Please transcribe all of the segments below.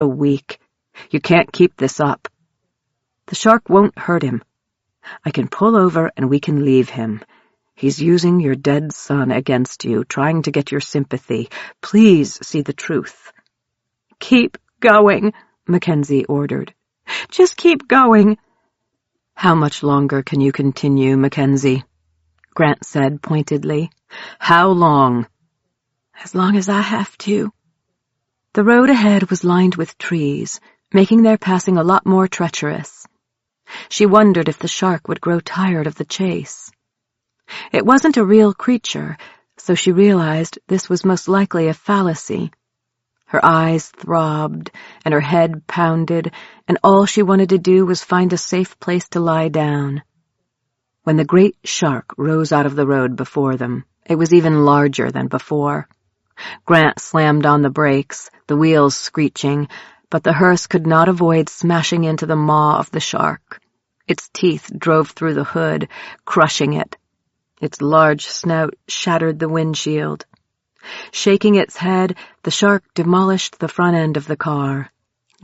So weak. You can't keep this up. The shark won't hurt him. I can pull over and we can leave him. He's using your dead son against you, trying to get your sympathy. Please see the truth." "Keep going," Mackenzie ordered. "Just keep going." "How much longer can you continue, Mackenzie?" Grant said pointedly. "How long?" "As long as I have to." The road ahead was lined with trees, making their passing a lot more treacherous. She wondered if the shark would grow tired of the chase. It wasn't a real creature, so she realized this was most likely a fallacy. Her eyes throbbed, and her head pounded, and all she wanted to do was find a safe place to lie down. When the great shark rose out of the road before them, it was even larger than before. Grant slammed on the brakes, the wheels screeching, but the hearse could not avoid smashing into the maw of the shark. Its teeth drove through the hood, crushing it. Its large snout shattered the windshield. Shaking its head, the shark demolished the front end of the car,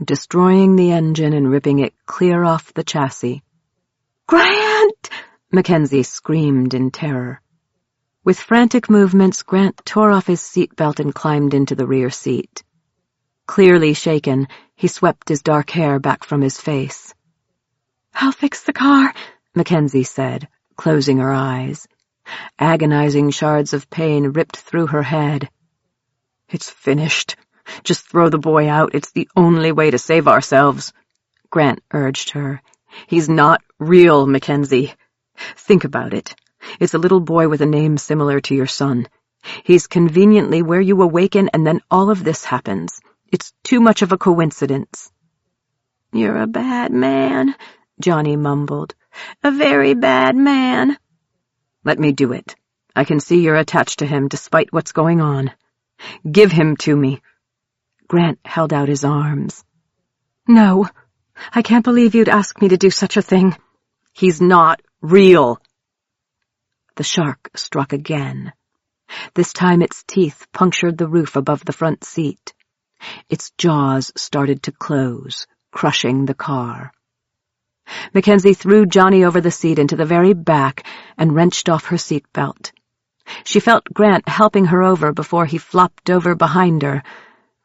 destroying the engine and ripping it clear off the chassis. "Grant!" Mackenzie screamed in terror. With frantic movements, Grant tore off his seatbelt and climbed into the rear seat. Clearly shaken, he swept his dark hair back from his face. "I'll fix the car," Mackenzie said, closing her eyes. Agonizing shards of pain ripped through her head. "It's finished. Just throw the boy out. It's the only way to save ourselves," Grant urged her. "He's not real, Mackenzie. Think about it. It's a little boy with a name similar to your son. He's conveniently where you awaken, and then all of this happens. It's too much of a coincidence." "You're a bad man," Johnny mumbled. "A very bad man." "Let me do it. I can see you're attached to him despite what's going on. Give him to me." Grant held out his arms. "No, I can't believe you'd ask me to do such a thing." "He's not real." The shark struck again. This time its teeth punctured the roof above the front seat. Its jaws started to close, crushing the car. Mackenzie threw Johnny over the seat into the very back and wrenched off her seatbelt. She felt Grant helping her over before he flopped over behind her.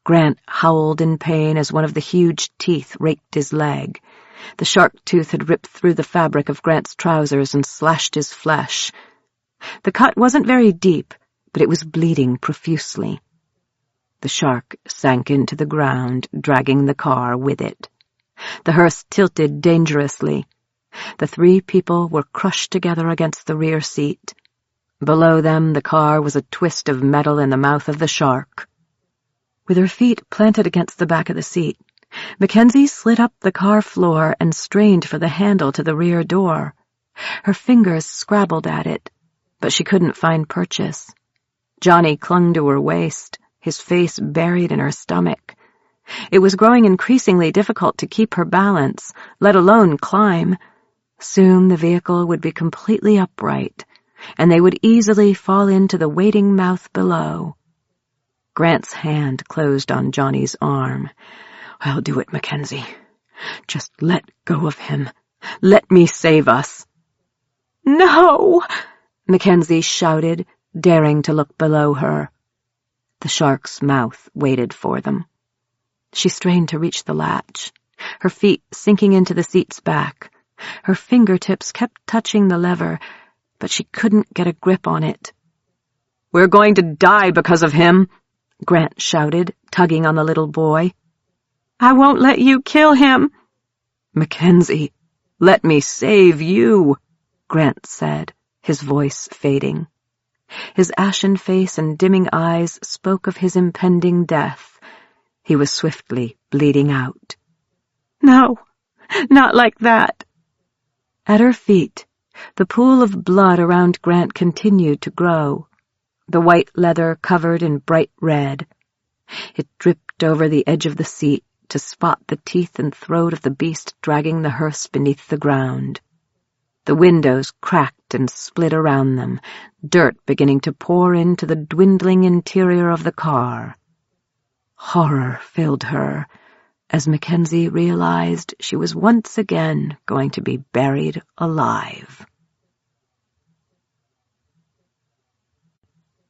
Grant howled in pain as one of the huge teeth raked his leg. The shark tooth had ripped through the fabric of Grant's trousers and slashed his flesh. The cut wasn't very deep, but it was bleeding profusely. The shark sank into the ground, dragging the car with it. The hearse tilted dangerously. The three people were crushed together against the rear seat. Below them, the car was a twist of metal in the mouth of the shark. With her feet planted against the back of the seat, Mackenzie slid up the car floor and strained for the handle to the rear door. Her fingers scrabbled at it, but she couldn't find purchase. Johnny clung to her waist, his face buried in her stomach. It was growing increasingly difficult to keep her balance, let alone climb. Soon the vehicle would be completely upright, and they would easily fall into the waiting mouth below. Grant's hand closed on Johnny's arm. "I'll do it, Mackenzie. Just let go of him. Let me save us." "No!" Mackenzie shouted, daring to look below her. The shark's mouth waited for them. She strained to reach the latch, her feet sinking into the seat's back. Her fingertips kept touching the lever, but she couldn't get a grip on it. "We're going to die because of him," Grant shouted, tugging on the little boy. "I won't let you kill him." "Mackenzie, let me save you," Grant said, his voice fading. His ashen face and dimming eyes spoke of his impending death. He was swiftly bleeding out. "No, not like that." At her feet, the pool of blood around Grant continued to grow, the white leather covered in bright red. It dripped over the edge of the seat to spot the teeth and throat of the beast dragging the hearse beneath the ground. The windows cracked and split around them, dirt beginning to pour into the dwindling interior of the car. Horror filled her, as Mackenzie realized she was once again going to be buried alive.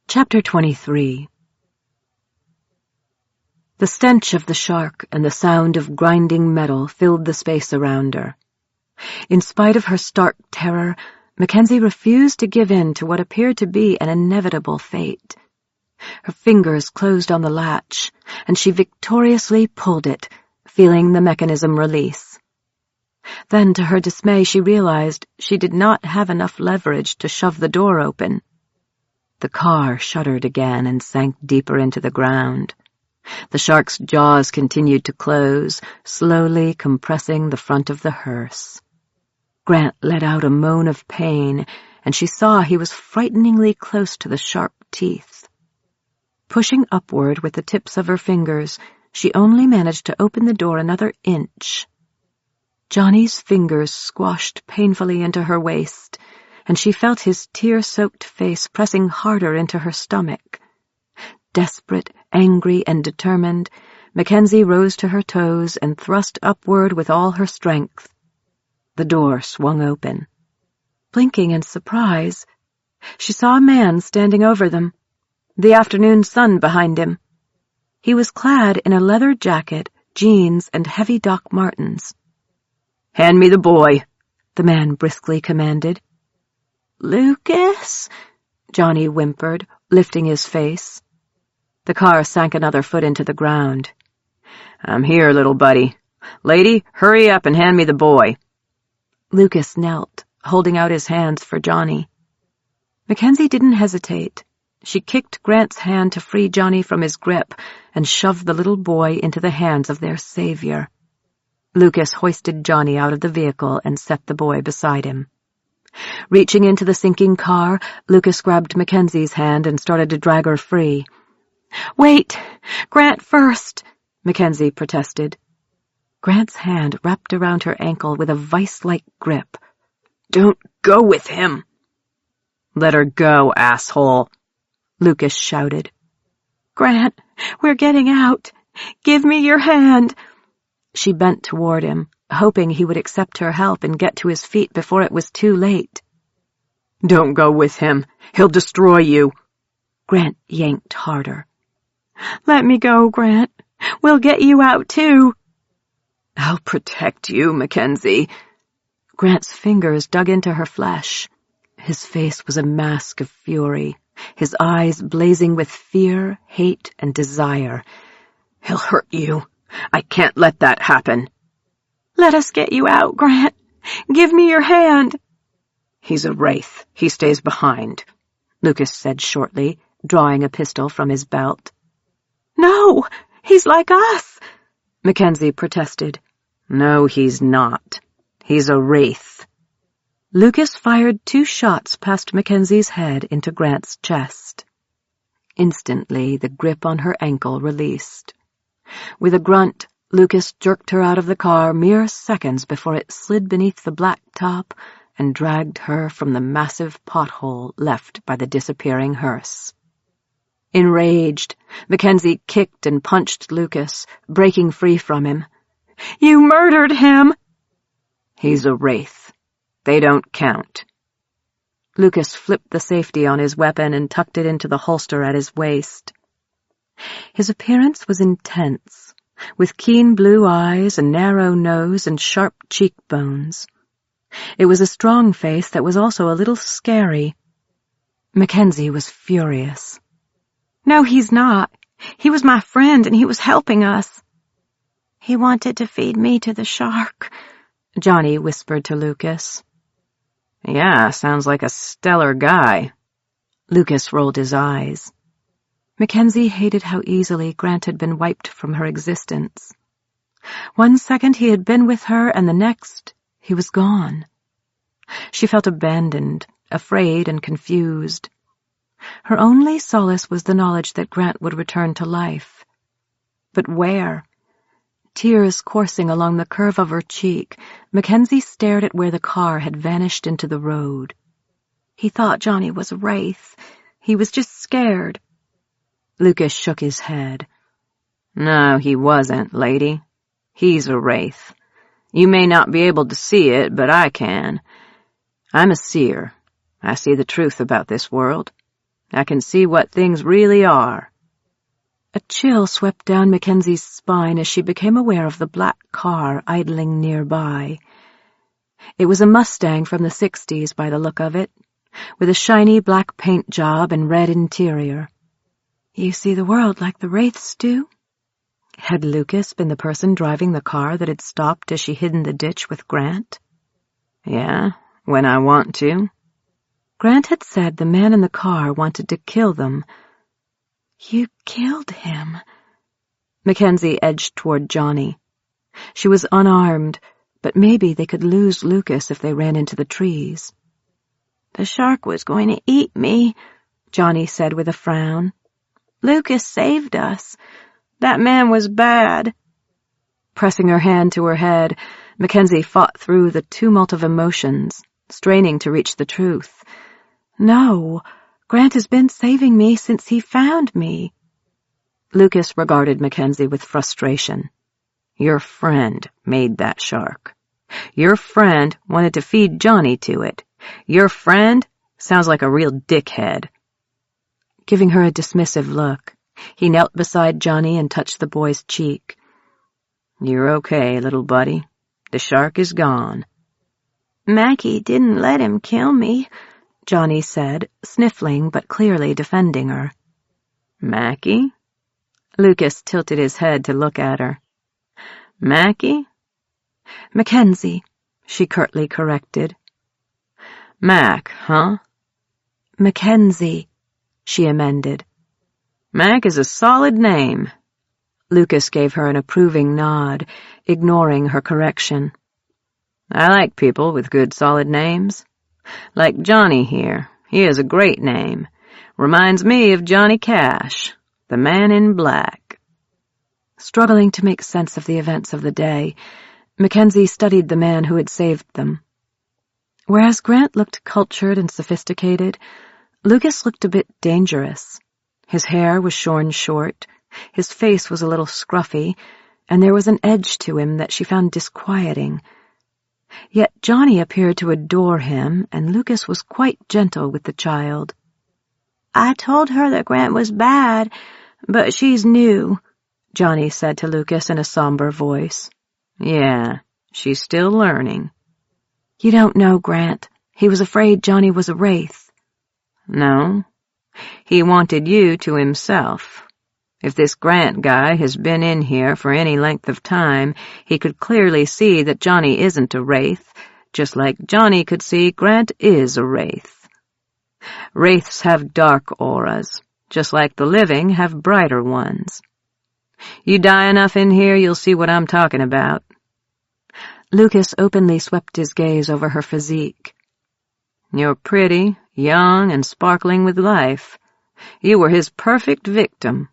Chapter 23. The stench of the shark and the sound of grinding metal filled the space around her. In spite of her stark terror, Mackenzie refused to give in to what appeared to be an inevitable fate. Her fingers closed on the latch, and she victoriously pulled it, feeling the mechanism release. Then, to her dismay, she realized she did not have enough leverage to shove the door open. The car shuddered again and sank deeper into the ground. The shark's jaws continued to close, slowly compressing the front of the hearse. Grant let out a moan of pain, and she saw he was frighteningly close to the sharp teeth. Pushing upward with the tips of her fingers, she only managed to open the door another inch. Johnny's fingers squashed painfully into her waist, and she felt his tear-soaked face pressing harder into her stomach. Desperate, angry, and determined, Mackenzie rose to her toes and thrust upward with all her strength. The door swung open. Blinking in surprise, she saw a man standing over them, the afternoon sun behind him. He was clad in a leather jacket, jeans, and heavy Doc Martens. "Hand me the boy," the man briskly commanded. "Lucas?" Johnny whimpered, lifting his face. The car sank another foot into the ground. "I'm here, little buddy. Lady, hurry up and hand me the boy." Lucas knelt, holding out his hands for Johnny. Mackenzie didn't hesitate. She kicked Grant's hand to free Johnny from his grip and shoved the little boy into the hands of their savior. Lucas hoisted Johnny out of the vehicle and set the boy beside him. Reaching into the sinking car, Lucas grabbed Mackenzie's hand and started to drag her free. "Wait! Grant first!" Mackenzie protested. Grant's hand wrapped around her ankle with a vice-like grip. "Don't go with him!" "Let her go, asshole!" Lucas shouted. "Grant, we're getting out! Give me your hand!" She bent toward him, hoping he would accept her help and get to his feet before it was too late. "Don't go with him. He'll destroy you." Grant yanked harder. "Let me go, Grant. We'll get you out, too." "I'll protect you, Mackenzie." Grant's fingers dug into her flesh. His face was a mask of fury, his eyes blazing with fear, hate, and desire. "He'll hurt you. I can't let that happen." "Let us get you out, Grant. Give me your hand." "He's a wraith. He stays behind," Lucas said shortly, drawing a pistol from his belt. "No, he's like us," Mackenzie protested. "No, he's not. He's a wraith." Lucas fired 2 shots past Mackenzie's head into Grant's chest. Instantly, the grip on her ankle released. With a grunt, Lucas jerked her out of the car mere seconds before it slid beneath the black top and dragged her from the massive pothole left by the disappearing hearse. Enraged, Mackenzie kicked and punched Lucas, breaking free from him. "You murdered him!" "He's a wraith. They don't count." Lucas flipped the safety on his weapon and tucked it into the holster at his waist. His appearance was intense, with keen blue eyes, a narrow nose, and sharp cheekbones. It was a strong face that was also a little scary. Mackenzie was furious. "No, he's not. He was my friend, and he was helping us." "He wanted to feed me to the shark," Johnny whispered to Lucas. "Yeah, sounds like a stellar guy." Lucas rolled his eyes. Mackenzie hated how easily Grant had been wiped from her existence. One second he had been with her, and the next he was gone. She felt abandoned, afraid, and confused. Her only solace was the knowledge that Grant would return to life. But where? Tears coursing along the curve of her cheek, Mackenzie stared at where the car had vanished into the road. He thought Johnny was a wraith. He was just scared. Lucas shook his head. "No, he wasn't, lady. He's a wraith. You may not be able to see it, but I can. I'm a seer. I see the truth about this world. I can see what things really are." A chill swept down Mackenzie's spine as she became aware of the black car idling nearby. It was a Mustang from the 60s by the look of it, with a shiny black paint job and red interior. "You see the world like the wraiths do?" Had Lucas been the person driving the car that had stopped as she hid in the ditch with Grant? "Yeah, when I want to." Grant had said the man in the car wanted to kill them. "You killed him." Mackenzie edged toward Johnny. She was unarmed, but maybe they could lose Lucas if they ran into the trees. "The shark was going to eat me," Johnny said with a frown. "Lucas saved us. That man was bad." Pressing her hand to her head, Mackenzie fought through the tumult of emotions, straining to reach the truth. "No, Grant has been saving me since he found me." Lucas regarded Mackenzie with frustration. "Your friend made that shark. Your friend wanted to feed Johnny to it. Your friend sounds like a real dickhead." Giving her a dismissive look, he knelt beside Johnny and touched the boy's cheek. "You're okay, little buddy. The shark is gone." "Mackie didn't let him kill me," Johnny said, sniffling but clearly defending her. "Mackie?" Lucas tilted his head to look at her. "Mackie?" "Mackenzie," she curtly corrected. "Mac, huh?" "Mackenzie," she amended. "Mac is a solid name." Lucas gave her an approving nod, ignoring her correction. "I like people with good solid names. Like Johnny here. He has a great name. Reminds me of Johnny Cash, the man in black." Struggling to make sense of the events of the day, Mackenzie studied the man who had saved them. Whereas Grant looked cultured and sophisticated, Lucas looked a bit dangerous. His hair was shorn short, his face was a little scruffy, and there was an edge to him that she found disquieting. Yet Johnny appeared to adore him, and Lucas was quite gentle with the child. "I told her that Grant was bad, but she's new," Johnny said to Lucas in a somber voice. "Yeah, she's still learning." "You don't know Grant. He was afraid Johnny was a wraith." "No. He wanted you to himself. If this Grant guy has been in here for any length of time, he could clearly see that Johnny isn't a wraith, just like Johnny could see Grant is a wraith. Wraiths have dark auras, just like the living have brighter ones. You die enough in here, you'll see what I'm talking about." Lucas openly swept his gaze over her physique. "You're pretty, young, and sparkling with life. You were his perfect victim.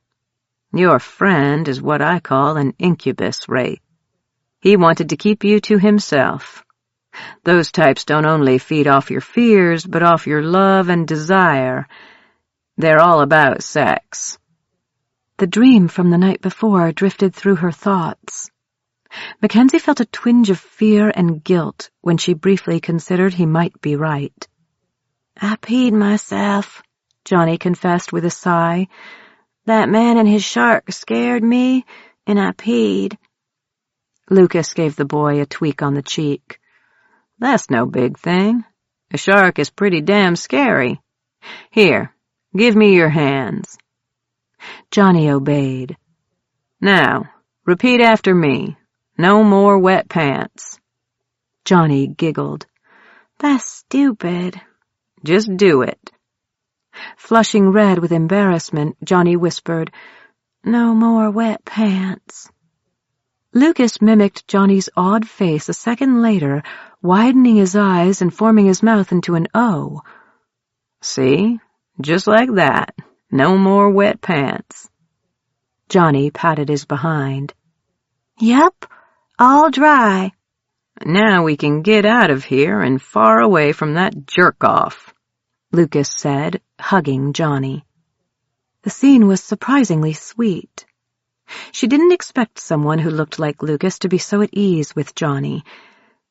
Your friend is what I call an incubus wraith. He wanted to keep you to himself. Those types don't only feed off your fears, but off your love and desire. They're all about sex." The dream from the night before drifted through her thoughts. Mackenzie felt a twinge of fear and guilt when she briefly considered he might be right. "I peed myself," Johnny confessed with a sigh. "That man and his shark scared me, and I peed." Lucas gave the boy a tweak on the cheek. "That's no big thing. A shark is pretty damn scary. Here, give me your hands." Johnny obeyed. "Now, repeat after me. No more wet pants." Johnny giggled. "That's stupid." "Just do it." Flushing red with embarrassment, Johnny whispered, "No more wet pants." Lucas mimicked Johnny's odd face a second later, widening his eyes and forming his mouth into an O. "See? Just like that. No more wet pants." Johnny patted his behind. "Yep, all dry." "Now we can get out of here and far away from that jerk-off," Lucas said, hugging Johnny. The scene was surprisingly sweet. She didn't expect someone who looked like Lucas to be so at ease with Johnny.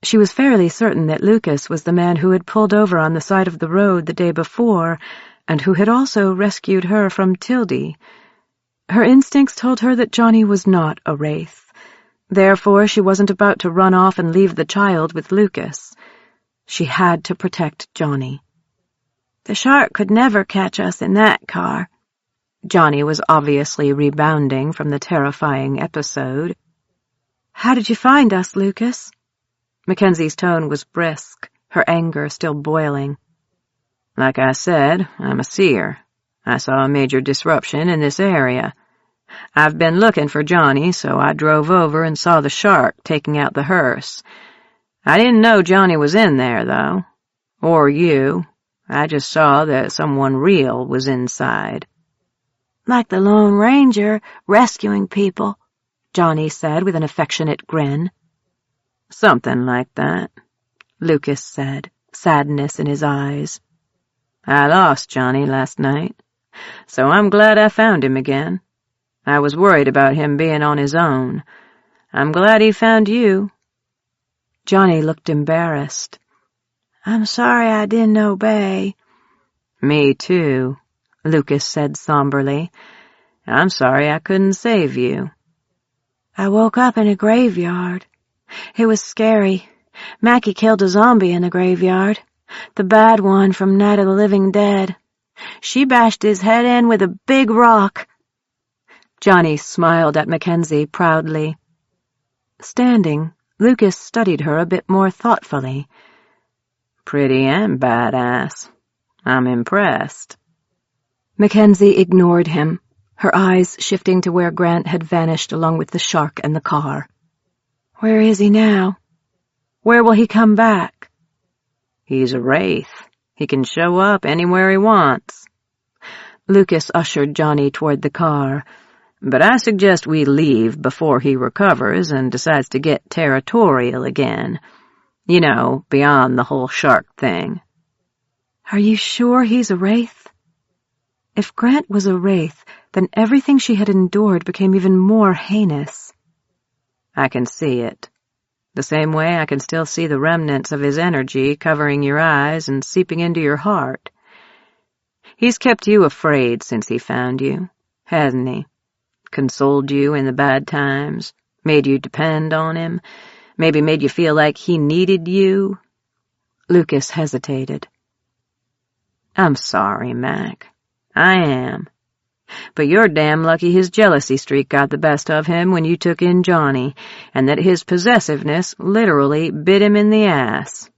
She was fairly certain that Lucas was the man who had pulled over on the side of the road the day before, and who had also rescued her from Tildy. Her instincts told her that Johnny was not a wraith. Therefore, she wasn't about to run off and leave the child with Lucas. She had to protect Johnny. "The shark could never catch us in that car." Johnny was obviously rebounding from the terrifying episode. "How did you find us, Lucas?" Mackenzie's tone was brisk, her anger still boiling. "Like I said, I'm a seer. I saw a major disruption in this area. I've been looking for Johnny, so I drove over and saw the shark taking out the hearse. I didn't know Johnny was in there, though. Or you. I just saw that someone real was inside." "Like the Lone Ranger rescuing people," Johnny said with an affectionate grin. "Something like that," Lucas said, sadness in his eyes. "I lost Johnny last night, so I'm glad I found him again. I was worried about him being on his own. I'm glad he found you." Johnny looked embarrassed. "I'm sorry I didn't obey." "Me too," Lucas said somberly. "I'm sorry I couldn't save you." "I woke up in a graveyard. It was scary. Mackie killed a zombie in the graveyard. The bad one from Night of the Living Dead. She bashed his head in with a big rock." Johnny smiled at Mackenzie proudly. Standing, Lucas studied her a bit more thoughtfully. "Pretty and badass. I'm impressed." Mackenzie ignored him, her eyes shifting to where Grant had vanished along with the shark and the car. "Where is he now? Where will he come back?" "He's a wraith. He can show up anywhere he wants." Lucas ushered Johnny toward the car. "But I suggest we leave before he recovers and decides to get territorial again. You know, beyond the whole shark thing." "Are you sure he's a wraith?" If Grant was a wraith, then everything she had endured became even more heinous. "I can see it. The same way I can still see the remnants of his energy covering your eyes and seeping into your heart. He's kept you afraid since he found you, hasn't he? Consoled you in the bad times, made you depend on him, maybe made you feel like he needed you." Lucas hesitated. "I'm sorry, Mac. I am. But you're damn lucky his jealousy streak got the best of him when you took in Johnny, and that his possessiveness literally bit him in the ass.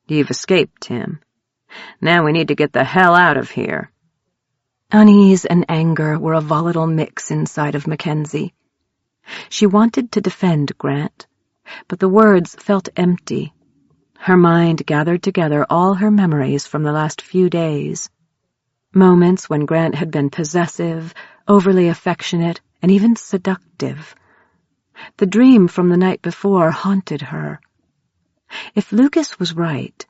You've escaped him. Now we need to get the hell out of here." Unease and anger were a volatile mix inside of Mackenzie. She wanted to defend Grant, but the words felt empty. Her mind gathered together all her memories from the last few days. Moments when Grant had been possessive, overly affectionate, and even seductive. The dream from the night before haunted her. If Lucas was right,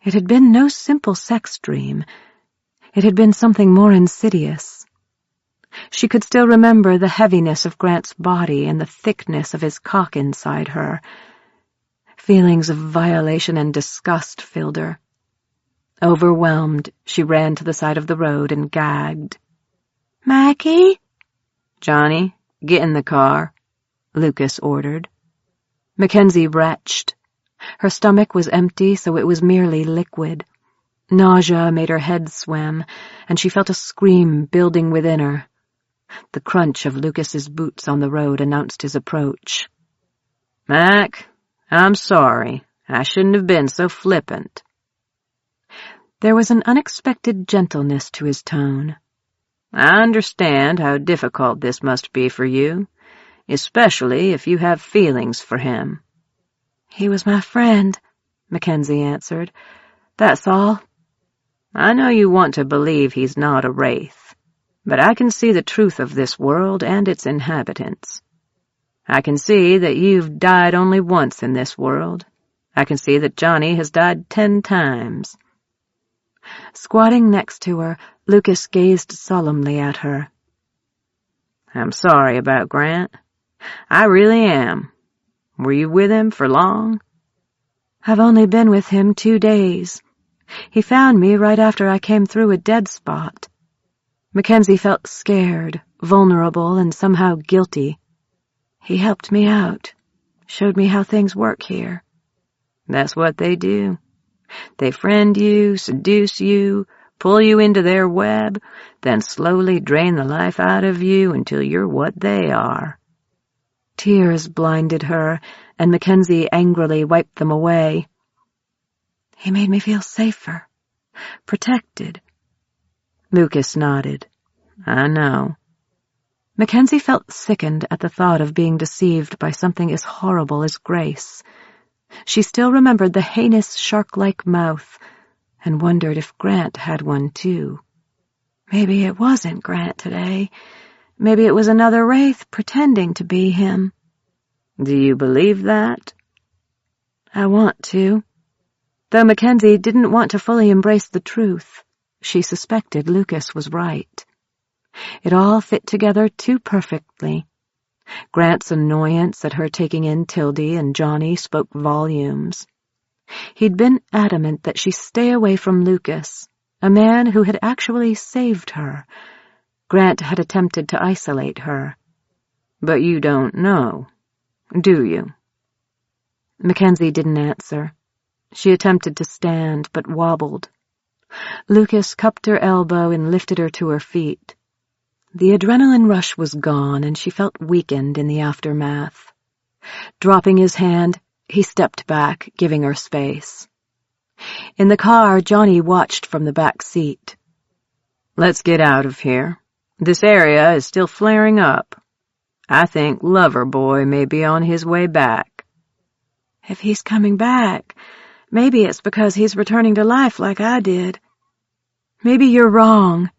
it had been no simple sex dream. It had been something more insidious. She could still remember the heaviness of Grant's body and the thickness of his cock inside her. Feelings of violation and disgust filled her. Overwhelmed, she ran to the side of the road and gagged. "Mackie?" "Johnny, get in the car," Lucas ordered. Mackenzie retched. Her stomach was empty, so it was merely liquid. Nausea made her head swim, and she felt a scream building within her. The crunch of Lucas's boots on the road announced his approach. "Mac, I'm sorry. I shouldn't have been so flippant." There was an unexpected gentleness to his tone. "I understand how difficult this must be for you, especially if you have feelings for him." "He was my friend," Mackenzie answered. "That's all." "I know you want to believe he's not a wraith, but I can see the truth of this world and its inhabitants. I can see that you've died only once in this world. I can see that Johnny has died 10 times. Squatting next to her, Lucas gazed solemnly at her. I'm sorry about Grant. I really am. Were you with him for long? I've only been with him 2 days. He found me right after I came through a dead spot. Mackenzie felt scared, vulnerable, and somehow guilty. He helped me out, showed me how things work here. That's what they do. They friend you, seduce you, pull you into their web, then slowly drain the life out of you until you're what they are. Tears blinded her, and Mackenzie angrily wiped them away. He made me feel safer, protected. Lucas nodded. I know. Mackenzie felt sickened at the thought of being deceived by something as horrible as Grace. She still remembered the heinous shark-like mouth and wondered if Grant had one too. Maybe it wasn't Grant today. Maybe it was another wraith pretending to be him. Do you believe that? I want to. Though Mackenzie didn't want to fully embrace the truth, she suspected Lucas was right. It all fit together too perfectly. Grant's annoyance at her taking in Tildy and Johnny spoke volumes. He'd been adamant that she stay away from Lucas, a man who had actually saved her. Grant had attempted to isolate her. But you don't know, do you? Mackenzie didn't answer. She attempted to stand, but wobbled. Lucas cupped her elbow and lifted her to her feet. The adrenaline rush was gone, and she felt weakened in the aftermath. Dropping his hand, he stepped back, giving her space. In the car, Johnny watched from the back seat. Let's get out of here. This area is still flaring up. I think Loverboy may be on his way back. If he's coming back, maybe it's because he's returning to life like I did. Maybe you're wrong.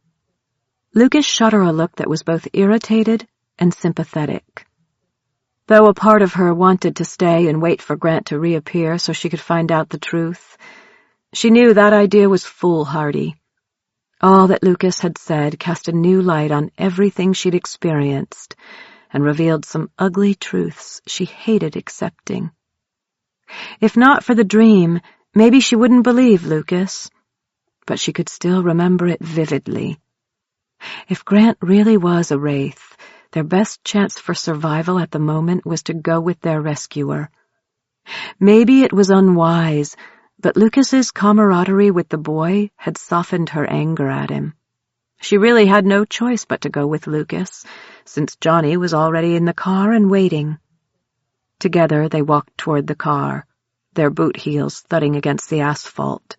Lucas shot her a look that was both irritated and sympathetic. Though a part of her wanted to stay and wait for Grant to reappear so she could find out the truth, she knew that idea was foolhardy. All that Lucas had said cast a new light on everything she'd experienced and revealed some ugly truths she hated accepting. If not for the dream, maybe she wouldn't believe Lucas, but she could still remember it vividly. If Grant really was a wraith, their best chance for survival at the moment was to go with their rescuer. Maybe it was unwise, but Lucas's camaraderie with the boy had softened her anger at him. She really had no choice but to go with Lucas, since Johnny was already in the car and waiting. Together they walked toward the car, their boot heels thudding against the asphalt.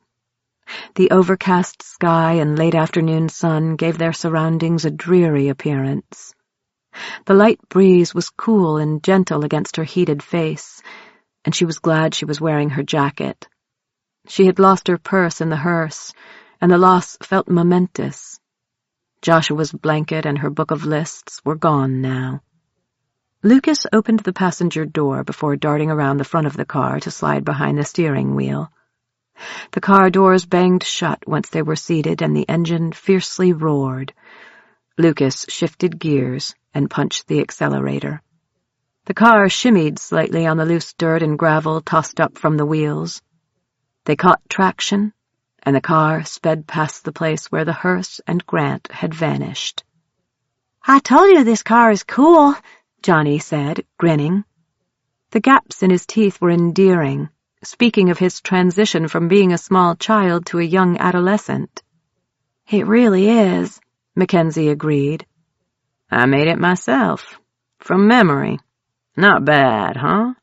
The overcast sky and late afternoon sun gave their surroundings a dreary appearance. The light breeze was cool and gentle against her heated face, and she was glad she was wearing her jacket. She had lost her purse in the hearse, and the loss felt momentous. Joshua's blanket and her book of lists were gone now. Lucas opened the passenger door before darting around the front of the car to slide behind the steering wheel. The car doors banged shut once they were seated, and the engine fiercely roared. Lucas shifted gears and punched the accelerator. The car shimmied slightly on the loose dirt and gravel tossed up from the wheels. They caught traction, and the car sped past the place where the hearse and Grant had vanished. "I told you this car is cool," Johnny said, grinning. The gaps in his teeth were endearing, speaking of his transition from being a small child to a young adolescent. "It really is," Mackenzie agreed. "I made it myself, from memory. Not bad, huh?"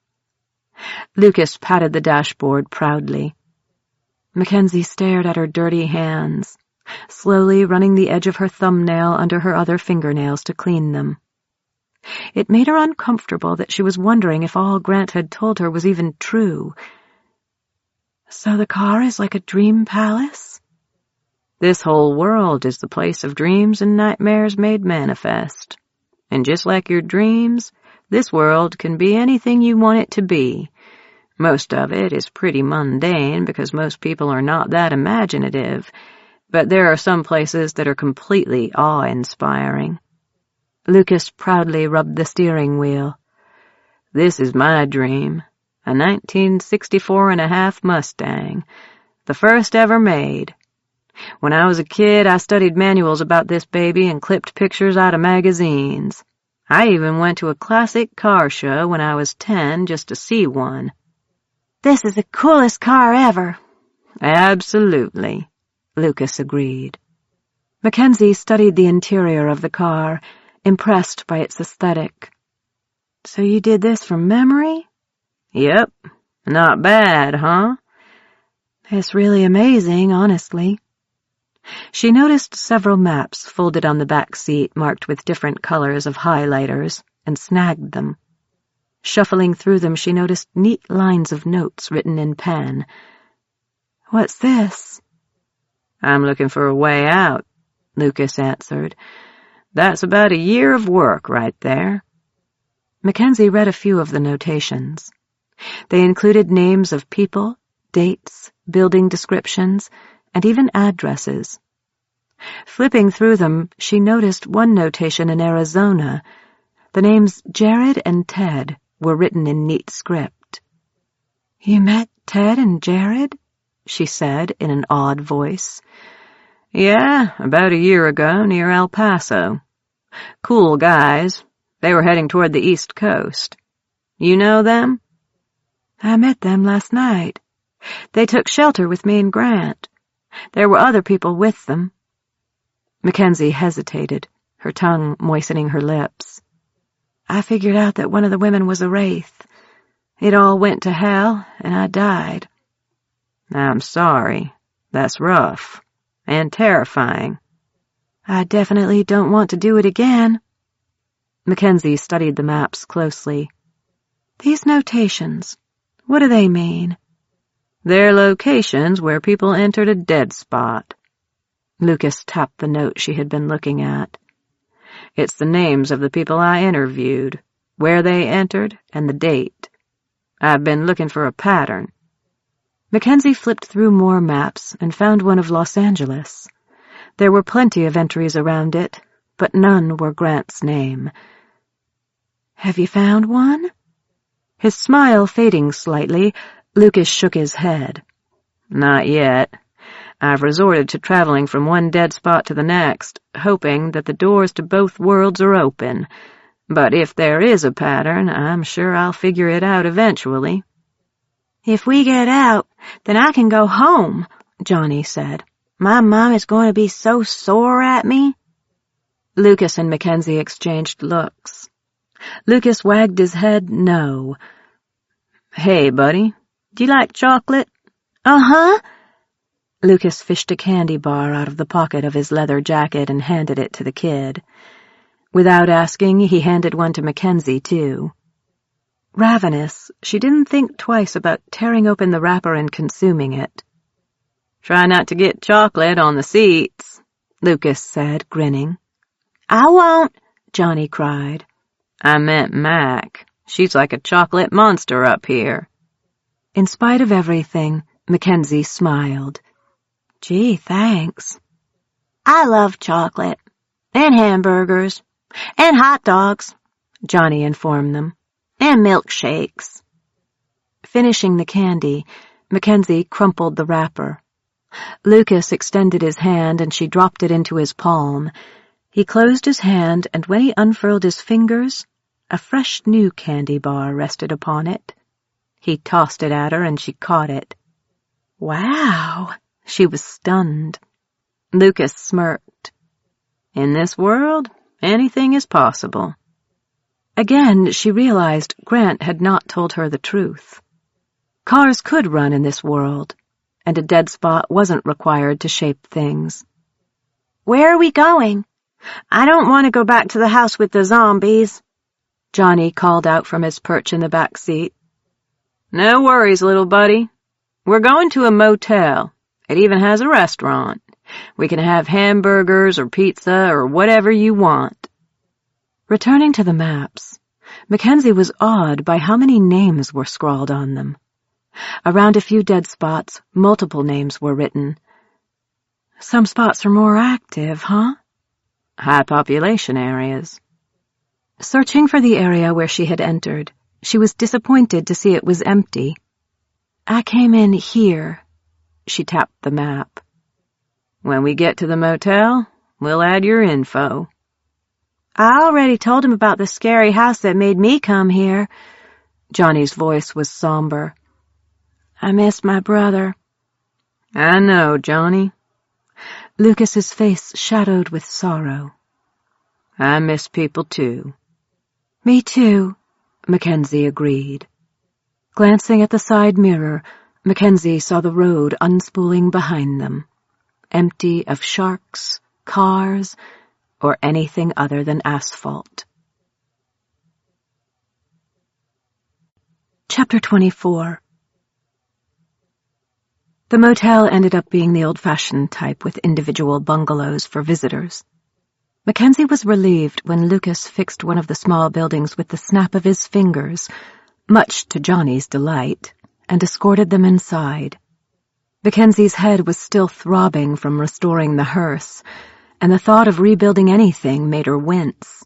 Lucas patted the dashboard proudly. Mackenzie stared at her dirty hands, slowly running the edge of her thumbnail under her other fingernails to clean them. It made her uncomfortable that she was wondering if all Grant had told her was even true. So the car is like a dream palace? This whole world is the place of dreams and nightmares made manifest. And just like your dreams, this world can be anything you want it to be. Most of it is pretty mundane because most people are not that imaginative, but there are some places that are completely awe-inspiring. Lucas proudly rubbed the steering wheel. "This is my dream, a 1964.5 Mustang, the first ever made. When I was a kid, I studied manuals about this baby and clipped pictures out of magazines. I even went to a classic car show when I was 10 just to see one." "This is the coolest car ever." "Absolutely," Lucas agreed. Mackenzie studied the interior of the car, impressed by its aesthetic. "So you did this from memory?" "Yep. Not bad, huh?" "It's really amazing, honestly." She noticed several maps folded on the back seat marked with different colors of highlighters and snagged them. Shuffling through them, she noticed neat lines of notes written in pen. "What's this?" "I'm looking for a way out," Lucas answered. "That's about a year of work right there." Mackenzie read a few of the notations. They included names of people, dates, building descriptions, and even addresses. Flipping through them, she noticed one notation in Arizona. The names Jared and Ted were written in neat script. "You met Ted and Jared?" she said in an odd voice. "Yeah, about a year ago near El Paso. Cool guys. They were heading toward the East Coast. You know them?" "I met them last night. They took shelter with me and Grant. There were other people with them." Mackenzie hesitated, her tongue moistening her lips. "I figured out that one of the women was a wraith. It all went to hell, and I died." "I'm sorry. That's rough. And terrifying." "I definitely don't want to do it again." Mackenzie studied the maps closely. "These notations, what do they mean?" "They're locations where people entered a dead spot." Lucas tapped the note she had been looking at. "It's the names of the people I interviewed, where they entered, and the date. I've been looking for a pattern." Mackenzie flipped through more maps and found one of Los Angeles. There were plenty of entries around it, but none were Grant's name. "Have you found one?" His smile fading slightly, Lucas shook his head. "Not yet. I've resorted to traveling from one dead spot to the next, hoping that the doors to both worlds are open. But if there is a pattern, I'm sure I'll figure it out eventually." "If we get out, then I can go home," Johnny said. "My mom is going to be so sore at me." Lucas and Mackenzie exchanged looks. Lucas wagged his head no. "Hey, buddy, do you like chocolate?" "Uh-huh." Lucas fished a candy bar out of the pocket of his leather jacket and handed it to the kid. Without asking, he handed one to Mackenzie, too. Ravenous, she didn't think twice about tearing open the wrapper and consuming it. "Try not to get chocolate on the seats," Lucas said, grinning. "I won't," Johnny cried. "I meant Mac. She's like a chocolate monster up here." In spite of everything, Mackenzie smiled. "Gee, thanks. I love chocolate. And hamburgers. And hot dogs," Johnny informed them. "And milkshakes." Finishing the candy, Mackenzie crumpled the wrapper. Lucas extended his hand and she dropped it into his palm. He closed his hand, and when he unfurled his fingers, a fresh new candy bar rested upon it. He tossed it at her and she caught it. "Wow!" She was stunned. Lucas smirked. "In this world, anything is possible." Again, she realized Grant had not told her the truth. Cars could run in this world, and a dead spot wasn't required to shape things. "Where are we going? I don't want to go back to the house with the zombies," Johnny called out from his perch in the back seat. "No worries, little buddy. We're going to a motel. It even has a restaurant. We can have hamburgers or pizza or whatever you want." Returning to the maps, Mackenzie was awed by how many names were scrawled on them. Around a few dead spots, multiple names were written. "Some spots are more active, huh?" "High population areas." Searching for the area where she had entered, she was disappointed to see it was empty. "I came in here." She tapped the map. "When we get to the motel, we'll add your info." "I already told him about the scary house that made me come here." Johnny's voice was somber. "I missed my brother." "I know, Johnny." Lucas's face shadowed with sorrow. "I miss people too." "Me too," Mackenzie agreed. Glancing at the side mirror, Mackenzie saw the road unspooling behind them, empty of sharks, cars, or anything other than asphalt. Chapter 24. The motel ended up being the old-fashioned type with individual bungalows for visitors. Mackenzie was relieved when Lucas fixed one of the small buildings with the snap of his fingers, much to Johnny's delight, and escorted them inside. Mackenzie's head was still throbbing from restoring the hearse, and the thought of rebuilding anything made her wince.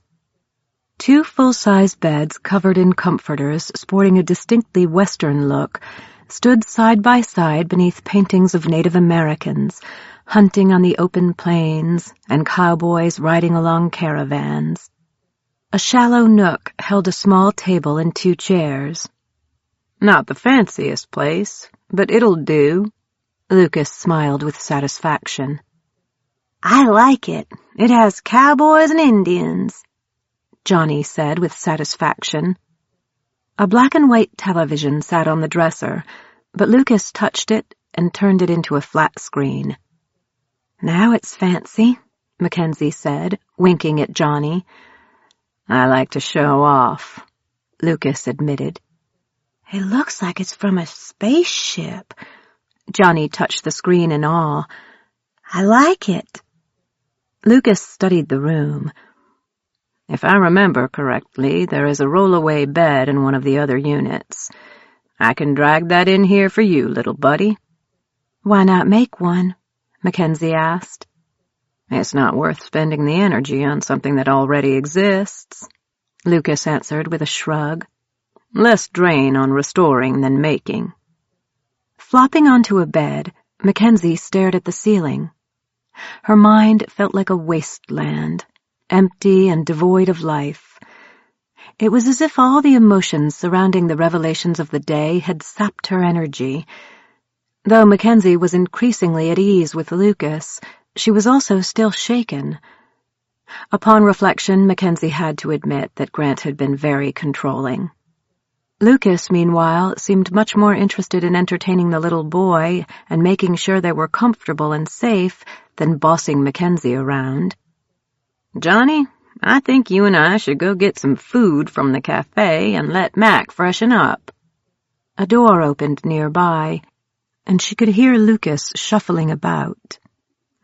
2 full-size beds covered in comforters sporting a distinctly Western look stood side by side beneath paintings of Native Americans, hunting on the open plains, and cowboys riding along caravans. A shallow nook held a small table and 2 chairs. "Not the fanciest place, but it'll do." Lucas smiled with satisfaction. "I like it. It has cowboys and Indians," Johnny said with satisfaction. A black and white television sat on the dresser, but Lucas touched it and turned it into a flat screen. "Now it's fancy," Mackenzie said, winking at Johnny. "I like to show off," Lucas admitted. "It looks like it's from a spaceship." Johnny touched the screen in awe. "I like it." Lucas studied the room. "If I remember correctly, there is a roll-away bed in one of the other units. I can drag that in here for you, little buddy." "Why not make one?" Mackenzie asked. "It's not worth spending the energy on something that already exists," Lucas answered with a shrug. "Less drain on restoring than making." Flopping onto a bed, Mackenzie stared at the ceiling. Her mind felt like a wasteland, empty and devoid of life. It was as if all the emotions surrounding the revelations of the day had sapped her energy. Though Mackenzie was increasingly at ease with Lucas, she was also still shaken. Upon reflection, Mackenzie had to admit that Grant had been very controlling. Lucas, meanwhile, seemed much more interested in entertaining the little boy and making sure they were comfortable and safe than bossing Mackenzie around. "Johnny, I think you and I should go get some food from the cafe and let Mac freshen up." A door opened nearby, and she could hear Lucas shuffling about.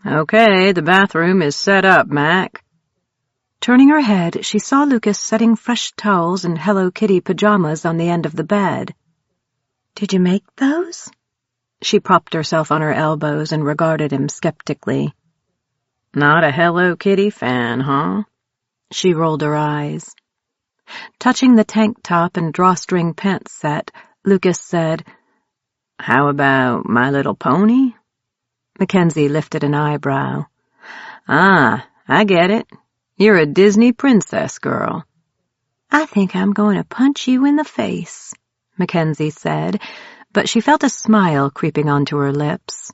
"Okay, the bathroom is set up, Mac." Turning her head, she saw Lucas setting fresh towels and Hello Kitty pajamas on the end of the bed. "Did you make those?" She propped herself on her elbows and regarded him skeptically. "Not a Hello Kitty fan, huh?" She rolled her eyes. Touching the tank top and drawstring pants set, Lucas said, "How about My Little Pony?" Mackenzie lifted an eyebrow. "Ah, I get it. You're a Disney princess girl." "I think I'm going to punch you in the face," Mackenzie said, but she felt a smile creeping onto her lips.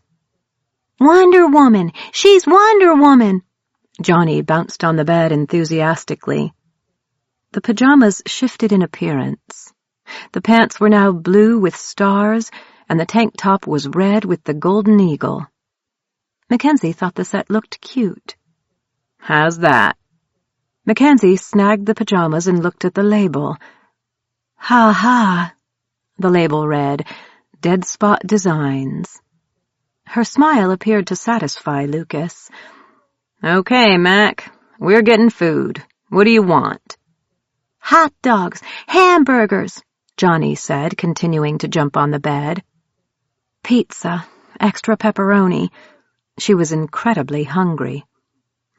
"Wonder Woman! She's Wonder Woman!" Johnny bounced on the bed enthusiastically. The pajamas shifted in appearance. The pants were now blue with stars, and the tank top was red with the golden eagle. Mackenzie thought the set looked cute. "How's that?" Mackenzie snagged the pajamas and looked at the label. "Ha ha," the label read, Dead Spot Designs. Her smile appeared to satisfy Lucas. "Okay, Mac, we're getting food. What do you want?" "Hot dogs, hamburgers," Johnny said, continuing to jump on the bed. "Pizza, extra pepperoni." She was incredibly hungry.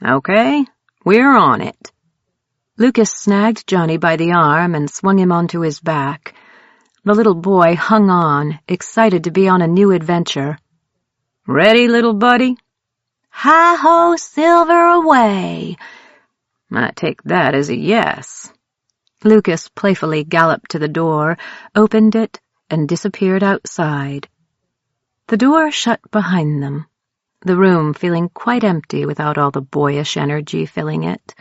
"Okay, we're on it." Lucas snagged Johnny by the arm and swung him onto his back. The little boy hung on, excited to be on a new adventure. "Ready, little buddy?" Hi-ho, Silver, away! I take that as a yes. Lucas playfully galloped to the door, opened it, and disappeared outside. The door shut behind them, the room feeling quite empty without all the boyish energy filling it.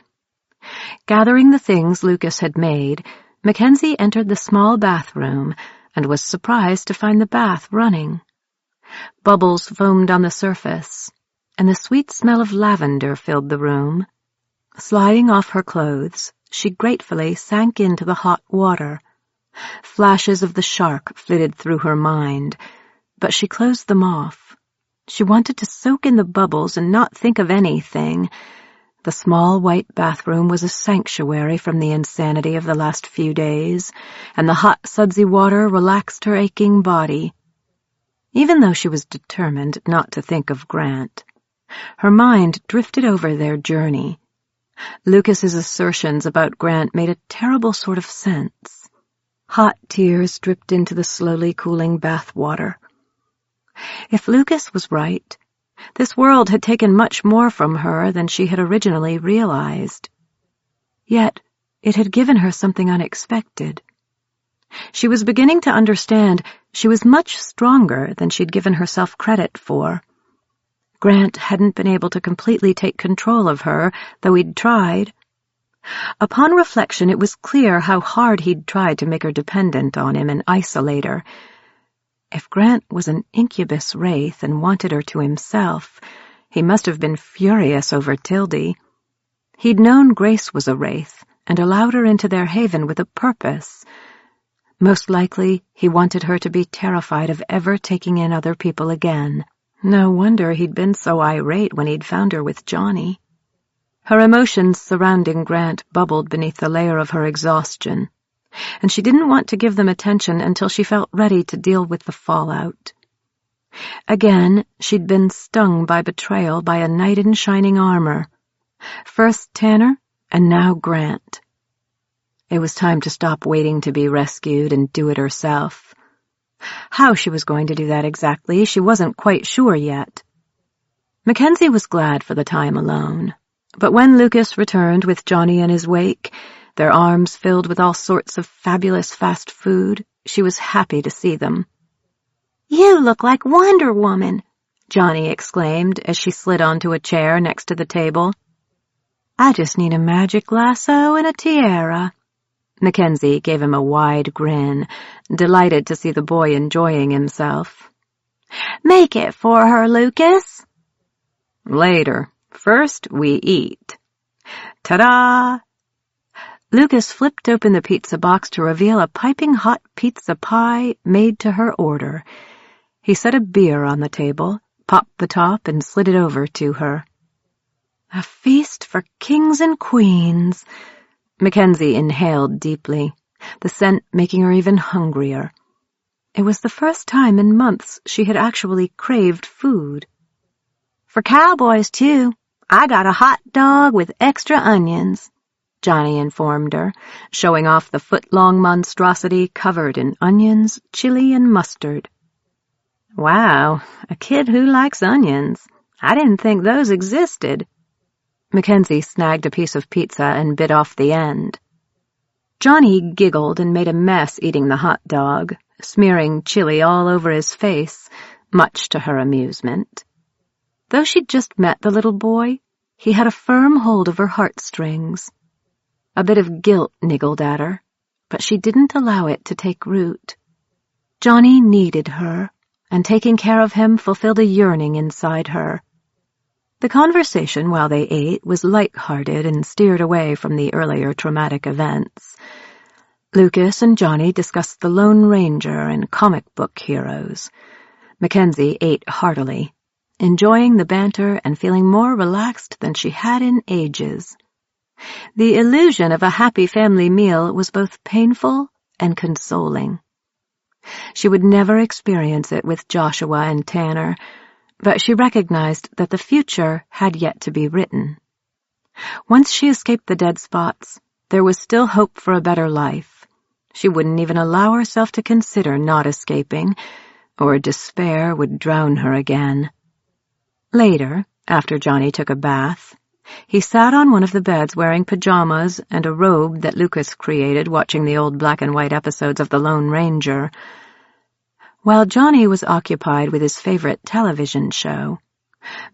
Gathering the things Lucas had made, Mackenzie entered the small bathroom and was surprised to find the bath running. Bubbles foamed on the surface, and the sweet smell of lavender filled the room. Sliding off her clothes, she gratefully sank into the hot water. Flashes of the shark flitted through her mind, but she closed them off. She wanted to soak in the bubbles and not think of anything. The small white bathroom was a sanctuary from the insanity of the last few days, and the hot, sudsy water relaxed her aching body. Even though she was determined not to think of Grant, her mind drifted over their journey. Lucas's assertions about Grant made a terrible sort of sense. Hot tears dripped into the slowly cooling bath water. If Lucas was right, this world had taken much more from her than she had originally realized. Yet it had given her something unexpected. She was beginning to understand she was much stronger than she'd given herself credit for. Grant hadn't been able to completely take control of her, though he'd tried. Upon reflection, it was clear how hard he'd tried to make her dependent on him and isolate her. If Grant was an incubus wraith and wanted her to himself, he must have been furious over Tildy. He'd known Grace was a wraith and allowed her into their haven with a purpose. Most likely, he wanted her to be terrified of ever taking in other people again. No wonder he'd been so irate when he'd found her with Johnny. Her emotions surrounding Grant bubbled beneath the layer of her exhaustion, and she didn't want to give them attention until she felt ready to deal with the fallout. Again, she'd been stung by betrayal by a knight in shining armor. First Tanner, and now Grant. It was time to stop waiting to be rescued and do it herself. How she was going to do that exactly, she wasn't quite sure yet. Mackenzie was glad for the time alone, but when Lucas returned with Johnny in his wake, their arms filled with all sorts of fabulous fast food, she was happy to see them. You look like Wonder Woman, Johnny exclaimed as she slid onto a chair next to the table. I just need a magic lasso and a tiara. Mackenzie gave him a wide grin, delighted to see the boy enjoying himself. Make it for her, Lucas. Later. First, we eat. Ta-da! Lucas flipped open the pizza box to reveal a piping hot pizza pie made to her order. He set a beer on the table, popped the top, and slid it over to her. A feast for kings and queens. Mackenzie inhaled deeply, the scent making her even hungrier. It was the first time in months she had actually craved food. For cowboys, too. I got a hot dog with extra onions, Johnny informed her, showing off the foot-long monstrosity covered in onions, chili, and mustard. Wow, a kid who likes onions. I didn't think those existed. Mackenzie snagged a piece of pizza and bit off the end. Johnny giggled and made a mess eating the hot dog, smearing chili all over his face, much to her amusement. Though she'd just met the little boy, he had a firm hold of her heartstrings. A bit of guilt niggled at her, but she didn't allow it to take root. Johnny needed her, and taking care of him fulfilled a yearning inside her. The conversation while they ate was light-hearted and steered away from the earlier traumatic events. Lucas and Johnny discussed the Lone Ranger and comic book heroes. Mackenzie ate heartily, enjoying the banter and feeling more relaxed than she had in ages. The illusion of a happy family meal was both painful and consoling. She would never experience it with Joshua and Tanner, but she recognized that the future had yet to be written. Once she escaped the dead spots, There was still hope for a better life. She wouldn't even allow herself to consider not escaping, or despair would drown her again. Later, after Johnny took a bath, he sat on one of the beds wearing pajamas and a robe that Lucas created watching the old black and white episodes of The Lone Ranger. While Johnny was occupied with his favorite television show,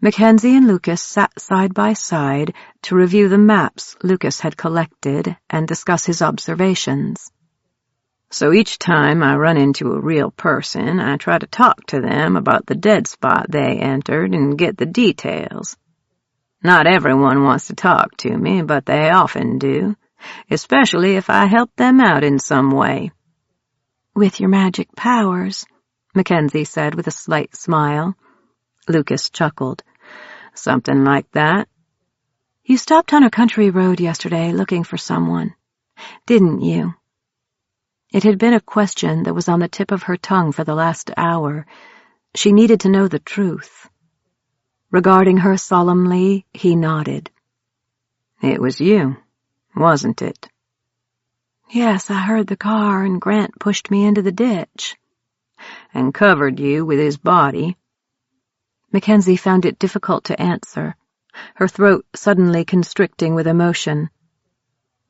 Mackenzie and Lucas sat side by side to review the maps Lucas had collected and discuss his observations. So each time I run into a real person, I try to talk to them about the dead spot they entered and get the details. Not everyone wants to talk to me, but they often do, especially if I help them out in some way. With your magic powers, Mackenzie said with a slight smile. Lucas chuckled. Something like that. You stopped on a country road yesterday looking for someone, didn't you? It had been a question that was on the tip of her tongue for the last hour. She needed to know the truth. Regarding her solemnly, he nodded. It was you, wasn't it? Yes, I heard the car and Grant pushed me into the ditch. And covered you with his body. Mackenzie found it difficult to answer, her throat suddenly constricting with emotion.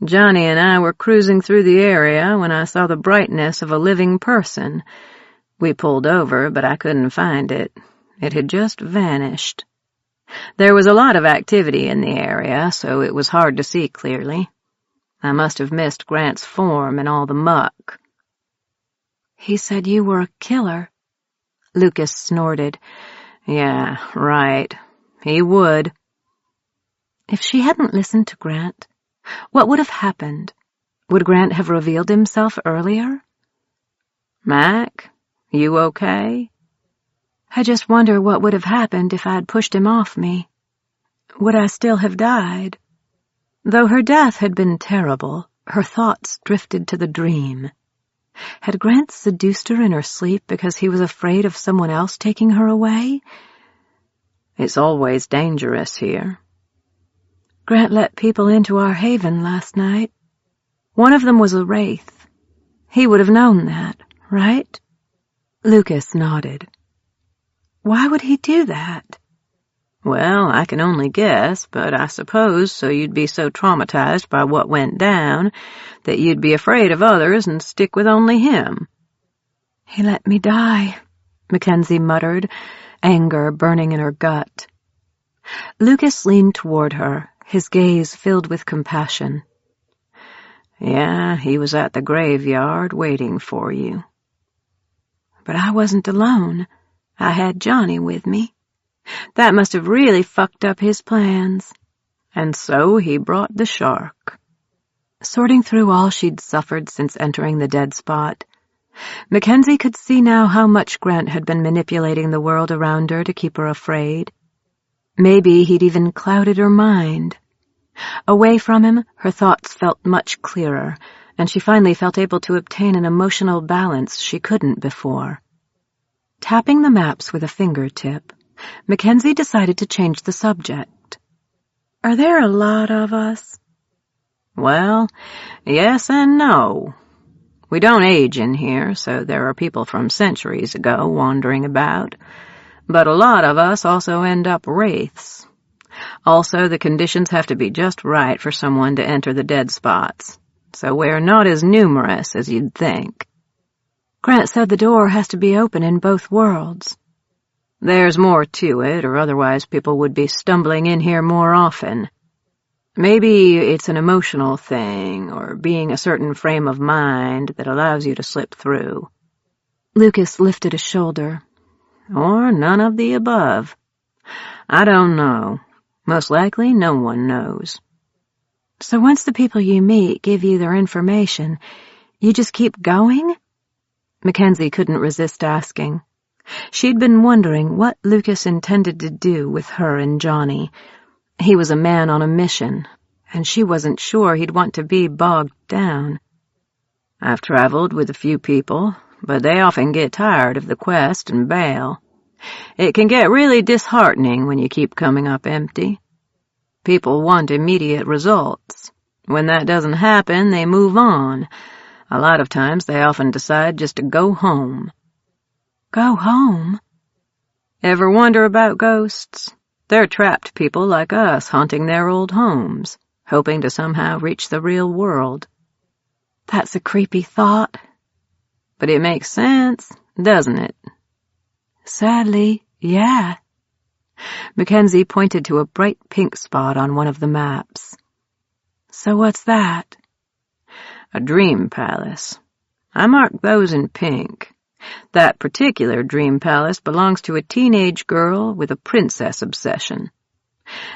Johnny and I were cruising through the area when I saw the brightness of a living person. We pulled over, but I couldn't find it. It had just vanished. There was a lot of activity in the area, so it was hard to see clearly. I must have missed Grant's form in all the muck. He said you were a killer. Lucas snorted. Yeah, right. He would. If she hadn't listened to Grant, what would have happened? Would Grant have revealed himself earlier? Mac, you okay? I just wonder what would have happened if I'd pushed him off me. Would I still have died? Though her death had been terrible, her thoughts drifted to the dream. Had Grant seduced her in her sleep because he was afraid of someone else taking her away? It's always dangerous here. Grant let people into our haven last night. One of them was a wraith. He would have known that, right? Lucas nodded. Why would he do that? Well, I can only guess, but I suppose so you'd be so traumatized by what went down that you'd be afraid of others and stick with only him. He let me die, Mackenzie muttered, anger burning in her gut. Lucas leaned toward her, his gaze filled with compassion. Yeah, he was at the graveyard waiting for you. But I wasn't alone. I had Johnny with me. That must have really fucked up his plans. And so he brought the shark. Sorting through all she'd suffered since entering the dead spot, Mackenzie could see now how much Grant had been manipulating the world around her to keep her afraid. Maybe he'd even clouded her mind. Away from him, her thoughts felt much clearer, and she finally felt able to obtain an emotional balance she couldn't before. Tapping the maps with a fingertip, Mackenzie decided to change the subject. Are there a lot of us? Well, yes and no. We don't age in here, so there are people from centuries ago wandering about. But a lot of us also end up wraiths. Also, the conditions have to be just right for someone to enter the dead spots, so we're not as numerous as you'd think. Grant said the door has to be open in both worlds. There's more to it, or otherwise people would be stumbling in here more often. Maybe it's an emotional thing, or being a certain frame of mind that allows you to slip through. Lucas lifted a shoulder. Or none of the above. I don't know. Most likely no one knows. So once the people you meet give you their information, you just keep going? Mackenzie couldn't resist asking. She'd been wondering what Lucas intended to do with her and Johnny. He was a man on a mission, and she wasn't sure he'd want to be bogged down. I've traveled with a few people, but they often get tired of the quest and bail. It can get really disheartening when you keep coming up empty. People want immediate results. When that doesn't happen, they move on. A lot of times they often decide just to go home. Go home? Ever wonder about ghosts? They're trapped people like us haunting their old homes, hoping to somehow reach the real world. That's a creepy thought. But it makes sense, doesn't it? Sadly, yeah. Mackenzie pointed to a bright pink spot on one of the maps. So what's that? A dream palace. I marked those in pink. That particular dream palace belongs to a teenage girl with a princess obsession.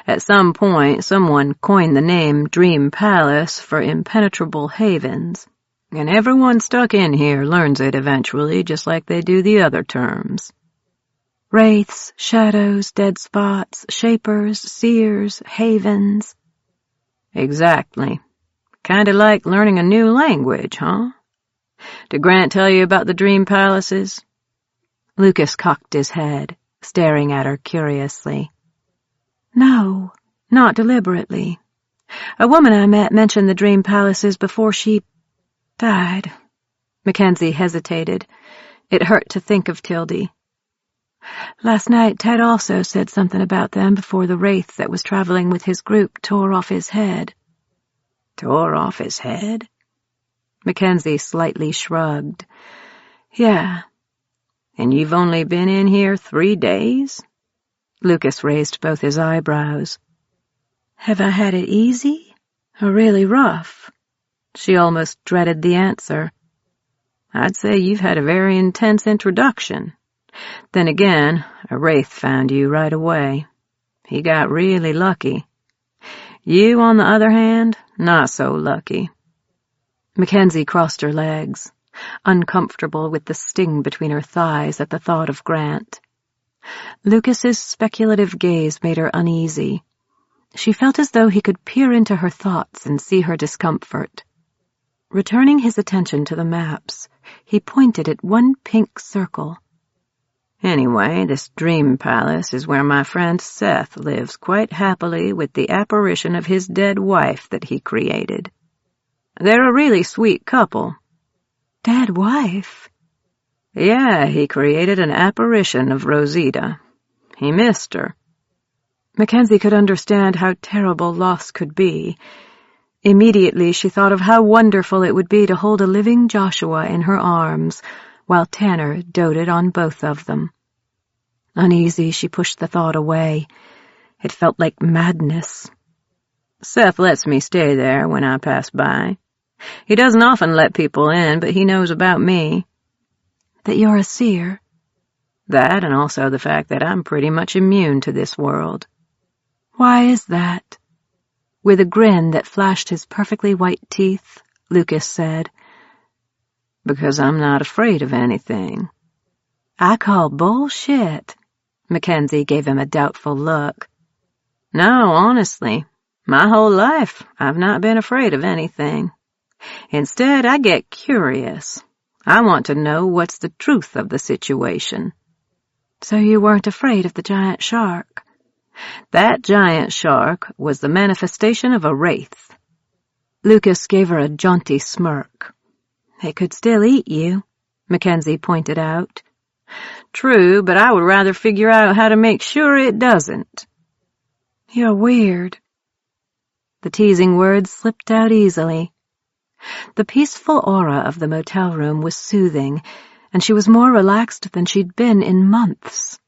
At some point, someone coined the name Dream Palace for impenetrable havens, and everyone stuck in here learns it eventually, just like they do the other terms. Wraiths, shadows, dead spots, shapers, seers, havens. Exactly. Kinda like learning a new language, huh? Did Grant tell you about the dream palaces? Lucas cocked his head, staring at her curiously. No, not deliberately. A woman I met mentioned the dream palaces before she died. Mackenzie hesitated. It hurt to think of Tildy. Last night, Ted also said something about them before the wraith that was traveling with his group tore off his head. Tore off his head? Mackenzie slightly shrugged. Yeah. And you've only been in here 3 days? Lucas raised both his eyebrows. Have I had it easy or really rough? She almost dreaded the answer. I'd say you've had a very intense introduction. Then again, a wraith found you right away. He got really lucky. You, on the other hand, not so lucky. Mackenzie crossed her legs, uncomfortable with the sting between her thighs at the thought of Grant. Lucas's speculative gaze made her uneasy. She felt as though he could peer into her thoughts and see her discomfort. Returning his attention to the maps, he pointed at one pink circle. Anyway, this dream palace is where my friend Seth lives quite happily with the apparition of his dead wife that he created. They're a really sweet couple. Dead wife? Yeah, he created an apparition of Rosita. He missed her. Mackenzie could understand how terrible loss could be. Immediately she thought of how wonderful it would be to hold a living Joshua in her arms, while Tanner doted on both of them. Uneasy, she pushed the thought away. It felt like madness. Seth lets me stay there when I pass by. He doesn't often let people in, but he knows about me. That you're a seer? That, and also the fact that I'm pretty much immune to this world. Why is that? With a grin that flashed his perfectly white teeth, Lucas said, Because I'm not afraid of anything. I call bullshit. Mackenzie gave him a doubtful look. No, honestly, my whole life I've not been afraid of anything. Instead, I get curious. I want to know what's the truth of the situation. So you weren't afraid of the giant shark? That giant shark was the manifestation of a wraith. Lucas gave her a jaunty smirk. It could still eat you, Mackenzie pointed out. True, but I would rather figure out how to make sure it doesn't. You're weird. The teasing words slipped out easily. The peaceful aura of the motel room was soothing, and she was more relaxed than she'd been in months.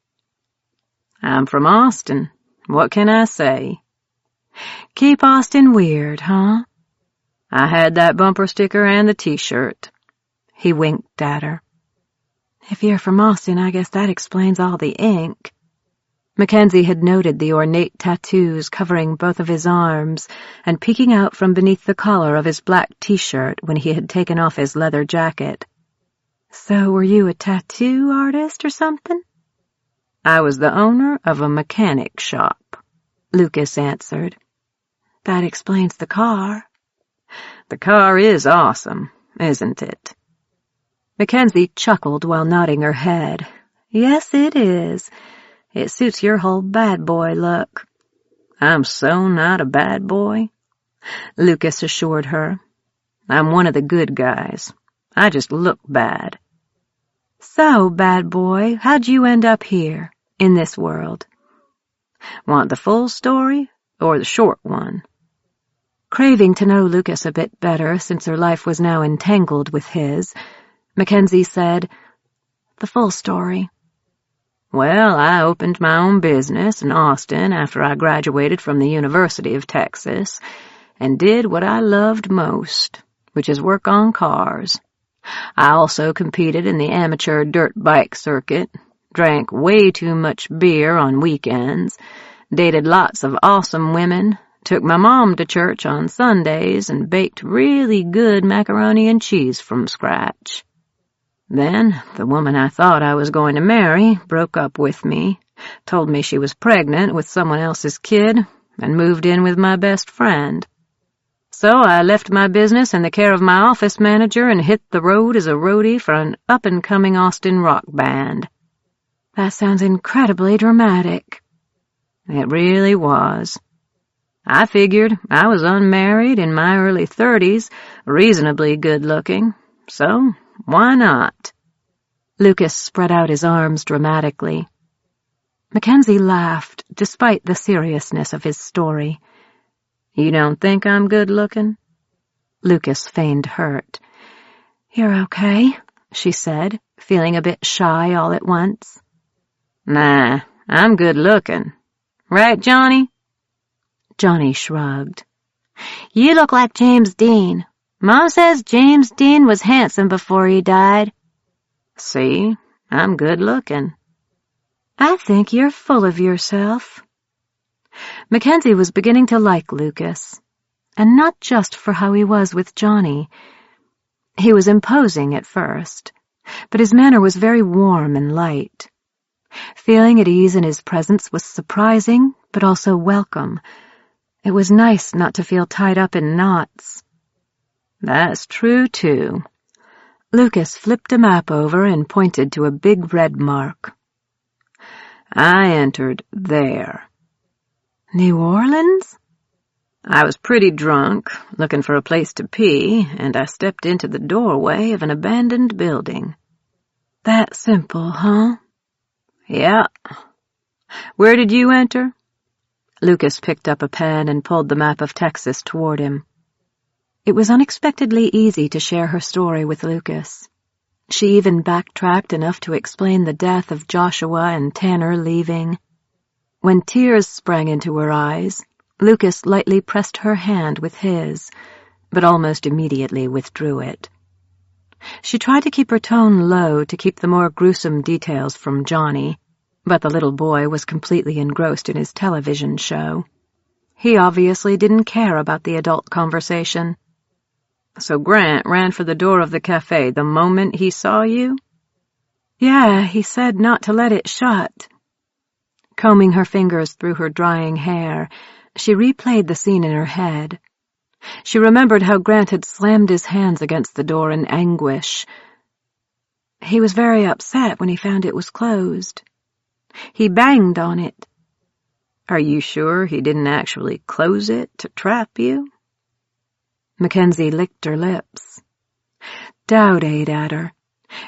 I'm from Austin. What can I say? Keep Austin weird, huh? I had that bumper sticker and the t-shirt. He winked at her. If you're from Austin, I guess that explains all the ink. Mackenzie had noted the ornate tattoos covering both of his arms and peeking out from beneath the collar of his black t-shirt when he had taken off his leather jacket. So were you a tattoo artist or something? I was the owner of a mechanic shop, Lucas answered. That explains the car. The car is awesome, isn't it? Mackenzie chuckled while nodding her head. Yes, it is. It suits your whole bad boy look. I'm so not a bad boy. Lucas assured her. I'm one of the good guys. I just look bad. So, bad boy, how'd you end up here, in this world? Want the full story or the short one? Craving to know Lucas a bit better since her life was now entangled with his, Mackenzie said, "The full story." Well, I opened my own business in Austin after I graduated from the University of Texas and did what I loved most, which is work on cars. I also competed in the amateur dirt bike circuit, drank way too much beer on weekends, dated lots of awesome women, took my mom to church on Sundays, and baked really good macaroni and cheese from scratch. Then, the woman I thought I was going to marry broke up with me, told me she was pregnant with someone else's kid, and moved in with my best friend. So I left my business in the care of my office manager and hit the road as a roadie for an up-and-coming Austin rock band. That sounds incredibly dramatic. It really was. I figured I was unmarried in my early 30s, reasonably good-looking, so why not? Lucas spread out his arms dramatically. Mackenzie laughed, despite the seriousness of his story. You don't think I'm good-looking? Lucas feigned hurt. You're okay, she said, feeling a bit shy all at once. Nah, I'm good-looking. Right, Johnny? Johnny shrugged. You look like James Dean. Mom says James Dean was handsome before he died. See, I'm good-looking. I think you're full of yourself. Mackenzie was beginning to like Lucas, and not just for how he was with Johnny. He was imposing at first, but his manner was very warm and light. Feeling at ease in his presence was surprising, but also welcome. It was nice not to feel tied up in knots. That's true, too. Lucas flipped a map over and pointed to a big red mark. I entered there. New Orleans? I was pretty drunk, looking for a place to pee, and I stepped into the doorway of an abandoned building. That simple, huh? Yeah. Where did you enter? Lucas picked up a pen and pulled the map of Texas toward him. It was unexpectedly easy to share her story with Lucas. She even backtracked enough to explain the death of Joshua and Tanner leaving. When tears sprang into her eyes, Lucas lightly pressed her hand with his, but almost immediately withdrew it. She tried to keep her tone low to keep the more gruesome details from Johnny, but the little boy was completely engrossed in his television show. He obviously didn't care about the adult conversation. So Grant ran for the door of the cafe the moment he saw you? Yeah, he said not to let it shut. Combing her fingers through her drying hair, she replayed the scene in her head. She remembered how Grant had slammed his hands against the door in anguish. He was very upset when he found it was closed. He banged on it. Are you sure he didn't actually close it to trap you? Mackenzie licked her lips. Doubt ate at her,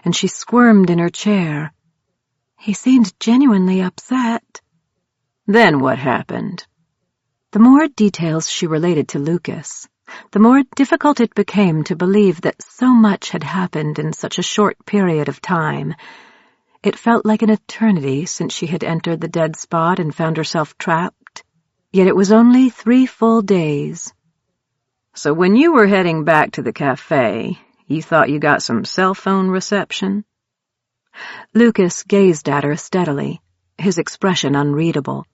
and she squirmed in her chair. He seemed genuinely upset. Then what happened? The more details she related to Lucas, the more difficult it became to believe that so much had happened in such a short period of time. It felt like an eternity since she had entered the dead spot and found herself trapped, yet it was only 3 full days. So when you were heading back to the cafe, you thought you got some cell phone reception? Lucas gazed at her steadily, his expression unreadable.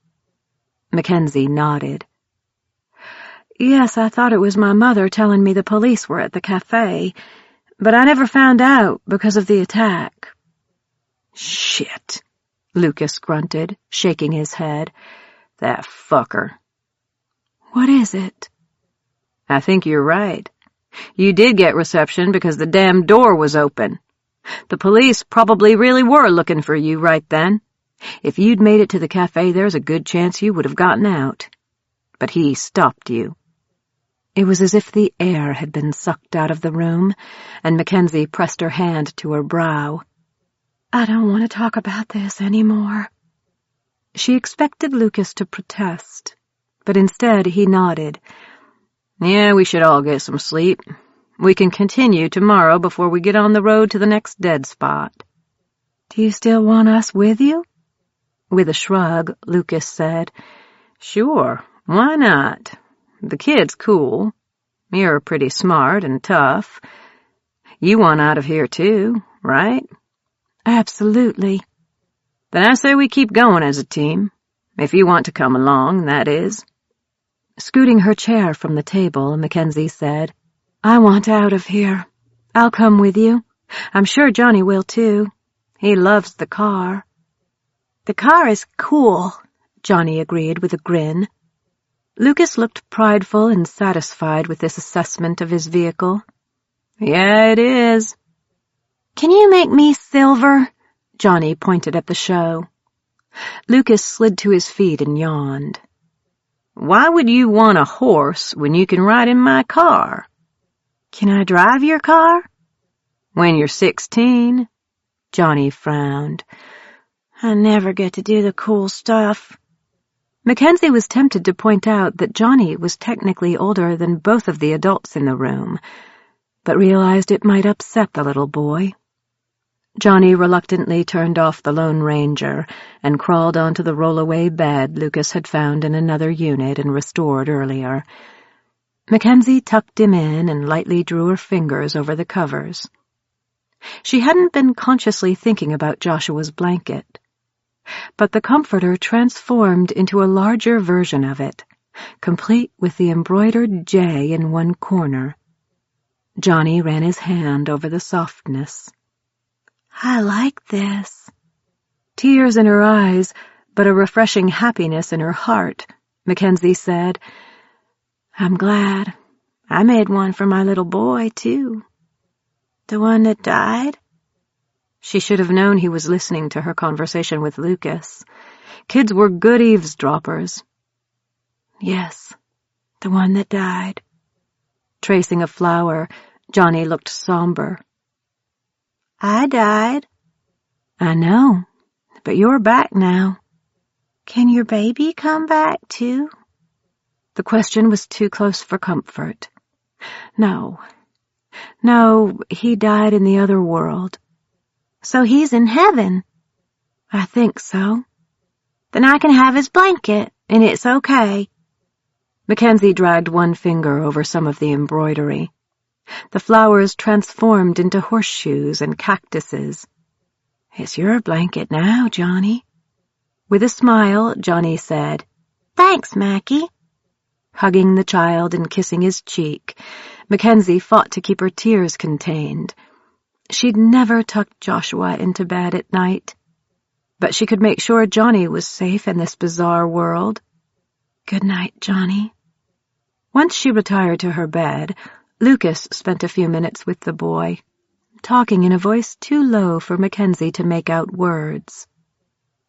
Mackenzie nodded. Yes, I thought it was my mother telling me the police were at the cafe, but I never found out because of the attack. Shit, Lucas grunted, shaking his head. That fucker. What is it? I think you're right. You did get reception because the damn door was open. The police probably really were looking for you right then. If you'd made it to the cafe, there's a good chance you would have gotten out. But he stopped you. It was as if the air had been sucked out of the room, and Mackenzie pressed her hand to her brow. I don't want to talk about this anymore. She expected Lucas to protest, but instead he nodded. Yeah, we should all get some sleep. We can continue tomorrow before we get on the road to the next dead spot. Do you still want us with you? With a shrug, Lucas said, Sure, why not? The kid's cool. You're pretty smart and tough. You want out of here too, right? Absolutely. Then I say we keep going as a team. If you want to come along, that is. Scooting her chair from the table, Mackenzie said, I want out of here. I'll come with you. I'm sure Johnny will too. He loves the car. The car is cool, Johnny agreed with a grin. Lucas looked prideful and satisfied with this assessment of his vehicle. Yeah, it is. Can you make me silver? Johnny pointed at the show. Lucas slid to his feet and yawned. Why would you want a horse when you can ride in my car? Can I drive your car? When you're 16. Johnny frowned. I never get to do the cool stuff. Mackenzie was tempted to point out that Johnny was technically older than both of the adults in the room, but realized it might upset the little boy. Johnny reluctantly turned off the Lone Ranger and crawled onto the roll-away bed Lucas had found in another unit and restored earlier. Mackenzie tucked him in and lightly drew her fingers over the covers. She hadn't been consciously thinking about Joshua's blanket, but the comforter transformed into a larger version of it, complete with the embroidered J in one corner. Johnny ran his hand over the softness. I like this. Tears in her eyes, but a refreshing happiness in her heart, Mackenzie said, I'm glad. I made one for my little boy, too. The one that died? She should have known he was listening to her conversation with Lucas. Kids were good eavesdroppers. Yes, the one that died. Tracing a flower, Johnny looked somber. I died. I know, but you're back now. Can your baby come back, too? The question was too close for comfort. No, he died in the other world. So he's in heaven? I think so. Then I can have his blanket, and it's okay. Mackenzie dragged one finger over some of the embroidery. The flowers transformed into horseshoes and cactuses. It's your blanket now, Johnny. With a smile, Johnny said, Thanks, Mackie. Hugging the child and kissing his cheek, Mackenzie fought to keep her tears contained. She'd never tucked Joshua into bed at night, but she could make sure Johnny was safe in this bizarre world. Good night, Johnny. Once she retired to her bed, Lucas spent a few minutes with the boy, talking in a voice too low for Mackenzie to make out words.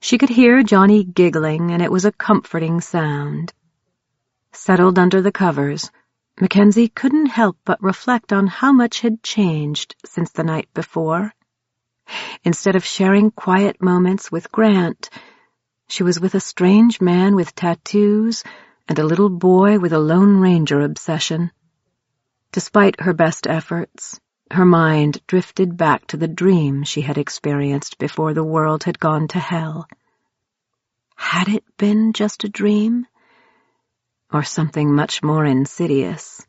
She could hear Johnny giggling, and it was a comforting sound. Settled under the covers, Mackenzie couldn't help but reflect on how much had changed since the night before. Instead of sharing quiet moments with Grant, she was with a strange man with tattoos and a little boy with a Lone Ranger obsession. Despite her best efforts, her mind drifted back to the dream she had experienced before the world had gone to hell. Had it been just a dream? Or something much more insidious?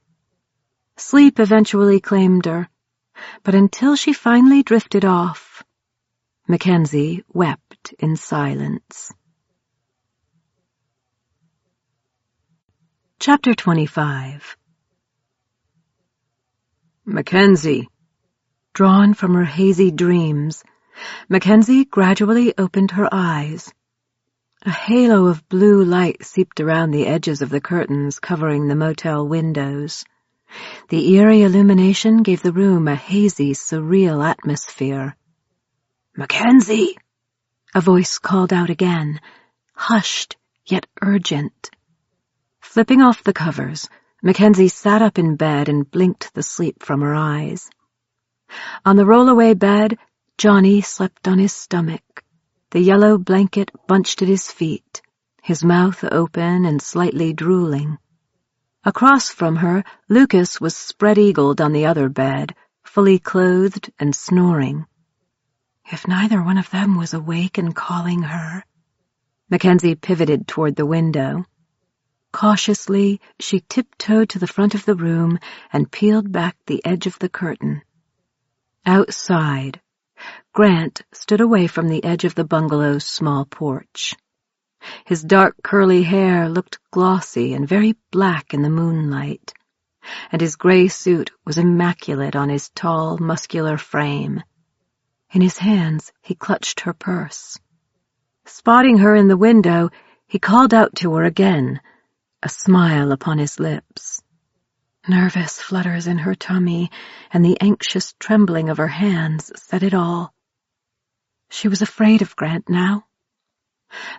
Sleep eventually claimed her, but until she finally drifted off, Mackenzie wept in silence. Chapter 25. Mackenzie. Drawn from her hazy dreams, Mackenzie gradually opened her eyes. A halo of blue light seeped around the edges of the curtains covering the motel windows. The eerie illumination gave the room a hazy, surreal atmosphere. "Mackenzie!" A voice called out again, hushed yet urgent. Flipping off the covers, Mackenzie sat up in bed and blinked the sleep from her eyes. On the roll-away bed, Johnny slept on his stomach, the yellow blanket bunched at his feet, his mouth open and slightly drooling. Across from her, Lucas was spread-eagled on the other bed, fully clothed and snoring. If neither one of them was awake and calling her... Mackenzie pivoted toward the window. Cautiously, she tiptoed to the front of the room and peeled back the edge of the curtain. Outside, Grant stood away from the edge of the bungalow's small porch. His dark curly hair looked glossy and very black in the moonlight, and his gray suit was immaculate on his tall, muscular frame. In his hands, he clutched her purse. Spotting her in the window, he called out to her again, a smile upon his lips. Nervous flutters in her tummy and the anxious trembling of her hands said it all. She was afraid of Grant now.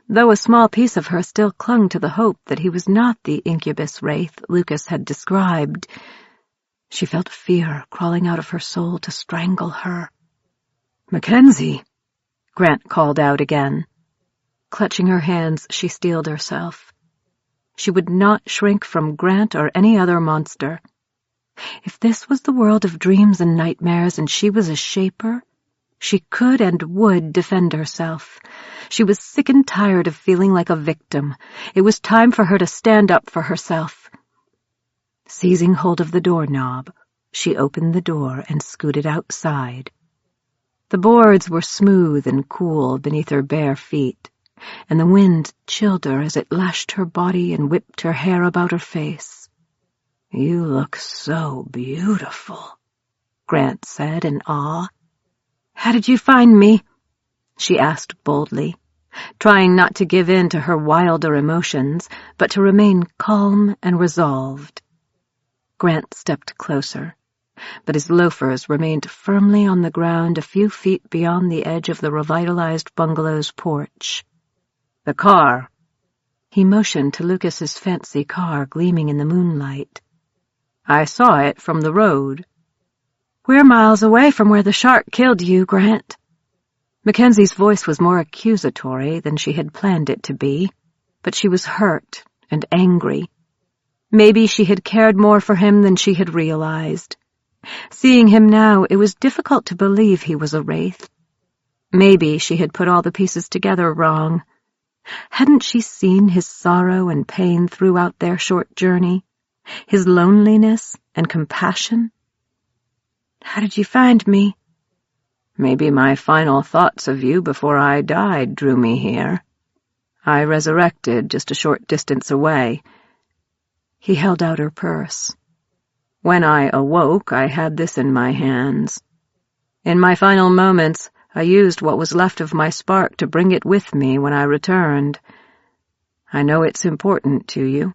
Though a small piece of her still clung to the hope that he was not the incubus wraith Lucas had described, she felt fear crawling out of her soul to strangle her. "Mackenzie!" Grant called out again. Clutching her hands, she steeled herself. She would not shrink from Grant or any other monster. If this was the world of dreams and nightmares and she was a shaper, she could and would defend herself. She was sick and tired of feeling like a victim. It was time for her to stand up for herself. Seizing hold of the doorknob, she opened the door and scooted outside. The boards were smooth and cool beneath her bare feet, and the wind chilled her as it lashed her body and whipped her hair about her face. "You look so beautiful," Grant said in awe. "How did you find me?" she asked boldly, trying not to give in to her wilder emotions, but to remain calm and resolved. Grant stepped closer, but his loafers remained firmly on the ground a few feet beyond the edge of the revitalized bungalow's porch. "The car." He motioned to Lucas's fancy car gleaming in the moonlight. "I saw it from the road." "We're miles away from where the shark killed you, Grant." Mackenzie's voice was more accusatory than she had planned it to be, but she was hurt and angry. Maybe she had cared more for him than she had realized. Seeing him now, it was difficult to believe he was a wraith. Maybe she had put all the pieces together wrong. Hadn't she seen his sorrow and pain throughout their short journey? His loneliness and compassion? "How did you find me?" "Maybe my final thoughts of you before I died drew me here. I resurrected just a short distance away." He held out her purse. "When I awoke, I had this in my hands. In my final moments, I used what was left of my spark to bring it with me when I returned. I know it's important to you."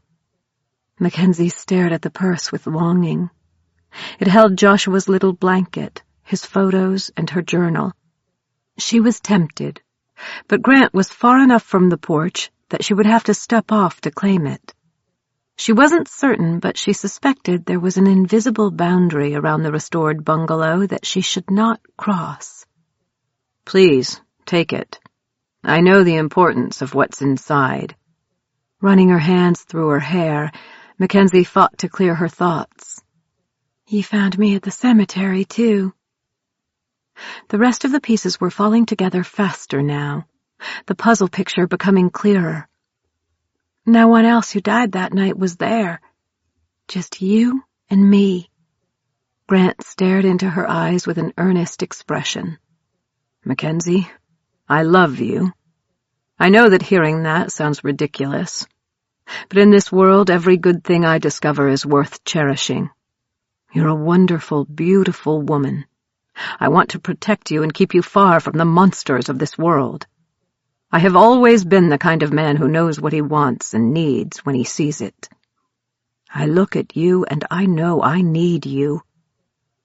Mackenzie stared at the purse with longing. It held Joshua's little blanket, his photos, and her journal. She was tempted, but Grant was far enough from the porch that she would have to step off to claim it. She wasn't certain, but she suspected there was an invisible boundary around the restored bungalow that she should not cross. "Please, take it. I know the importance of what's inside." Running her hands through her hair, Mackenzie fought to clear her thoughts. "You found me at the cemetery, too." The rest of the pieces were falling together faster now, the puzzle picture becoming clearer. No one else who died that night was there. Just you and me. Grant stared into her eyes with an earnest expression. "Mackenzie, I love you. I know that hearing that sounds ridiculous, but in this world every good thing I discover is worth cherishing. You're a wonderful, beautiful woman. I want to protect you and keep you far from the monsters of this world. I have always been the kind of man who knows what he wants and needs when he sees it. I look at you and I know I need you.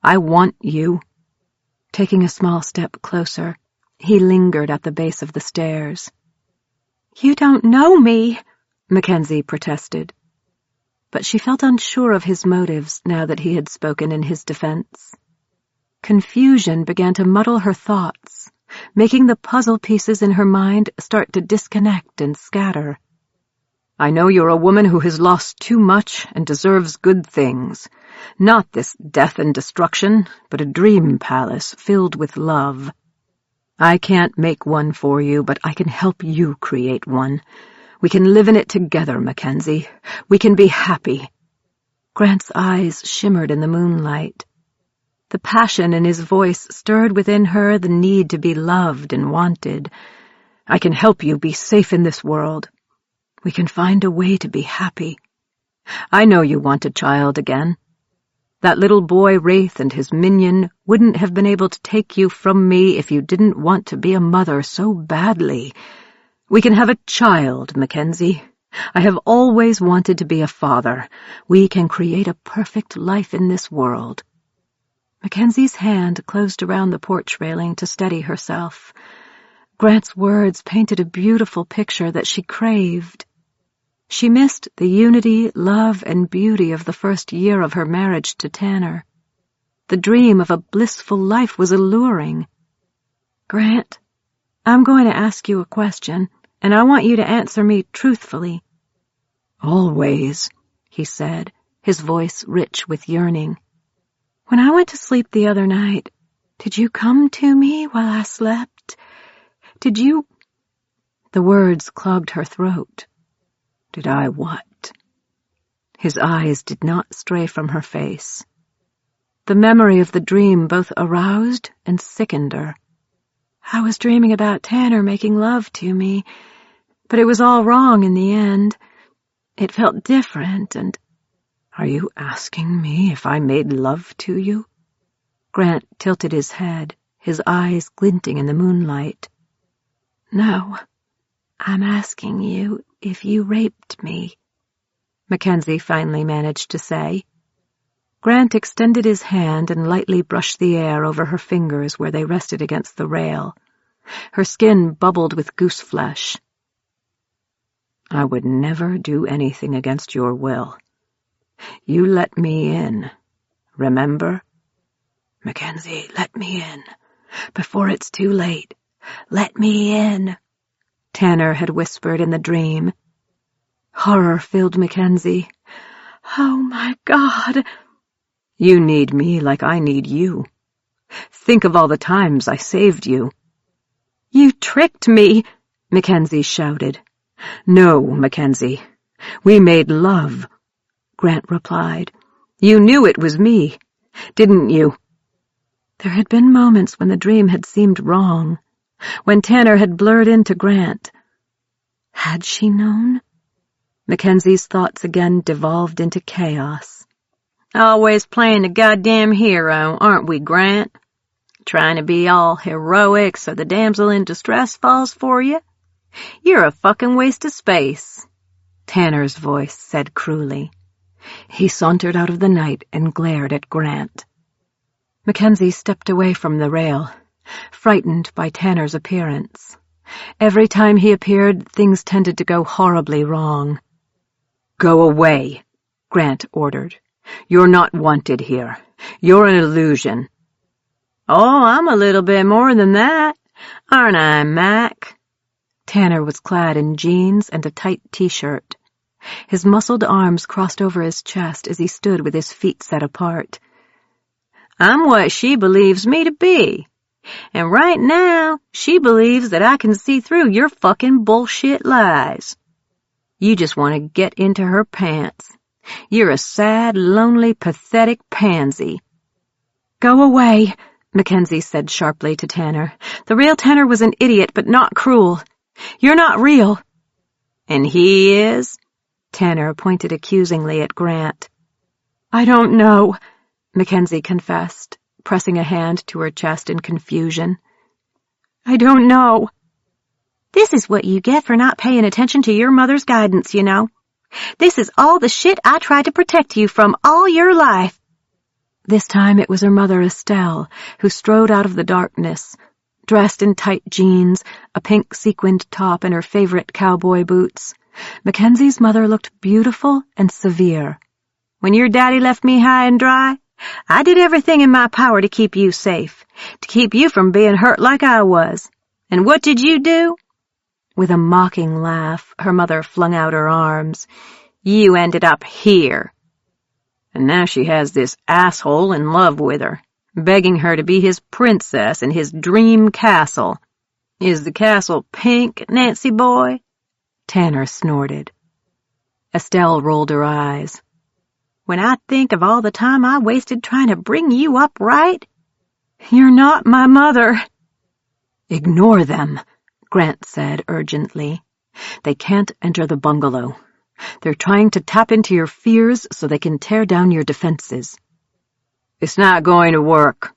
I want you." Taking a small step closer, he lingered at the base of the stairs. "You don't know me," Mackenzie protested. but she felt unsure of his motives now that he had spoken in his defense. Confusion began to muddle her thoughts, making the puzzle pieces in her mind start to disconnect and scatter. I know you're a woman who has lost too much and deserves good things. Not this death and destruction, but a dream palace filled with love. I can't make one for you, but I can help you create one. We can live in it together, Mackenzie. We can be happy. Grant's eyes shimmered in the moonlight. The passion in his voice stirred within her the need to be loved and wanted. I can help you be safe in this world. We can find a way to be happy. I know you want a child again. That little boy Wraith and his minion wouldn't have been able to take you from me if you didn't want to be a mother so badly. We can have a child, Mackenzie. I have always wanted to be a father. We can create a perfect life in this world. Mackenzie's hand closed around the porch railing to steady herself. Grant's words painted a beautiful picture that she craved. She missed the unity, love, and beauty of the first year of her marriage to Tanner. The dream of a blissful life was alluring. Grant, I'm going to ask you a question, and I want you to answer me truthfully. Always, he said, his voice rich with yearning. When I went to sleep the other night, did you come to me while I slept? Did you... The words clogged her throat. Did I what? His eyes did not stray from her face. The memory of the dream both aroused and sickened her. I was dreaming about Tanner making love to me, but it was all wrong in the end. It felt different and... Are you asking me if I made love to you? Grant tilted his head, his eyes glinting in the moonlight. No, I'm asking you if you raped me, Mackenzie finally managed to say. Grant extended his hand and lightly brushed the air over her fingers where they rested against the rail. Her skin bubbled with goose flesh. I would never do anything against your will. You let me in, remember? Mackenzie, let me in. Before it's too late. Let me in, Tanner had whispered in the dream. Horror filled Mackenzie. Oh, my God. You need me like I need you. Think of all the times I saved you. You tricked me, Mackenzie shouted. No, Mackenzie. We made love, Grant replied. You knew it was me, didn't you? There had been moments when the dream had seemed wrong, when Tanner had blurred into Grant. Had she known? Mackenzie's thoughts again devolved into chaos. Always playing the goddamn hero, aren't we, Grant? Trying to be all heroic so the damsel in distress falls for you? You're a fucking waste of space, Tanner's voice said cruelly. He sauntered out of the night and glared at Grant. Mackenzie stepped away from the rail, frightened by Tanner's appearance. Every time he appeared, things tended to go horribly wrong. Go away, Grant ordered. You're not wanted here. You're an illusion. Oh, I'm a little bit more than that, aren't I, Mac? Tanner was clad in jeans and a tight t-shirt. His muscled arms crossed over his chest as he stood with his feet set apart. I'm what she believes me to be. And right now, she believes that I can see through your fucking bullshit lies. You just want to get into her pants. You're a sad, lonely, pathetic pansy. Go away, Mackenzie said sharply to Tanner. The real Tanner was an idiot, but not cruel. You're not real. And he is? Tanner pointed accusingly at Grant. I don't know, Mackenzie confessed, pressing a hand to her chest in confusion. I don't know. This is what you get for not paying attention to your mother's guidance, you know. This is all the shit I tried to protect you from all your life. This time it was her mother Estelle, who strode out of the darkness, dressed in tight jeans, a pink sequined top, and her favorite cowboy boots, Mackenzie's mother looked beautiful and severe. When your daddy left me high and dry, I did everything in my power to keep you safe, to keep you from being hurt like I was. And what did you do? With a mocking laugh, her mother flung out her arms. You ended up here. And now she has this asshole in love with her, begging her to be his princess in his dream castle. Is the castle pink, Nancy boy? Tanner snorted. Estelle rolled her eyes. When I think of all the time I wasted trying to bring you up right, you're not my mother. Ignore them, Grant said urgently. They can't enter the bungalow. They're trying to tap into your fears so they can tear down your defenses. It's not going to work,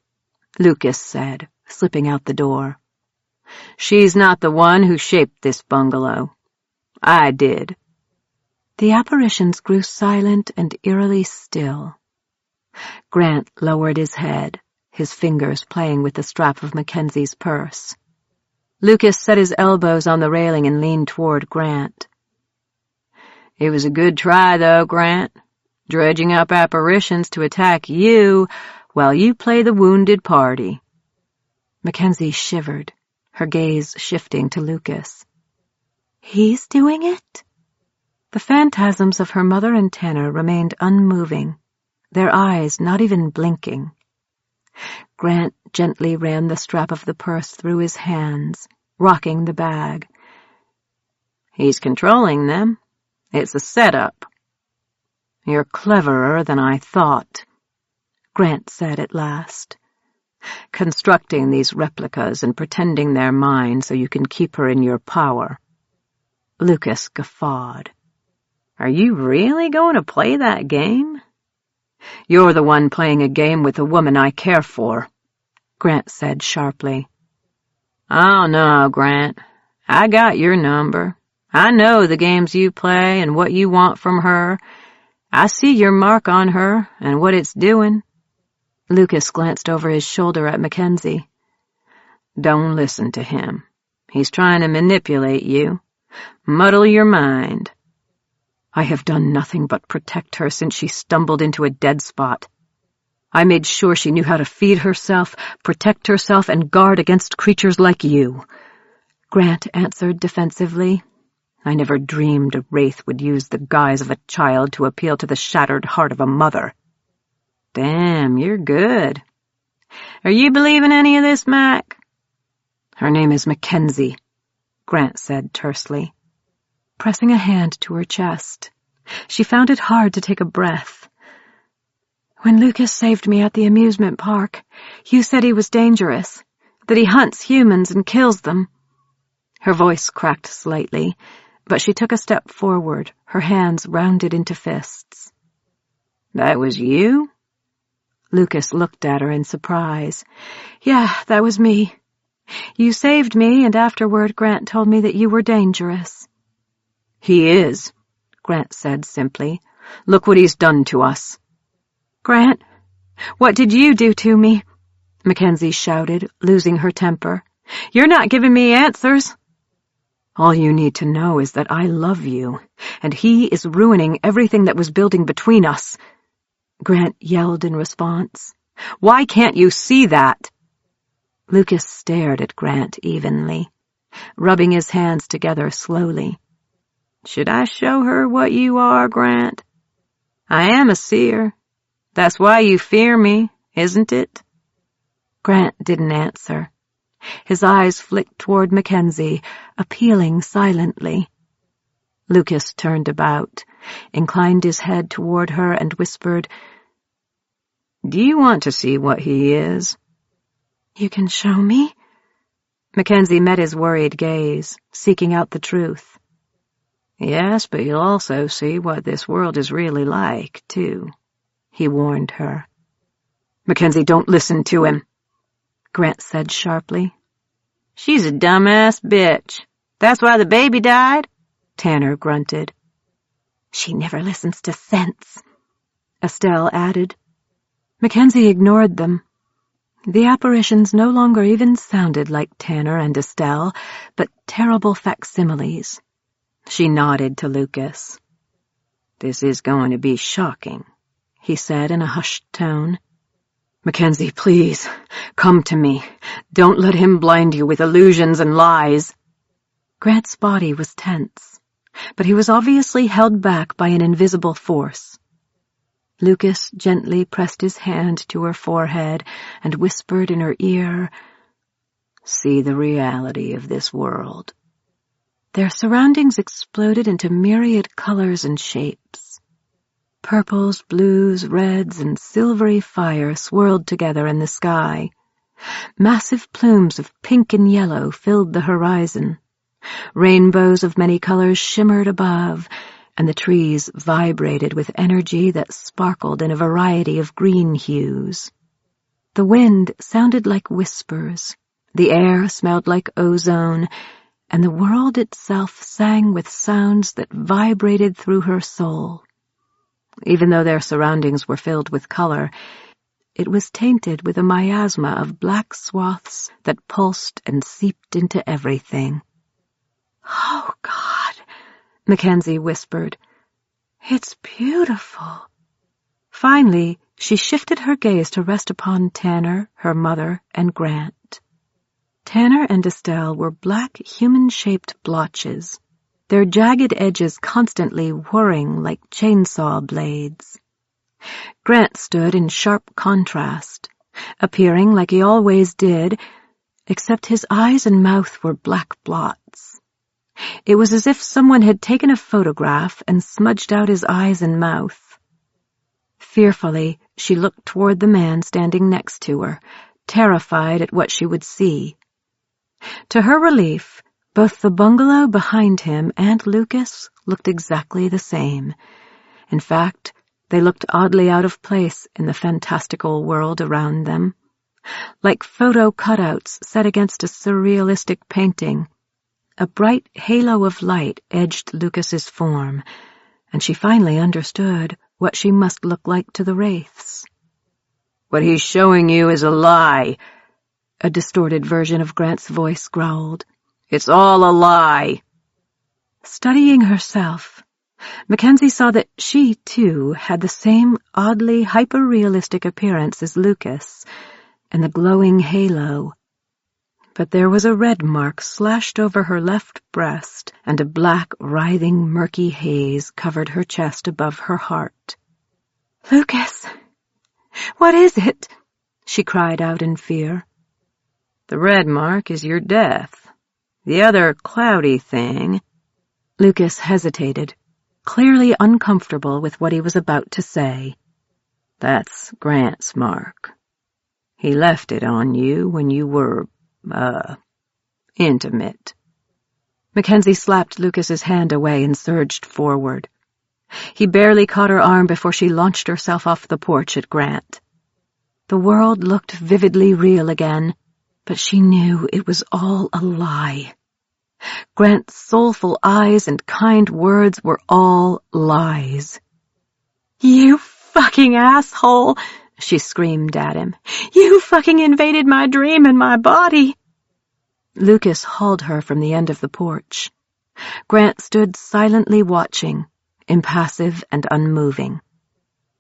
Lucas said, slipping out the door. She's not the one who shaped this bungalow. I did. The apparitions grew silent and eerily still. Grant lowered his head, his fingers playing with the strap of Mackenzie's purse. Lucas set his elbows on the railing and leaned toward Grant. It was a good try, though, Grant, dredging up apparitions to attack you while you play the wounded party. Mackenzie shivered, her gaze shifting to Lucas. He's doing it? The phantasms of her mother and Tanner remained unmoving, their eyes not even blinking. Grant gently ran the strap of the purse through his hands, rocking the bag. He's controlling them. It's a setup. You're cleverer than I thought, Grant said at last. Constructing these replicas and pretending they're mine so you can keep her in your power. Lucas guffawed. Are you really going to play that game? You're the one playing a game with a woman I care for, Grant said sharply. Oh, no, Grant. I got your number. I know the games you play and what you want from her. I see your mark on her and what it's doing. Lucas glanced over his shoulder at Mackenzie. Don't listen to him. He's trying to manipulate you, muddle your mind. I have done nothing but protect her since she stumbled into a dead spot. I made sure she knew how to feed herself, protect herself, and guard against creatures like you, Grant answered defensively. I never dreamed a wraith would use the guise of a child to appeal to the shattered heart of a mother. Damn, you're good. Are you believing any of this, Mac? Her name is Mackenzie, Grant said tersely, pressing a hand to her chest. She found it hard to take a breath. When Lucas saved me at the amusement park, you said he was dangerous, that he hunts humans and kills them. Her voice cracked slightly, but she took a step forward, her hands rounded into fists. That was you? Lucas looked at her in surprise. Yeah, that was me. You saved me, and afterward Grant told me that you were dangerous. He is, Grant said simply. Look what he's done to us. Grant, what did you do to me? Mackenzie shouted, losing her temper. You're not giving me answers. All you need to know is that I love you, and he is ruining everything that was building between us, Grant yelled in response. Why can't you see that? Lucas stared at Grant evenly, rubbing his hands together slowly. Should I show her what you are, Grant? I am a seer. That's why you fear me, isn't it? Grant didn't answer. His eyes flicked toward Mackenzie, appealing silently. Lucas turned about, inclined his head toward her, and whispered, Do you want to see what he is? You can show me? Mackenzie met his worried gaze, seeking out the truth. Yes, but you'll also see what this world is really like, too, he warned her. Mackenzie, don't listen to him, Grant said sharply. She's a dumbass bitch. That's why the baby died, Tanner grunted. She never listens to sense, Estelle added. Mackenzie ignored them. The apparitions no longer even sounded like Tanner and Estelle, but terrible facsimiles. She nodded to Lucas. "This is going to be shocking," he said in a hushed tone. "Mackenzie, please, come to me. Don't let him blind you with illusions and lies." Grant's body was tense, but he was obviously held back by an invisible force. Lucas gently pressed his hand to her forehead and whispered in her ear, "See the reality of this world." Their surroundings exploded into myriad colors and shapes. Purples, blues, reds, and silvery fire swirled together in the sky. Massive plumes of pink and yellow filled the horizon. Rainbows of many colors shimmered above, and the trees vibrated with energy that sparkled in a variety of green hues. The wind sounded like whispers, the air smelled like ozone, and the world itself sang with sounds that vibrated through her soul. Even though their surroundings were filled with color, it was tainted with a miasma of black swaths that pulsed and seeped into everything. "Oh, God," Mackenzie whispered. "It's beautiful." Finally, she shifted her gaze to rest upon Tanner, her mother, and Grant. Tanner and Estelle were black, human-shaped blotches, their jagged edges constantly whirring like chainsaw blades. Grant stood in sharp contrast, appearing like he always did, except his eyes and mouth were black blots. It was as if someone had taken a photograph and smudged out his eyes and mouth. Fearfully, she looked toward the man standing next to her, terrified at what she would see. To her relief, both the bungalow behind him and Lucas looked exactly the same. In fact, they looked oddly out of place in the fantastical world around them. Like photo cutouts set against a surrealistic painting, a bright halo of light edged Lucas's form, and she finally understood what she must look like to the wraiths. "What he's showing you is a lie," a distorted version of Grant's voice growled. "It's all a lie." Studying herself, Mackenzie saw that she, too, had the same oddly hyper-realistic appearance as Lucas, and the glowing halo. But there was a red mark slashed over her left breast, and a black, writhing, murky haze covered her chest above her heart. "Lucas, what is it?" she cried out in fear. "The red mark is your death. The other cloudy thing—" Lucas hesitated, clearly uncomfortable with what he was about to say. "That's Grant's mark. He left it on you when you were, intimate." Mackenzie slapped Lucas's hand away and surged forward. He barely caught her arm before she launched herself off the porch at Grant. The world looked vividly real again, but she knew it was all a lie. Grant's soulful eyes and kind words were all lies. "You fucking asshole!" she screamed at him. "You fucking invaded my dream and my body!" Lucas hauled her from the end of the porch. Grant stood silently watching, impassive and unmoving.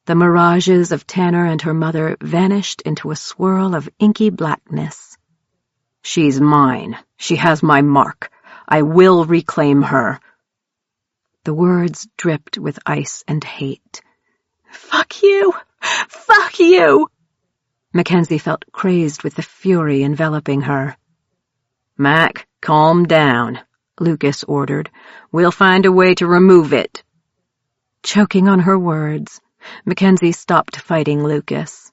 The mirages of Tanner and her mother vanished into a swirl of inky blackness. "She's mine. She has my mark. I will reclaim her." The words dripped with ice and hate. "Fuck you! Fuck you!" Mackenzie felt crazed with the fury enveloping her. "Mac, calm down," Lucas ordered. "We'll find a way to remove it." Choking on her words, Mackenzie stopped fighting Lucas.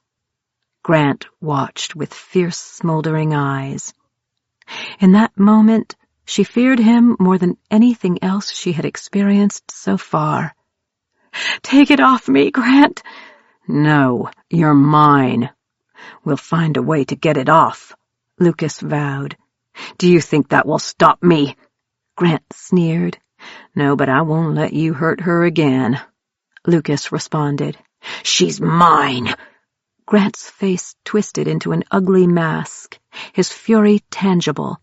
Grant watched with fierce, smoldering eyes. In that moment, she feared him more than anything else she had experienced so far. "Take it off me, Grant." "No, you're mine. We'll find a way to get it off," Lucas vowed. "Do you think that will stop me?" Grant sneered. "No, but I won't let you hurt her again," Lucas responded. "She's mine." Grant's face twisted into an ugly mask, his fury tangible.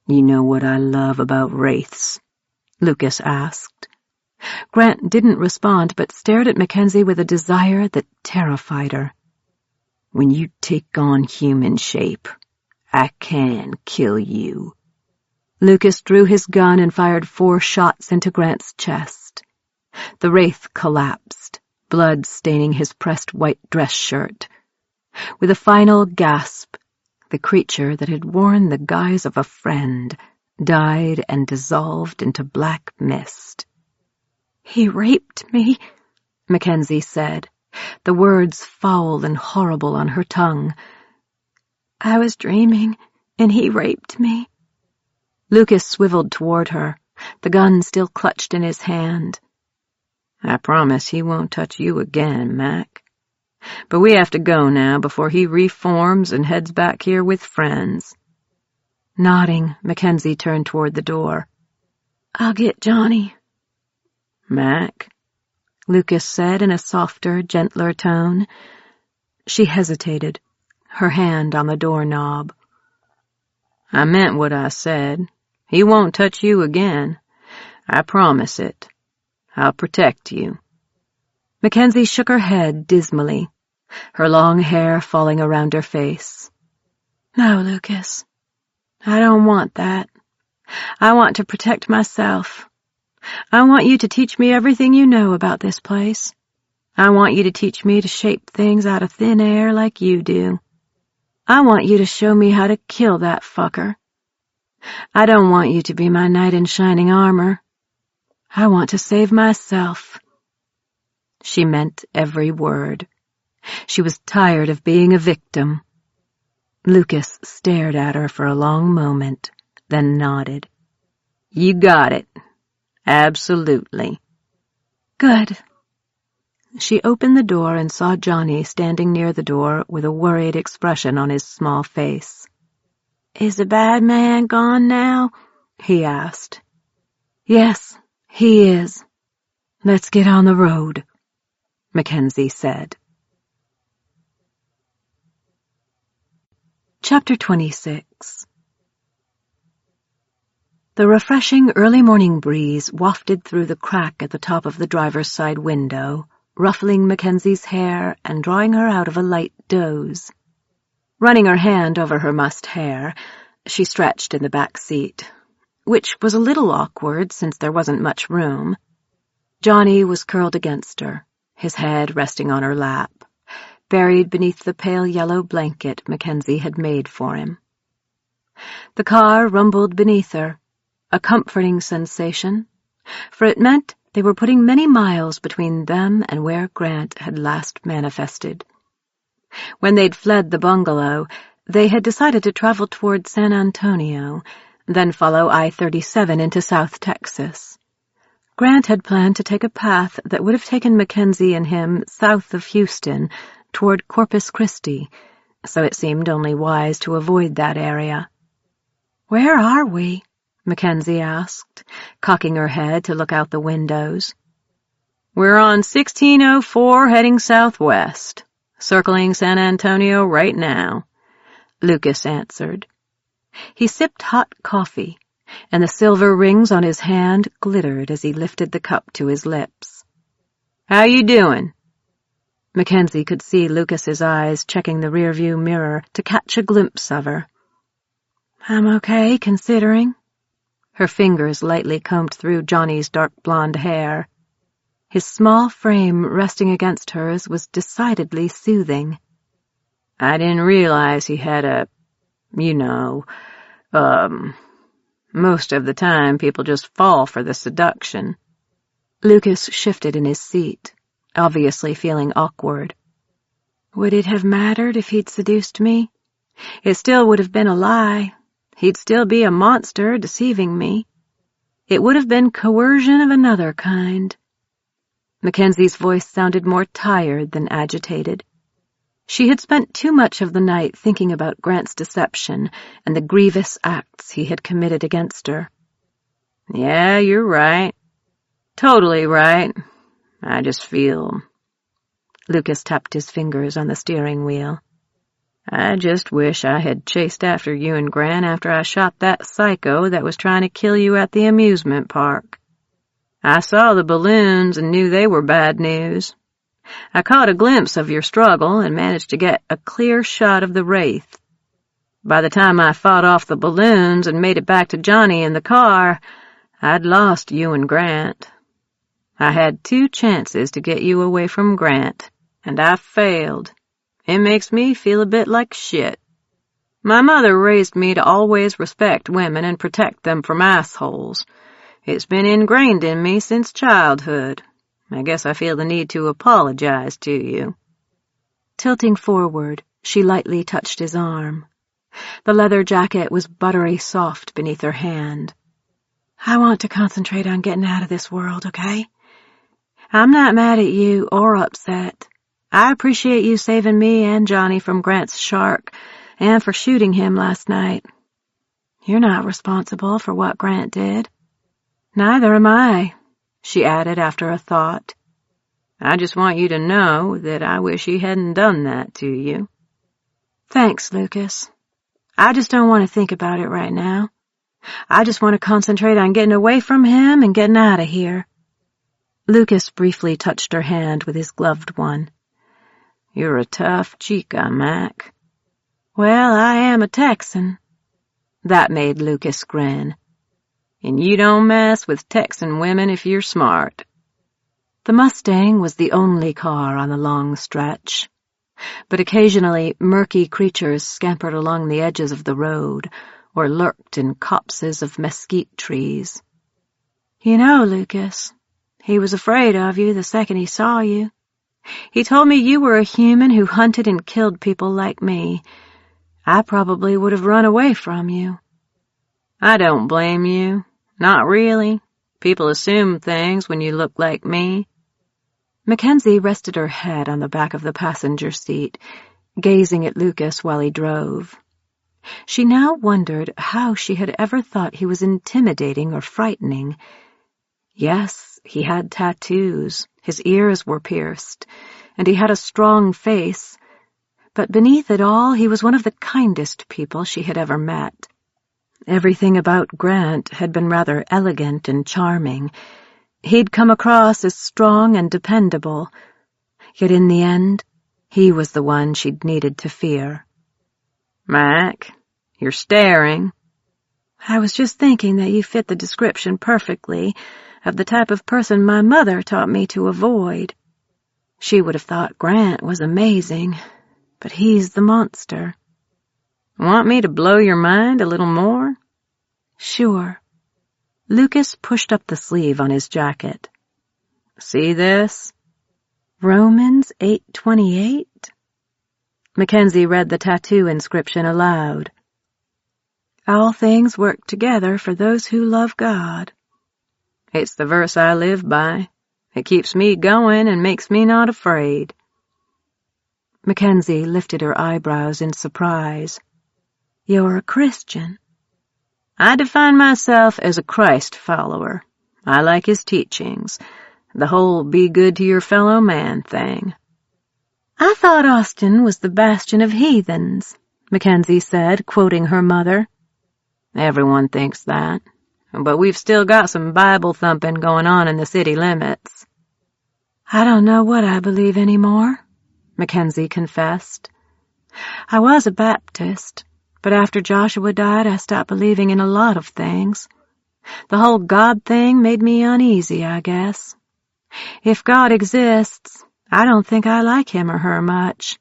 "You know what I love about wraiths? Lucas asked. Grant didn't respond, but stared at Mackenzie with a desire that terrified her. When you take on human shape, I can kill you. Lucas drew his gun and fired 4 shots into Grant's chest. The wraith collapsed, blood staining his pressed white dress shirt. With a final gasp, the creature that had worn the guise of a friend died and dissolved into black mist. "He raped me," Mackenzie said, the words foul and horrible on her tongue. "I was dreaming, and he raped me." Lucas swiveled toward her, the gun still clutched in his hand. I promise he won't touch you again, Mac. But we have to go now before he reforms and heads back here with friends. Nodding, Mackenzie turned toward the door. "I'll get Johnny." Mac, Lucas said in a softer, gentler tone. She hesitated, her hand on the doorknob. I meant what I said. He won't touch you again. I promise it. I'll protect you. Mackenzie shook her head dismally, her long hair falling around her face. "No, Lucas. I don't want that. I want to protect myself. I want you to teach me everything you know about this place. I want you to teach me to shape things out of thin air like you do. I want you to show me how to kill that fucker. I don't want you to be my knight in shining armor. I want to save myself." She meant every word. She was tired of being a victim. Lucas stared at her for a long moment, then nodded. You got it. Absolutely. "Good." She opened the door and saw Johnny standing near the door with a worried expression on his small face. "Is the bad man gone now?" he asked. "Yes, he is. Let's get on the road," Mackenzie said. Chapter 26. The refreshing early morning breeze wafted through the crack at the top of the driver's side window, ruffling Mackenzie's hair and drawing her out of a light doze. Running her hand over her mussed hair, she stretched in the back seat, which was a little awkward since there wasn't much room. Johnny was curled against her, his head resting on her lap, buried beneath the pale yellow blanket Mackenzie had made for him. The car rumbled beneath her, a comforting sensation, for it meant they were putting many miles between them and where Grant had last manifested. When they'd fled the bungalow, they had decided to travel toward San Antonio, then follow I-37 into South Texas. Grant had planned to take a path that would have taken Mackenzie and him south of Houston, toward Corpus Christi, so it seemed only wise to avoid that area. "Where are we?" Mackenzie asked, cocking her head to look out the windows. We're on 1604 heading southwest, circling San Antonio right now, Lucas answered. He sipped hot coffee, and the silver rings on his hand glittered as he lifted the cup to his lips. How you doing? Mackenzie could see Lucas's eyes checking the rearview mirror to catch a glimpse of her. "I'm okay, considering." Her fingers lightly combed through Johnny's dark blonde hair. His small frame resting against hers was decidedly soothing. I didn't realize he had most of the time people just fall for the seduction. Lucas shifted in his seat, obviously feeling awkward. "Would it have mattered if he'd seduced me? It still would have been a lie. He'd still be a monster deceiving me. It would have been coercion of another kind." Mackenzie's voice sounded more tired than agitated. She had spent too much of the night thinking about Grant's deception and the grievous acts he had committed against her. Yeah, you're right. Totally right. I just feel... Lucas tapped his fingers on the steering wheel. I just wish I had chased after you and Gran after I shot that psycho that was trying to kill you at the amusement park. I saw the balloons and knew they were bad news. I caught a glimpse of your struggle and managed to get a clear shot of the wraith. By the time I fought off the balloons and made it back to Johnny in the car, I'd lost you and Grant. I had 2 chances to get you away from Grant, and I failed. It makes me feel a bit like shit. My mother raised me to always respect women and protect them from assholes. It's been ingrained in me since childhood. I guess I feel the need to apologize to you." Tilting forward, she lightly touched his arm. The leather jacket was buttery soft beneath her hand. "I want to concentrate on getting out of this world, okay? I'm not mad at you or upset. I appreciate you saving me and Johnny from Grant's shark and for shooting him last night. You're not responsible for what Grant did. Neither am I," she added after a thought. "I just want you to know that I wish he hadn't done that to you." "Thanks, Lucas. I just don't want to think about it right now. I just want to concentrate on getting away from him and getting out of here." Lucas briefly touched her hand with his gloved one. "You're a tough chica, Mac." "Well, I am a Texan." That made Lucas grin. "And you don't mess with Texan women if you're smart." The Mustang was the only car on the long stretch, but occasionally murky creatures scampered along the edges of the road or lurked in copses of mesquite trees. "You know, Lucas, he was afraid of you the second he saw you. He told me you were a human who hunted and killed people like me. I probably would have run away from you." "I don't blame you. Not really. People assume things when you look like me." Mackenzie rested her head on the back of the passenger seat, gazing at Lucas while he drove. She now wondered how she had ever thought he was intimidating or frightening. Yes, he had tattoos, his ears were pierced, and he had a strong face, but beneath it all he was one of the kindest people she had ever met. Everything about Grant had been rather elegant and charming. He'd come across as strong and dependable, yet in the end, he was the one she'd needed to fear. "Mac, you're staring." "I was just thinking that you fit the description perfectly of the type of person my mother taught me to avoid. She would have thought Grant was amazing, but he's the monster." "Want me to blow your mind a little more?" "Sure." Lucas pushed up the sleeve on his jacket. "See this?" Romans 8:28? Mackenzie read the tattoo inscription aloud. "All things work together for those who love God." "It's the verse I live by. It keeps me going and makes me not afraid." Mackenzie lifted her eyebrows in surprise. "You're a Christian?" "I define myself as a Christ follower. I like his teachings, the whole be good to your fellow man thing." "I thought Austin was the bastion of heathens," Mackenzie said, quoting her mother. "Everyone thinks that, but we've still got some Bible thumping going on in the city limits." "I don't know what I believe anymore," Mackenzie confessed. "I was a Baptist, but after Joshua died, I stopped believing in a lot of things. The whole God thing made me uneasy, I guess. If God exists, I don't think I like him or her much."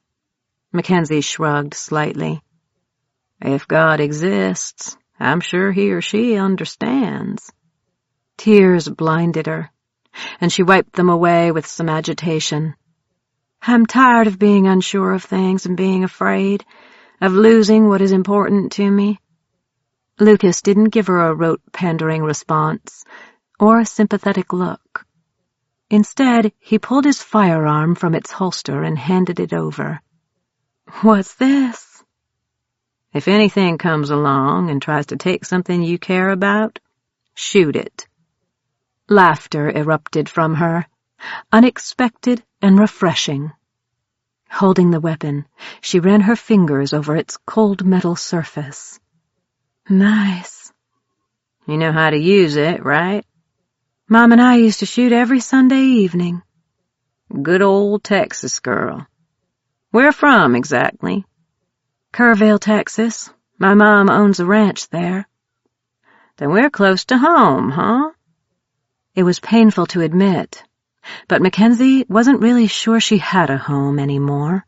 Mackenzie shrugged slightly. "If God exists, I'm sure he or she understands." Tears blinded her, and she wiped them away with some agitation. "I'm tired of being unsure of things and being afraid, of losing what is important to me." Lucas didn't give her a rote pandering response or a sympathetic look. Instead, he pulled his firearm from its holster and handed it over. "What's this?" "If anything comes along and tries to take something you care about, shoot it." Laughter erupted from her, unexpected and refreshing. Holding the weapon, she ran her fingers over its cold metal surface. "Nice." "You know how to use it, right?" Mom and I used to shoot every Sunday evening. Good old Texas girl. Where from, exactly? Kerrville, Texas. My mom owns a ranch there. Then we're close to home, huh? It was painful to admit, but Mackenzie wasn't really sure she had a home anymore.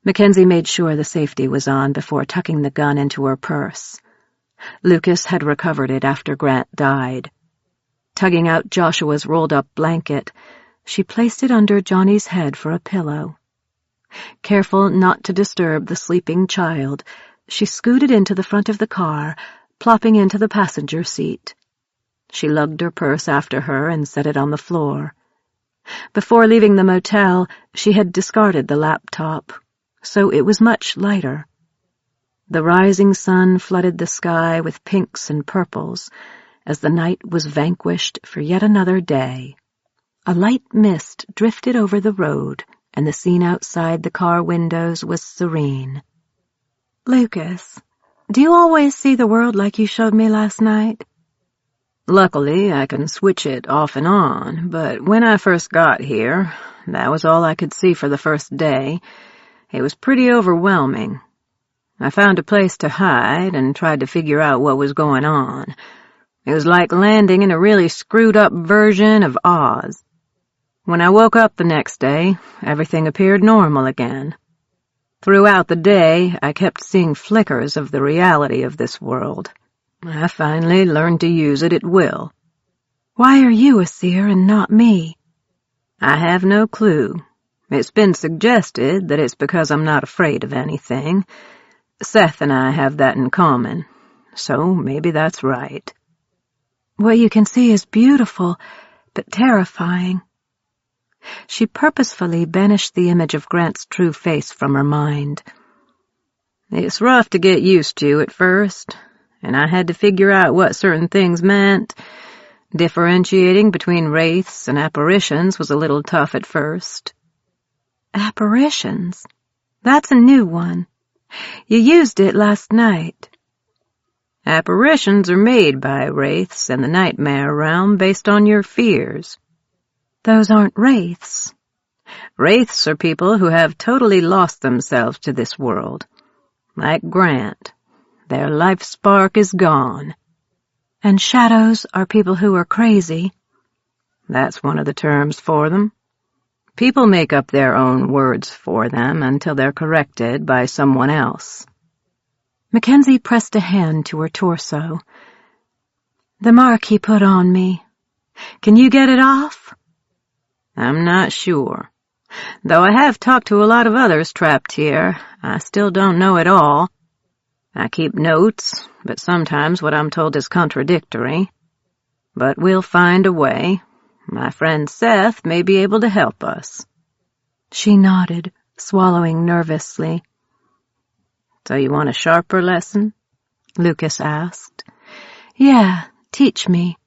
Mackenzie made sure the safety was on before tucking the gun into her purse. Lucas had recovered it after Grant died. Tugging out Joshua's rolled-up blanket, she placed it under Johnny's head for a pillow. Careful not to disturb the sleeping child, she scooted into the front of the car, plopping into the passenger seat. She lugged her purse after her and set it on the floor. Before leaving the motel, she had discarded the laptop, so it was much lighter. The rising sun flooded the sky with pinks and purples as the night was vanquished for yet another day. A light mist drifted over the road, and the scene outside the car windows was serene. Lucas, do you always see the world like you showed me last night? Luckily, I can switch it off and on, but when I first got here, that was all I could see for the first day. It was pretty overwhelming. I found a place to hide and tried to figure out what was going on. It was like landing in a really screwed-up version of Oz. When I woke up the next day, everything appeared normal again. Throughout the day, I kept seeing flickers of the reality of this world. I finally learned to use it at will. Why are you a seer and not me? I have no clue. It's been suggested that it's because I'm not afraid of anything. Seth and I have that in common, so maybe that's right. What you can see is beautiful, but terrifying. She purposefully banished the image of Grant's true face from her mind. It's rough to get used to at first, and I had to figure out what certain things meant. Differentiating between wraiths and apparitions was a little tough at first. Apparitions? That's a new one. You used it last night. Apparitions are made by wraiths in the nightmare realm based on your fears. Those aren't wraiths. Wraiths are people who have totally lost themselves to this world. Like Grant. Their life spark is gone. And shadows are people who are crazy. That's one of the terms for them. People make up their own words for them until they're corrected by someone else. Mackenzie pressed a hand to her torso. The mark he put on me. Can you get it off? I'm not sure. Though I have talked to a lot of others trapped here, I still don't know it all. I keep notes, but sometimes what I'm told is contradictory. But we'll find a way. My friend Seth may be able to help us. She nodded, swallowing nervously. So you want a sharper lesson? Lucas asked. Yeah, teach me.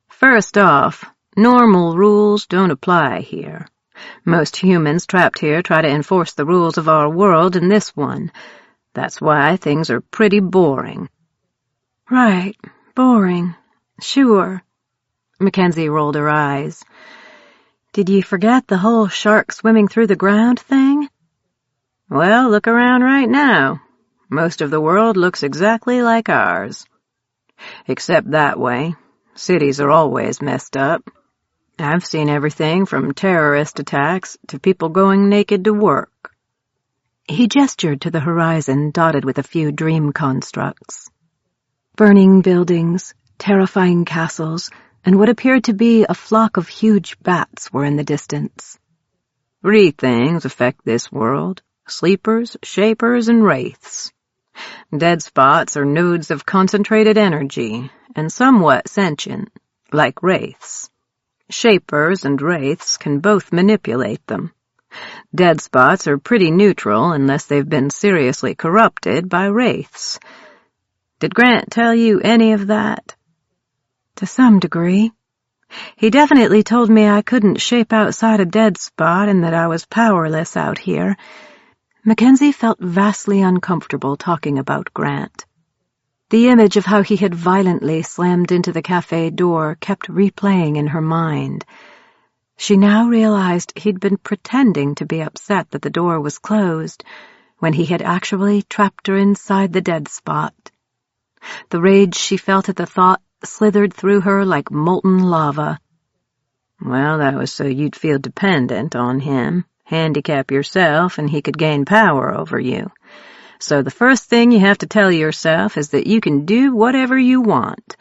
First off, normal rules don't apply here. Most humans trapped here try to enforce the rules of our world in this one. That's why things are pretty boring. Right, boring. Sure. Mackenzie rolled her eyes. Did you forget the whole shark swimming through the ground thing? Well, look around right now. Most of the world looks exactly like ours. Except that way. Cities are always messed up. I've seen everything from terrorist attacks to people going naked to work. He gestured to the horizon dotted with a few dream constructs. Burning buildings, terrifying castles, and what appeared to be a flock of huge bats were in the distance. 3 things affect this world: sleepers, shapers, and wraiths. Dead spots are nodes of concentrated energy, and somewhat sentient, like wraiths. Shapers and wraiths can both manipulate them. Dead spots are pretty neutral unless they've been seriously corrupted by wraiths. Did Grant tell you any of that? To some degree. He definitely told me I couldn't shape outside a dead spot and that I was powerless out here. Mackenzie felt vastly uncomfortable talking about Grant. The image of how he had violently slammed into the cafe door kept replaying in her mind. She now realized he'd been pretending to be upset that the door was closed, when he had actually trapped her inside the dead spot. The rage she felt at the thought slithered through her like molten lava. Well, that was so you'd feel dependent on him, handicap yourself, and he could gain power over you. So the first thing you have to tell yourself is that you can do whatever you want.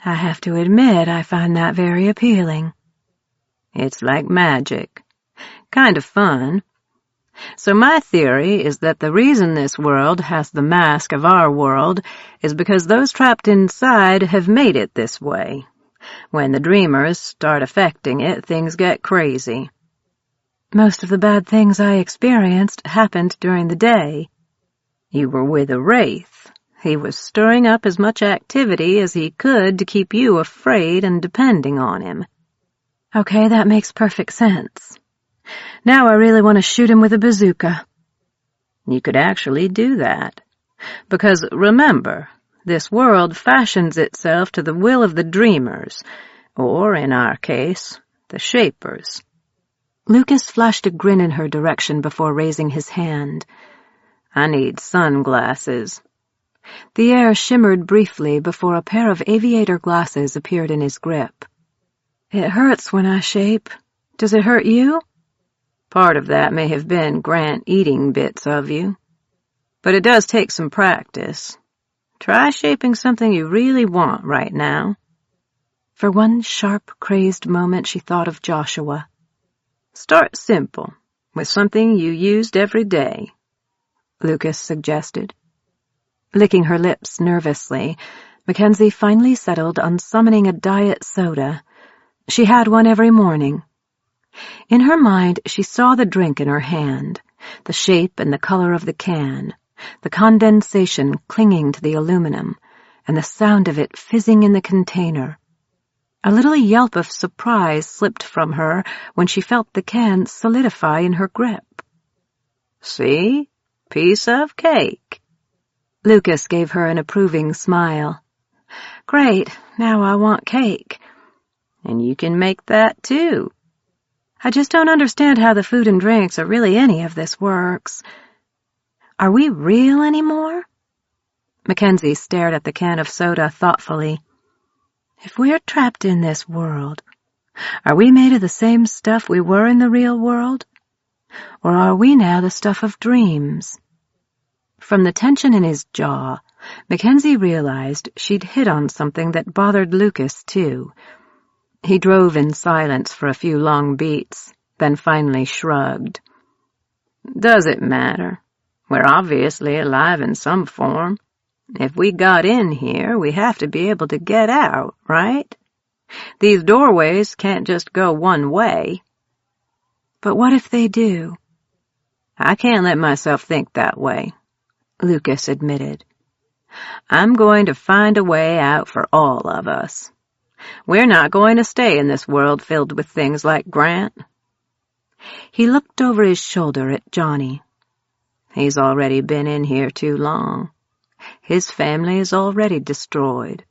I have to admit I find that very appealing. It's like magic. Kind of fun. So my theory is that the reason this world has the mask of our world is because those trapped inside have made it this way. When the dreamers start affecting it, things get crazy. Most of the bad things I experienced happened during the day. You were with a wraith. He was stirring up as much activity as he could to keep you afraid and depending on him. Okay, that makes perfect sense. Now I really want to shoot him with a bazooka. You could actually do that. Because remember, this world fashions itself to the will of the dreamers, or, in our case, the shapers. Lucas flashed a grin in her direction before raising his hand. I need sunglasses. The air shimmered briefly before a pair of aviator glasses appeared in his grip. It hurts when I shape. Does it hurt you? Part of that may have been Grant eating bits of you. But it does take some practice. Try shaping something you really want right now. For one sharp, crazed moment she thought of Joshua. Start simple, with something you used every day, Lucas suggested. Licking her lips nervously, Mackenzie finally settled on summoning a diet soda. She had one every morning. In her mind, she saw the drink in her hand, the shape and the color of the can, the condensation clinging to the aluminum, and the sound of it fizzing in the container. A little yelp of surprise slipped from her when she felt the can solidify in her grip. See? Piece of cake. Lucas gave her an approving smile. Great, now I want cake. And you can make that too. I just don't understand how the food and drinks or really any of this works. Are we real anymore? Mackenzie stared at the can of soda thoughtfully. If we're trapped in this world, are we made of the same stuff we were in the real world? Or are we now the stuff of dreams? From the tension in his jaw, Mackenzie realized she'd hit on something that bothered Lucas, too. He drove in silence for a few long beats, then finally shrugged. Does it matter? We're obviously alive in some form. If we got in here, we have to be able to get out, right? These doorways can't just go one way. But what if they do? I can't let myself think that way, Lucas admitted. I'm going to find a way out for all of us. We're not going to stay in this world filled with things like Grant. He looked over his shoulder at Johnny. He's already been in here too long. His family is already destroyed.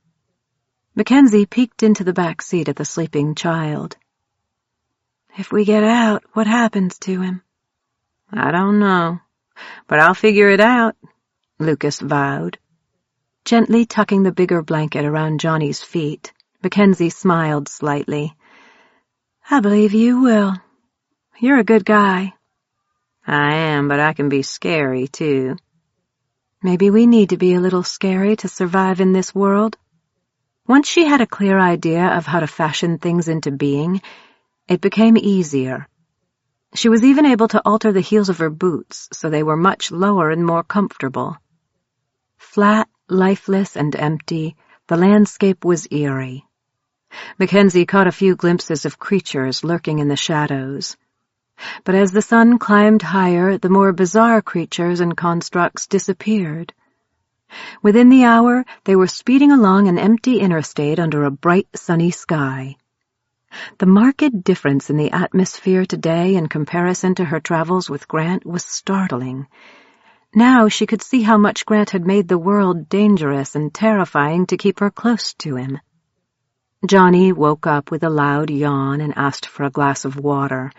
Mackenzie peeked into the back seat at the sleeping child. If we get out, what happens to him? I don't know, but I'll figure it out, Lucas vowed. Gently tucking the bigger blanket around Johnny's feet, Mackenzie smiled slightly. I believe you will. You're a good guy. I am, but I can be scary, too. Maybe we need to be a little scary to survive in this world. Once she had a clear idea of how to fashion things into being, it became easier. She was even able to alter the heels of her boots so they were much lower and more comfortable. Flat, lifeless, and empty, the landscape was eerie. Mackenzie caught a few glimpses of creatures lurking in the shadows. But as the sun climbed higher, the more bizarre creatures and constructs disappeared. Within the hour, they were speeding along an empty interstate under a bright, sunny sky. The marked difference in the atmosphere today in comparison to her travels with Grant was startling. Now she could see how much Grant had made the world dangerous and terrifying to keep her close to him. Johnny woke up with a loud yawn and asked for a glass of water.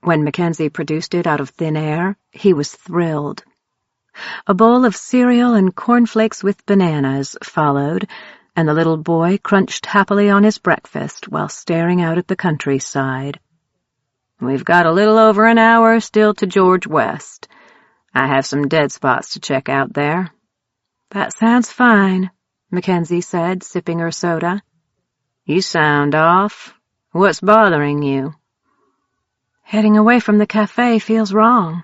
When Mackenzie produced it out of thin air, he was thrilled. A bowl of cereal and cornflakes with bananas followed, and the little boy crunched happily on his breakfast while staring out at the countryside. "We've got a little over an hour still to George West. I have some dead spots to check out there." "That sounds fine," Mackenzie said, sipping her soda. "You sound off. What's bothering you?" "Heading away from the cafe feels wrong.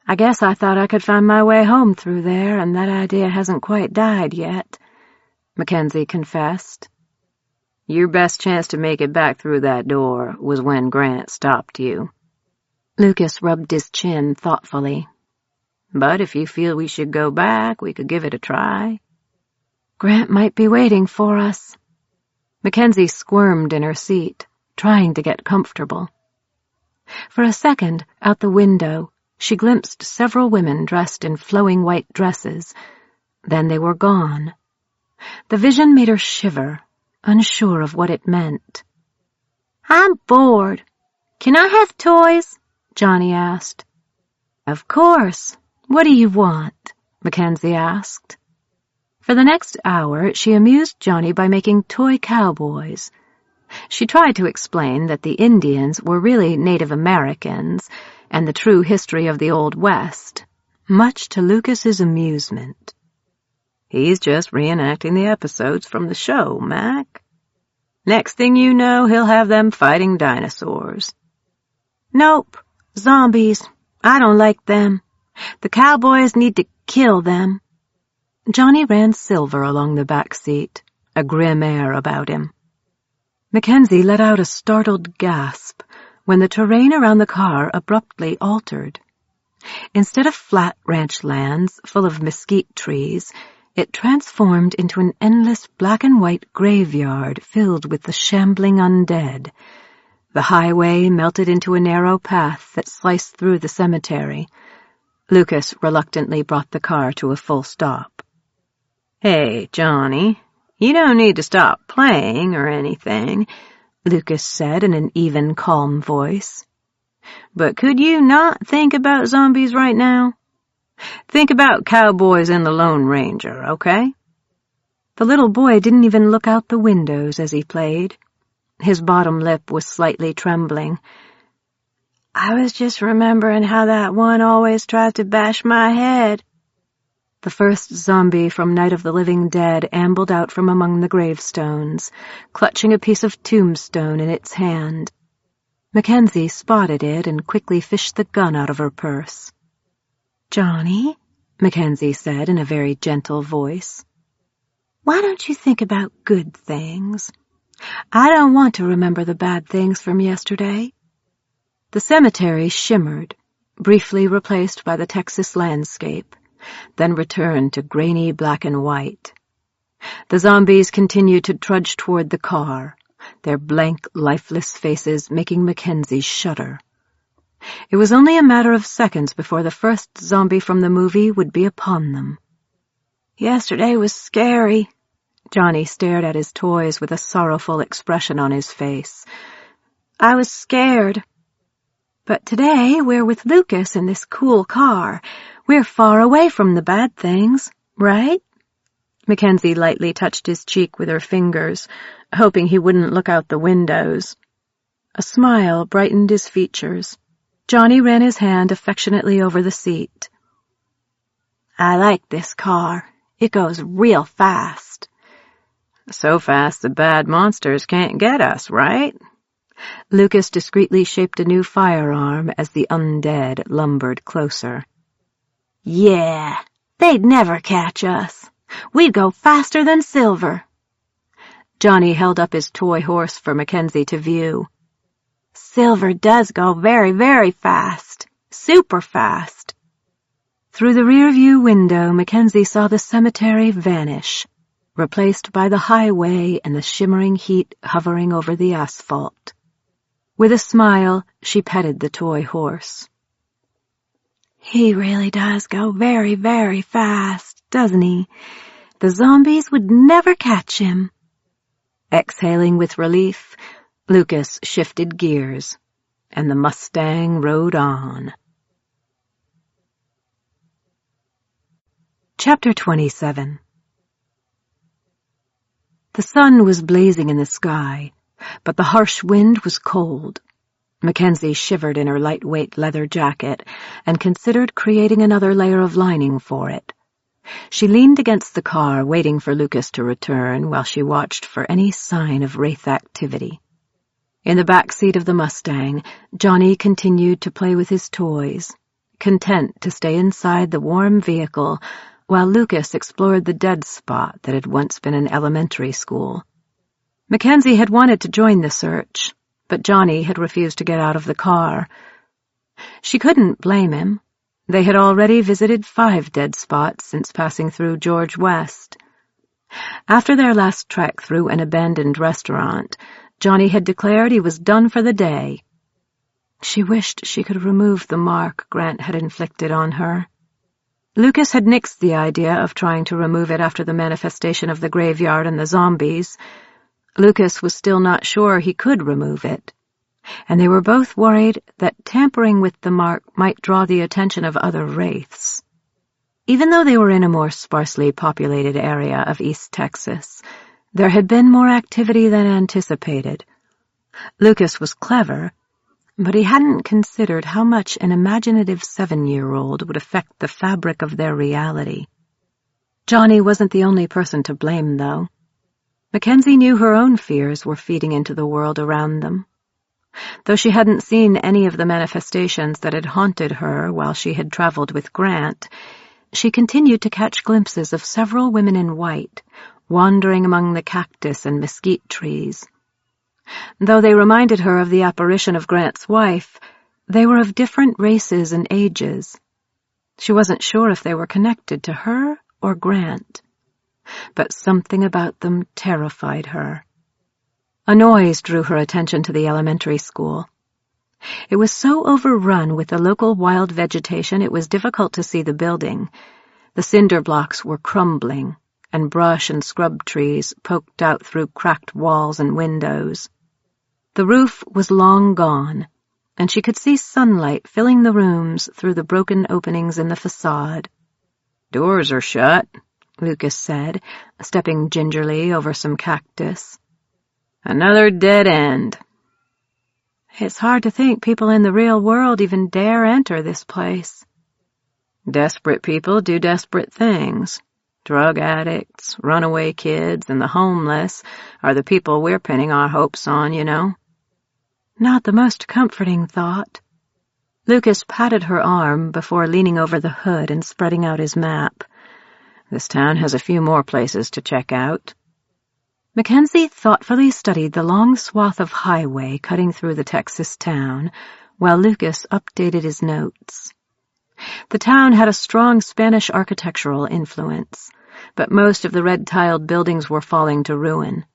I guess I thought I could find my way home through there, and that idea hasn't quite died yet," Mackenzie confessed. "Your best chance to make it back through that door was when Grant stopped you." Lucas rubbed his chin thoughtfully. "But if you feel we should go back, we could give it a try." "Grant might be waiting for us." Mackenzie squirmed in her seat, trying to get comfortable. For a second, out the window, she glimpsed several women dressed in flowing white dresses. Then they were gone. The vision made her shiver, unsure of what it meant. "I'm bored. Can I have toys?" Johnny asked. "Of course. What do you want?" Mackenzie asked. For the next hour, she amused Johnny by making toy cowboys. She tried to explain that the Indians were really Native Americans and the true history of the Old West, much to Lucas's amusement. "He's just reenacting the episodes from the show, Mac. Next thing you know, he'll have them fighting dinosaurs." "Nope. Zombies. I don't like them. The cowboys need to kill them." Johnny ran Silver along the back seat, a grim air about him. Mackenzie let out a startled gasp when the terrain around the car abruptly altered. Instead of flat ranch lands full of mesquite trees, it transformed into an endless black and white graveyard filled with the shambling undead. The highway melted into a narrow path that sliced through the cemetery. Lucas reluctantly brought the car to a full stop. "Hey, Johnny, you don't need to stop playing or anything," Lucas said in an even, calm voice. "But could you not think about zombies right now? Think about cowboys and the Lone Ranger, okay?" The little boy didn't even look out the windows as he played. His bottom lip was slightly trembling. "I was just remembering how that one always tried to bash my head." The first zombie from Night of the Living Dead ambled out from among the gravestones, clutching a piece of tombstone in its hand. Mackenzie spotted it and quickly fished the gun out of her purse. "Johnny," Mackenzie said in a very gentle voice, "why don't you think about good things? I don't want to remember the bad things from yesterday." The cemetery shimmered, briefly replaced by the Texas landscape, then returned to grainy black and white. The zombies continued to trudge toward the car, their blank, lifeless faces making Mackenzie shudder. It was only a matter of seconds before the first zombie from the movie would be upon them. "Yesterday was scary." Johnny stared at his toys with a sorrowful expression on his face. "I was scared. But today we're with Lucas in this cool car. We're far away from the bad things, right?" Mackenzie lightly touched his cheek with her fingers, hoping he wouldn't look out the windows. A smile brightened his features. Johnny ran his hand affectionately over the seat. "I like this car. It goes real fast." "So fast the bad monsters can't get us, right?" Lucas discreetly shaped a new firearm as the undead lumbered closer. "Yeah, they'd never catch us. We'd go faster than Silver." Johnny held up his toy horse for Mackenzie to view. "Silver does go very, very fast. Super fast." Through the rear-view window, Mackenzie saw the cemetery vanish, replaced by the highway and the shimmering heat hovering over the asphalt. With a smile, she petted the toy horse. He really does go very, very fast, doesn't he? The zombies would never catch him. Exhaling with relief, Lucas shifted gears, and the Mustang rode on. Chapter 27. The sun was blazing in the sky, but the harsh wind was cold. Mackenzie shivered in her lightweight leather jacket and considered creating another layer of lining for it. She leaned against the car, waiting for Lucas to return while she watched for any sign of wraith activity. In the back seat of the Mustang, Johnny continued to play with his toys, content to stay inside the warm vehicle while Lucas explored the dead spot that had once been an elementary school. Mackenzie had wanted to join the search, but Johnny had refused to get out of the car. She couldn't blame him. They had already visited 5 dead spots since passing through George West. After their last trek through an abandoned restaurant, Johnny had declared he was done for the day. She wished she could remove the mark Grant had inflicted on her. Lucas had nixed the idea of trying to remove it after the manifestation of the graveyard and the zombies. Lucas was still not sure he could remove it, and they were both worried that tampering with the mark might draw the attention of other wraiths. Even though they were in a more sparsely populated area of East Texas, there had been more activity than anticipated. Lucas was clever, but he hadn't considered how much an imaginative 7-year-old would affect the fabric of their reality. Johnny wasn't the only person to blame, though. Mackenzie knew her own fears were feeding into the world around them. Though she hadn't seen any of the manifestations that had haunted her while she had traveled with Grant, she continued to catch glimpses of several women in white, wandering among the cactus and mesquite trees. Though they reminded her of the apparition of Grant's wife, they were of different races and ages. She wasn't sure if they were connected to her or Grant, but something about them terrified her. A noise drew her attention to the elementary school. It was so overrun with the local wild vegetation it was difficult to see the building. The cinder blocks were crumbling, and brush and scrub trees poked out through cracked walls and windows. The roof was long gone, and she could see sunlight filling the rooms through the broken openings in the facade. "Doors are shut," Lucas said, stepping gingerly over some cactus. "Another dead end." It's hard to think people in the real world even dare enter this place. Desperate people do desperate things. Drug addicts, runaway kids, and the homeless are the people we're pinning our hopes on, you know. Not the most comforting thought. Lucas patted her arm before leaning over the hood and spreading out his map. This town has a few more places to check out. Mackenzie thoughtfully studied the long swath of highway cutting through the Texas town, while Lucas updated his notes. The town had a strong Spanish architectural influence, but most of the red-tiled buildings were falling to ruin.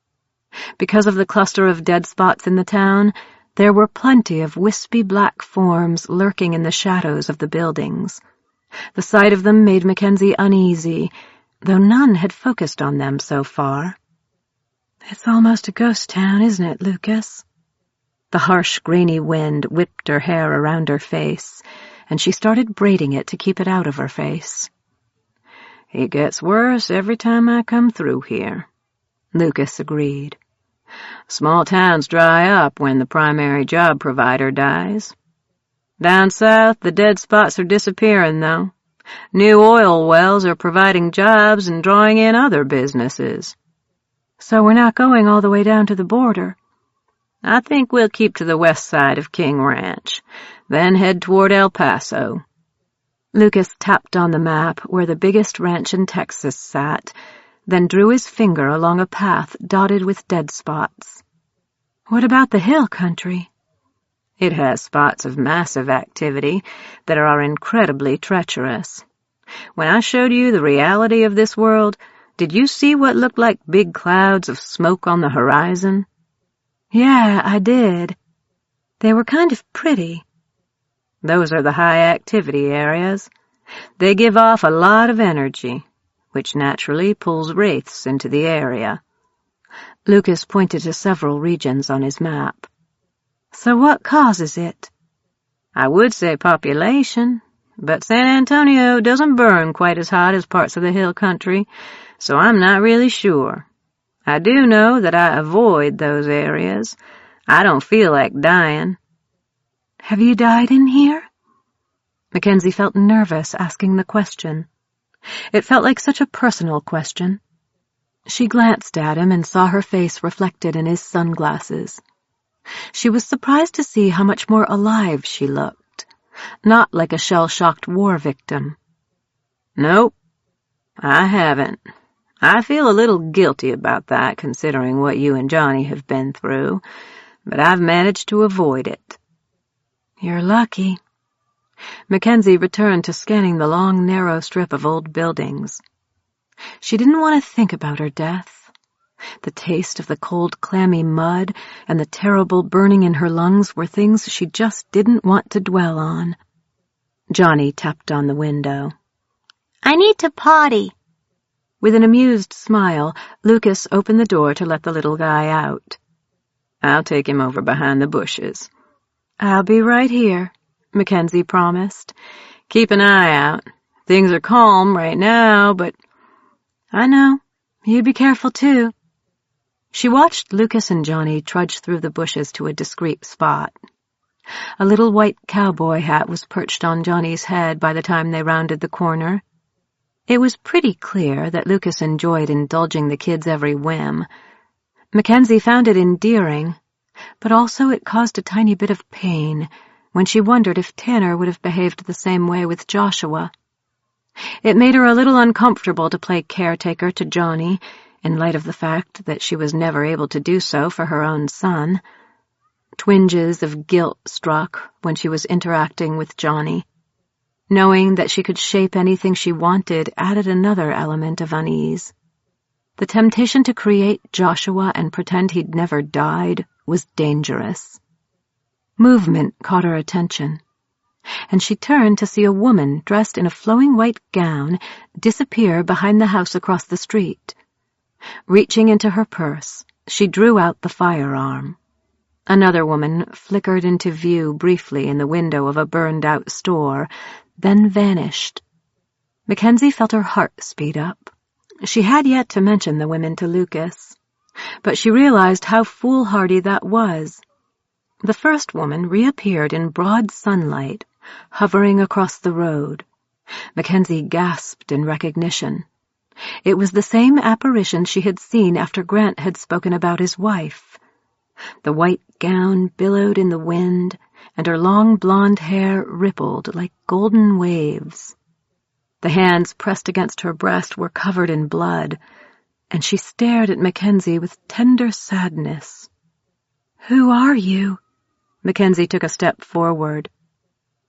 Because of the cluster of dead spots in the town, there were plenty of wispy black forms lurking in the shadows of the buildings. The sight of them made Mackenzie uneasy, though none had focused on them so far. It's almost a ghost town, isn't it, Lucas? The harsh, grainy wind whipped her hair around her face, and she started braiding it to keep it out of her face. "It gets worse every time I come through here," Lucas agreed. "Small towns dry up when the primary job provider dies. Down south, the dead spots are disappearing, though. New oil wells are providing jobs and drawing in other businesses." "So we're not going all the way down to the border?" "I think we'll keep to the west side of King Ranch, then head toward El Paso." Lucas tapped on the map where the biggest ranch in Texas sat, then drew his finger along a path dotted with dead spots. "What about the hill country?" "It has spots of massive activity that are incredibly treacherous. When I showed you the reality of this world, did you see what looked like big clouds of smoke on the horizon?" "Yeah, I did. They were kind of pretty." Those are the high-activity areas. They give off a lot of energy, which naturally pulls wraiths into the area. Lucas pointed to several regions on his map. So what causes it? I would say population, but San Antonio doesn't burn quite as hot as parts of the hill country, so I'm not really sure. I do know that I avoid those areas. I don't feel like dying. Have you died in here? Mackenzie felt nervous asking the question. It felt like such a personal question. She glanced at him and saw her face reflected in his sunglasses. She was surprised to see how much more alive she looked, not like a shell-shocked war victim. Nope, I haven't. I feel a little guilty about that, considering what you and Johnny have been through, but I've managed to avoid it. You're lucky. Mackenzie returned to scanning the long, narrow strip of old buildings. She didn't want to think about her death. The taste of the cold, clammy mud and the terrible burning in her lungs were things she just didn't want to dwell on. Johnny tapped on the window. I need to potty. With an amused smile, Lucas opened the door to let the little guy out. I'll take him over behind the bushes. I'll be right here, Mackenzie promised. Keep an eye out. Things are calm right now, but... I know. You be careful, too. She watched Lucas and Johnny trudge through the bushes to a discreet spot. A little white cowboy hat was perched on Johnny's head by the time they rounded the corner. It was pretty clear that Lucas enjoyed indulging the kid's every whim. Mackenzie found it endearing, but also it caused a tiny bit of pain when she wondered if Tanner would have behaved the same way with Joshua. It made her a little uncomfortable to play caretaker to Johnny, in light of the fact that she was never able to do so for her own son. Twinges of guilt struck when she was interacting with Johnny. Knowing that she could shape anything she wanted added another element of unease. The temptation to create Joshua and pretend he'd never died was dangerous. Movement caught her attention, and she turned to see a woman dressed in a flowing white gown disappear behind the house across the street. Reaching into her purse, she drew out the firearm. Another woman flickered into view briefly in the window of a burned-out store, then vanished. Mackenzie felt her heart speed up. She had yet to mention the women to Lucas, but she realized how foolhardy that was. The first woman reappeared in broad sunlight, hovering across the road. Mackenzie gasped in recognition. It was the same apparition she had seen after Grant had spoken about his wife. The white gown billowed in the wind, and her long blonde hair rippled like golden waves. The hands pressed against her breast were covered in blood, and she stared at Mackenzie with tender sadness. Who are you? Mackenzie took a step forward.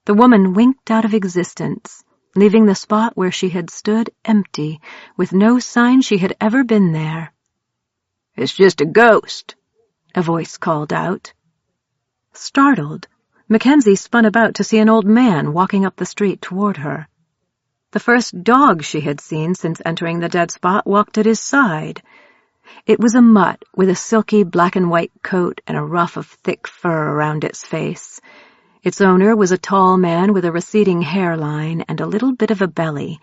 The woman winked out of existence, leaving the spot where she had stood empty, with no sign she had ever been there. It's just a ghost, a voice called out. Startled, Mackenzie spun about to see an old man walking up the street toward her. The first dog she had seen since entering the dead spot walked at his side. It was a mutt with a silky black and white coat and a ruff of thick fur around its face. Its owner was a tall man with a receding hairline and a little bit of a belly.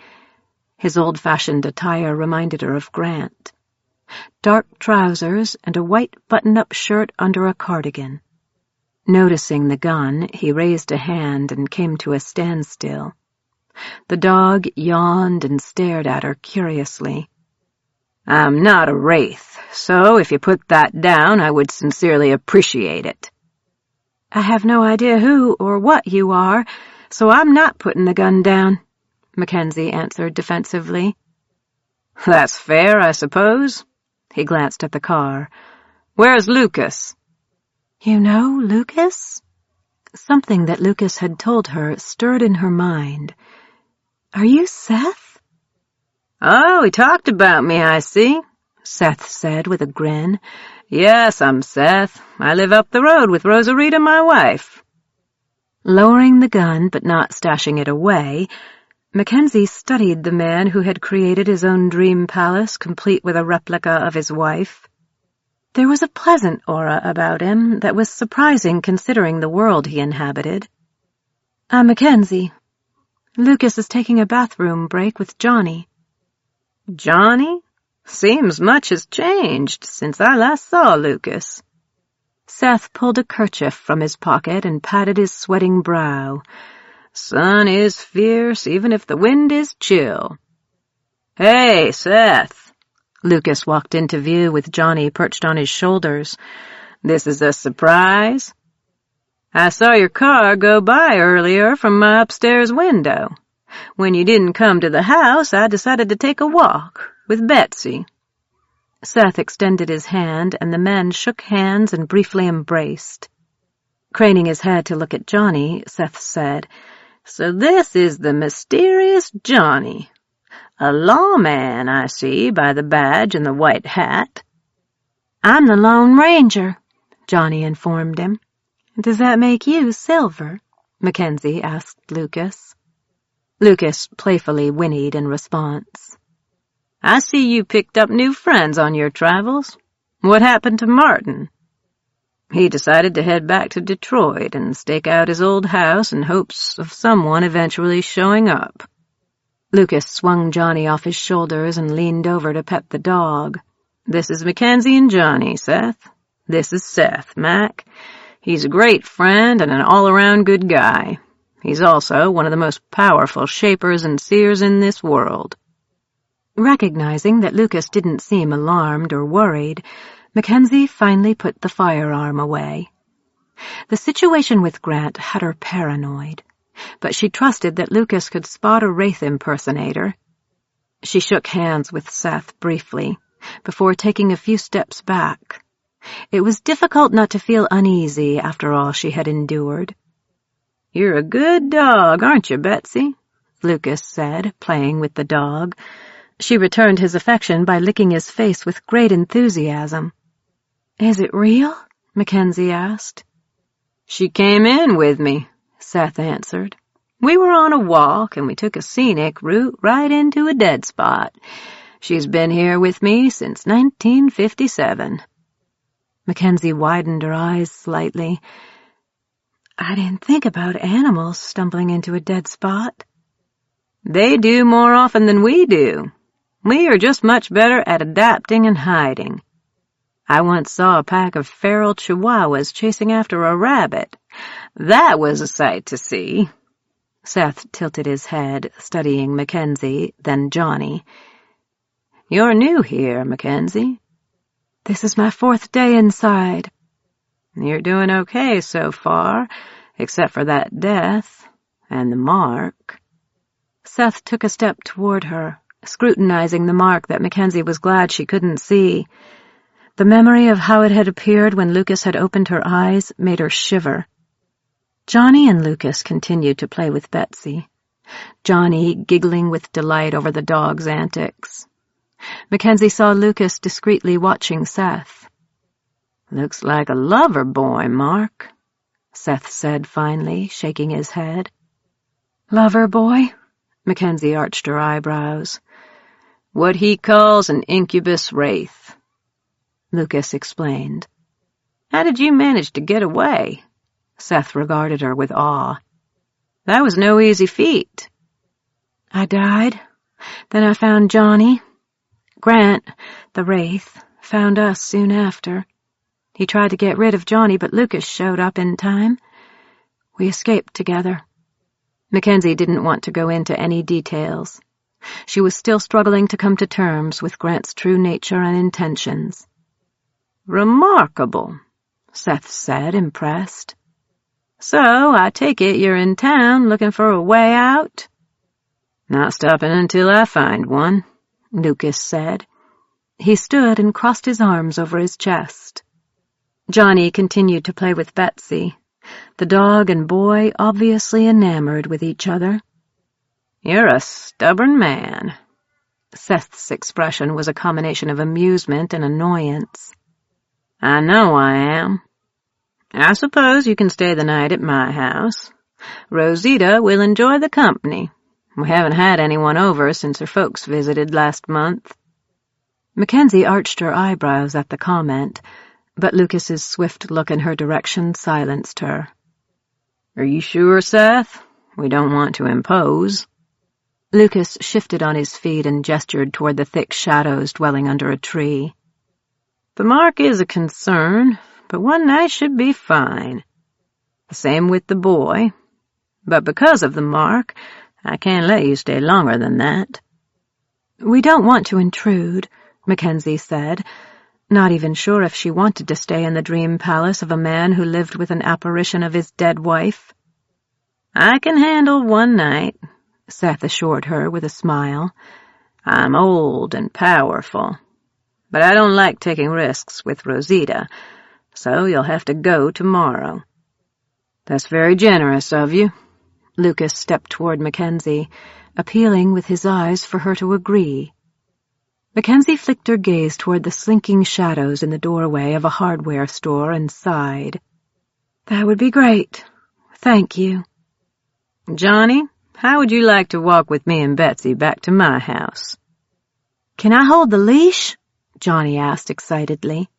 His old-fashioned attire reminded her of Grant. Dark trousers and a white button-up shirt under a cardigan. Noticing the gun, he raised a hand and came to a standstill. The dog yawned and stared at her curiously. I'm not a wraith, so if you put that down, I would sincerely appreciate it. I have no idea who or what you are, so I'm not putting the gun down, Mackenzie answered defensively. That's fair, I suppose. He glanced at the car. Where's Lucas? You know Lucas? Something that Lucas had told her stirred in her mind. Are you Seth? Oh, he talked about me, I see, Seth said with a grin. Yes, I'm Seth. I live up the road with Rosarita, my wife. Lowering the gun but not stashing it away, Mackenzie studied the man who had created his own dream palace complete with a replica of his wife. There was a pleasant aura about him that was surprising considering the world he inhabited. "I'm Mackenzie. Lucas is taking a bathroom break with Johnny." "Johnny? Seems much has changed since I last saw Lucas." Seth pulled a kerchief from his pocket and patted his sweating brow. "Sun is fierce even if the wind is chill." "Hey, Seth." Lucas walked into view with Johnny perched on his shoulders. "This is a surprise? I saw your car go by earlier from my upstairs window. When you didn't come to the house, I decided to take a walk with Betsy." Seth extended his hand, and the men shook hands and briefly embraced. Craning his head to look at Johnny, Seth said, "So this is the mysterious Johnny. A lawman, I see, by the badge and the white hat." "I'm the Lone Ranger," Johnny informed him. "Does that make you Silver?" Mackenzie asked Lucas. Lucas playfully whinnied in response. "I see you picked up new friends on your travels. What happened to Martin?" "He decided to head back to Detroit and stake out his old house in hopes of someone eventually showing up." Lucas swung Johnny off his shoulders and leaned over to pet the dog. "This is Mackenzie and Johnny, Seth. This is Seth, Mac. He's a great friend and an all-around good guy. He's also one of the most powerful shapers and seers in this world." Recognizing that Lucas didn't seem alarmed or worried, Mackenzie finally put the firearm away. The situation with Grant had her paranoid, but she trusted that Lucas could spot a Wraith impersonator. She shook hands with Seth briefly, before taking a few steps back. It was difficult not to feel uneasy after all she had endured. "You're a good dog, aren't you, Betsy?" Lucas said, playing with the dog. She returned his affection by licking his face with great enthusiasm. "Is it real?" Mackenzie asked. "She came in with me," Seth answered. "We were on a walk, and we took a scenic route right into a dead spot. She's been here with me since 1957. Mackenzie widened her eyes slightly. "I didn't think about animals stumbling into a dead spot." "They do more often than we do. We are just much better at adapting and hiding. I once saw a pack of feral chihuahuas chasing after a rabbit. That was a sight to see." Seth tilted his head, studying Mackenzie, then Johnny. "You're new here, Mackenzie." "This is my 4th day inside." "You're doing okay so far, except for that death and the mark." Seth took a step toward her, scrutinizing the mark that Mackenzie was glad she couldn't see. The memory of how it had appeared when Lucas had opened her eyes made her shiver. Johnny and Lucas continued to play with Betsy, Johnny giggling with delight over the dog's antics. Mackenzie saw Lucas discreetly watching Seth. "Looks like a lover boy, Mark," Seth said finally, shaking his head. "Lover boy?" Mackenzie arched her eyebrows. "What he calls an incubus wraith," Lucas explained. "How did you manage to get away?" Seth regarded her with awe. "That was no easy feat." "I died. Then I found Johnny. Grant, the Wraith, found us soon after. He tried to get rid of Johnny, but Lucas showed up in time. We escaped together." Mackenzie didn't want to go into any details. She was still struggling to come to terms with Grant's true nature and intentions. "Remarkable," Seth said, impressed. "So, I take it you're in town looking for a way out?" "Not stopping until I find one," Lucas said. He stood and crossed his arms over his chest. Johnny continued to play with Betsy, the dog and boy obviously enamored with each other. "You're a stubborn man." Seth's expression was a combination of amusement and annoyance. "I know I am. I suppose you can stay the night at my house. Rosita will enjoy the company. We haven't had anyone over since her folks visited last month." Mackenzie arched her eyebrows at the comment, but Lucas's swift look in her direction silenced her. "Are you sure, Seth? We don't want to impose." Lucas shifted on his feet and gestured toward the thick shadows dwelling under a tree. "The mark is a concern, but one night should be fine. The same with the boy. But because of the mark, I can't let you stay longer than that." "We don't want to intrude," Mackenzie said, not even sure if she wanted to stay in the dream palace of a man who lived with an apparition of his dead wife. "I can handle one night," Seth assured her with a smile. "I'm old and powerful, but I don't like taking risks with Rosita, so you'll have to go tomorrow." "That's very generous of you." Lucas stepped toward Mackenzie, appealing with his eyes for her to agree. Mackenzie flicked her gaze toward the slinking shadows in the doorway of a hardware store and sighed. "That would be great. Thank you." "Johnny, how would you like to walk with me and Betsy back to my house?" "Can I hold the leash?" Johnny asked excitedly.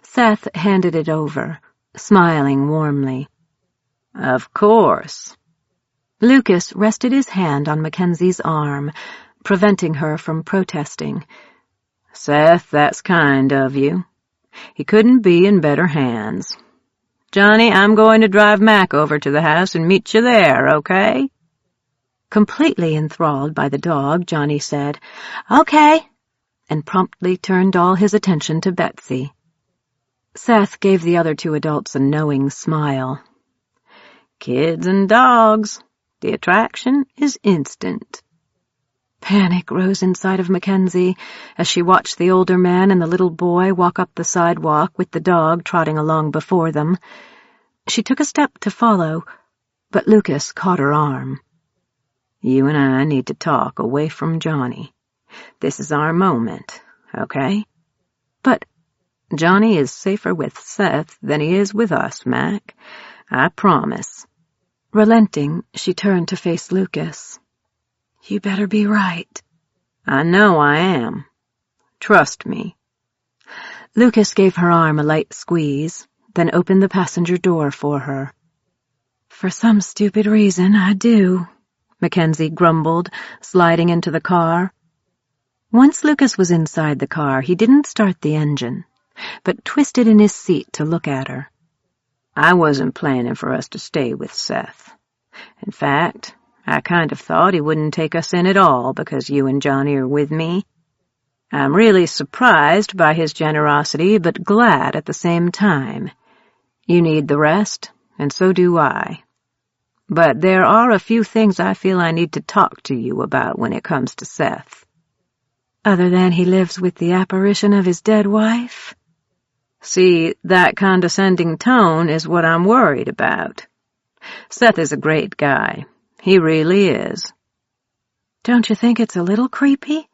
Seth handed it over, smiling warmly. "Of course." Lucas rested his hand on Mackenzie's arm, preventing her from protesting. "Seth, that's kind of you. He couldn't be in better hands. Johnny, I'm going to drive Mac over to the house and meet you there, okay?" Completely enthralled by the dog, Johnny said, "Okay," and promptly turned all his attention to Betsy. Seth gave the other two adults a knowing smile. "Kids and dogs. The attraction is instant." Panic rose inside of Mackenzie as she watched the older man and the little boy walk up the sidewalk with the dog trotting along before them. She took a step to follow, but Lucas caught her arm. "You and I need to talk away from Johnny. This is our moment, okay?" "But—" "Johnny is safer with Seth than he is with us, Mac. I promise." Relenting, she turned to face Lucas. "You better be right." "I know I am. Trust me." Lucas gave her arm a light squeeze, then opened the passenger door for her. "For some stupid reason, I do," Mackenzie grumbled, sliding into the car. Once Lucas was inside the car, he didn't start the engine, but twisted in his seat to look at her. "I wasn't planning for us to stay with Seth. In fact, I kind of thought he wouldn't take us in at all because you and Johnny are with me. I'm really surprised by his generosity, but glad at the same time. You need the rest, and so do I. But there are a few things I feel I need to talk to you about when it comes to Seth." "Other than he lives with the apparition of his dead wife?" "See, that condescending tone is what I'm worried about. Seth is a great guy. He really is." "Don't you think it's a little creepy?"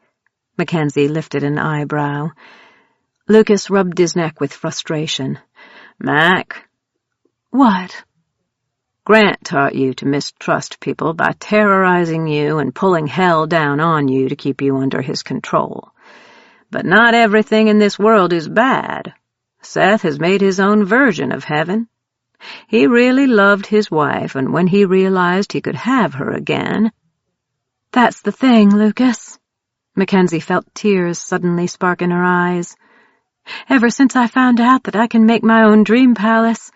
Mackenzie lifted an eyebrow. Lucas rubbed his neck with frustration. "Mac." "What?" "Grant taught you to mistrust people by terrorizing you and pulling hell down on you to keep you under his control. But not everything in this world is bad. Seth has made his own version of heaven. He really loved his wife, and when he realized he could have her again—" "That's the thing, Lucas." Mackenzie felt tears suddenly spark in her eyes. "Ever since I found out that I can make my own dream palace,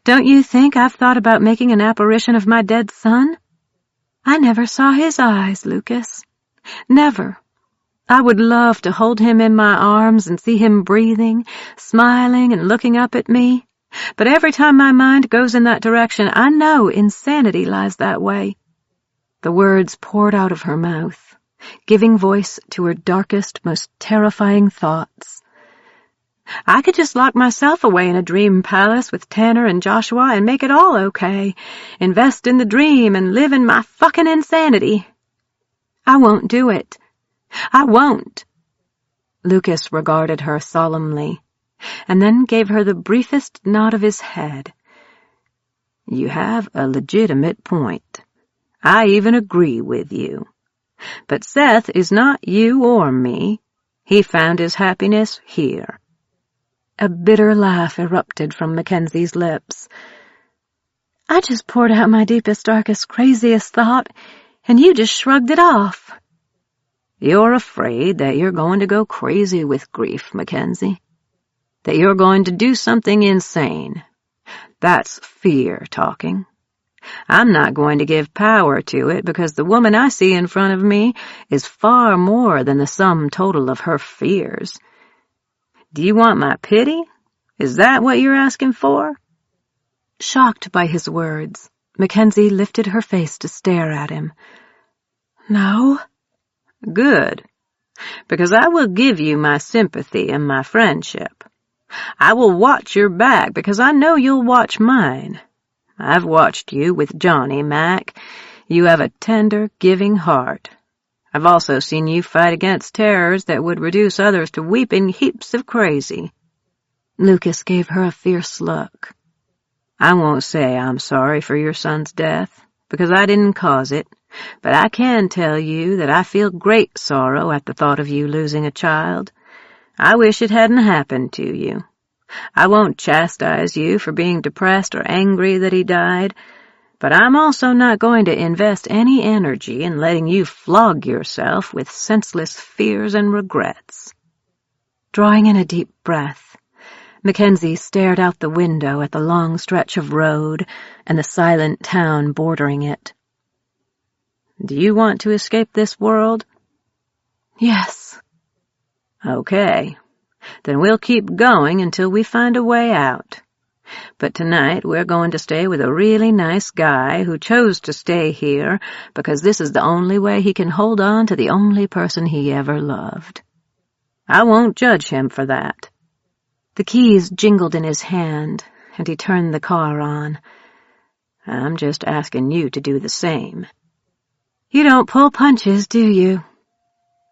don't you think I've thought about making an apparition of my dead son? I never saw his eyes, Lucas. Never. I would love to hold him in my arms and see him breathing, smiling and looking up at me. But every time my mind goes in that direction, I know insanity lies that way." The words poured out of her mouth, giving voice to her darkest, most terrifying thoughts. "I could just lock myself away in a dream palace with Tanner and Joshua and make it all okay, invest in the dream and live in my fucking insanity. I won't do it. I won't." Lucas regarded her solemnly, and then gave her the briefest nod of his head. You have a legitimate point. I even agree with you. But Seth is not you or me. He found his happiness here." A bitter laugh erupted from Mackenzie's lips. "I just poured out my deepest, darkest, craziest thought, and you just shrugged it off." You're afraid that you're going to go crazy with grief, Mackenzie. That you're going to do something insane. That's fear talking. I'm not going to give power to it because the woman I see in front of me is far more than the sum total of her fears. Do you want my pity? Is that what you're asking for?" Shocked by his words, Mackenzie lifted her face to stare at him. "No." "Good, because I will give you my sympathy and my friendship. I will watch your back because I know you'll watch mine. I've watched you with Johnny, Mac. You have a tender, giving heart. I've also seen you fight against terrors that would reduce others to weeping heaps of crazy." Lucas gave her a fierce look. "I won't say I'm sorry for your son's death, because I didn't cause it, but I can tell you that I feel great sorrow at the thought of you losing a child. I wish it hadn't happened to you. I won't chastise you for being depressed or angry that he died, but I'm also not going to invest any energy in letting you flog yourself with senseless fears and regrets." Drawing in a deep breath, Mackenzie stared out the window at the long stretch of road and the silent town bordering it. "Do you want to escape this world?" "Yes." "Okay. Then we'll keep going until we find a way out. But tonight we're going to stay with a really nice guy who chose to stay here because this is the only way he can hold on to the only person he ever loved. I won't judge him for that." The keys jingled in his hand, and he turned the car on. "I'm just asking you to do the same." "You don't pull punches, do you?"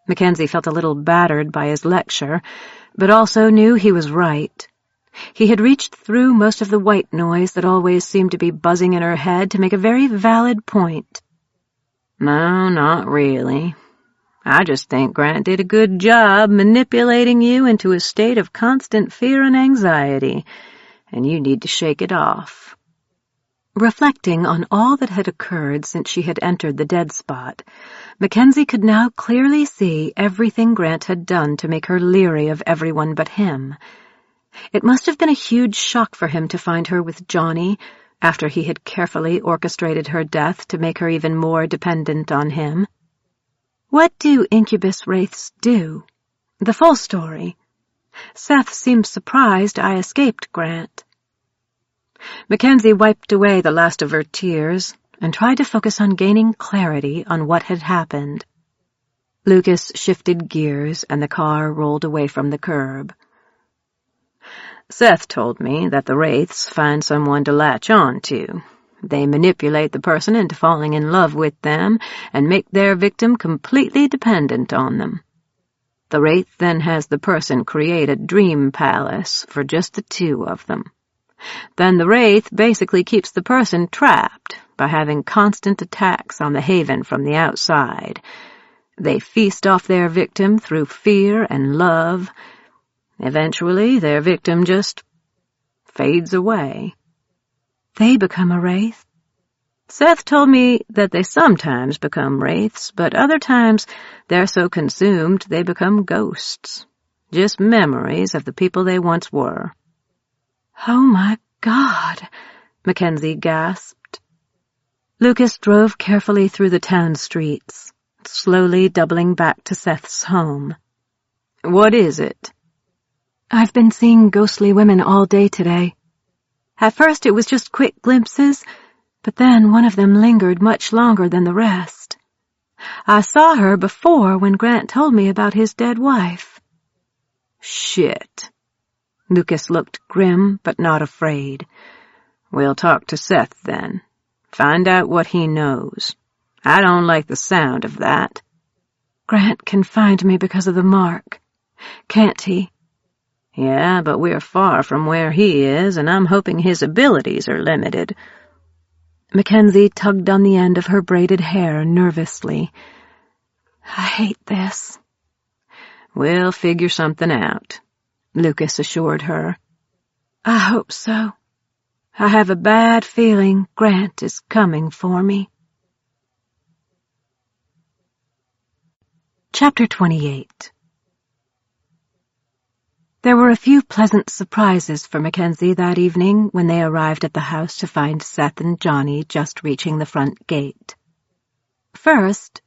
Mackenzie felt a little battered by his lecture, but also knew he was right. He had reached through most of the white noise that always seemed to be buzzing in her head to make a very valid point. "No, not really. I just think Grant did a good job manipulating you into a state of constant fear and anxiety, and you need to shake it off." Reflecting on all that had occurred since she had entered the dead spot, Mackenzie could now clearly see everything Grant had done to make her leery of everyone but him. It must have been a huge shock for him to find her with Johnny, after he had carefully orchestrated her death to make her even more dependent on him. What do incubus wraiths do? The full story. Seth seemed surprised I escaped Grant. Mackenzie wiped away the last of her tears and tried to focus on gaining clarity on what had happened. Lucas shifted gears and the car rolled away from the curb. "Seth told me that the wraiths find someone to latch on to. They manipulate the person into falling in love with them and make their victim completely dependent on them. The wraith then has the person create a dream palace for just the two of them. Then the wraith basically keeps the person trapped by having constant attacks on the haven from the outside. They feast off their victim through fear and love. Eventually, their victim just fades away." "They become a wraith?" "Seth told me that they sometimes become wraiths, but other times they're so consumed they become ghosts. Just memories of the people they once were." "Oh my God," Mackenzie gasped. Lucas drove carefully through the town streets, slowly doubling back to Seth's home. "What is it?" "I've been seeing ghostly women all day today. At first it was just quick glimpses, but then one of them lingered much longer than the rest. I saw her before when Grant told me about his dead wife." "Shit." Lucas looked grim but not afraid. "We'll talk to Seth then. Find out what he knows. I don't like the sound of that." "Grant can find me because of the mark, can't he?" "Yeah, but we're far from where he is, and I'm hoping his abilities are limited." Mackenzie tugged on the end of her braided hair nervously. I hate this. We'll figure something out, Lucas assured her. I hope so. I have a bad feeling Grant is coming for me. Chapter 28. There were a few pleasant surprises for Mackenzie that evening when they arrived at the house to find Seth and Johnny just reaching the front gate. First,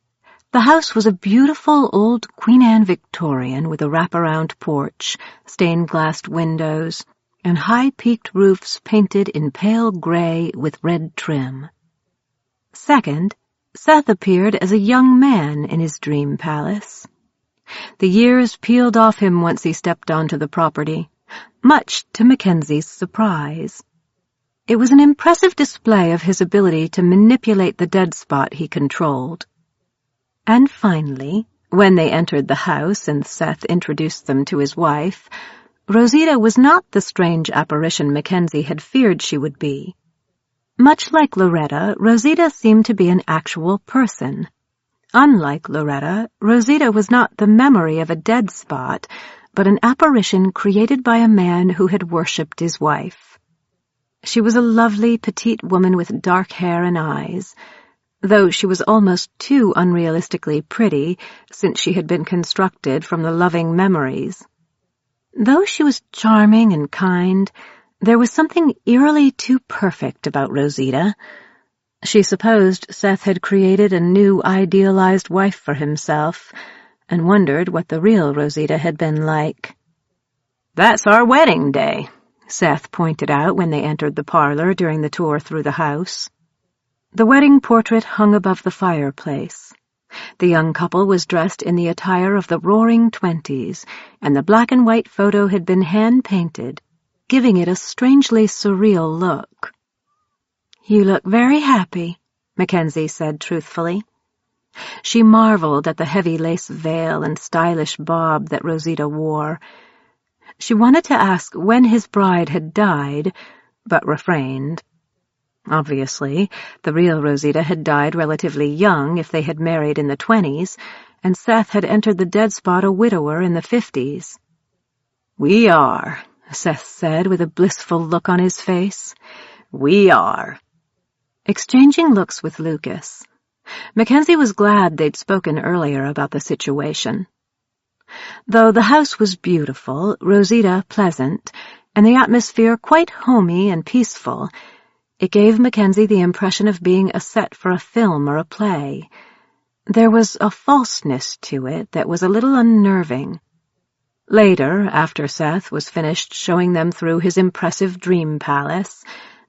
the house was a beautiful old Queen Anne Victorian with a wraparound porch, stained-glass windows, and high-peaked roofs painted in pale gray with red trim. Second, Seth appeared as a young man in his dream palace. The years peeled off him once he stepped onto the property, much to Mackenzie's surprise. It was an impressive display of his ability to manipulate the dead spot he controlled. And finally, when they entered the house and Seth introduced them to his wife, Rosita was not the strange apparition Mackenzie had feared she would be. Much like Loretta, Rosita seemed to be an actual person. Unlike Loretta, Rosita was not the memory of a dead spot, but an apparition created by a man who had worshipped his wife. She was a lovely, petite woman with dark hair and eyes, though she was almost too unrealistically pretty since she had been constructed from the loving memories. Though she was charming and kind, there was something eerily too perfect about Rosita. She supposed Seth had created a new idealized wife for himself, and wondered what the real Rosita had been like. That's our wedding day, Seth pointed out when they entered the parlor during the tour through the house. The wedding portrait hung above the fireplace. The young couple was dressed in the attire of the roaring 20s, and the black and white photo had been hand-painted, giving it a strangely surreal look. You look very happy, Mackenzie said truthfully. She marveled at the heavy lace veil and stylish bob that Rosita wore. She wanted to ask when his bride had died, but refrained. Obviously, the real Rosita had died relatively young if they had married in the 20s, and Seth had entered the dead spot a widower in the 50s. We are, Seth said with a blissful look on his face. We are. Exchanging looks with Lucas, Mackenzie was glad they'd spoken earlier about the situation. Though the house was beautiful, Rosita pleasant, and the atmosphere quite homey and peaceful, it gave Mackenzie the impression of being a set for a film or a play. There was a falseness to it that was a little unnerving. Later, after Seth was finished showing them through his impressive dream palace,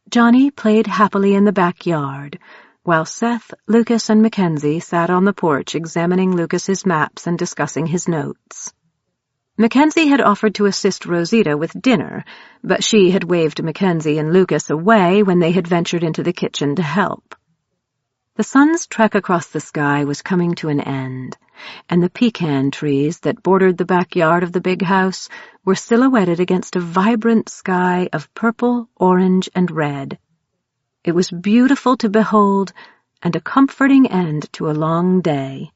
Johnny played happily in the backyard, while Seth, Lucas, and Mackenzie sat on the porch examining Lucas's maps and discussing his notes. Mackenzie had offered to assist Rosita with dinner, but she had waved Mackenzie and Lucas away when they had ventured into the kitchen to help. The sun's trek across the sky was coming to an end, and the pecan trees that bordered the backyard of the big house were silhouetted against a vibrant sky of purple, orange, and red. It was beautiful to behold, and a comforting end to a long day.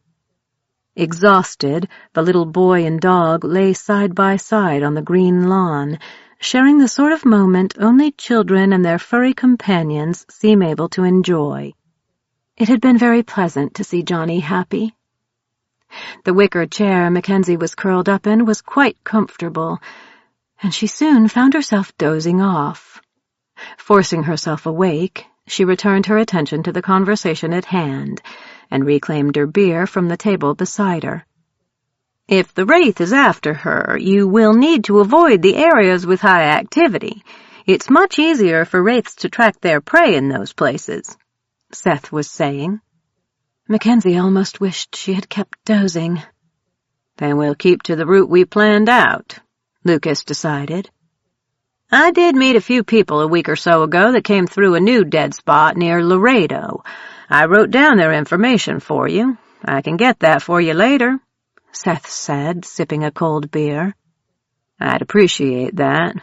Exhausted, the little boy and dog lay side by side on the green lawn, sharing the sort of moment only children and their furry companions seem able to enjoy. It had been very pleasant to see Johnny happy. The wicker chair Mackenzie was curled up in was quite comfortable, and she soon found herself dozing off. Forcing herself awake, she returned her attention to the conversation at hand, and reclaimed her beer from the table beside her. If the wraith is after her, you will need to avoid the areas with high activity. It's much easier for wraiths to track their prey in those places, Seth was saying. Mackenzie almost wished she had kept dozing. Then we'll keep to the route we planned out, Lucas decided. I did meet a few people a week or so ago that came through a new dead spot near Laredo. I wrote down their information for you. I can get that for you later, Seth said, sipping a cold beer. I'd appreciate that.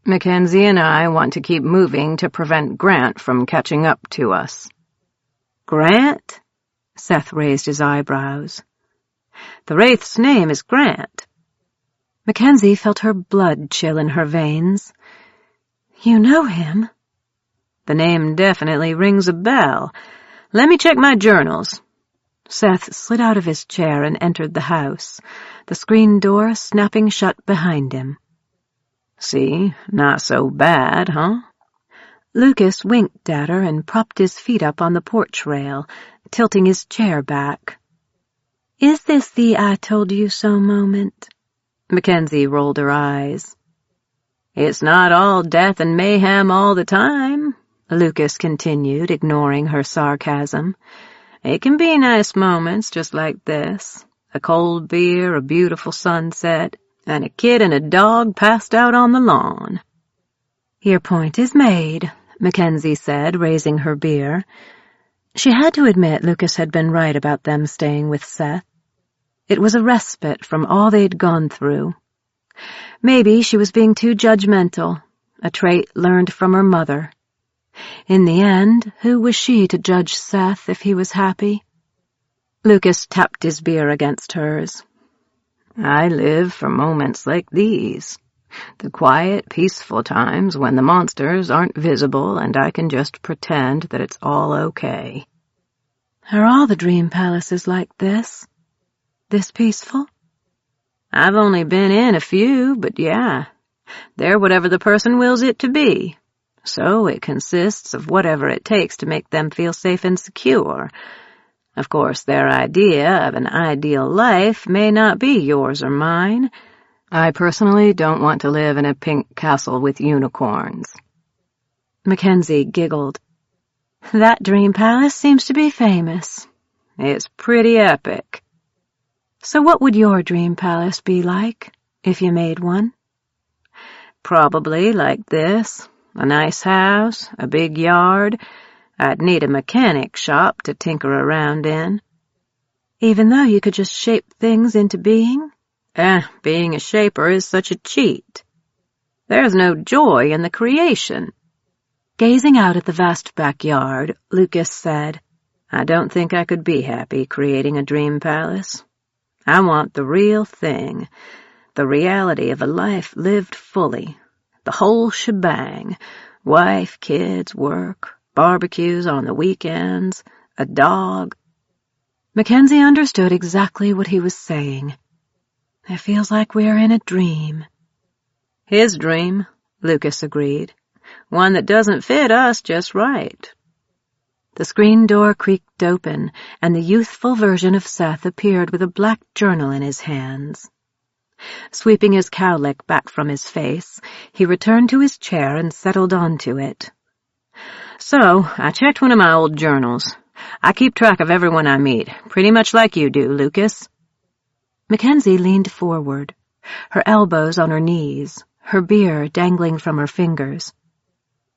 Mackenzie and I want to keep moving to prevent Grant from catching up to us. Grant? Seth raised his eyebrows. The Wraith's name is Grant. Mackenzie felt her blood chill in her veins. You know him? The name definitely rings a bell. Let me check my journals. Seth slid out of his chair and entered the house, the screen door snapping shut behind him. See, not so bad, huh? Lucas winked at her and propped his feet up on the porch rail, tilting his chair back. Is this the I told you so moment? Mackenzie rolled her eyes. It's not all death and mayhem all the time, Lucas continued, ignoring her sarcasm. It can be nice moments just like this. A cold beer, a beautiful sunset, and a kid and a dog passed out on the lawn. Your point is made, Mackenzie said, raising her beer. She had to admit Lucas had been right about them staying with Seth. It was a respite from all they'd gone through. Maybe she was being too judgmental, a trait learned from her mother. In the end, who was she to judge Seth if he was happy? Lucas tapped his beer against hers. I live for moments like these. The quiet, peaceful times when the monsters aren't visible and I can just pretend that it's all okay. Are all the dream palaces like this? This peaceful? I've only been in a few, but yeah, they're whatever the person wills it to be. So it consists of whatever it takes to make them feel safe and secure. Of course, their idea of an ideal life may not be yours or mine. I personally don't want to live in a pink castle with unicorns. Mackenzie giggled. That dream palace seems to be famous. It's pretty epic. So what would your dream palace be like, if you made one? Probably like this. A nice house, a big yard. I'd need a mechanic shop to tinker around in. Even though you could just shape things into being? Being a shaper is such a cheat. There's no joy in the creation. Gazing out at the vast backyard, Lucas said, I don't think I could be happy creating a dream palace. I want the real thing, the reality of a life lived fully, the whole shebang, wife, kids, work, barbecues on the weekends, a dog. Mackenzie understood exactly what he was saying. It feels like we're in a dream. His dream, Lucas agreed. One that doesn't fit us just right. The screen door creaked open, and the youthful version of Seth appeared with a black journal in his hands. Sweeping his cowlick back from his face, he returned to his chair and settled onto it. So, I checked one of my old journals. I keep track of everyone I meet, pretty much like you do, Lucas. Mackenzie leaned forward, her elbows on her knees, her beer dangling from her fingers.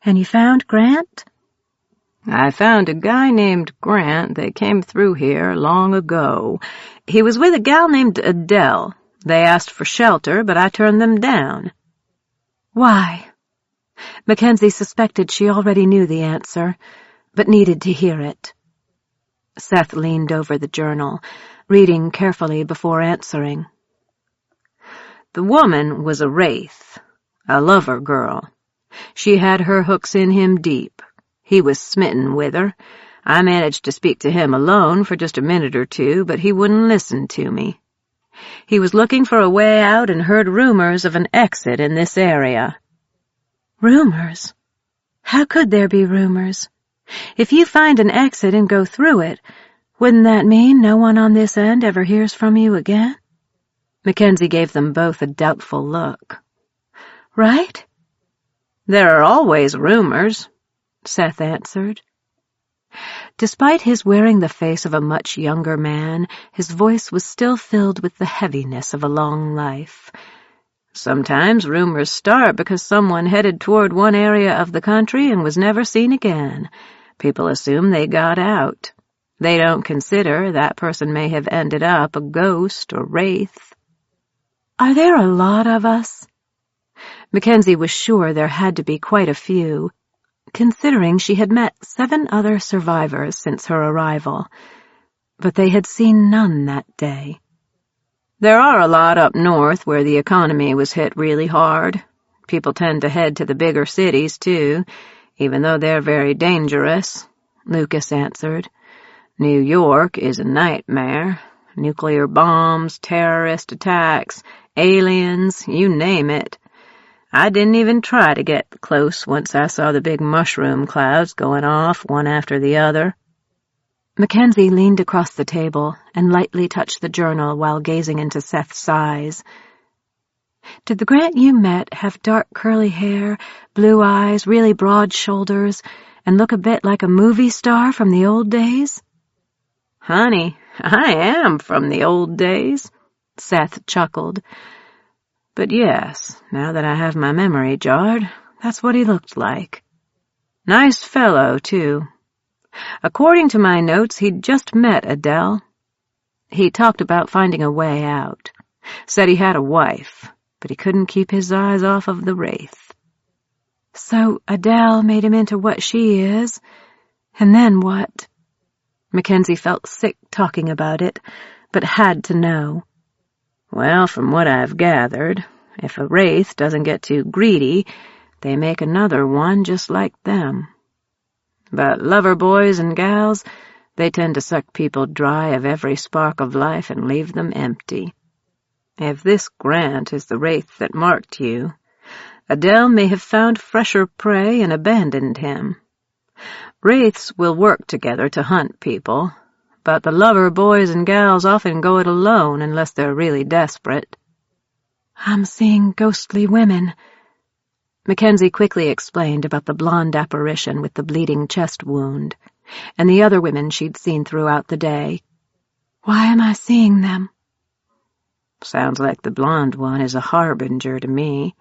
And you found Grant? I found a guy named Grant that came through here long ago. He was with a gal named Adele. They asked for shelter, but I turned them down. Why? Mackenzie suspected she already knew the answer, but needed to hear it. Seth leaned over the journal, reading carefully before answering. The woman was a wraith, a lover girl. She had her hooks in him deep. He was smitten with her. I managed to speak to him alone for just a minute or two, but he wouldn't listen to me. He was looking for a way out and heard rumors of an exit in this area. Rumors? How could there be rumors? If you find an exit and go through it, wouldn't that mean no one on this end ever hears from you again? Mackenzie gave them both a doubtful look. Right? There are always rumors, Seth answered. Despite his wearing the face of a much younger man, his voice was still filled with the heaviness of a long life. Sometimes rumors start because someone headed toward one area of the country and was never seen again. People assume they got out. They don't consider that person may have ended up a ghost or wraith. Are there a lot of us? Mackenzie was sure there had to be quite a few, considering she had met 7 other survivors since her arrival, but they had seen none that day. There are a lot up north where the economy was hit really hard. People tend to head to the bigger cities, too, even though they're very dangerous, Lucas answered. New York is a nightmare. Nuclear bombs, terrorist attacks, aliens, you name it. I didn't even try to get close once I saw the big mushroom clouds going off one after the other. Mackenzie leaned across the table and lightly touched the journal while gazing into Seth's eyes. Did the Grant you met have dark curly hair, blue eyes, really broad shoulders, and look a bit like a movie star from the old days? Honey, I am from the old days, Seth chuckled. But yes, now that I have my memory jarred, that's what he looked like. Nice fellow, too. According to my notes, he'd just met Adele. He talked about finding a way out. Said he had a wife, but he couldn't keep his eyes off of the wraith. So Adele made him into what she is, and then what? Mackenzie felt sick talking about it, but had to know. Well, from what I've gathered, if a wraith doesn't get too greedy, they make another one just like them. But lover boys and gals, they tend to suck people dry of every spark of life and leave them empty. If this Grant is the wraith that marked you, Adele may have found fresher prey and abandoned him. Wraiths will work together to hunt people, but the lover boys and gals often go it alone unless they're really desperate. I'm seeing ghostly women. Mackenzie quickly explained about the blonde apparition with the bleeding chest wound, and the other women she'd seen throughout the day. Why am I seeing them? Sounds like the blonde one is a harbinger to me,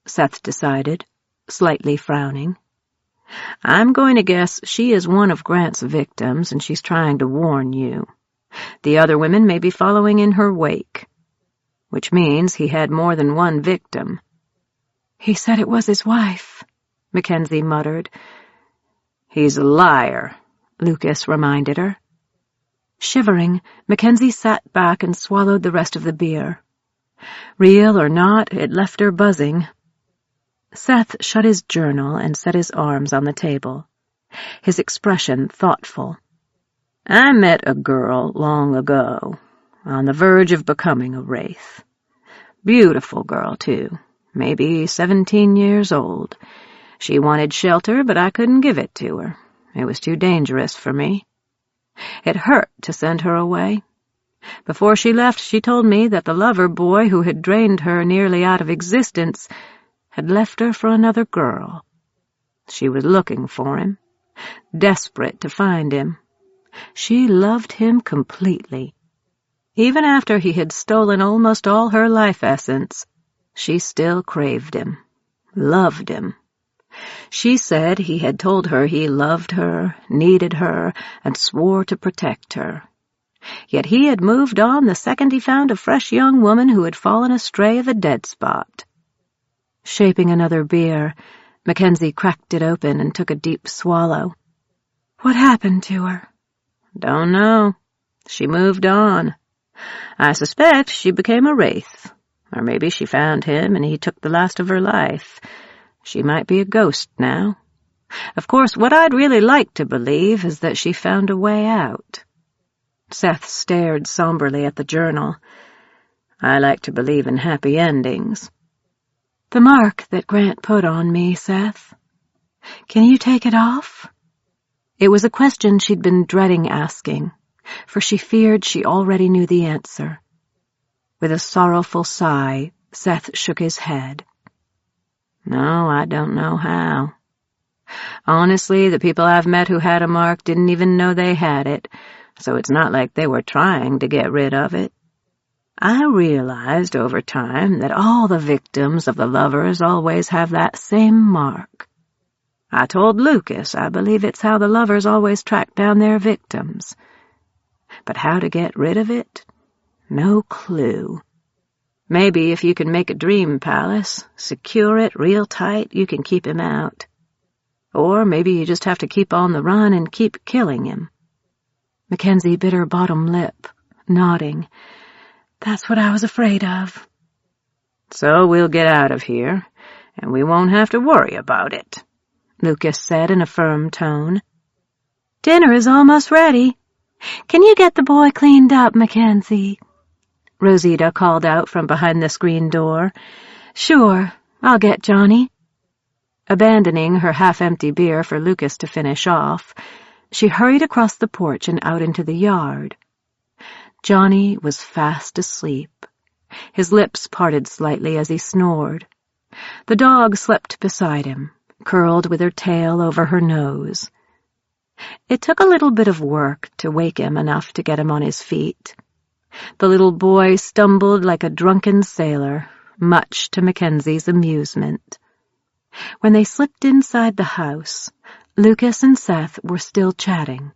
Seth decided, slightly frowning. I'm going to guess she is one of Grant's victims and she's trying to warn you. The other women may be following in her wake, which means he had more than one victim. He said it was his wife, Mackenzie muttered. He's a liar, Lucas reminded her. Shivering, Mackenzie sat back and swallowed the rest of the beer. Real or not, it left her buzzing. Seth shut his journal and set his arms on the table, his expression thoughtful. I met a girl long ago, on the verge of becoming a wraith. Beautiful girl, too, maybe 17 years old. She wanted shelter, but I couldn't give it to her. It was too dangerous for me. It hurt to send her away. Before she left, she told me that the lover boy who had drained her nearly out of existence had left her for another girl. She was looking for him, desperate to find him. She loved him completely. Even after he had stolen almost all her life essence, she still craved him, loved him. She said he had told her he loved her, needed her, and swore to protect her. Yet he had moved on the second he found a fresh young woman who had fallen astray of a dead spot. Shaping another beer, Mackenzie cracked it open and took a deep swallow. What happened to her? Don't know. She moved on. I suspect she became a wraith. Or maybe she found him and he took the last of her life. She might be a ghost now. Of course, what I'd really like to believe is that she found a way out. Seth stared somberly at the journal. I like to believe in happy endings. The mark that Grant put on me, Seth. Can you take it off? It was a question she'd been dreading asking, for she feared she already knew the answer. With a sorrowful sigh, Seth shook his head. No, I don't know how. Honestly, the people I've met who had a mark didn't even know they had it, so it's not like they were trying to get rid of it. I realized over time that all the victims of the lovers always have that same mark. I told Lucas I believe it's how the lovers always track down their victims. But how to get rid of it? No clue. Maybe if you can make a dream palace, secure it real tight, you can keep him out. Or maybe you just have to keep on the run and keep killing him." Mackenzie bit her bottom lip, nodding. "That's what I was afraid of." "So we'll get out of here, and we won't have to worry about it," Lucas said in a firm tone. "Dinner is almost ready. Can you get the boy cleaned up, Mackenzie?" Rosita called out from behind the screen door. "Sure, I'll get Johnny." Abandoning her half-empty beer for Lucas to finish off, she hurried across the porch and out into the yard. Johnny was fast asleep. His lips parted slightly as he snored. The dog slept beside him, curled with her tail over her nose. It took a little bit of work to wake him enough to get him on his feet. The little boy stumbled like a drunken sailor, much to Mackenzie's amusement. When they slipped inside the house, Lucas and Seth were still chatting.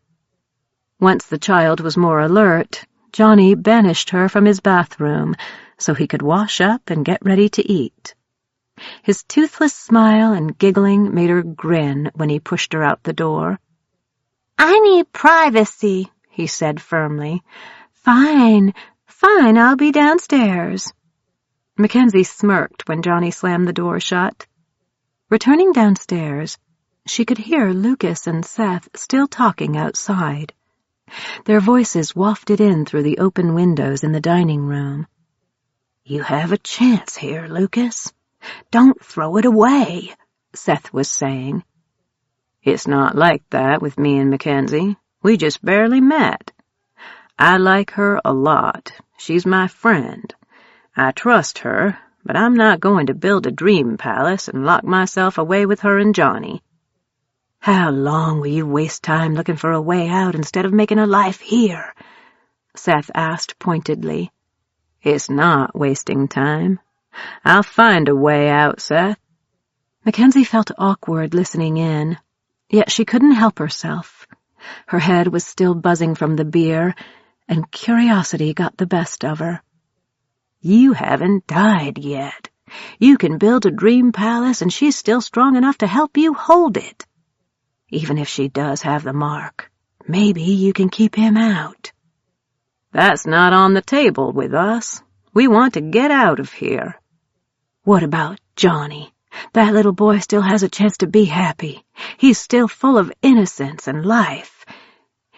Once the child was more alert, Johnny banished her from his bathroom so he could wash up and get ready to eat. His toothless smile and giggling made her grin when he pushed her out the door. "I need privacy," he said firmly. Fine, I'll be downstairs." Mackenzie smirked when Johnny slammed the door shut. Returning downstairs, she could hear Lucas and Seth still talking outside. Their voices wafted in through the open windows in the dining room. "You have a chance here, Lucas. Don't throw it away," Seth was saying. "It's not like that with me and Mackenzie. We just barely met. I like her a lot. She's my friend. I trust her, but I'm not going to build a dream palace and lock myself away with her and Johnny." "How long will you waste time looking for a way out instead of making a life here?" Seth asked pointedly. "It's not wasting time. I'll find a way out, Seth." Mackenzie felt awkward listening in, yet she couldn't help herself. Her head was still buzzing from the beer, and curiosity got the best of her. "You haven't died yet. You can build a dream palace, and she's still strong enough to help you hold it. Even if she does have the mark, maybe you can keep him out." "That's not on the table with us. We want to get out of here." "What about Johnny? That little boy still has a chance to be happy. He's still full of innocence and life.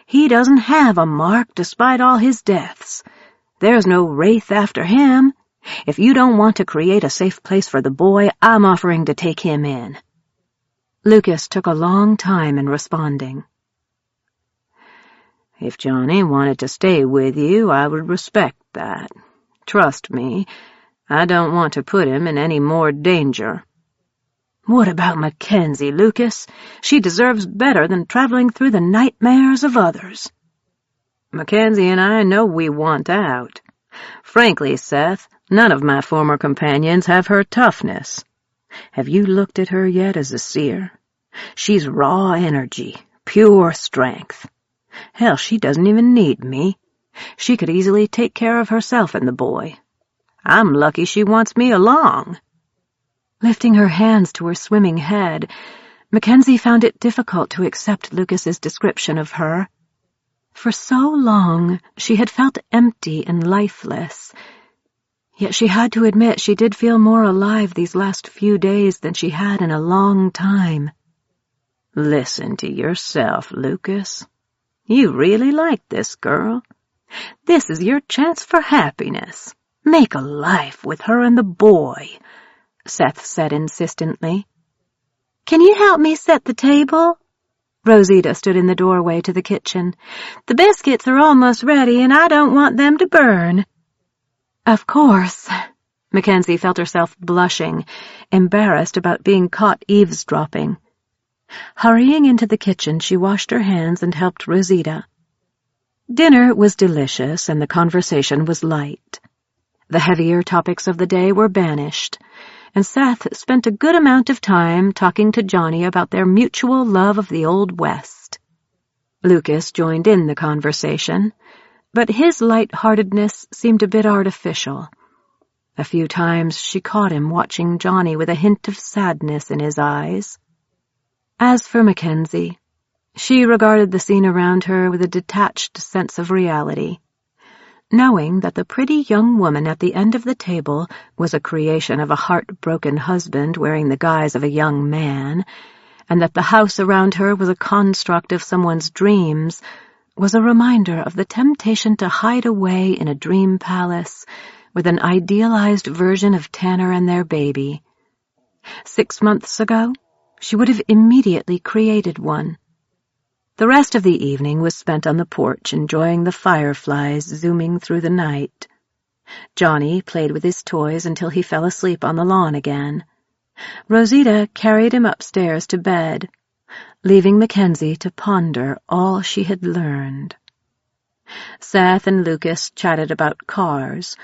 He doesn't have a mark despite all his deaths. There's no wraith after him. If you don't want to create a safe place for the boy, I'm offering to take him in." Lucas took a long time in responding. "If Johnny wanted to stay with you, I would respect that. Trust me, I don't want to put him in any more danger." "What about Mackenzie, Lucas? She deserves better than traveling through the nightmares of others." "Mackenzie and I know we want out. Frankly, Seth, none of my former companions have her toughness. Have you looked at her yet as a seer? She's raw energy, pure strength. Hell, she doesn't even need me. She could easily take care of herself and the boy. I'm lucky she wants me along." Lifting her hands to her swimming head, Mackenzie found it difficult to accept Lucas's description of her. For so long, she had felt empty and lifeless. Yet she had to admit she did feel more alive these last few days than she had in a long time. "Listen to yourself, Lucas. You really like this girl. This is your chance for happiness. Make a life with her and the boy," Seth said insistently. "Can you help me set the table?" Rosita stood in the doorway to the kitchen. "The biscuits are almost ready, and I don't want them to burn." "Of course." Mackenzie felt herself blushing, embarrassed about being caught eavesdropping. Hurrying into the kitchen, she washed her hands and helped Rosita. Dinner was delicious, and the conversation was light. The heavier topics of the day were banished, and Seth spent a good amount of time talking to Johnny about their mutual love of the Old West. Lucas joined in the conversation, but his light-heartedness seemed a bit artificial. A few times she caught him watching Johnny with a hint of sadness in his eyes. As for Mackenzie, she regarded the scene around her with a detached sense of reality, knowing that the pretty young woman at the end of the table was a creation of a heartbroken husband wearing the guise of a young man, and that the house around her was a construct of someone's dreams, was a reminder of the temptation to hide away in a dream palace with an idealized version of Tanner and their baby. 6 months ago, she would have immediately created one. The rest of the evening was spent on the porch enjoying the fireflies zooming through the night. Johnny played with his toys until he fell asleep on the lawn again. Rosita carried him upstairs to bed, leaving Mackenzie to ponder all she had learned. Seth and Lucas chatted about cars,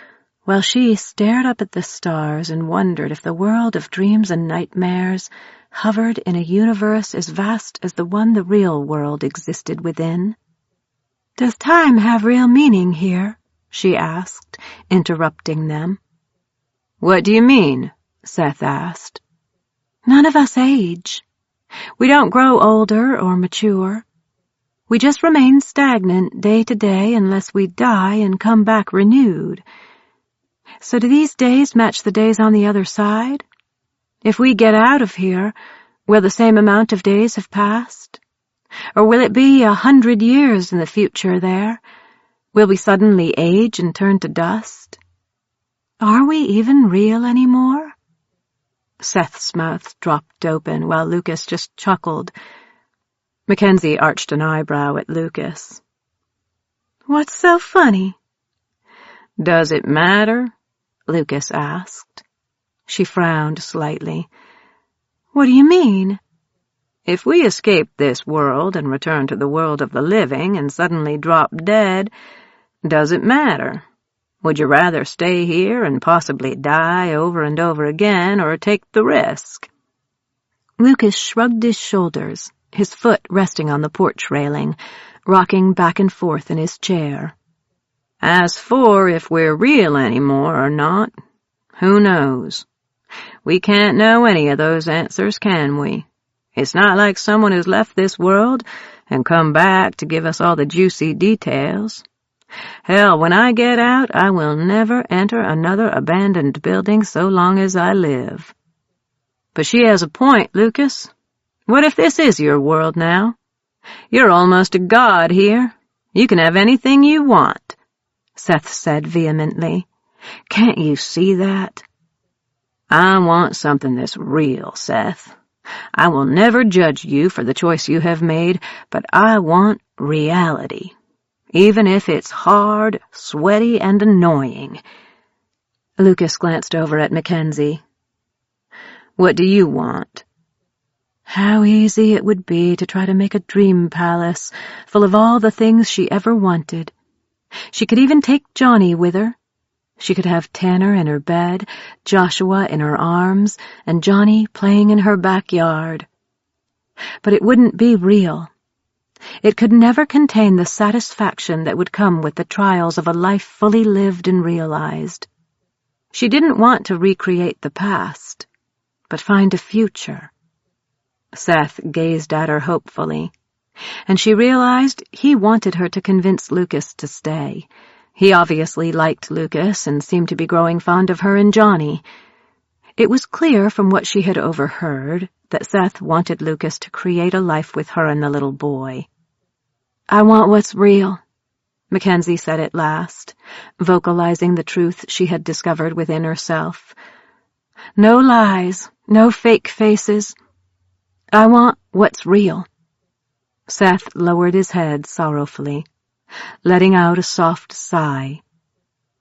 while she stared up at the stars and wondered if the world of dreams and nightmares hovered in a universe as vast as the one the real world existed within. "Does time have real meaning here?" she asked, interrupting them. "What do you mean?" Seth asked. "None of us age. We don't grow older or mature. We just remain stagnant day to day unless we die and come back renewed. So do these days match the days on the other side? If we get out of here, will the same amount of days have passed? Or will it be 100 years in the future there? Will we suddenly age and turn to dust? Are we even real anymore?" Seth's mouth dropped open while Lucas just chuckled. Mackenzie arched an eyebrow at Lucas. "What's so funny?" "Does it matter?" Lucas asked. She frowned slightly. "What do you mean?" "If we escape this world and return to the world of the living and suddenly drop dead, does it matter? Would you rather stay here and possibly die over and over again, or take the risk?" Lucas shrugged his shoulders, his foot resting on the porch railing, rocking back and forth in his chair. "As for if we're real anymore or not, who knows? We can't know any of those answers, can we? It's not like someone has left this world and come back to give us all the juicy details. Hell, when I get out, I will never enter another abandoned building so long as I live." "But she has a point, Lucas. What if this is your world now? You're almost a god here. You can have anything you want," Seth said vehemently. "Can't you see that?" "I want something that's real, Seth. I will never judge you for the choice you have made, but I want reality, even if it's hard, sweaty, and annoying." Lucas glanced over at Mackenzie. "What do you want?" How easy it would be to try to make a dream palace full of all the things she ever wanted. She could even take Johnny with her. She could have Tanner in her bed, Joshua in her arms, and Johnny playing in her backyard. But it wouldn't be real. It could never contain the satisfaction that would come with the trials of a life fully lived and realized. She didn't want to recreate the past, but find a future. Seth gazed at her hopefully, and she realized he wanted her to convince Lucas to stay. He obviously liked Lucas and seemed to be growing fond of her and Johnny. It was clear from what she had overheard that Seth wanted Lucas to create a life with her and the little boy. "I want what's real," Mackenzie said at last, vocalizing the truth she had discovered within herself. "No lies, no fake faces. I want what's real." Seth lowered his head sorrowfully, letting out a soft sigh.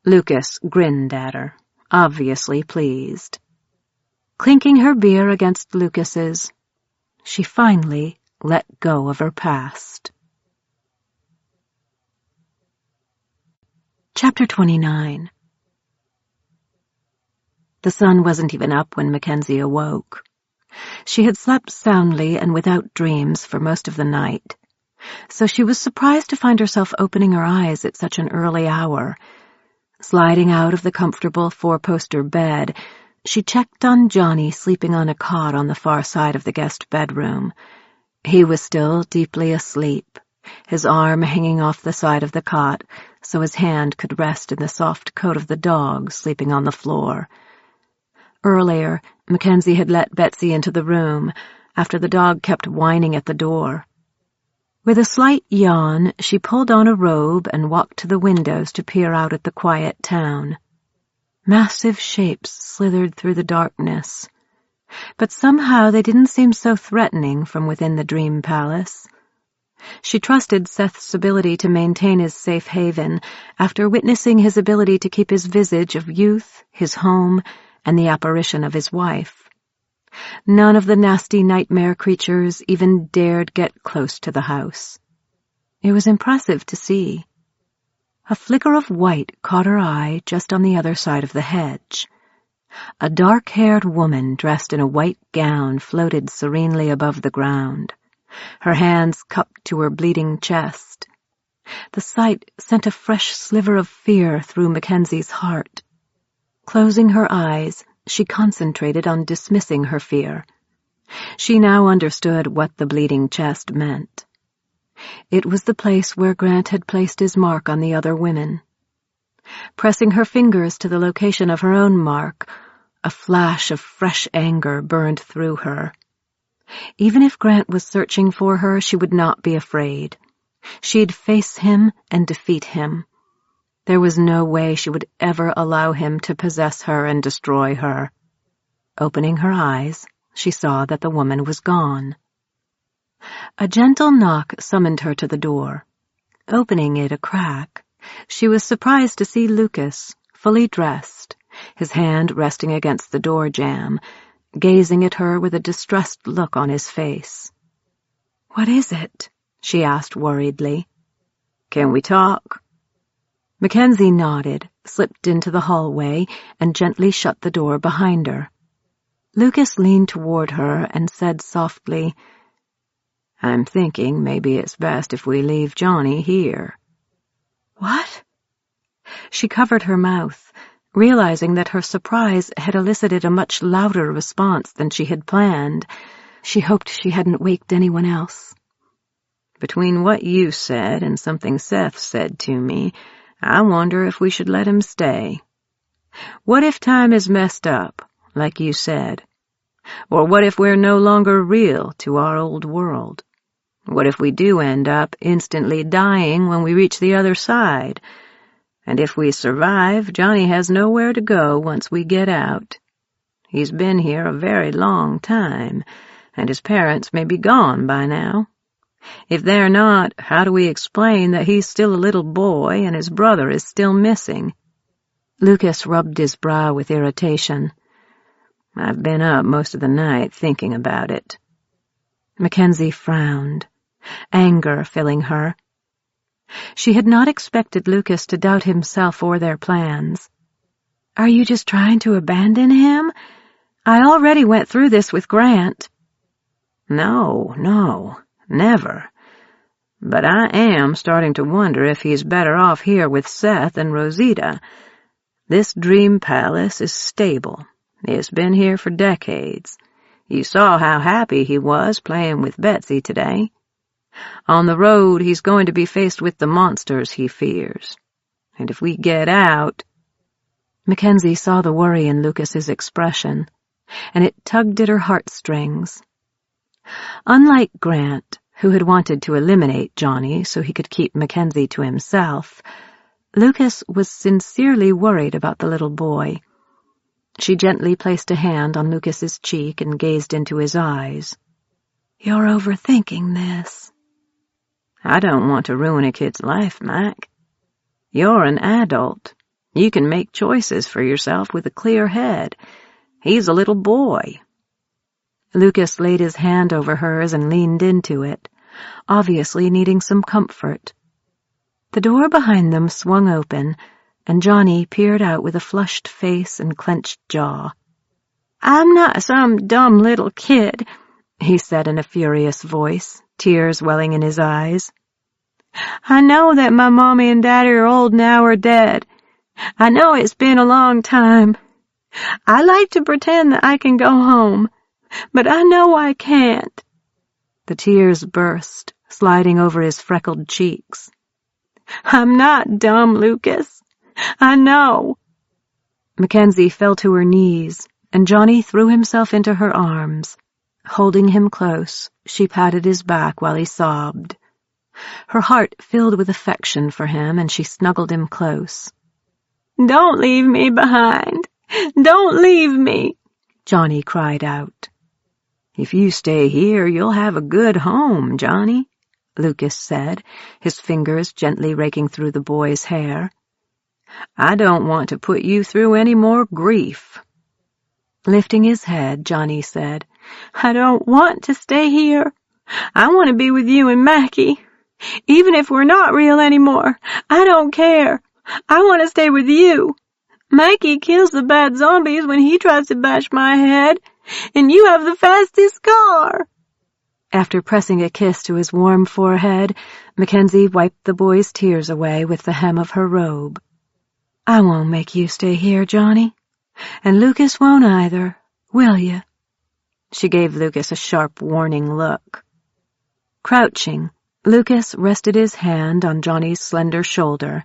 Lucas grinned at her, obviously pleased. Clinking her beer against Lucas's, she finally let go of her past. Chapter 29. The sun wasn't even up when Mackenzie awoke. She had slept soundly and without dreams for most of the night, so she was surprised to find herself opening her eyes at such an early hour. Sliding out of the comfortable four-poster bed, she checked on Johnny sleeping on a cot on the far side of the guest bedroom. He was still deeply asleep, his arm hanging off the side of the cot so his hand could rest in the soft coat of the dog sleeping on the floor. Earlier, Mackenzie had let Betsy into the room after the dog kept whining at the door. With a slight yawn, she pulled on a robe and walked to the windows to peer out at the quiet town. Massive shapes slithered through the darkness, but somehow they didn't seem so threatening from within the dream palace. She trusted Seth's ability to maintain his safe haven after witnessing his ability to keep his visage of youth, his home, and the apparition of his wife. None of the nasty nightmare creatures even dared get close to the house. It was impressive to see. A flicker of white caught her eye just on the other side of the hedge. A dark-haired woman dressed in a white gown floated serenely above the ground, her hands cupped to her bleeding chest. The sight sent a fresh sliver of fear through Mackenzie's heart. Closing her eyes, she concentrated on dismissing her fear. She now understood what the bleeding chest meant. It was the place where Grant had placed his mark on the other women. Pressing her fingers to the location of her own mark, a flash of fresh anger burned through her. Even if Grant was searching for her, she would not be afraid. She'd face him and defeat him. There was no way she would ever allow him to possess her and destroy her. Opening her eyes, she saw that the woman was gone. A gentle knock summoned her to the door. Opening it a crack, she was surprised to see Lucas, fully dressed, his hand resting against the door jamb, gazing at her with a distressed look on his face. "What is it?" she asked worriedly. "Can we talk?" Mackenzie nodded, slipped into the hallway, and gently shut the door behind her. Lucas leaned toward her and said softly, "I'm thinking maybe it's best if we leave Johnny here." "What?" She covered her mouth, realizing that her surprise had elicited a much louder response than she had planned. She hoped she hadn't waked anyone else. "Between what you said and something Seth said to me, I wonder if we should let him stay. What if time is messed up, like you said? Or what if we're no longer real to our old world? What if we do end up instantly dying when we reach the other side? And if we survive, Johnny has nowhere to go once we get out. He's been here a very long time, and his parents may be gone by now. If they're not, how do we explain that he's still a little boy and his brother is still missing?" Lucas rubbed his brow with irritation. "I've been up most of the night thinking about it." Mackenzie frowned, anger filling her. She had not expected Lucas to doubt himself or their plans. "Are you just trying to abandon him? I already went through this with Grant." No, never. But I am starting to wonder if he's better off here with Seth and Rosita. This dream palace is stable. It's been here for decades. You saw how happy he was playing with Betsy today. On the road, he's going to be faced with the monsters he fears. And if we get out— Mackenzie saw the worry in Lucas's expression, and it tugged at her heartstrings. Unlike Grant, who had wanted to eliminate Johnny so he could keep Mackenzie to himself, Lucas was sincerely worried about the little boy. She gently placed a hand on Lucas's cheek and gazed into his eyes. "You're overthinking this." "I don't want to ruin a kid's life, Mac. You're an adult. You can make choices for yourself with a clear head. He's a little boy." Lucas laid his hand over hers and leaned into it, obviously needing some comfort. The door behind them swung open, and Johnny peered out with a flushed face and clenched jaw. "I'm not some dumb little kid," he said in a furious voice, tears welling in his eyes. "I know that my mommy and daddy are old now or dead, I know it's been a long time. I like to pretend that I can go home, but I know I can't." The tears burst, sliding over his freckled cheeks. "I'm not dumb, Lucas. I know." Mackenzie fell to her knees, and Johnny threw himself into her arms. Holding him close, she patted his back while he sobbed. Her heart filled with affection for him, and she snuggled him close. "Don't leave me behind. Don't leave me," Johnny cried out. "If you stay here, you'll have a good home, Johnny," Lucas said, his fingers gently raking through the boy's hair. "I don't want to put you through any more grief." Lifting his head, Johnny said, "I don't want to stay here. I want to be with you and Mackie. Even if we're not real anymore, I don't care. I want to stay with you. Mackie kills the bad zombies when he tries to bash my head, and you have the fastest car." After pressing a kiss to his warm forehead, Mackenzie wiped the boy's tears away with the hem of her robe. "I won't make you stay here, Johnny. And Lucas won't either, will you?" She gave Lucas a sharp, warning look. Crouching, Lucas rested his hand on Johnny's slender shoulder.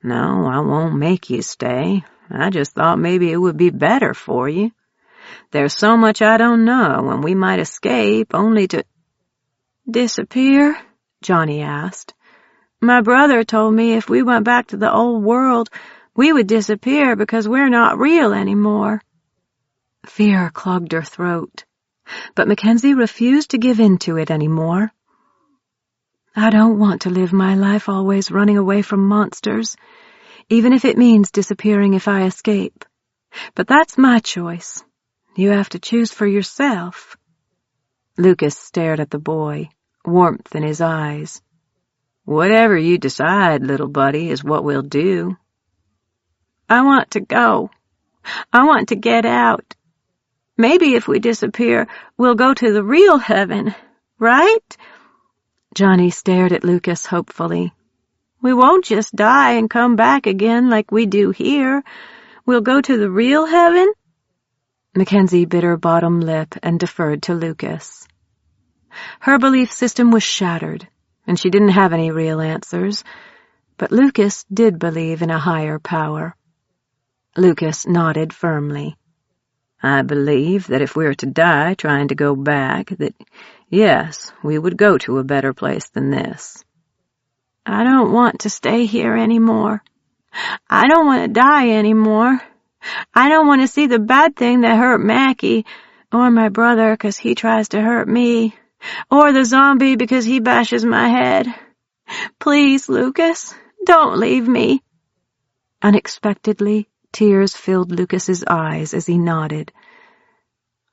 "No, I won't make you stay. I just thought maybe it would be better for you. There's so much I don't know, and we might escape only to—" "Disappear?" Johnny asked. "My brother told me if we went back to the old world, we would disappear because we're not real anymore." Fear clogged her throat, but Mackenzie refused to give in to it any more. "I don't want to live my life always running away from monsters, even if it means disappearing if I escape. But that's my choice. You have to choose for yourself." Lucas stared at the boy, warmth in his eyes. "Whatever you decide, little buddy, is what we'll do." "I want to go. I want to get out. Maybe if we disappear, we'll go to the real heaven, right?" Johnny stared at Lucas hopefully. "We won't just die and come back again like we do here. We'll go to the real heaven?" Mackenzie bit her bottom lip and deferred to Lucas. Her belief system was shattered, and she didn't have any real answers, but Lucas did believe in a higher power. Lucas nodded firmly. "I believe that if we were to die trying to go back, that, yes, we would go to a better place than this." "I don't want to stay here anymore. I don't want to die anymore. I don't want to see the bad thing that hurt Mackie, or my brother 'cause he tries to hurt me, or the zombie because he bashes my head. Please, Lucas, don't leave me." Unexpectedly, tears filled Lucas's eyes as he nodded.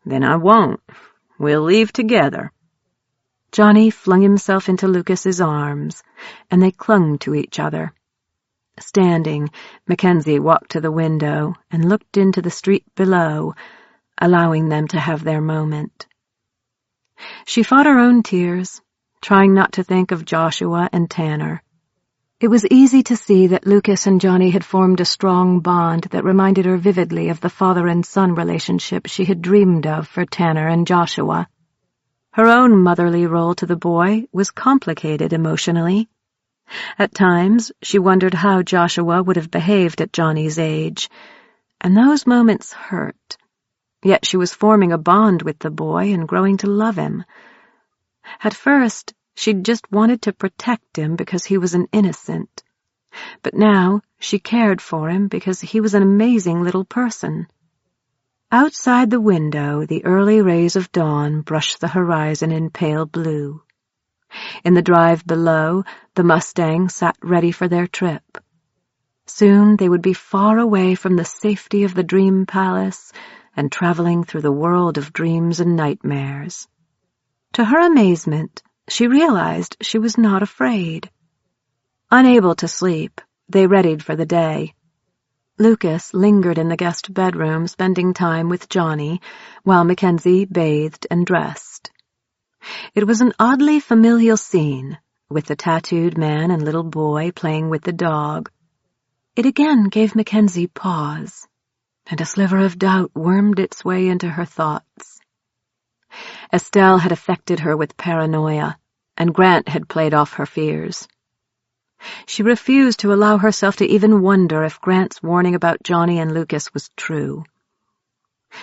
"Then I won't. We'll leave together." Johnny flung himself into Lucas's arms, and they clung to each other. Standing, Mackenzie walked to the window and looked into the street below, allowing them to have their moment. She fought her own tears, trying not to think of Joshua and Tanner. It was easy to see that Lucas and Johnny had formed a strong bond that reminded her vividly of the father and son relationship she had dreamed of for Tanner and Joshua. Her own motherly role to the boy was complicated emotionally. At times, she wondered how Joshua would have behaved at Johnny's age, and those moments hurt. Yet she was forming a bond with the boy and growing to love him. At first, she'd just wanted to protect him because he was an innocent. But now, she cared for him because he was an amazing little person. Outside the window, the early rays of dawn brushed the horizon in pale blue. In the drive below, the Mustangs sat ready for their trip. Soon they would be far away from the safety of the dream palace and traveling through the world of dreams and nightmares. To her amazement, she realized she was not afraid. Unable to sleep, they readied for the day. Lucas lingered in the guest bedroom, spending time with Johnny, while Mackenzie bathed and dressed. It was an oddly familial scene, with the tattooed man and little boy playing with the dog. It again gave Mackenzie pause, and a sliver of doubt wormed its way into her thoughts. Estelle had affected her with paranoia, and Grant had played off her fears. She refused to allow herself to even wonder if Grant's warning about Johnny and Lucas was true.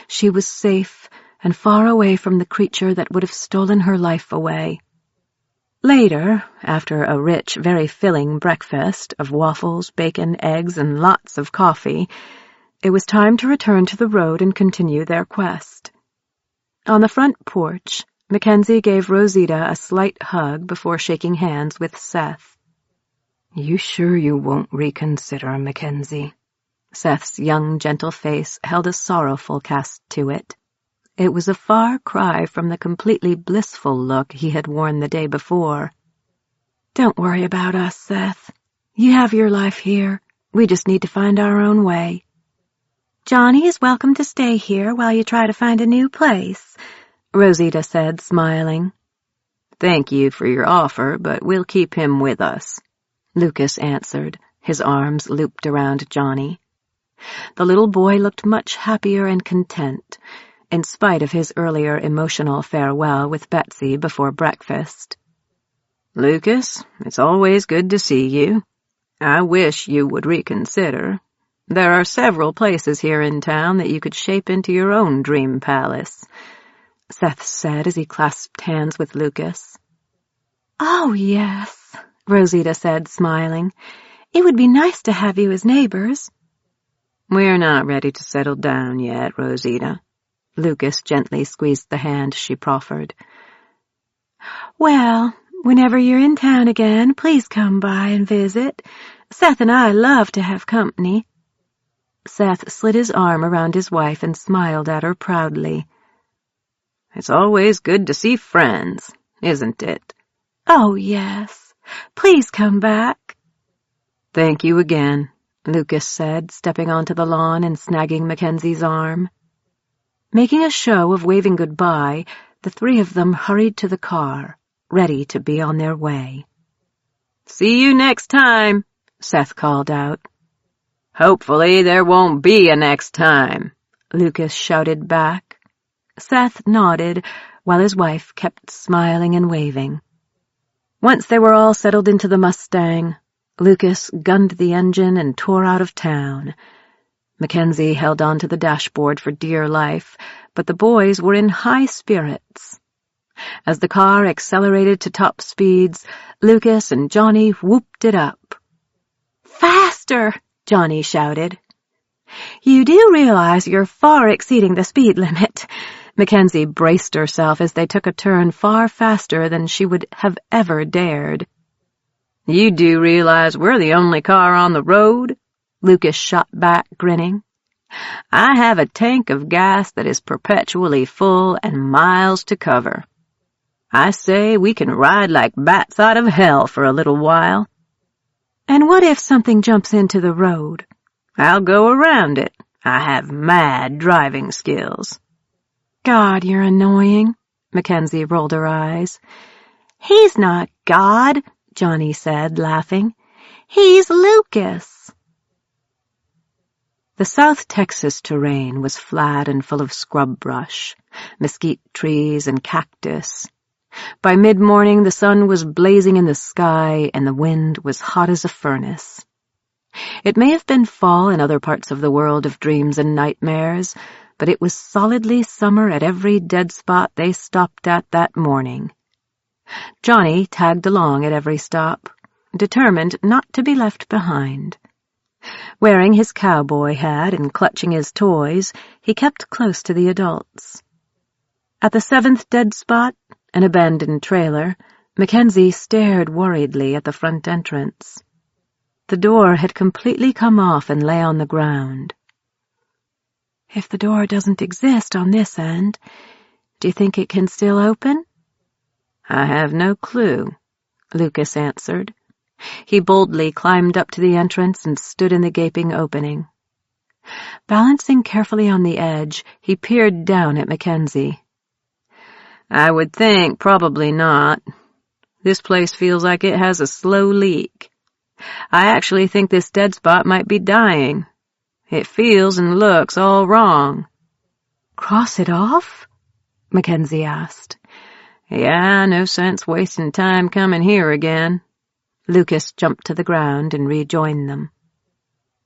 She was safe and far away from the creature that would have stolen her life away. Later, after a rich, very filling breakfast of waffles, bacon, eggs, and lots of coffee, it was time to return to the road and continue their quest. On the front porch, Mackenzie gave Rosita a slight hug before shaking hands with Seth. "You sure you won't reconsider, Mackenzie?" Seth's young, gentle face held a sorrowful cast to it. It was a far cry from the completely blissful look he had worn the day before. "Don't worry about us, Seth. You have your life here. We just need to find our own way. Johnny is welcome to stay here while you try to find a new place," Rosita said, smiling. "Thank you for your offer, but we'll keep him with us," Lucas answered, his arms looped around Johnny. The little boy looked much happier and content, in spite of his earlier emotional farewell with Betsy before breakfast. "Lucas, it's always good to see you. I wish you would reconsider. There are several places here in town that you could shape into your own dream palace," Seth said as he clasped hands with Lucas. "Oh, yes," Rosita said, smiling. "It would be nice to have you as neighbors." "We're not ready to settle down yet, Rosita." Lucas gently squeezed the hand she proffered. "Well, whenever you're in town again, please come by and visit. Seth and I love to have company." Seth slid his arm around his wife and smiled at her proudly. "It's always good to see friends, isn't it?" "Oh, yes. Please come back." "Thank you again," Lucas said, stepping onto the lawn and snagging Mackenzie's arm. Making a show of waving goodbye, the three of them hurried to the car, ready to be on their way. "See you next time," Seth called out. "Hopefully there won't be a next time," Lucas shouted back. Seth nodded, while his wife kept smiling and waving. Once they were all settled into the Mustang, Lucas gunned the engine and tore out of town. Mackenzie held on to the dashboard for dear life, but the boys were in high spirits. As the car accelerated to top speeds, Lucas and Johnny whooped it up. "Faster!" Johnny shouted. "You do realize you're far exceeding the speed limit." Mackenzie braced herself as they took a turn far faster than she would have ever dared. "You do realize we're the only car on the road?" Lucas shot back, grinning. "I have a tank of gas that is perpetually full and miles to cover. I say we can ride like bats out of hell for a little while." "And what if something jumps into the road?" "I'll go around it. I have mad driving skills." "God, you're annoying." Mackenzie rolled her eyes. "He's not God," Johnny said, laughing. "He's Lucas." The South Texas terrain was flat and full of scrub brush, mesquite trees, and cactus. By mid-morning, the sun was blazing in the sky, and the wind was hot as a furnace. It may have been fall in other parts of the world of dreams and nightmares, but it was solidly summer at every dead spot they stopped at that morning. Johnny tagged along at every stop, determined not to be left behind. Wearing his cowboy hat and clutching his toys, he kept close to the adults. At the seventh dead spot, an abandoned trailer, Mackenzie stared worriedly at the front entrance. The door had completely come off and lay on the ground. "If the door doesn't exist on this end, do you think it can still open?" "I have no clue," Lucas answered. He boldly climbed up to the entrance and stood in the gaping opening. Balancing carefully on the edge, he peered down at Mackenzie. "I would think probably not. This place feels like it has a slow leak." I actually think this dead spot might be dying. It feels and looks all wrong." "Cross it off?" Mackenzie asked. "Yeah, no sense wasting time coming here again." Lucas jumped to the ground and rejoined them.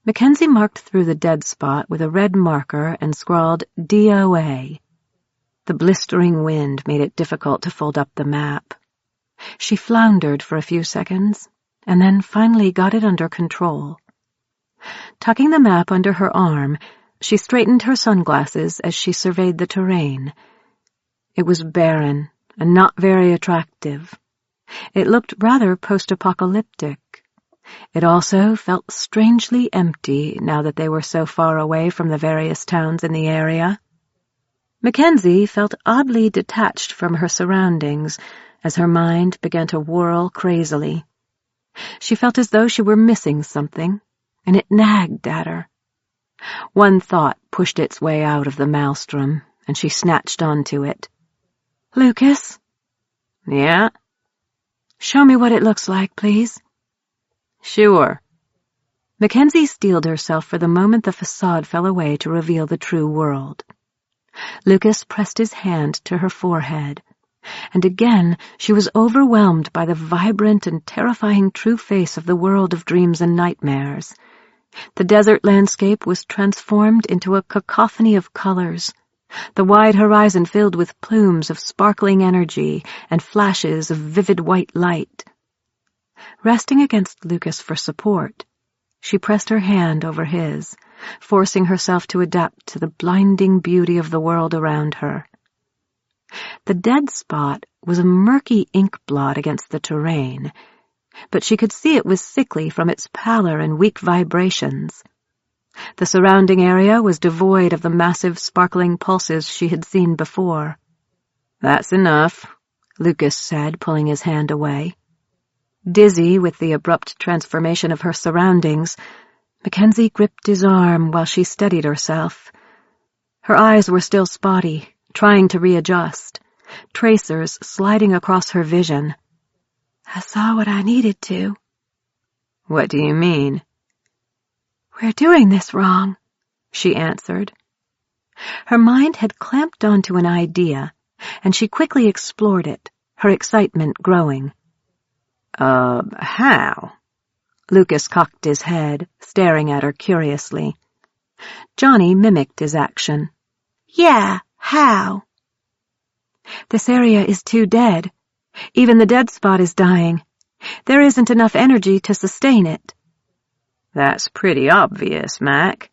Mackenzie marked through the dead spot with a red marker and scrawled DOA. The blistering wind made it difficult to fold up the map. She floundered for a few seconds, and then finally got it under control. Tucking the map under her arm, she straightened her sunglasses as she surveyed the terrain. It was barren and not very attractive. It looked rather post-apocalyptic. It also felt strangely empty now that they were so far away from the various towns in the area. Mackenzie felt oddly detached from her surroundings as her mind began to whirl crazily. She felt as though she were missing something, and it nagged at her. One thought pushed its way out of the maelstrom, and she snatched onto it. "Lucas?" "Yeah?" "Show me what it looks like, please." "Sure." Mackenzie steeled herself for the moment the facade fell away to reveal the true world. Lucas pressed his hand to her forehead, and again she was overwhelmed by the vibrant and terrifying true face of the world of dreams and nightmares. The desert landscape was transformed into a cacophony of colors, the wide horizon filled with plumes of sparkling energy and flashes of vivid white light. Resting against Lucas for support, she pressed her hand over his, forcing herself to adapt to the blinding beauty of the world around her. The dead spot was a murky ink blot against the terrain, but she could see it was sickly from its pallor and weak vibrations. The surrounding area was devoid of the massive sparkling pulses she had seen before. "That's enough," Lucas said, pulling his hand away. Dizzy with the abrupt transformation of her surroundings, Mackenzie gripped his arm while she steadied herself. Her eyes were still spotty, trying to readjust, tracers sliding across her vision. "I saw what I needed to." "What do you mean?" "We're doing this wrong," she answered. Her mind had clamped onto an idea, and she quickly explored it, her excitement growing. How?" Lucas cocked his head, staring at her curiously. Johnny mimicked his action. "Yeah, how?" "This area is too dead. Even the dead spot is dying. There isn't enough energy to sustain it." "That's pretty obvious, Mac,"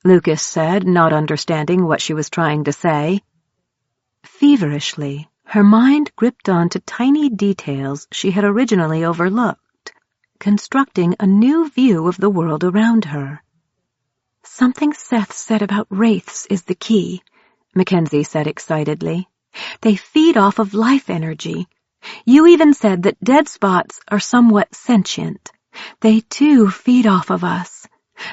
Lucas said, not understanding what she was trying to say. Feverishly, her mind gripped onto tiny details she had originally overlooked, constructing a new view of the world around her. "Something Seth said about wraiths is the key," Mackenzie said excitedly. "They feed off of life energy. You even said that dead spots are somewhat sentient. They, too, feed off of us,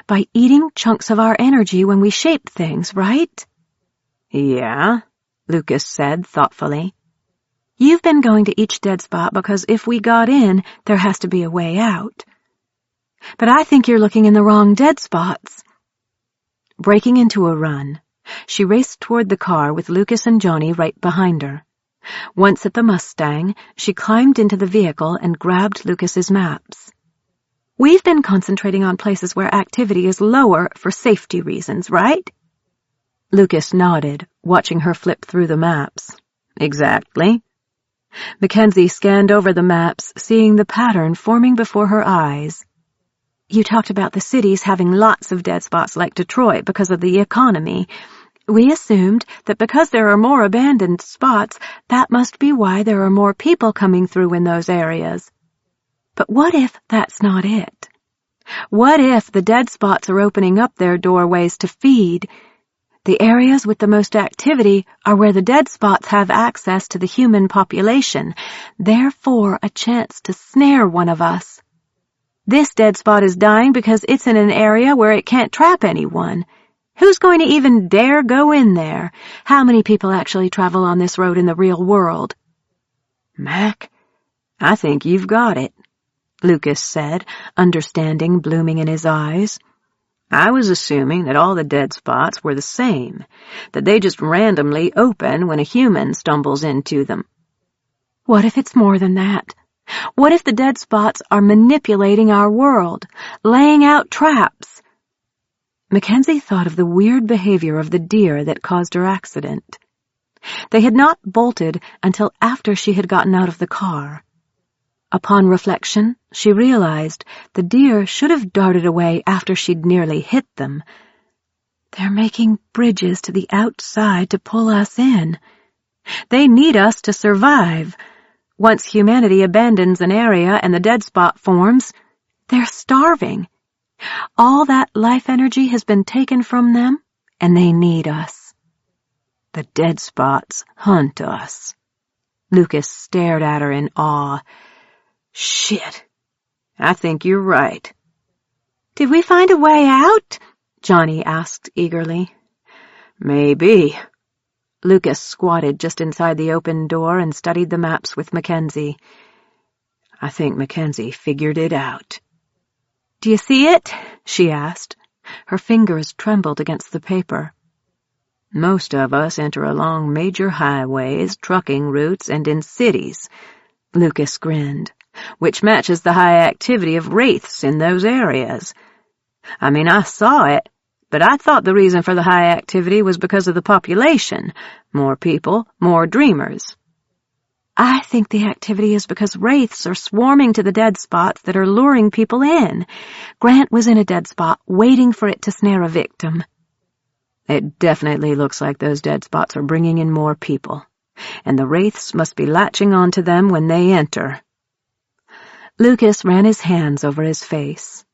by eating chunks of our energy when we shape things, right?" "Yeah," Lucas said thoughtfully. "You've been going to each dead spot because if we got in, there has to be a way out. But I think you're looking in the wrong dead spots." Breaking into a run, she raced toward the car with Lucas and Johnny right behind her. Once at the Mustang, she climbed into the vehicle and grabbed Lucas's maps. "We've been concentrating on places where activity is lower for safety reasons, right?" Lucas nodded, watching her flip through the maps. "Exactly." Mackenzie scanned over the maps, seeing the pattern forming before her eyes. "You talked about the cities having lots of dead spots like Detroit because of the economy. We assumed that because there are more abandoned spots, that must be why there are more people coming through in those areas. But what if that's not it? What if the dead spots are opening up their doorways to feed? The areas with the most activity are where the dead spots have access to the human population, therefore a chance to snare one of us. This dead spot is dying because it's in an area where it can't trap anyone. Who's going to even dare go in there? How many people actually travel on this road in the real world?" "Mac, I think you've got it," Lucas said, understanding blooming in his eyes. I was assuming that all the dead spots were the same, that they just randomly open when a human stumbles into them. What if it's more than that? What if the dead spots are manipulating our world, laying out traps? Mackenzie thought of the weird behavior of the deer that caused her accident. They had not bolted until after she had gotten out of the car. Upon reflection, she realized the deer should have darted away after she'd nearly hit them. They're making bridges to the outside to pull us in. They need us to survive. Once humanity abandons an area and the dead spot forms, they're starving. All that life energy has been taken from them, and they need us. The dead spots hunt us. Lucas stared at her in awe. Shit. I think you're right. Did we find a way out? Johnny asked eagerly. Maybe. Lucas squatted just inside the open door and studied the maps with Mackenzie. I think Mackenzie figured it out. Do you see it? She asked. Her fingers trembled against the paper. Most of us enter along major highways, trucking routes, and in cities. Lucas grinned, which matches the high activity of wraiths in those areas. I mean, I saw it, but I thought the reason for the high activity was because of the population. More people, more dreamers. I think the activity is because wraiths are swarming to the dead spots that are luring people in. Grant was in a dead spot, waiting for it to snare a victim. It definitely looks like those dead spots are bringing in more people, and the wraiths must be latching onto them when they enter. Lucas ran his hands over his face.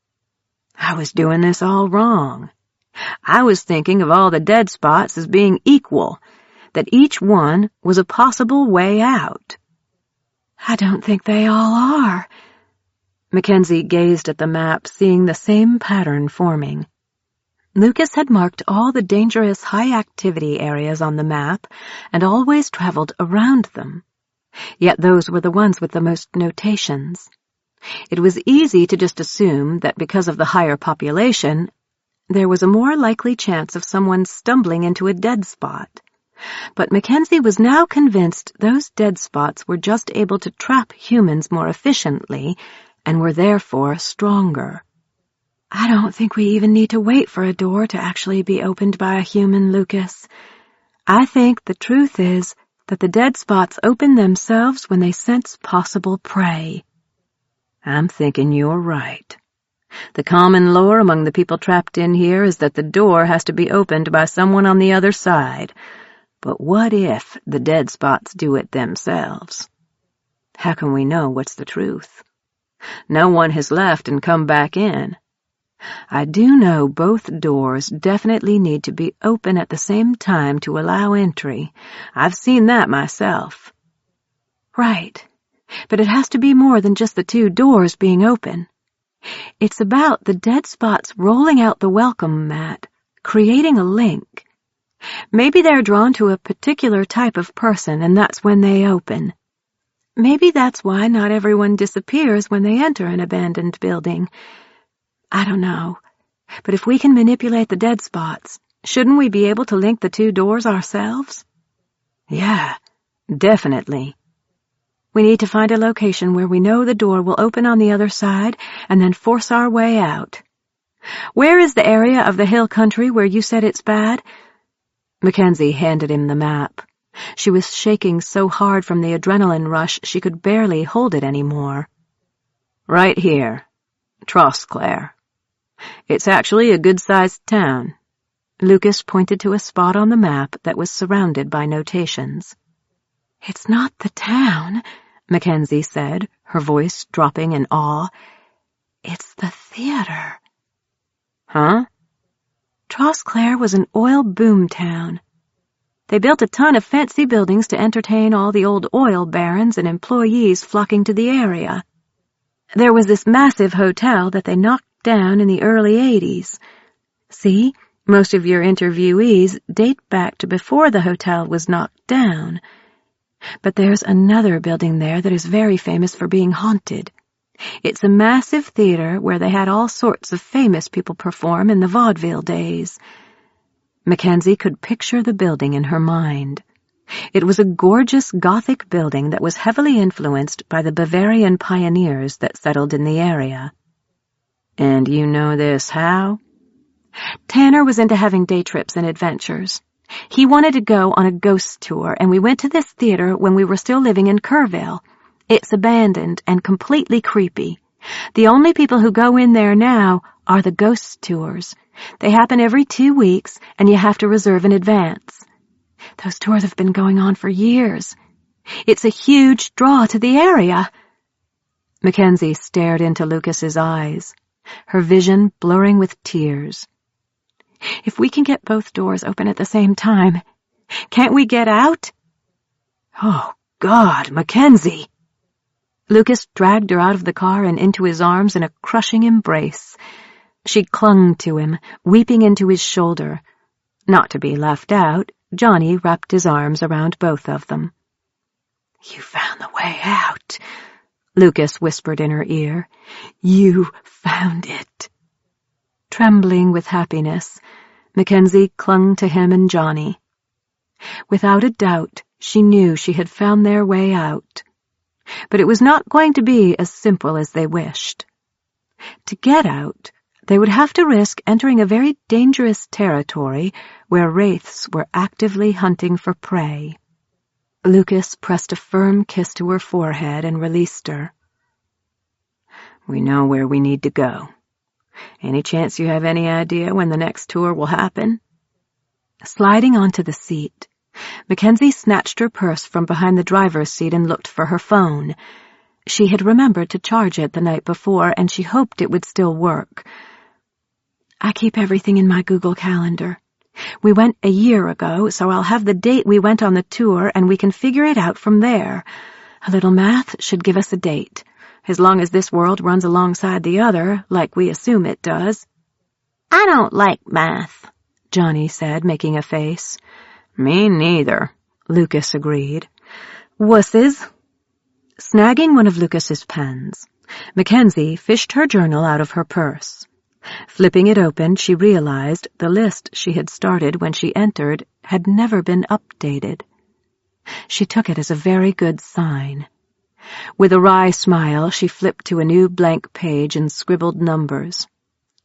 I was doing this all wrong. I was thinking of all the dead spots as being equal, that each one was a possible way out. I don't think they all are. Mackenzie gazed at the map, seeing the same pattern forming. Lucas had marked all the dangerous high-activity areas on the map and always traveled around them. Yet those were the ones with the most notations. It was easy to just assume that because of the higher population, there was a more likely chance of someone stumbling into a dead spot. But Mackenzie was now convinced those dead spots were just able to trap humans more efficiently and were therefore stronger. I don't think we even need to wait for a door to actually be opened by a human, Lucas. I think the truth is that the dead spots open themselves when they sense possible prey. I'm thinking you're right. The common lore among the people trapped in here is that the door has to be opened by someone on the other side. But what if the dead spots do it themselves? How can we know what's the truth? No one has left and come back in. I do know both doors definitely need to be open at the same time to allow entry. I've seen that myself. Right, but it has to be more than just the two doors being open. It's about the dead spots rolling out the welcome mat, creating a link. Maybe they're drawn to a particular type of person, and that's when they open. Maybe that's why not everyone disappears when they enter an abandoned building. I don't know. But if we can manipulate the dead spots, shouldn't we be able to link the two doors ourselves? Yeah, definitely. We need to find a location where we know the door will open on the other side and then force our way out. Where is the area of the hill country where you said it's bad? Mackenzie handed him the map. She was shaking so hard from the adrenaline rush she could barely hold it anymore. Right here. Trosclair. It's actually a good-sized town. Lucas pointed to a spot on the map that was surrounded by notations. It's not the town, Mackenzie said, her voice dropping in awe. It's the theater. Huh? Trosclair was an oil boom town. They built a ton of fancy buildings to entertain all the old oil barons and employees flocking to the area. There was this massive hotel that they knocked down in the early 80s. See, most of your interviewees date back to before the hotel was knocked down. But there's another building there that is very famous for being haunted. It's a massive theater where they had all sorts of famous people perform in the vaudeville days. Mackenzie could picture the building in her mind. It was a gorgeous Gothic building that was heavily influenced by the Bavarian pioneers that settled in the area. And you know this how? Tanner was into having day trips and adventures. He wanted to go on a ghost tour, and we went to this theater when we were still living in Kerrville. It's abandoned and completely creepy. The only people who go in there now are the ghost tours. They happen every 2 weeks, and you have to reserve in advance. Those tours have been going on for years. It's a huge draw to the area. Mackenzie stared into Lucas's eyes, her vision blurring with tears. If we can get both doors open at the same time, can't we get out? Oh, God, Mackenzie! Lucas dragged her out of the car and into his arms in a crushing embrace. She clung to him, weeping into his shoulder. Not to be left out, Johnny wrapped his arms around both of them. You found the way out, Lucas whispered in her ear. You found it. Trembling with happiness, Mackenzie clung to him and Johnny. Without a doubt, she knew she had found their way out. But it was not going to be as simple as they wished. To get out, they would have to risk entering a very dangerous territory where wraiths were actively hunting for prey. Lucas pressed a firm kiss to her forehead and released her. We know where we need to go. Any chance you have any idea when the next tour will happen? Sliding onto the seat, Mackenzie snatched her purse from behind the driver's seat and looked for her phone. She had remembered to charge it the night before, and she hoped it would still work. I keep everything in my Google Calendar. We went a year ago, so I'll have the date we went on the tour, and we can figure it out from there. A little math should give us a date, as long as this world runs alongside the other, like we assume it does. I don't like math, Johnny said, making a face. Me neither, Lucas agreed. Wusses. Snagging one of Lucas's pens, Mackenzie fished her journal out of her purse. Flipping it open, she realized the list she had started when she entered had never been updated. She took it as a very good sign. With a wry smile, she flipped to a new blank page and scribbled numbers.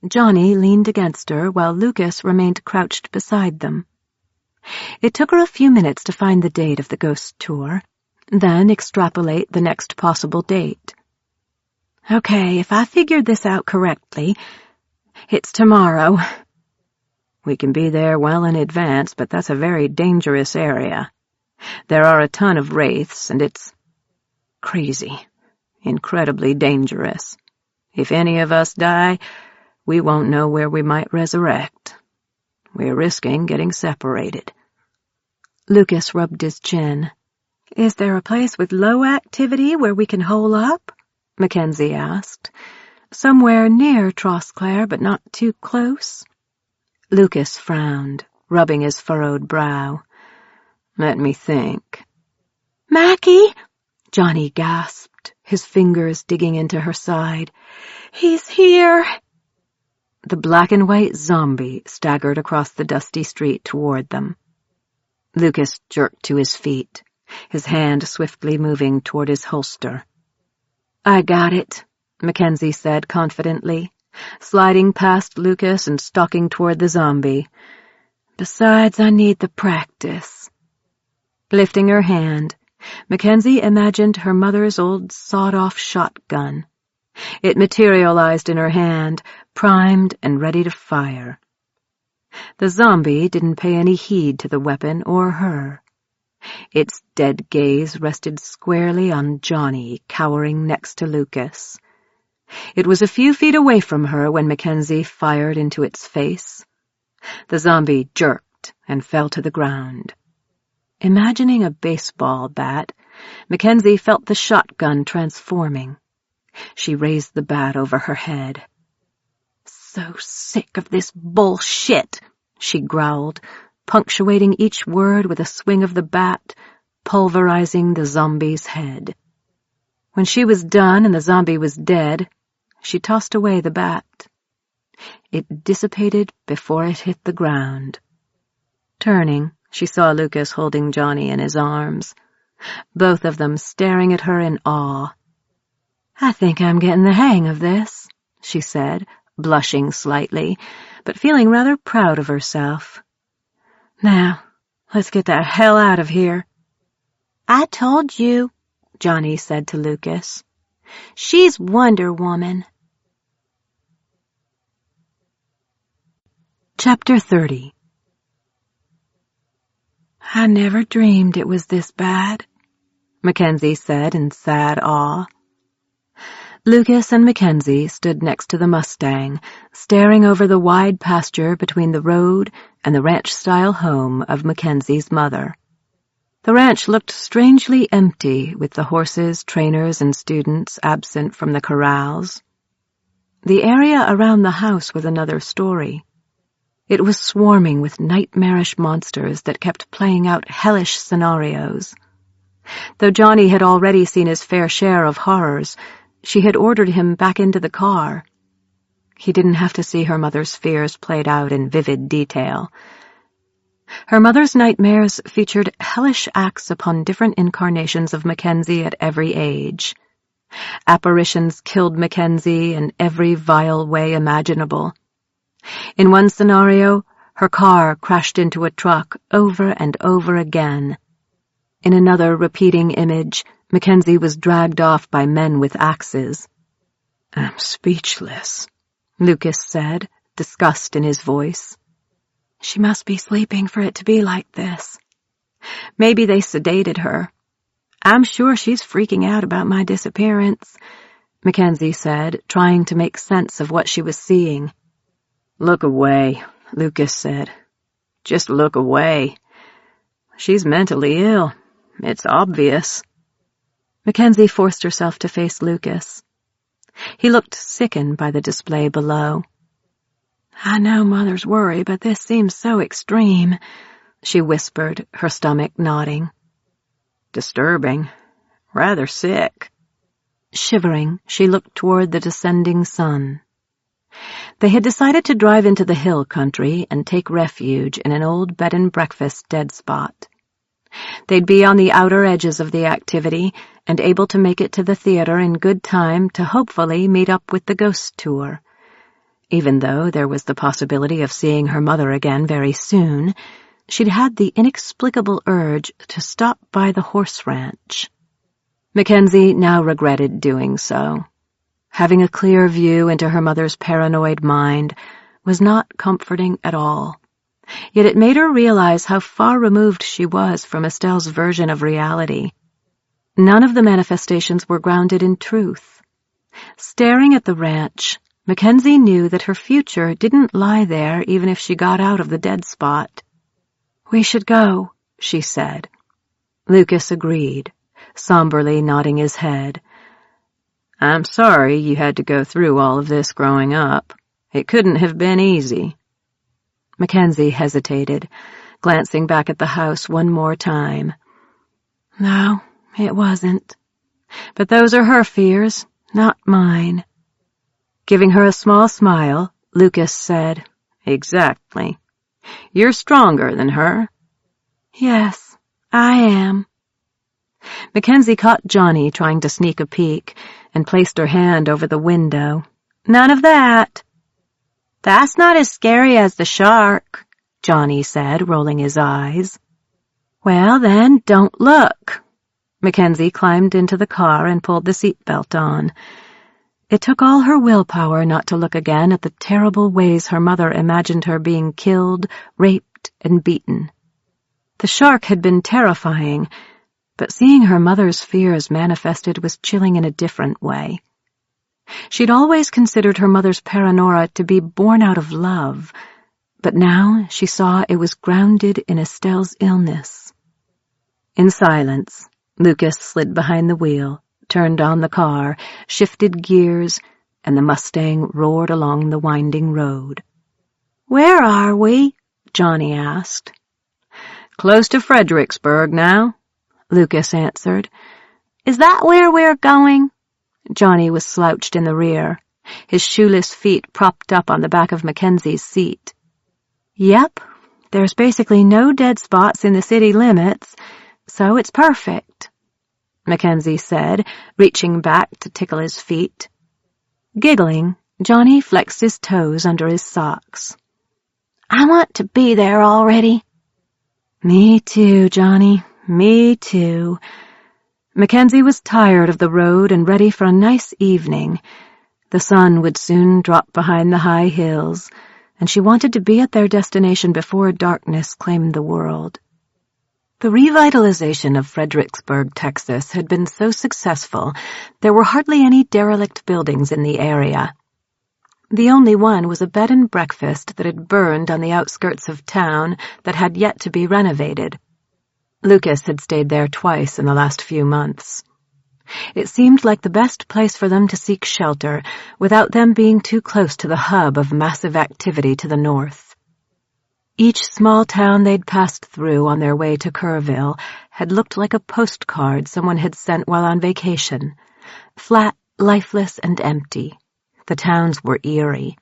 Johnny leaned against her while Lucas remained crouched beside them. It took her a few minutes to find the date of the ghost tour, then extrapolate the next possible date. Okay, if I figured this out correctly, it's tomorrow. We can be there well in advance, but that's a very dangerous area. There are a ton of wraiths, and it's crazy, incredibly dangerous. If any of us die, we won't know where we might resurrect. We're risking getting separated. Lucas rubbed his chin. Is there a place with low activity where we can hole up? Mackenzie asked. Somewhere near Trosclair, but not too close. Lucas frowned, rubbing his furrowed brow. Let me think. Mackie! Johnny gasped, his fingers digging into her side. He's here! The black and white zombie staggered across the dusty street toward them. Lucas jerked to his feet, his hand swiftly moving toward his holster. I got it, Mackenzie said confidently, sliding past Lucas and stalking toward the zombie. Besides, I need the practice. Lifting her hand, Mackenzie imagined her mother's old sawed-off shotgun. It materialized in her hand, primed and ready to fire. The zombie didn't pay any heed to the weapon or her. Its dead gaze rested squarely on Johnny, cowering next to Lucas. It was a few feet away from her when Mackenzie fired into its face. The zombie jerked and fell to the ground. Imagining a baseball bat, Mackenzie felt the shotgun transforming. She raised the bat over her head. So sick of this bullshit, she growled, punctuating each word with a swing of the bat, pulverizing the zombie's head. When she was done and the zombie was dead, she tossed away the bat. It dissipated before it hit the ground. Turning, she saw Lucas holding Johnny in his arms, both of them staring at her in awe. "I think I'm getting the hang of this," she said, blushing slightly, but feeling rather proud of herself. "Now, let's get the hell out of here." "I told you," Johnny said to Lucas. "She's Wonder Woman." Chapter 30. "I never dreamed it was this bad," Mackenzie said in sad awe. Lucas and Mackenzie stood next to the Mustang, staring over the wide pasture between the road and the ranch-style home of Mackenzie's mother. The ranch looked strangely empty, with the horses, trainers, and students absent from the corrals. The area around the house was another story. It was swarming with nightmarish monsters that kept playing out hellish scenarios. Though Johnny had already seen his fair share of horrors, she had ordered him back into the car. He didn't have to see her mother's fears played out in vivid detail. Her mother's nightmares featured hellish acts upon different incarnations of Mackenzie at every age. Apparitions killed Mackenzie in every vile way imaginable. In one scenario, her car crashed into a truck over and over again. In another repeating image, Mackenzie was dragged off by men with axes. "I'm speechless," Lucas said, disgust in his voice. "She must be sleeping for it to be like this. Maybe they sedated her. I'm sure she's freaking out about my disappearance," Mackenzie said, trying to make sense of what she was seeing. "Look away," Lucas said. "Just look away. She's mentally ill. It's obvious." Mackenzie forced herself to face Lucas. He looked sickened by the display below. "I know Mother's worry, but this seems so extreme," she whispered, her stomach nodding. "Disturbing. Rather sick." Shivering, she looked toward the descending sun. They had decided to drive into the hill country and take refuge in an old bed-and-breakfast dead spot. They'd be on the outer edges of the activity and able to make it to the theater in good time to hopefully meet up with the ghost tour. Even though there was the possibility of seeing her mother again very soon, she'd had the inexplicable urge to stop by the horse ranch. Mackenzie now regretted doing so. Having a clear view into her mother's paranoid mind was not comforting at all. Yet it made her realize how far removed she was from Estelle's version of reality. None of the manifestations were grounded in truth. Staring at the ranch, Mackenzie knew that her future didn't lie there even if she got out of the dead spot. "We should go," she said. Lucas agreed, somberly nodding his head. "I'm sorry you had to go through all of this growing up. It couldn't have been easy." Mackenzie hesitated, glancing back at the house one more time. "No, it wasn't. But those are her fears, not mine." Giving her a small smile, Lucas said, "Exactly. You're stronger than her." "Yes, I am." Mackenzie caught Johnny trying to sneak a peek and placed her hand over the window. "None of that." "That's not as scary as the shark," Johnny said, rolling his eyes. "Well, then, don't look." Mackenzie climbed into the car and pulled the seatbelt on. It took all her willpower not to look again at the terrible ways her mother imagined her being killed, raped, and beaten. The shark had been terrifying, but seeing her mother's fears manifested was chilling in a different way. She'd always considered her mother's paranoia to be born out of love, but now she saw it was grounded in Estelle's illness. In silence, Lucas slid behind the wheel, turned on the car, shifted gears, and the Mustang roared along the winding road. "Where are we?" Johnny asked. "Close to Fredericksburg now," Lucas answered. Is that where we're going? Johnny was slouched in the rear, his shoeless feet propped up on the back of Mackenzie's seat. Yep, there's basically no dead spots in the city limits, so it's perfect, Mackenzie said, reaching back to tickle his feet. Giggling, Johnny flexed his toes under his socks. I want to be there already. Me too, Johnny, me too. Mackenzie was tired of the road and ready for a nice evening. The sun would soon drop behind the high hills, and she wanted to be at their destination before darkness claimed the world. The revitalization of Fredericksburg, Texas, had been so successful there were hardly any derelict buildings in the area. The only one was a bed and breakfast that had burned on the outskirts of town that had yet to be renovated. Lucas had stayed there twice in the last few months. It seemed like the best place for them to seek shelter without them being too close to the hub of massive activity to the north. Each small town they'd passed through on their way to Kerrville had looked like a postcard someone had sent while on vacation, flat, lifeless, and empty. The towns were eerie.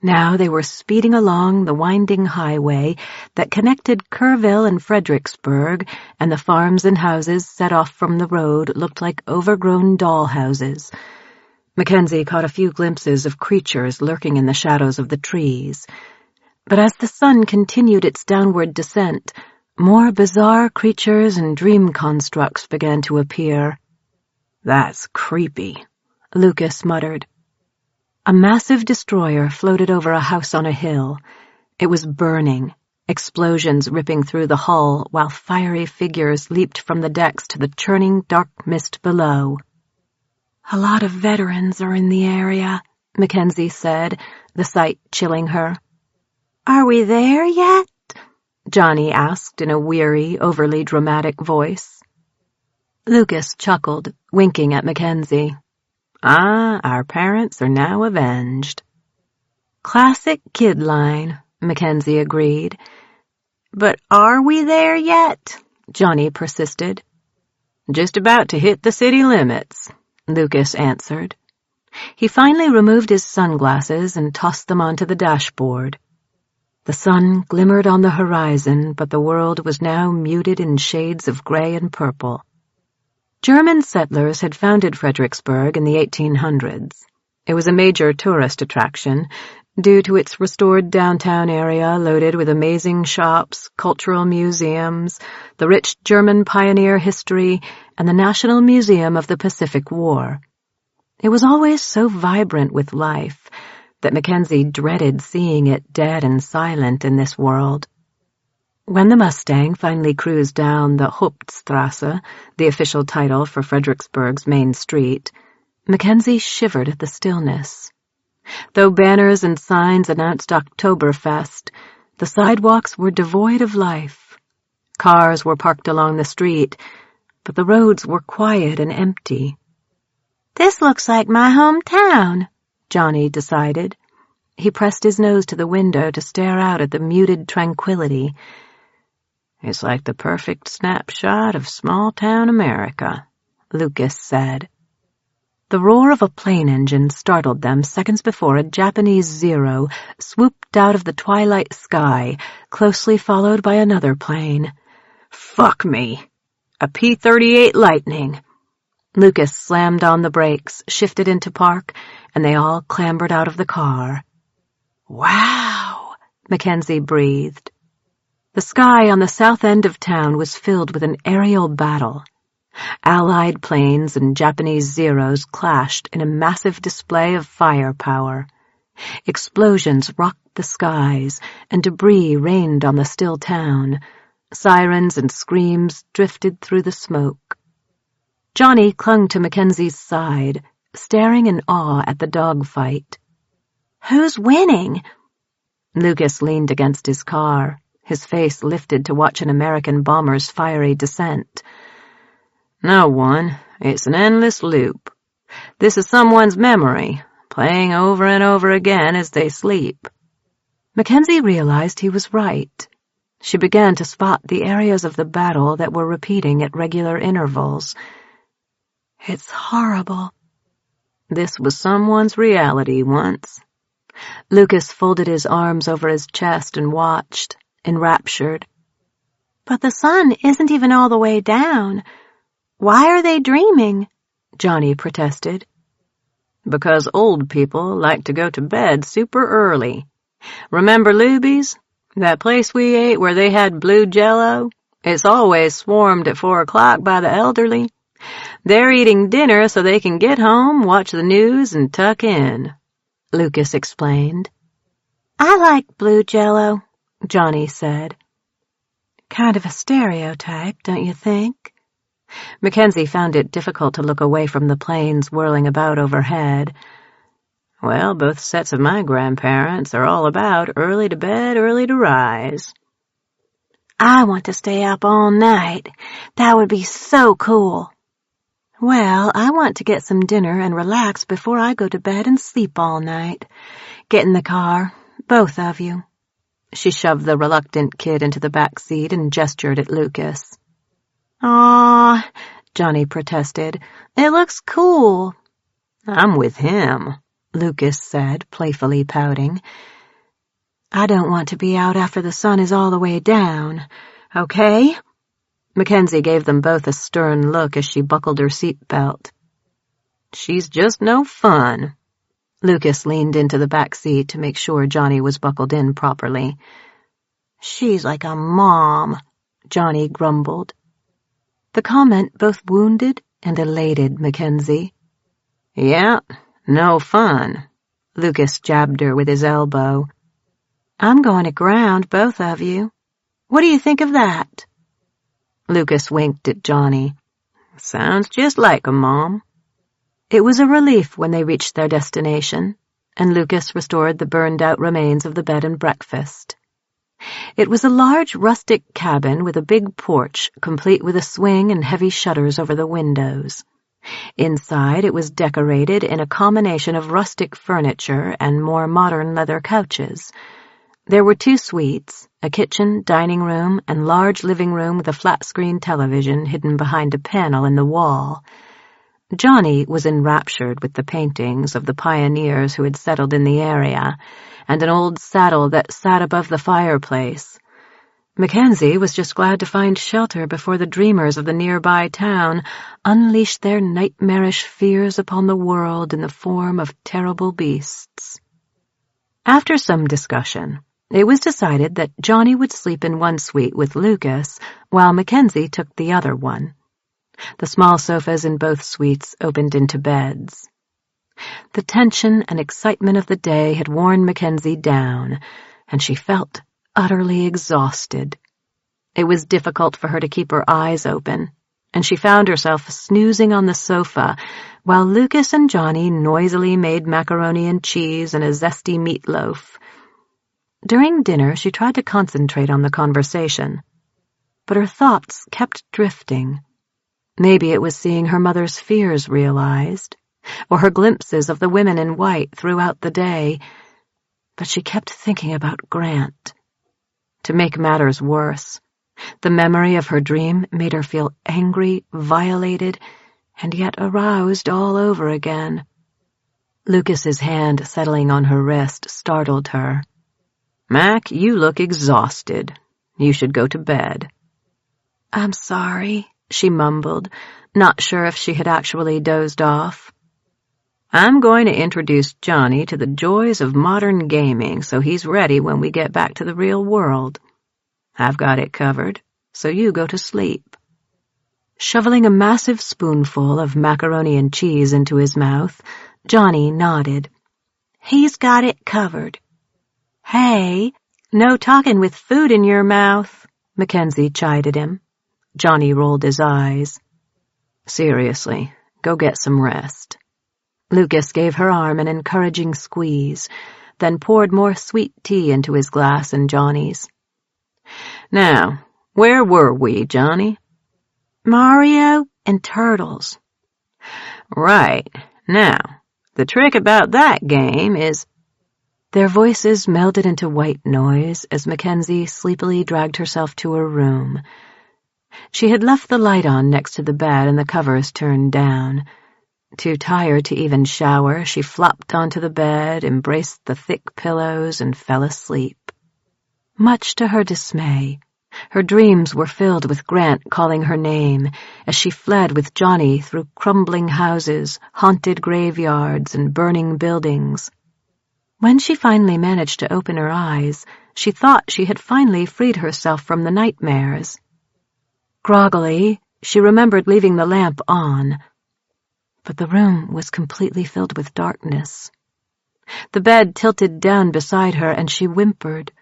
Now they were speeding along the winding highway that connected Kerrville and Fredericksburg, and the farms and houses set off from the road looked like overgrown dollhouses. Mackenzie caught a few glimpses of creatures lurking in the shadows of the trees. But as the sun continued its downward descent, more bizarre creatures and dream constructs began to appear. That's creepy, Lucas muttered. A massive destroyer floated over a house on a hill. It was burning, explosions ripping through the hull while fiery figures leaped from the decks to the churning dark mist below. A lot of veterans are in the area, Mackenzie said, the sight chilling her. Are we there yet? Johnny asked in a weary, overly dramatic voice. Lucas chuckled, winking at Mackenzie. Our parents are now avenged. Classic kid line, Mackenzie agreed. But are we there yet? Johnny persisted. Just about to hit the city limits, Lucas answered. He finally removed his sunglasses and tossed them onto the dashboard. The sun glimmered on the horizon, but the world was now muted in shades of gray and purple. German settlers had founded Fredericksburg in the 1800s. It was a major tourist attraction, due to its restored downtown area loaded with amazing shops, cultural museums, the rich German pioneer history, and the National Museum of the Pacific War. It was always so vibrant with life that Mackenzie dreaded seeing it dead and silent in this world. When the Mustang finally cruised down the Hauptstrasse, the official title for Fredericksburg's main street, Mackenzie shivered at the stillness. Though banners and signs announced Oktoberfest, the sidewalks were devoid of life. Cars were parked along the street, but the roads were quiet and empty. This looks like my hometown, Johnny decided. He pressed his nose to the window to stare out at the muted tranquility. It's like the perfect snapshot of small-town America, Lucas said. The roar of a plane engine startled them seconds before a Japanese Zero swooped out of the twilight sky, closely followed by another plane. Fuck me! A P-38 Lightning! Lucas slammed on the brakes, shifted into park, and they all clambered out of the car. Wow! Mackenzie breathed. The sky on the south end of town was filled with an aerial battle. Allied planes and Japanese Zeros clashed in a massive display of firepower. Explosions rocked the skies, and debris rained on the still town. Sirens and screams drifted through the smoke. Johnny clung to Mackenzie's side, staring in awe at the dogfight. Who's winning? Lucas leaned against his car, his face lifted to watch an American bomber's fiery descent. No one. It's an endless loop. This is someone's memory, playing over and over again as they sleep. Mackenzie realized he was right. She began to spot the areas of the battle that were repeating at regular intervals. It's horrible. This was someone's reality once. Lucas folded his arms over his chest and watched, enraptured. But the sun isn't even all the way down. Why are they dreaming? Johnny protested. Because old people like to go to bed super early. Remember Luby's? That place we ate where they had blue jello? It's always swarmed at 4 o'clock by the elderly. They're eating dinner so they can get home, watch the news, and tuck in, Lucas explained. I like blue jello, Johnny said. Kind of a stereotype, don't you think? Mackenzie found it difficult to look away from the planes whirling about overhead. Well, both sets of my grandparents are all about early to bed, early to rise. I want to stay up all night. That would be so cool. Well, I want to get some dinner and relax before I go to bed and sleep all night. Get in the car, both of you. She shoved the reluctant kid into the back seat and gestured at Lucas. Aw, Johnny protested. It looks cool. I'm with him, Lucas said, playfully pouting. I don't want to be out after the sun is all the way down, okay? Mackenzie gave them both a stern look as she buckled her seatbelt. She's just no fun. Lucas leaned into the back seat to make sure Johnny was buckled in properly. She's like a mom, Johnny grumbled. The comment both wounded and elated Mackenzie. Yeah, no fun. Lucas jabbed her with his elbow. I'm going to ground both of you. What do you think of that? Lucas winked at Johnny. Sounds just like a mom. It was a relief when they reached their destination, and Lucas restored the burned-out remains of the bed and breakfast. It was a large rustic cabin with a big porch, complete with a swing and heavy shutters over the windows. Inside, it was decorated in a combination of rustic furniture and more modern leather couches. There were 2 suites, a kitchen, dining room, and large living room with a flat-screen television hidden behind a panel in the wall. Johnny was enraptured with the paintings of the pioneers who had settled in the area, and an old saddle that sat above the fireplace. Mackenzie was just glad to find shelter before the dreamers of the nearby town unleashed their nightmarish fears upon the world in the form of terrible beasts. After some discussion, it was decided that Johnny would sleep in one suite with Lucas, while Mackenzie took the other one. The small sofas in both suites opened into beds. The tension and excitement of the day had worn Mackenzie down, and she felt utterly exhausted. It was difficult for her to keep her eyes open, and she found herself snoozing on the sofa while Lucas and Johnny noisily made macaroni and cheese and a zesty meatloaf. During dinner, she tried to concentrate on the conversation, but her thoughts kept drifting. Maybe it was seeing her mother's fears realized, or her glimpses of the women in white throughout the day, but she kept thinking about Grant. To make matters worse, the memory of her dream made her feel angry, violated, and yet aroused all over again. Lucas's hand settling on her wrist startled her. Mac, you look exhausted. You should go to bed. I'm sorry, she mumbled, not sure if she had actually dozed off. I'm going to introduce Johnny to the joys of modern gaming so he's ready when we get back to the real world. I've got it covered, so you go to sleep. Shoveling a massive spoonful of macaroni and cheese into his mouth, Johnny nodded. He's got it covered. Hey, no talking with food in your mouth, Mackenzie chided him. Johnny rolled his eyes. Seriously, go get some rest. Lucas gave her arm an encouraging squeeze, then poured more sweet tea into his glass and Johnny's. Now, where were we, Johnny? Mario and turtles. Right. Now, the trick about that game is... Their voices melded into white noise as Mackenzie sleepily dragged herself to her room. She had left the light on next to the bed and the covers turned down. Too tired to even shower, she flopped onto the bed, embraced the thick pillows, and fell asleep. Much to her dismay, her dreams were filled with Grant calling her name as she fled with Johnny through crumbling houses, haunted graveyards, and burning buildings. When she finally managed to open her eyes, she thought she had finally freed herself from the nightmares. Groggily, she remembered leaving the lamp on, but the room was completely filled with darkness. The bed tilted down beside her, and she whimpered,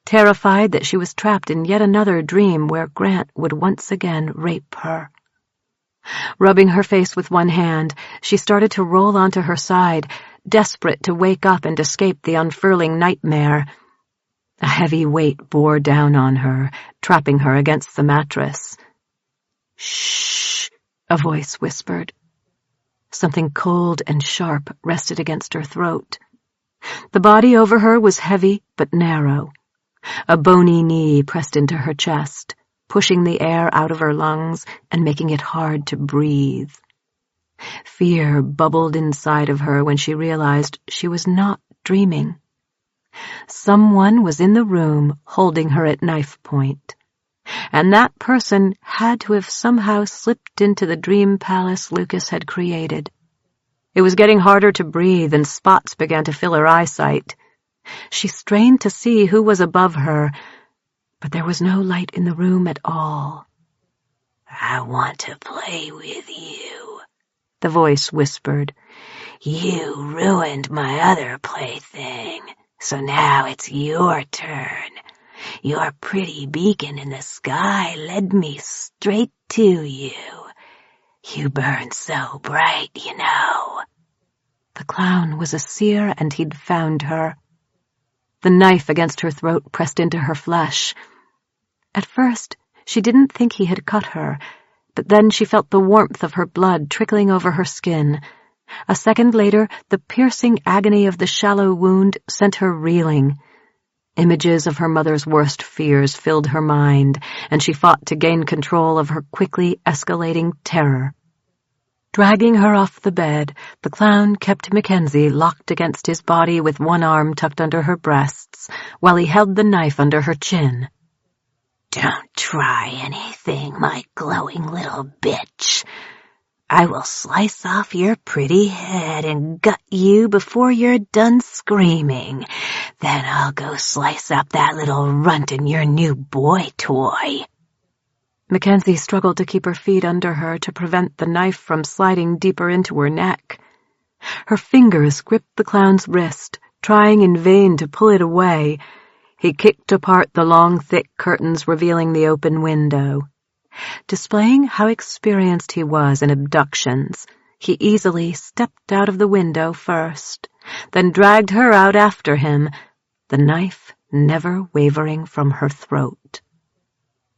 terrified that she was trapped in yet another dream where Grant would once again rape her. Rubbing her face with one hand, she started to roll onto her side, desperate to wake up and escape the unfurling nightmare. A heavy weight bore down on her, trapping her against the mattress. "Shh," a voice whispered. Something cold and sharp rested against her throat. The body over her was heavy but narrow. A bony knee pressed into her chest, pushing the air out of her lungs and making it hard to breathe. Fear bubbled inside of her when she realized she was not dreaming. Someone was in the room holding her at knife point, and that person had to have somehow slipped into the dream palace Lucas had created. It was getting harder to breathe, and spots began to fill her eyesight. She strained to see who was above her, but there was no light in the room at all. "I want to play with you," the voice whispered. "You ruined my other plaything, so now it's your turn. Your pretty beacon in the sky led me straight to you. You burn so bright, you know." The clown was a seer, and he'd found her. The knife against her throat pressed into her flesh. At first, she didn't think he had cut her, but then she felt the warmth of her blood trickling over her skin. A second later, the piercing agony of the shallow wound sent her reeling. Images of her mother's worst fears filled her mind, and she fought to gain control of her quickly escalating terror. Dragging her off the bed, the clown kept Mackenzie locked against his body with one arm tucked under her breasts, while he held the knife under her chin. "Don't try anything, my glowing little bitch. I will slice off your pretty head and gut you before you're done screaming. Then I'll go slice up that little runt in your new boy toy." Mackenzie struggled to keep her feet under her to prevent the knife from sliding deeper into her neck. Her fingers gripped the clown's wrist, trying in vain to pull it away. He kicked apart the long, thick curtains revealing the open window. Displaying how experienced he was in abductions, he easily stepped out of the window first, then dragged her out after him, the knife never wavering from her throat.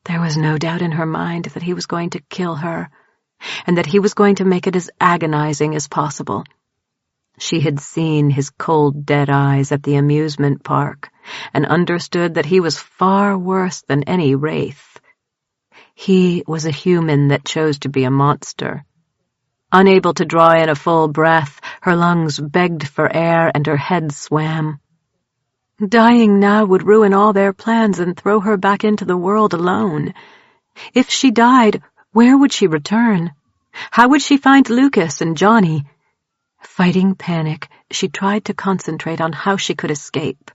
There was no doubt in her mind that he was going to kill her, and that he was going to make it as agonizing as possible. She had seen his cold, dead eyes at the amusement park, and understood that he was far worse than any wraith. He was a human that chose to be a monster. Unable to draw in a full breath, her lungs begged for air and her head swam. Dying now would ruin all their plans and throw her back into the world alone. If she died, where would she return? How would she find Lucas and Johnny? Fighting panic, she tried to concentrate on how she could escape.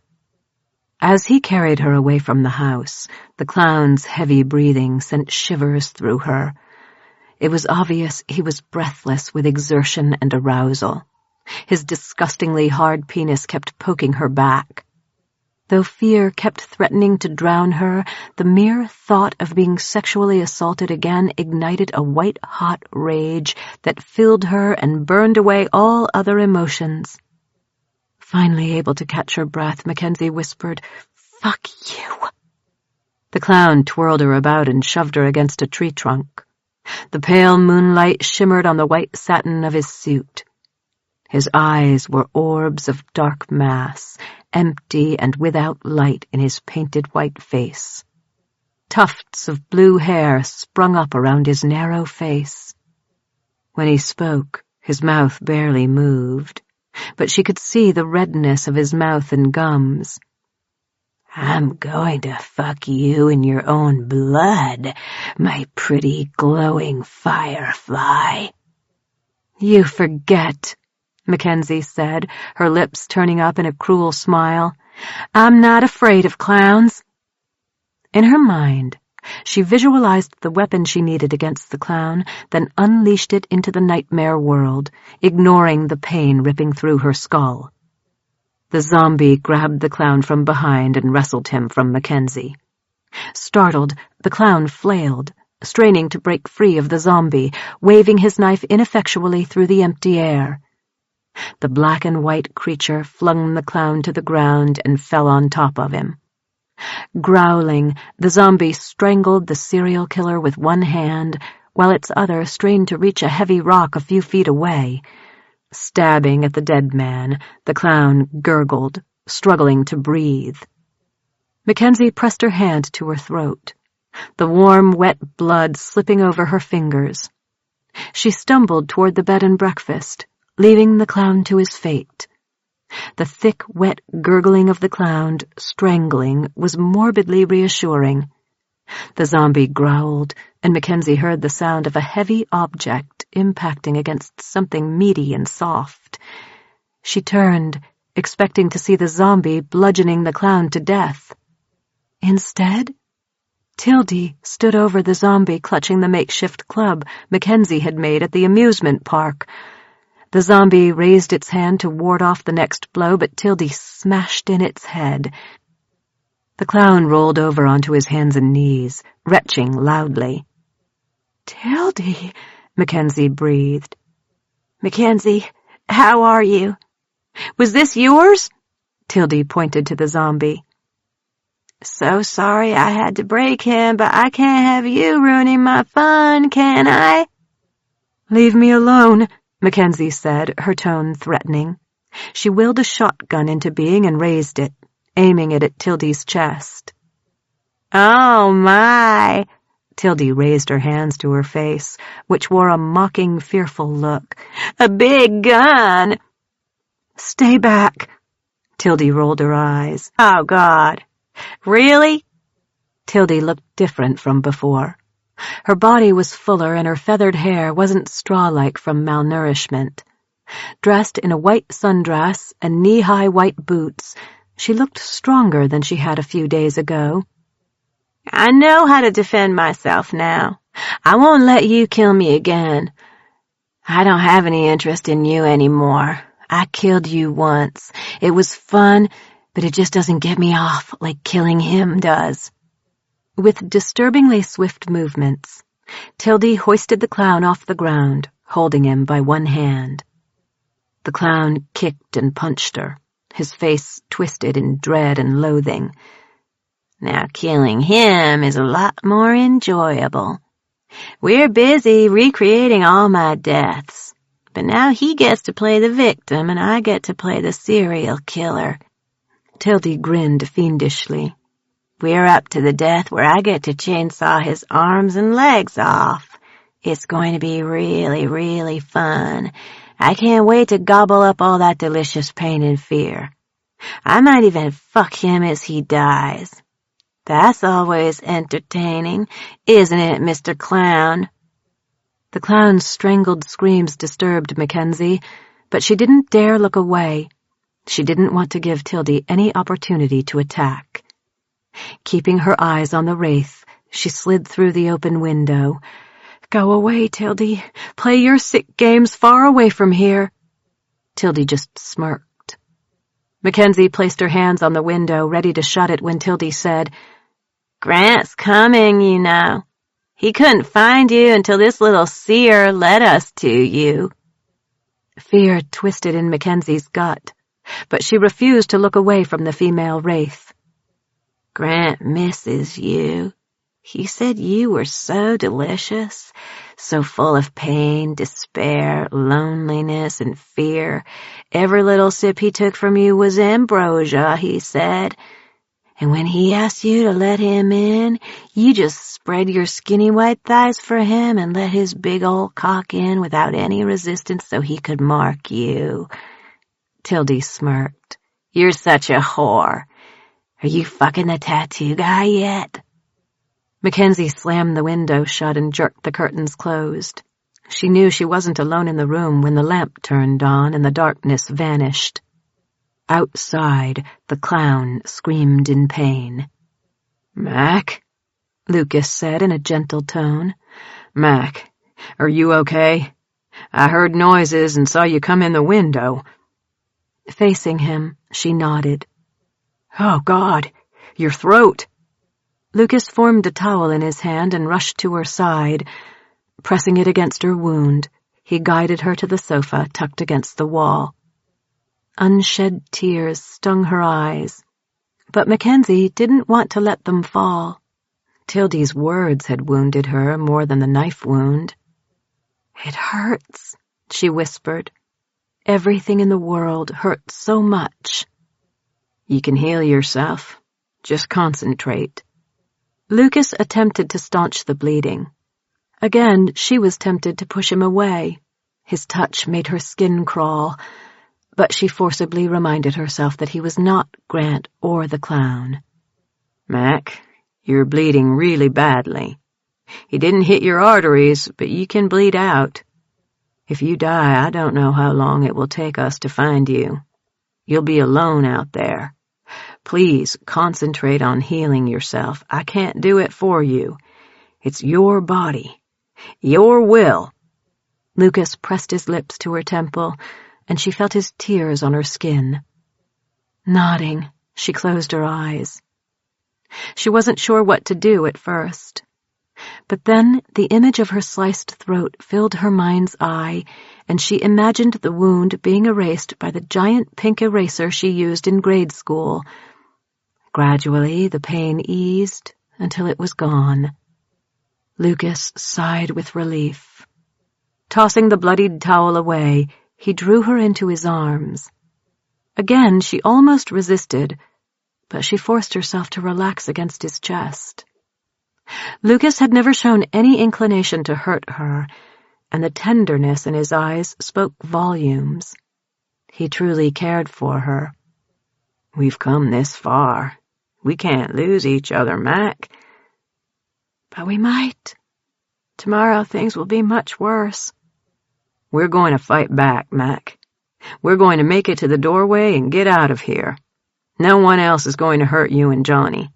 As he carried her away from the house, the clown's heavy breathing sent shivers through her. It was obvious he was breathless with exertion and arousal. His disgustingly hard penis kept poking her back. Though fear kept threatening to drown her, the mere thought of being sexually assaulted again ignited a white-hot rage that filled her and burned away all other emotions. Finally able to catch her breath, Mackenzie whispered, "Fuck you." The clown twirled her about and shoved her against a tree trunk. The pale moonlight shimmered on the white satin of his suit. His eyes were orbs of dark mass, empty and without light in his painted white face. Tufts of blue hair sprung up around his narrow face. When he spoke, his mouth barely moved, but she could see the redness of his mouth and gums. "I'm going to fuck you in your own blood, my pretty glowing firefly." "You forget," Mackenzie said, her lips turning up in a cruel smile. "I'm not afraid of clowns." In her mind, she visualized the weapon she needed against the clown, then unleashed it into the nightmare world, ignoring the pain ripping through her skull. The zombie grabbed the clown from behind and wrestled him from Mackenzie. Startled, the clown flailed, straining to break free of the zombie, waving his knife ineffectually through the empty air. The black and white creature flung the clown to the ground and fell on top of him. Growling, the zombie strangled the serial killer with one hand, while its other strained to reach a heavy rock a few feet away. Stabbing at the dead man, the clown gurgled, struggling to breathe. Mackenzie pressed her hand to her throat, the warm, wet blood slipping over her fingers. She stumbled toward the bed and breakfast, leaving the clown to his fate. The thick, wet gurgling of the clown, strangling, was morbidly reassuring. The zombie growled, and Mackenzie heard the sound of a heavy object impacting against something meaty and soft. She turned, expecting to see the zombie bludgeoning the clown to death. Instead, Tildy stood over the zombie clutching the makeshift club Mackenzie had made at the amusement park. The zombie raised its hand to ward off the next blow, but Tildy smashed in its head. The clown rolled over onto his hands and knees, retching loudly. "Tildy," Mackenzie breathed. "Mackenzie, how are you?" "Was this yours?" Tildy pointed to the zombie. "So sorry I had to break him, but I can't have you ruining my fun, can I?" "Leave me alone," Mackenzie said, her tone threatening. She willed a shotgun into being and raised it, aiming it at Tildy's chest. "Oh, my!" Tildy raised her hands to her face, which wore a mocking, fearful look. "A big gun!" "Stay back!" Tildy rolled her eyes. "Oh, God. Really?" Tildy looked different from before. Her body was fuller and her feathered hair wasn't straw-like from malnourishment. Dressed in a white sundress and knee-high white boots, she looked stronger than she had a few days ago. "I know how to defend myself now. I won't let you kill me again. I don't have any interest in you anymore. I killed you once. It was fun, but it just doesn't get me off like killing him does." With disturbingly swift movements, Tildy hoisted the clown off the ground, holding him by one hand. The clown kicked and punched her, his face twisted in dread and loathing. "Now killing him is a lot more enjoyable. We're busy recreating all my deaths, but now he gets to play the victim and I get to play the serial killer." Tildy grinned fiendishly. "We're up to the death where I get to chainsaw his arms and legs off. It's going to be really, really fun. I can't wait to gobble up all that delicious pain and fear. I might even fuck him as he dies. That's always entertaining, isn't it, Mr. Clown?" The clown's strangled screams disturbed Mackenzie, but she didn't dare look away. She didn't want to give Tildy any opportunity to attack. Keeping her eyes on the wraith, she slid through the open window. "Go away, Tildy. Play your sick games far away from here." Tildy just smirked. Mackenzie placed her hands on the window, ready to shut it when Tildy said, "Grant's coming, you know. He couldn't find you until this little seer led us to you." Fear twisted in Mackenzie's gut, but she refused to look away from the female wraith. "Grant misses you. He said you were so delicious, so full of pain, despair, loneliness, and fear. Every little sip he took from you was ambrosia, he said. And when he asks you to let him in, you just spread your skinny white thighs for him and let his big old cock in without any resistance so he could mark you." Tildy smirked. "You're such a whore. Are you fucking the tattoo guy yet?" Mackenzie slammed the window shut and jerked the curtains closed. She knew she wasn't alone in the room when the lamp turned on and the darkness vanished. Outside, the clown screamed in pain. "Mac," Lucas said in a gentle tone. "Mac, are you okay? I heard noises and saw you come in the window." Facing him, she nodded. "Oh, God, your throat." Lucas formed a towel in his hand and rushed to her side. Pressing it against her wound, he guided her to the sofa tucked against the wall. Unshed tears stung her eyes, but Mackenzie didn't want to let them fall. Tildy's words had wounded her more than the knife wound. "It hurts," she whispered. "Everything in the world hurts so much." "You can heal yourself. Just concentrate." Lucas attempted to staunch the bleeding. Again, she was tempted to push him away. His touch made her skin crawl, but she forcibly reminded herself that he was not Grant or the clown. "Mac, you're bleeding really badly. He didn't hit your arteries, but you can bleed out. If you die, I don't know how long it will take us to find you. You'll be alone out there. Please concentrate on healing yourself. I can't do it for you. It's your body. Your will." Lucas pressed his lips to her temple, and she felt his tears on her skin. Nodding, she closed her eyes. She wasn't sure what to do at first. But then the image of her sliced throat filled her mind's eye, and she imagined the wound being erased by the giant pink eraser she used in grade school. Gradually, the pain eased until it was gone. Lucas sighed with relief. Tossing the bloodied towel away, he drew her into his arms. Again, she almost resisted, but she forced herself to relax against his chest. Lucas had never shown any inclination to hurt her, and the tenderness in his eyes spoke volumes. He truly cared for her. "We've come this far. We can't lose each other, Mac." "But we might. Tomorrow things will be much worse." "We're going to fight back, Mac. We're going to make it to the doorway and get out of here. No one else is going to hurt you and Johnny."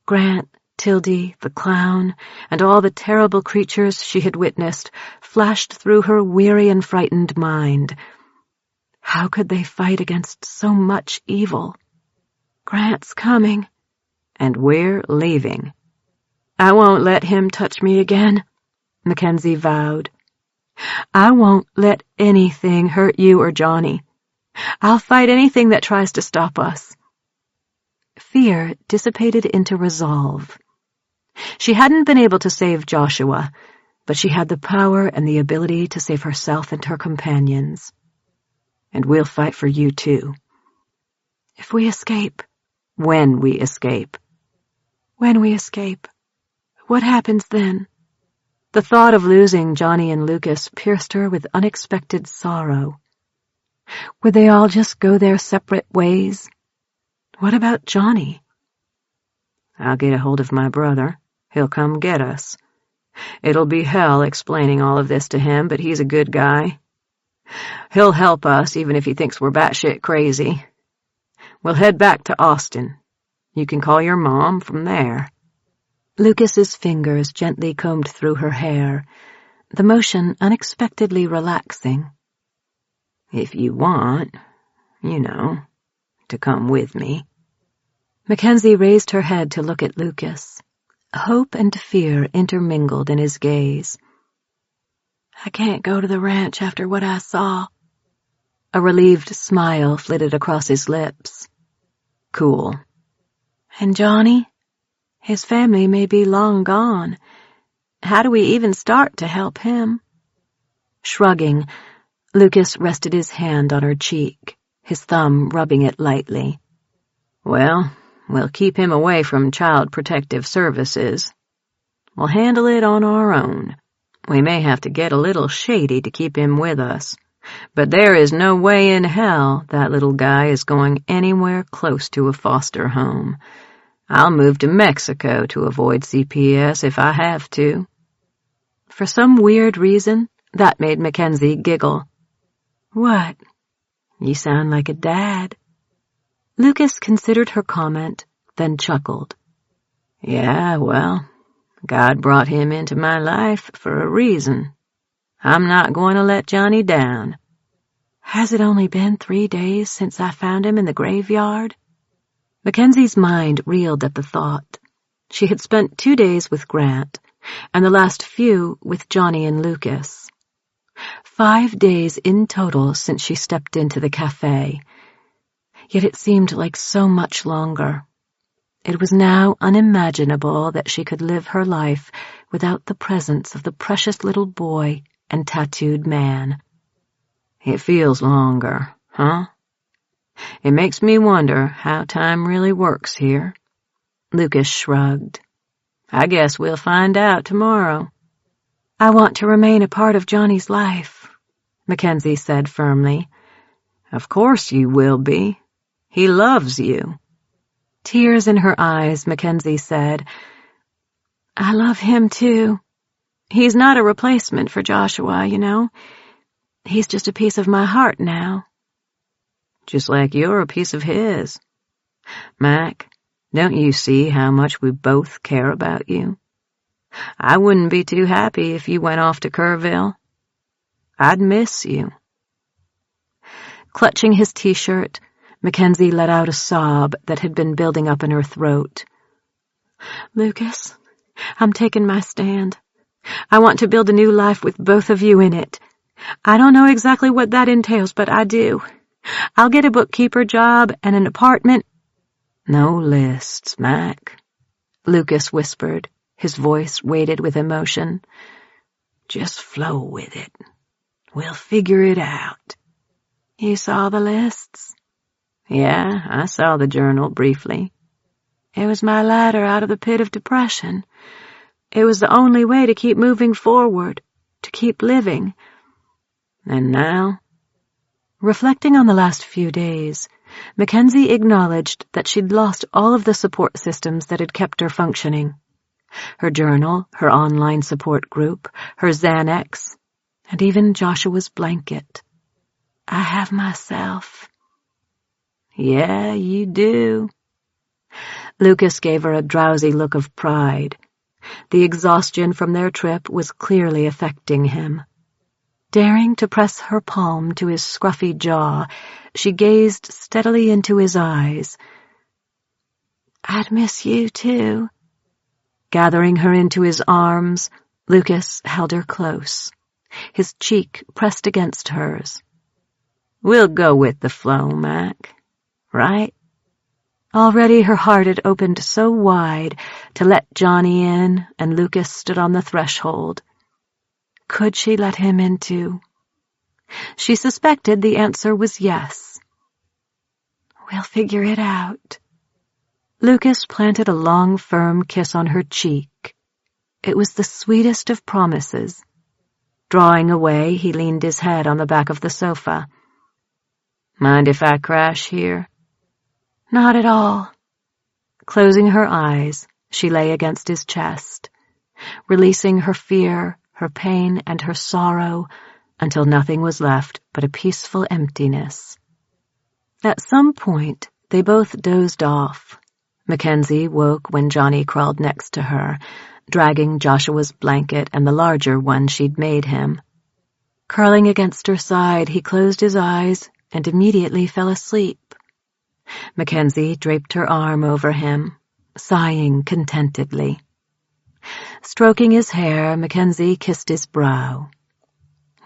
Grant, Tildy, the clown, and all the terrible creatures she had witnessed flashed through her weary and frightened mind. How could they fight against so much evil? "Grant's coming." "And we're leaving." "I won't let him touch me again," Mackenzie vowed. "I won't let anything hurt you or Johnny. I'll fight anything that tries to stop us." Fear dissipated into resolve. She hadn't been able to save Joshua, but she had the power and the ability to save herself and her companions. "And we'll fight for you too." "If we escape." "When we escape." "When we escape. What happens then?" The thought of losing Johnny and Lucas pierced her with unexpected sorrow. Would they all just go their separate ways? What about Johnny? "I'll get a hold of my brother. He'll come get us. It'll be hell explaining all of this to him, but he's a good guy. He'll help us even if he thinks we're batshit crazy. We'll head back to Austin. You can call your mom from there." Lucas's fingers gently combed through her hair, the motion unexpectedly relaxing. "If you want, to come with me." Mackenzie raised her head to look at Lucas. Hope and fear intermingled in his gaze. "I can't go to the ranch after what I saw." A relieved smile flitted across his lips. "Cool." "And Johnny? His family may be long gone. How do we even start to help him?" Shrugging, Lucas rested his hand on her cheek, his thumb rubbing it lightly. "Well, We'll keep him away from Child Protective Services. We'll handle it on our own. We may have to get a little shady to keep him with us, but there is no way in hell that little guy is going anywhere close to a foster home. I'll move to Mexico to avoid CPS if I have to." For some weird reason, that made Mackenzie giggle. "What? You sound like a dad." Lucas considered her comment, then chuckled. "Yeah, well, God brought him into my life for a reason. I'm not going to let Johnny down." "Has it only been 3 days since I found him in the graveyard?" Mackenzie's mind reeled at the thought. She had spent 2 days with Grant, and the last few with Johnny and Lucas. 5 days in total since she stepped into the cafe. Yet it seemed like so much longer. It was now unimaginable that she could live her life without the presence of the precious little boy and tattooed man. "It feels longer, huh? It makes me wonder how time really works here." Lucas shrugged. "I guess we'll find out tomorrow." "I want to remain a part of Johnny's life," Mackenzie said firmly. "Of course you will be. He loves you." Tears in her eyes, Mackenzie said, "I love him too. He's not a replacement for Joshua, you know. He's just a piece of my heart now." "Just like you're a piece of his. Mac, don't you see how much we both care about you? I wouldn't be too happy if you went off to Kerrville. I'd miss you." Clutching his t-shirt, Mackenzie let out a sob that had been building up in her throat. "Lucas, I'm taking my stand. I want to build a new life with both of you in it. I don't know exactly what that entails, but I do. I'll get a bookkeeper job and an apartment." "No lists, Mac," Lucas whispered, his voice weighted with emotion. "Just flow with it. We'll figure it out." "You saw the lists?" "Yeah, I saw the journal briefly." "It was my ladder out of the pit of depression. It was the only way to keep moving forward, to keep living." "And now?" Reflecting on the last few days, Mackenzie acknowledged that she'd lost all of the support systems that had kept her functioning. Her journal, her online support group, her Xanax, and even Joshua's blanket. "I have myself." "Yeah, you do." Lucas gave her a drowsy look of pride. The exhaustion from their trip was clearly affecting him. Daring to press her palm to his scruffy jaw, she gazed steadily into his eyes. "I'd miss you, too." Gathering her into his arms, Lucas held her close, his cheek pressed against hers. "We'll go with the flow, Mac. Right?" Already her heart had opened so wide to let Johnny in, and Lucas stood on the threshold. Could she let him in too? She suspected the answer was yes. "We'll figure it out." Lucas planted a long, firm kiss on her cheek. It was the sweetest of promises. Drawing away, he leaned his head on the back of the sofa. "Mind if I crash here?" "Not at all." Closing her eyes, she lay against his chest, releasing her fear, her pain, and her sorrow until nothing was left but a peaceful emptiness. At some point, they both dozed off. Mackenzie woke when Johnny crawled next to her, dragging Joshua's blanket and the larger one she'd made him. Curling against her side, he closed his eyes and immediately fell asleep. Mackenzie draped her arm over him, sighing contentedly. Stroking his hair, Mackenzie kissed his brow.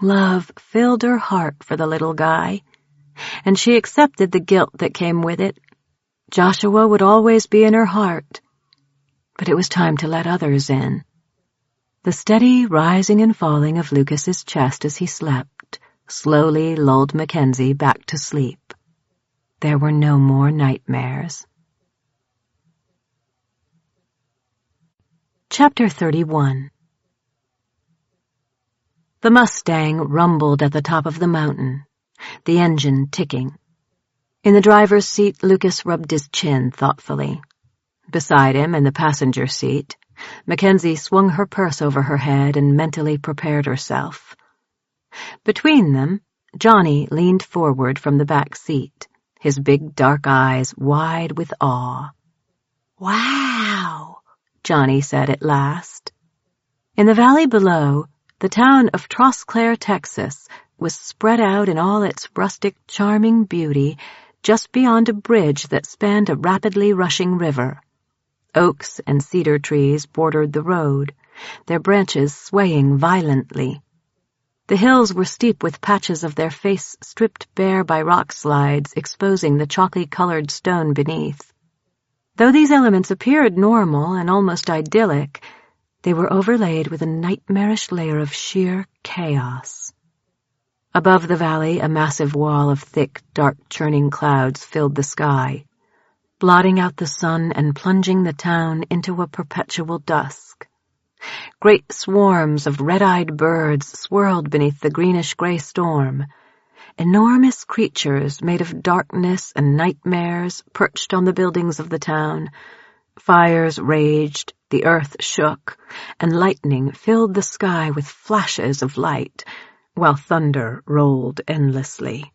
Love filled her heart for the little guy, and she accepted the guilt that came with it. Joshua would always be in her heart, but it was time to let others in. The steady rising and falling of Lucas's chest as he slept slowly lulled Mackenzie back to sleep. There were no more nightmares. Chapter 31. The Mustang rumbled at the top of the mountain, the engine ticking. In the driver's seat, Lucas rubbed his chin thoughtfully. Beside him, in the passenger seat, Mackenzie swung her purse over her head and mentally prepared herself. Between them, Johnny leaned forward from the back seat, his big dark eyes wide with awe. "Wow," Johnny said at last. In the valley below, the town of Trosclair, Texas, was spread out in all its rustic, charming beauty just beyond a bridge that spanned a rapidly rushing river. Oaks and cedar trees bordered the road, their branches swaying violently. The hills were steep with patches of their face stripped bare by rock slides exposing the chalky-colored stone beneath. Though these elements appeared normal and almost idyllic, they were overlaid with a nightmarish layer of sheer chaos. Above the valley, a massive wall of thick, dark, churning clouds filled the sky, blotting out the sun and plunging the town into a perpetual dusk. Great swarms of red-eyed birds swirled beneath the greenish-gray storm. Enormous creatures made of darkness and nightmares perched on the buildings of the town. Fires raged, the earth shook, and lightning filled the sky with flashes of light, while thunder rolled endlessly.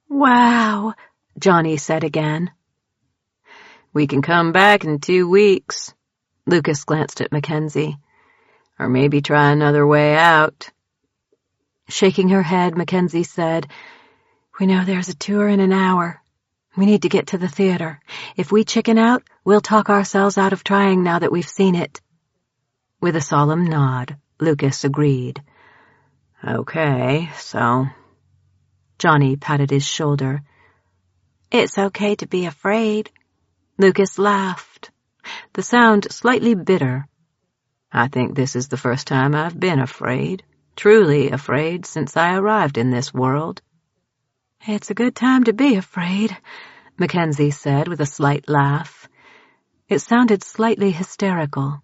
"Wow," Johnny said again. "We can come back in 2 weeks. Lucas glanced at Mackenzie. "Or maybe try another way out." Shaking her head, Mackenzie said, "We know there's a tour in an hour. We need to get to the theater. If we chicken out, we'll talk ourselves out of trying now that we've seen it." With a solemn nod, Lucas agreed. "Okay, so..." Johnny patted his shoulder. "It's okay to be afraid." Lucas laughed, the sound slightly bitter. "I think this is the first time I've been afraid, truly afraid, since I arrived in this world." "It's a good time to be afraid," Mackenzie said with a slight laugh. It sounded slightly hysterical.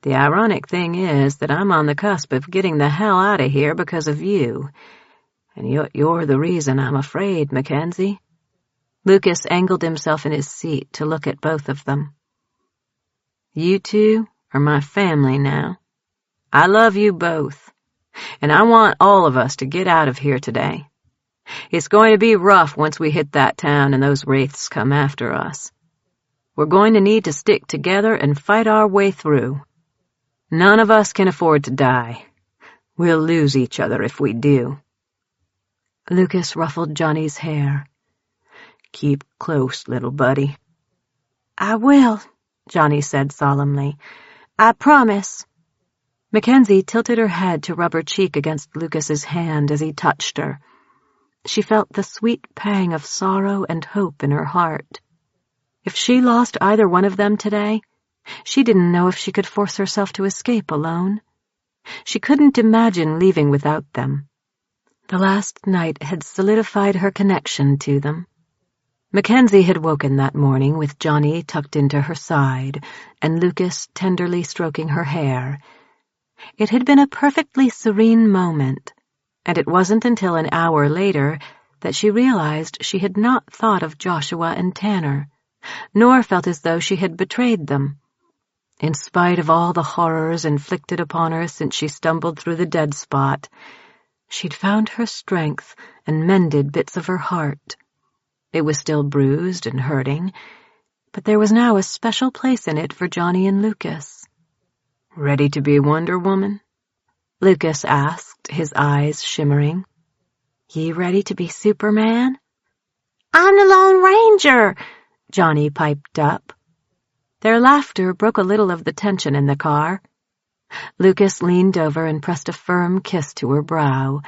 "The ironic thing is that I'm on the cusp of getting the hell out of here because of you. And you're the reason I'm afraid, Mackenzie." Lucas angled himself in his seat to look at both of them. "You two are my family now. I love you both, and I want all of us to get out of here today. It's going to be rough once we hit that town and those wraiths come after us. We're going to need to stick together and fight our way through. None of us can afford to die. We'll lose each other if we do." Lucas ruffled Johnny's hair. "Keep close, little buddy." "I will," Johnny said solemnly. "I promise." Mackenzie tilted her head to rub her cheek against Lucas's hand as he touched her. She felt the sweet pang of sorrow and hope in her heart. If she lost either one of them today, she didn't know if she could force herself to escape alone. She couldn't imagine leaving without them. The last night had solidified her connection to them. Mackenzie had woken that morning with Johnny tucked into her side and Lucas tenderly stroking her hair. It had been a perfectly serene moment, and it wasn't until an hour later that she realized she had not thought of Joshua and Tanner, nor felt as though she had betrayed them. In spite of all the horrors inflicted upon her since she stumbled through the dead spot, she'd found her strength and mended bits of her heart. It was still bruised and hurting, but there was now a special place in it for Johnny and Lucas. "Ready to be Wonder Woman?" Lucas asked, his eyes shimmering. "You ready to be Superman?" "I'm the Lone Ranger," Johnny piped up. Their laughter broke a little of the tension in the car. Lucas leaned over and pressed a firm kiss to her brow.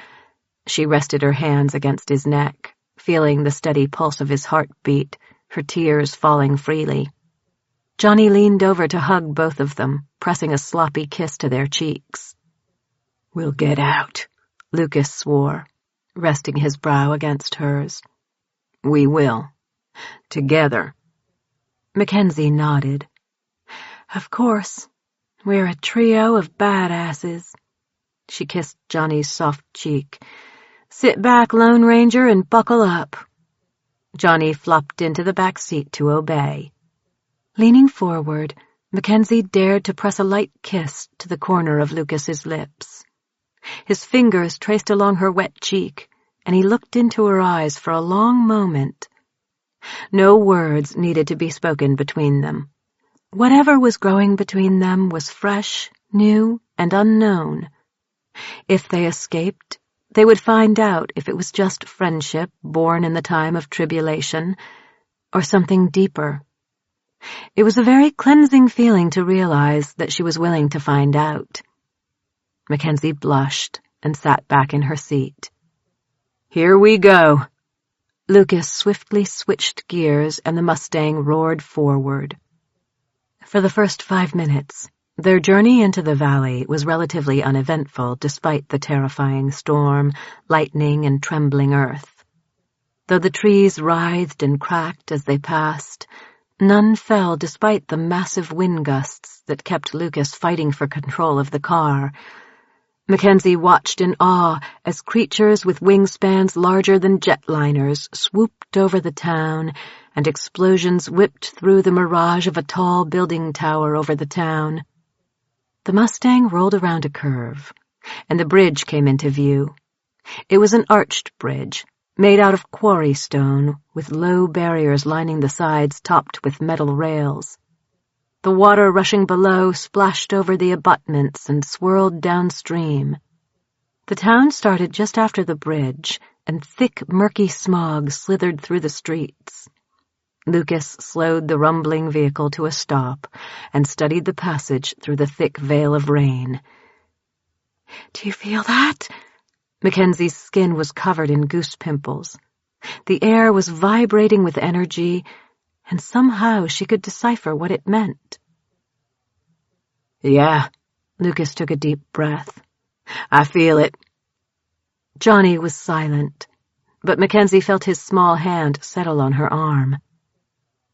She rested her hands against his neck, feeling the steady pulse of his heartbeat, her tears falling freely. Johnny leaned over to hug both of them, pressing a sloppy kiss to their cheeks. "We'll get out," Lucas swore, resting his brow against hers. "We will. Together." Mackenzie nodded. "Of course. We're a trio of badasses. She kissed Johnny's soft cheek. Sit back, Lone Ranger, and buckle up. Johnny flopped into the back seat to obey. Leaning forward, Mackenzie dared to press a light kiss to the corner of Lucas's lips. His fingers traced along her wet cheek, and he looked into her eyes for a long moment. No words needed to be spoken between them. Whatever was growing between them was fresh, new, and unknown. If they escaped, they would find out if it was just friendship born in the time of tribulation, or something deeper. It was a very cleansing feeling to realize that she was willing to find out. Mackenzie blushed and sat back in her seat. Here we go. Lucas swiftly switched gears and the Mustang roared forward. For the first 5 minutes, their journey into the valley was relatively uneventful despite the terrifying storm, lightning, and trembling earth. Though the trees writhed and cracked as they passed, none fell despite the massive wind gusts that kept Lucas fighting for control of the car. Mackenzie watched in awe as creatures with wingspans larger than jetliners swooped over the town, and explosions whipped through the mirage of a tall building tower over the town. The Mustang rolled around a curve, and the bridge came into view. It was an arched bridge, made out of quarry stone, with low barriers lining the sides topped with metal rails. The water rushing below splashed over the abutments and swirled downstream. The town started just after the bridge, and thick, murky smog slithered through the streets. Lucas slowed the rumbling vehicle to a stop and studied the passage through the thick veil of rain. "Do you feel that?" Mackenzie's skin was covered in goose pimples. The air was vibrating with energy, and somehow she could decipher what it meant. "Yeah," Lucas took a deep breath. "I feel it." Johnny was silent, but Mackenzie felt his small hand settle on her arm.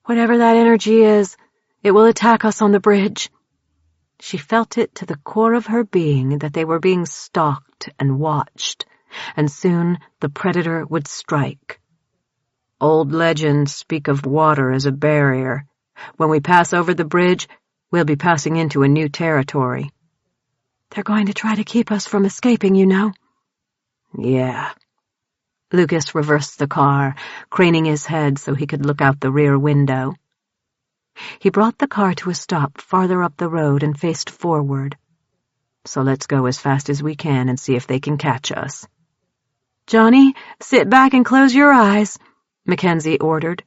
"Whatever that energy is, it will attack us on the bridge." She felt it to the core of her being that they were being stalked and watched, and soon the predator would strike. "Old legends speak of water as a barrier. When we pass over the bridge, we'll be passing into a new territory." "They're going to try to keep us from escaping, you know." "Yeah." Lucas reversed the car, craning his head so he could look out the rear window. He brought the car to a stop farther up the road and faced forward. "So let's go as fast as we can and see if they can catch us." "Johnny, sit back and close your eyes," Mackenzie ordered.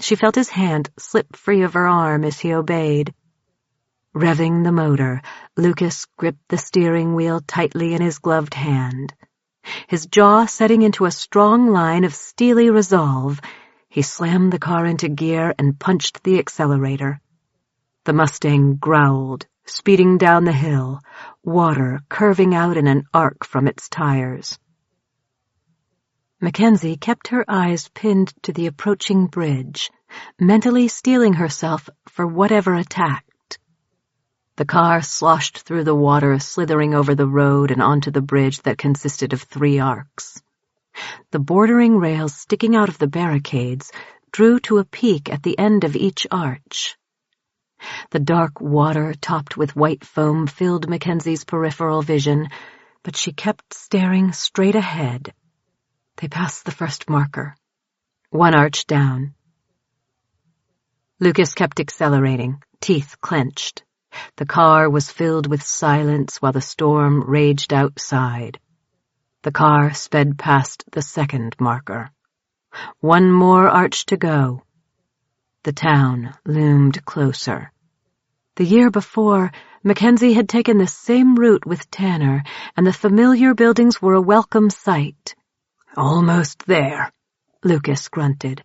She felt his hand slip free of her arm as he obeyed. Revving the motor, Lucas gripped the steering wheel tightly in his gloved hand. His jaw setting into a strong line of steely resolve, he slammed the car into gear and punched the accelerator. The Mustang growled, speeding down the hill, water curving out in an arc from its tires. Mackenzie kept her eyes pinned to the approaching bridge, mentally steeling herself for whatever attacked. The car sloshed through the water, slithering over the road and onto the bridge that consisted of 3 arcs. The bordering rails sticking out of the barricades drew to a peak at the end of each arch. The dark water topped with white foam filled Mackenzie's peripheral vision, but she kept staring straight ahead. They passed the first marker. 1 arch down. Lucas kept accelerating, teeth clenched. The car was filled with silence while the storm raged outside. The car sped past the 2nd marker. 1 more arch to go. The town loomed closer. The year before, Mackenzie had taken the same route with Tanner, and the familiar buildings were a welcome sight. "Almost there," Lucas grunted.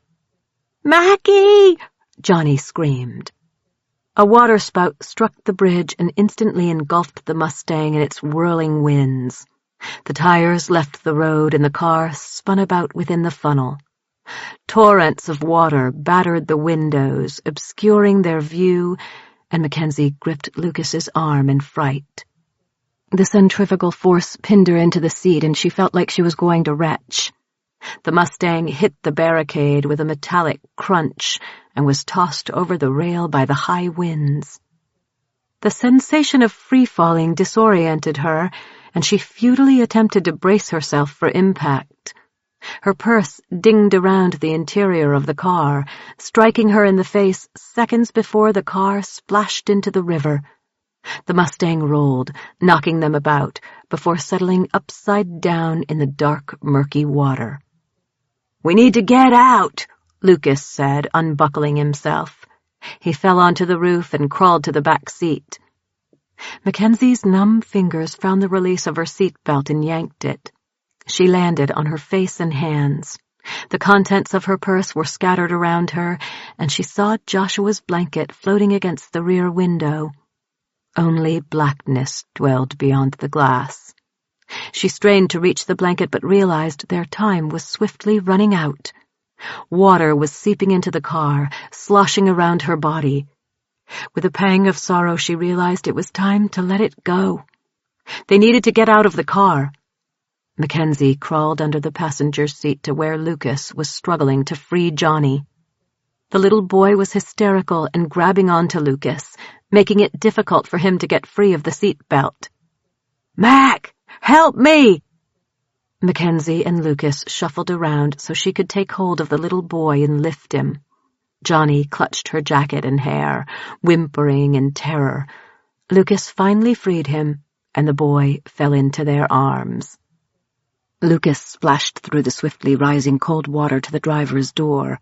"Mackie!" Johnny screamed. A waterspout struck the bridge and instantly engulfed the Mustang in its whirling winds. The tires left the road and the car spun about within the funnel. Torrents of water battered the windows, obscuring their view, and Mackenzie gripped Lucas's arm in fright. The centrifugal force pinned her into the seat, and she felt like she was going to retch. The Mustang hit the barricade with a metallic crunch and was tossed over the rail by the high winds. The sensation of free-falling disoriented her, and she futilely attempted to brace herself for impact. Her purse dinged around the interior of the car, striking her in the face seconds before the car splashed into the river. The Mustang rolled, knocking them about, before settling upside down in the dark, murky water. "We need to get out," Lucas said, unbuckling himself. He fell onto the roof and crawled to the back seat. Mackenzie's numb fingers found the release of her seatbelt and yanked it. She landed on her face and hands. The contents of her purse were scattered around her, and she saw Joshua's blanket floating against the rear window. Only blackness dwelled beyond the glass. She strained to reach the blanket but realized their time was swiftly running out. Water was seeping into the car, sloshing around her body. With a pang of sorrow, she realized it was time to let it go. They needed to get out of the car. Mackenzie crawled under the passenger seat to where Lucas was struggling to free Johnny. The little boy was hysterical and grabbing onto Lucas, making it difficult for him to get free of the seat belt. "Mac, help me!" Mackenzie and Lucas shuffled around so she could take hold of the little boy and lift him. Johnny clutched her jacket and hair, whimpering in terror. Lucas finally freed him, and the boy fell into their arms. Lucas splashed through the swiftly rising cold water to the driver's door.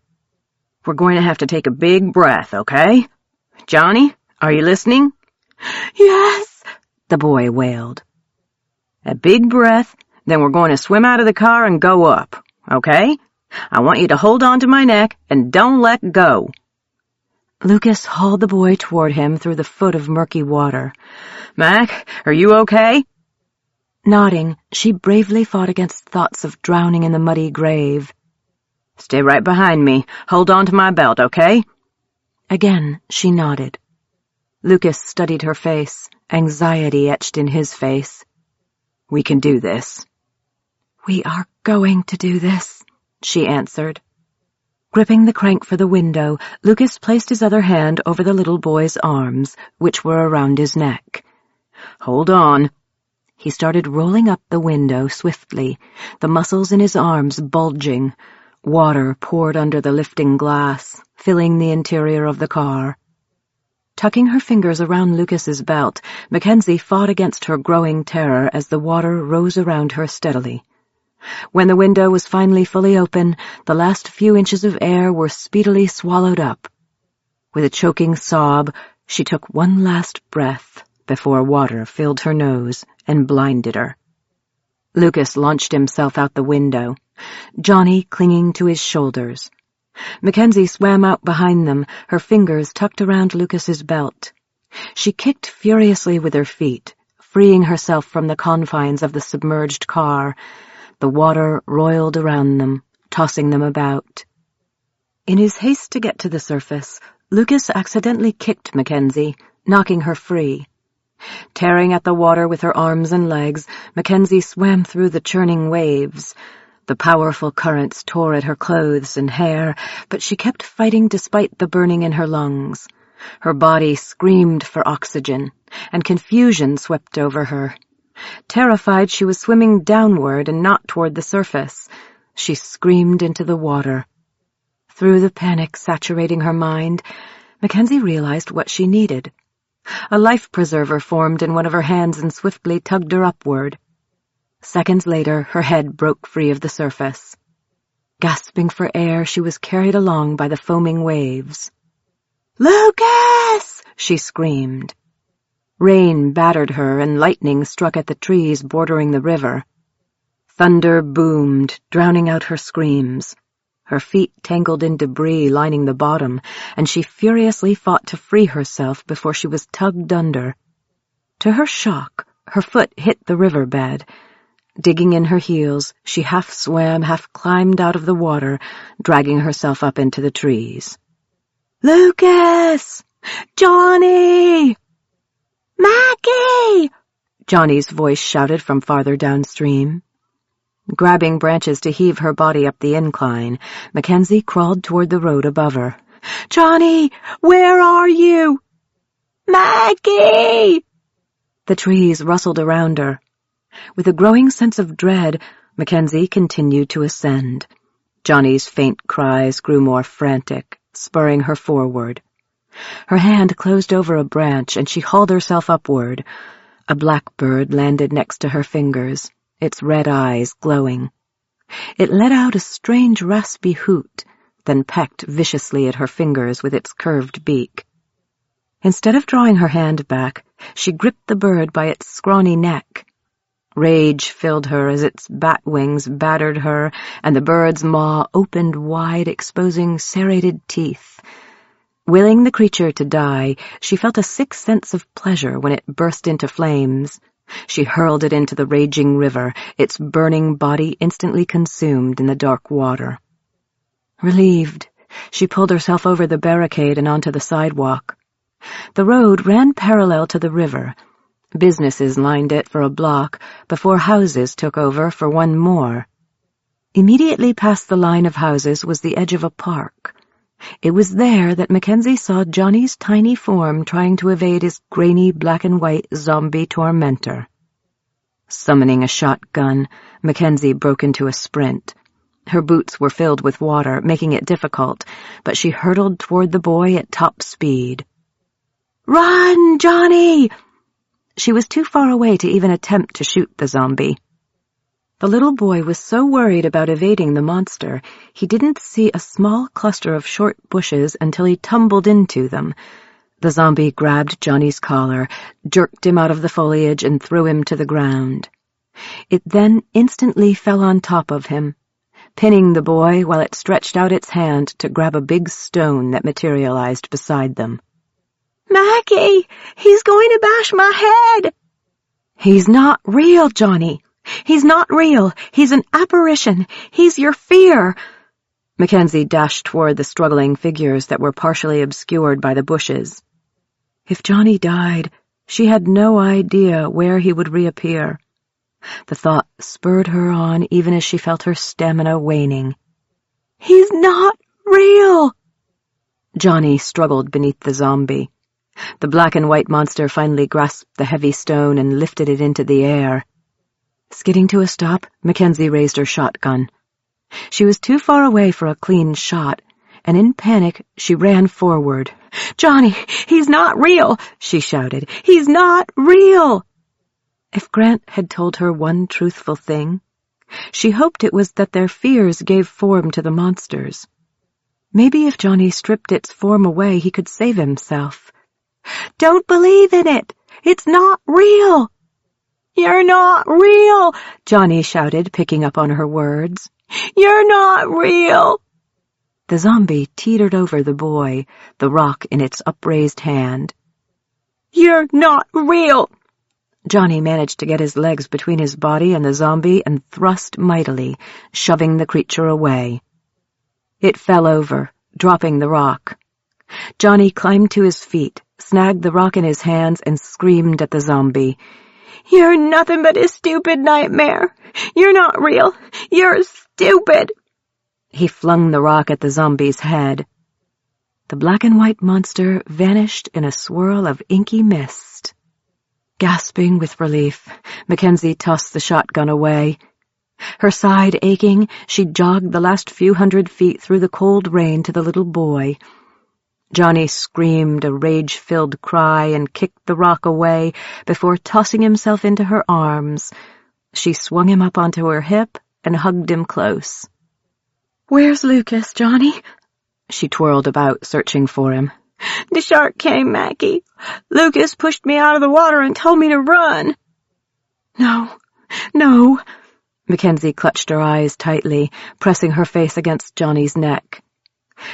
"We're going to have to take a big breath, okay? Johnny, are you listening?" "Yes," the boy wailed. "A big breath, then we're going to swim out of the car and go up, okay? I want you to hold on to my neck and don't let go." Lucas hauled the boy toward him through the foot of murky water. "Mac, are you okay?" Nodding, she bravely fought against thoughts of drowning in the muddy grave. "Stay right behind me. Hold on to my belt, okay?" Again, she nodded. Lucas studied her face, anxiety etched in his face. "We can do this." "We are going to do this," she answered. Gripping the crank for the window, Lucas placed his other hand over the little boy's arms, which were around his neck. "Hold on." He started rolling up the window swiftly, the muscles in his arms bulging. Water poured under the lifting glass, filling the interior of the car. Tucking her fingers around Lucas's belt, Mackenzie fought against her growing terror as the water rose around her steadily. When the window was finally fully open, the last few inches of air were speedily swallowed up. With a choking sob, she took one last breath before water filled her nose and blinded her. Lucas launched himself out the window, Johnny clinging to his shoulders. Mackenzie swam out behind them, her fingers tucked around Lucas's belt. She kicked furiously with her feet, freeing herself from the confines of the submerged car. The water roiled around them, tossing them about. In his haste to get to the surface, Lucas accidentally kicked Mackenzie, knocking her free. Tearing at the water with her arms and legs, Mackenzie swam through the churning waves. The powerful currents tore at her clothes and hair, but she kept fighting despite the burning in her lungs. Her body screamed for oxygen, and confusion swept over her. Terrified, she was swimming downward and not toward the surface. She screamed into the water. Through the panic saturating her mind, Mackenzie realized what she needed. A life preserver formed in one of her hands and swiftly tugged her upward. Seconds later, her head broke free of the surface. Gasping for air, she was carried along by the foaming waves. "Lucas!" she screamed. Rain battered her and lightning struck at the trees bordering the river. Thunder boomed, drowning out her screams. Her feet tangled in debris lining the bottom, and she furiously fought to free herself before she was tugged under. To her shock, her foot hit the riverbed. Digging in her heels, she half swam, half climbed out of the water, dragging herself up into the trees. "Lucas! Johnny! Mackie! Johnny's voice shouted from farther downstream. Grabbing branches to heave her body up the incline, Mackenzie crawled toward the road above her. Johnny, where are you? Mackie! The trees rustled around her. With a growing sense of dread, Mackenzie continued to ascend. Johnny's faint cries grew more frantic, spurring her forward. Her hand closed over a branch, and she hauled herself upward. A blackbird landed next to her fingers, its red eyes glowing. It let out a strange raspy hoot, then pecked viciously at her fingers with its curved beak. Instead of drawing her hand back, she gripped the bird by its scrawny neck. Rage filled her as its bat wings battered her, and the bird's maw opened wide, exposing serrated teeth. Willing the creature to die, she felt a sick sense of pleasure when it burst into flames. She hurled it into the raging river, its burning body instantly consumed in the dark water. Relieved, she pulled herself over the barricade and onto the sidewalk. The road ran parallel to the river. Businesses lined it for a block before houses took over for one more. Immediately past the line of houses was the edge of a park. It was there that Mackenzie saw Johnny's tiny form trying to evade his grainy black-and-white zombie tormentor. Summoning a shotgun, Mackenzie broke into a sprint. Her boots were filled with water, making it difficult, but she hurtled toward the boy at top speed. "Run, Johnny!" She was too far away to even attempt to shoot the zombie. The little boy was so worried about evading the monster, he didn't see a small cluster of short bushes until he tumbled into them. The zombie grabbed Johnny's collar, jerked him out of the foliage, and threw him to the ground. It then instantly fell on top of him, pinning the boy while it stretched out its hand to grab a big stone that materialized beside them. "Mackie! He's going to bash my head!" "He's not real, Johnny! He's not real! He's an apparition! He's your fear!" Mackenzie dashed toward the struggling figures that were partially obscured by the bushes. If Johnny died, she had no idea where he would reappear. The thought spurred her on even as she felt her stamina waning. "He's not real!" Johnny struggled beneath the zombie. The black-and-white monster finally grasped the heavy stone and lifted it into the air. Skidding to a stop, Mackenzie raised her shotgun. She was too far away for a clean shot, and in panic she ran forward. "Johnny, he's not real!" she shouted. "He's not real!" If Grant had told her one truthful thing, she hoped it was that their fears gave form to the monsters. Maybe if Johnny stripped its form away, he could save himself. "Don't believe in it! It's not real!" "You're not real!" Johnny shouted, picking up on her words. "You're not real!" The zombie teetered over the boy, the rock in its upraised hand. "You're not real!" Johnny managed to get his legs between his body and the zombie and thrust mightily, shoving the creature away. It fell over, dropping the rock. Johnny climbed to his feet, snagged the rock in his hands, and screamed at the zombie. "You're nothing but a stupid nightmare. You're not real. You're stupid." He flung the rock at the zombie's head. The black-and-white monster vanished in a swirl of inky mist. Gasping with relief, Mackenzie tossed the shotgun away. Her side aching, she jogged the last few hundred feet through the cold rain to the little boy. Johnny screamed a rage-filled cry and kicked the rock away before tossing himself into her arms. She swung him up onto her hip and hugged him close. "Where's Lucas, Johnny?" She twirled about, searching for him. "The shark came, Mackie. Lucas pushed me out of the water and told me to run." No. Mackenzie clutched her eyes tightly, pressing her face against Johnny's neck.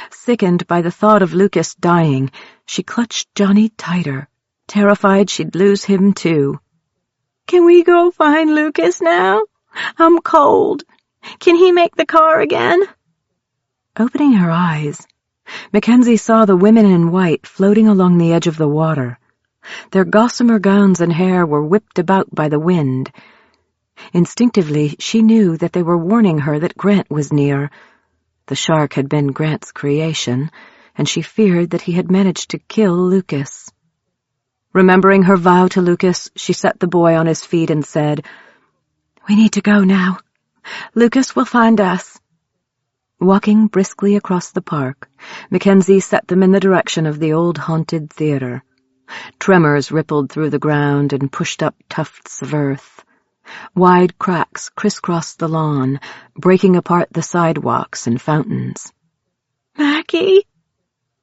Sickened by the thought of Lucas dying, she clutched Johnny tighter, terrified she'd lose him too. "Can we go find Lucas now? I'm cold. Can he make the car again?" Opening her eyes, Mackenzie saw the women in white floating along the edge of the water. Their gossamer gowns and hair were whipped about by the wind. Instinctively, she knew that they were warning her that Grant was near. The shark had been Grant's creation, and she feared that he had managed to kill Lucas. Remembering her vow to Lucas, she set the boy on his feet and said, "We need to go now. Lucas will find us." Walking briskly across the park, Mackenzie set them in the direction of the old haunted theater. Tremors rippled through the ground and pushed up tufts of earth. Wide cracks crisscrossed the lawn, breaking apart the sidewalks and fountains. "Mackie?"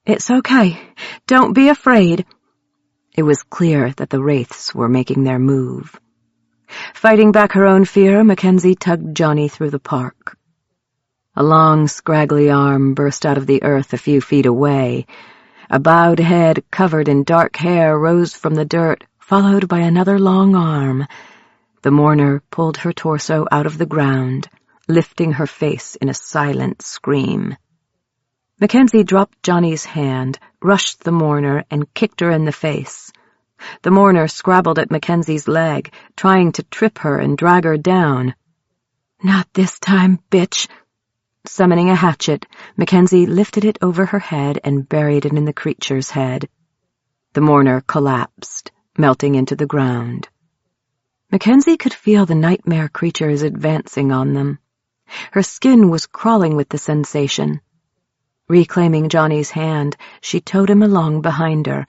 "It's okay. Don't be afraid." It was clear that the wraiths were making their move. Fighting back her own fear, Mackenzie tugged Johnny through the park. A long, scraggly arm burst out of the earth a few feet away. A bowed head covered in dark hair rose from the dirt, followed by another long arm. The mourner pulled her torso out of the ground, lifting her face in a silent scream. Mackenzie dropped Johnny's hand, rushed the mourner, and kicked her in the face. The mourner scrabbled at Mackenzie's leg, trying to trip her and drag her down. "Not this time, bitch." Summoning a hatchet, Mackenzie lifted it over her head and buried it in the creature's head. The mourner collapsed, melting into the ground. Mackenzie could feel the nightmare creatures advancing on them. Her skin was crawling with the sensation. Reclaiming Johnny's hand, she towed him along behind her.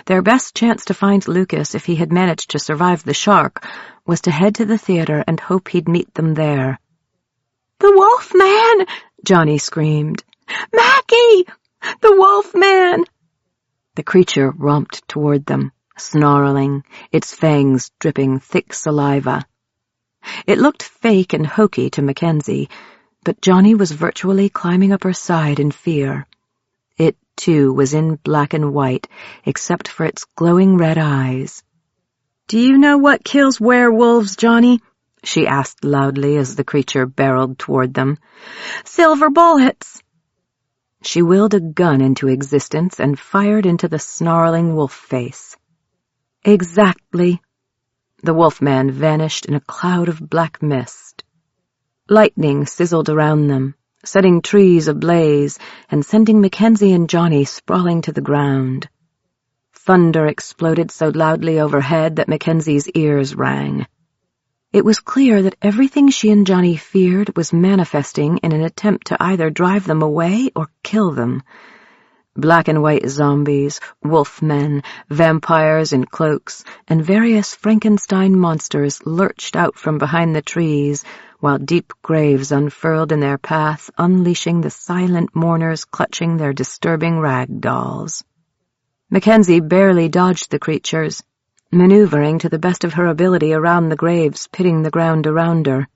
Their best chance to find Lucas, if he had managed to survive the shark, was to head to the theater and hope he'd meet them there. "The wolf man!" Johnny screamed. "Mackie! The wolf man!" The creature romped toward them, snarling, its fangs dripping thick saliva. It looked fake and hokey to Mackenzie, but Johnny was virtually climbing up her side in fear. It, too, was in black and white, except for its glowing red eyes. "Do you know what kills werewolves, Johnny?" she asked loudly as the creature barreled toward them. "Silver bullets." She willed a gun into existence and fired into the snarling wolf face. Exactly. The wolfman vanished in a cloud of black mist. Lightning sizzled around them, setting trees ablaze and sending Mackenzie and Johnny sprawling to the ground. Thunder exploded so loudly overhead that Mackenzie's ears rang. It was clear that everything she and Johnny feared was manifesting in an attempt to either drive them away or kill them. Black and white zombies, wolfmen, vampires in cloaks, and various Frankenstein monsters lurched out from behind the trees, while deep graves unfurled in their path, unleashing the silent mourners clutching their disturbing rag dolls. Mackenzie barely dodged the creatures, maneuvering to the best of her ability around the graves, pitting the ground around her.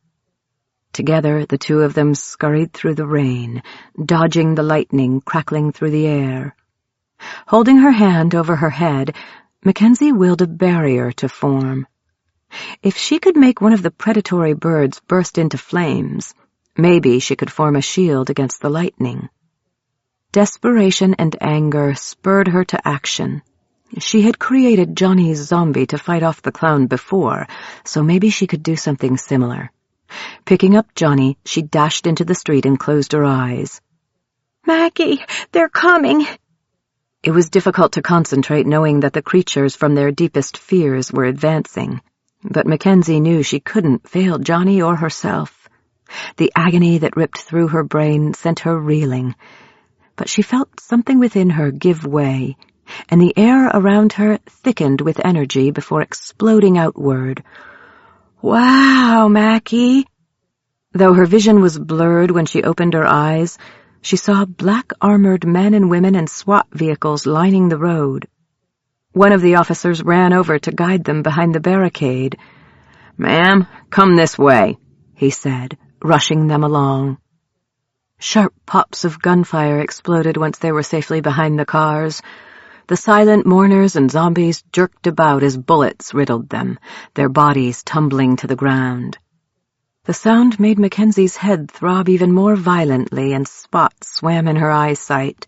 Together, the two of them scurried through the rain, dodging the lightning crackling through the air. Holding her hand over her head, Mackenzie willed a barrier to form. If she could make one of the predatory birds burst into flames, maybe she could form a shield against the lightning. Desperation and anger spurred her to action. She had created Johnny's zombie to fight off the clown before, so maybe she could do something similar. Picking up Johnny, she dashed into the street and closed her eyes. "Mackie, they're coming." It was difficult to concentrate knowing that the creatures from their deepest fears were advancing, but Mackenzie knew she couldn't fail Johnny or herself. The agony that ripped through her brain sent her reeling, but she felt something within her give way, and the air around her thickened with energy before exploding outward. "Wow, Mackie!" Though her vision was blurred when she opened her eyes, she saw black-armored men and women in SWAT vehicles lining the road. One of the officers ran over to guide them behind the barricade. "Ma'am, come this way," he said, rushing them along. Sharp pops of gunfire exploded once they were safely behind the cars. The silent mourners and zombies jerked about as bullets riddled them, their bodies tumbling to the ground. The sound made Mackenzie's head throb even more violently, and spots swam in her eyesight.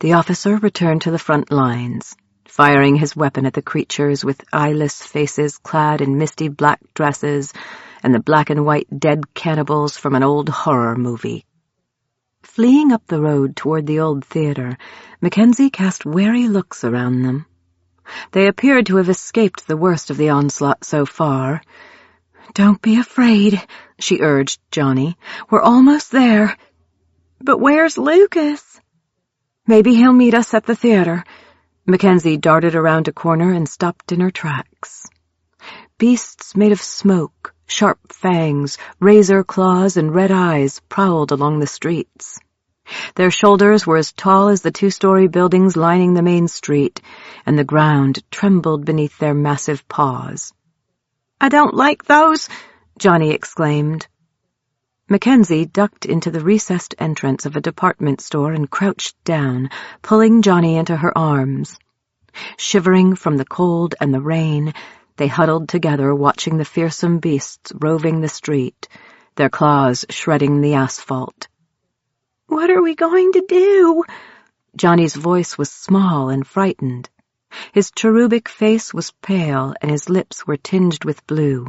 The officer returned to the front lines, firing his weapon at the creatures with eyeless faces clad in misty black dresses and the black and white dead cannibals from an old horror movie. Fleeing up the road toward the old theater, Mackenzie cast wary looks around them. They appeared to have escaped the worst of the onslaught so far. "Don't be afraid," she urged Johnny. "We're almost there." "But where's Lucas?" "Maybe he'll meet us at the theater." Mackenzie darted around a corner and stopped in her tracks. Beasts made of smoke, sharp fangs, razor claws, and red eyes prowled along the streets. Their shoulders were as tall as the 2-story buildings lining the main street, and the ground trembled beneath their massive paws. "I don't like those," Johnny exclaimed. Mackenzie ducked into the recessed entrance of a department store and crouched down, pulling Johnny into her arms. Shivering from the cold and the rain, they huddled together watching the fearsome beasts roving the street, their claws shredding the asphalt. "What are we going to do?" Johnny's voice was small and frightened. His cherubic face was pale and his lips were tinged with blue.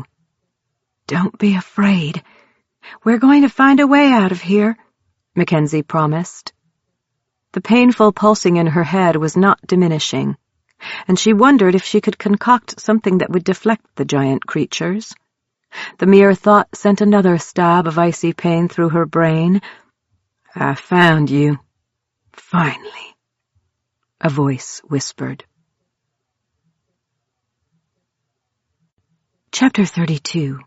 "Don't be afraid. We're going to find a way out of here," Mackenzie promised. The painful pulsing in her head was not diminishing, and she wondered if she could concoct something that would deflect the giant creatures. The mere thought sent another stab of icy pain through her brain. "I found you. Finally," a voice whispered. Chapter 32.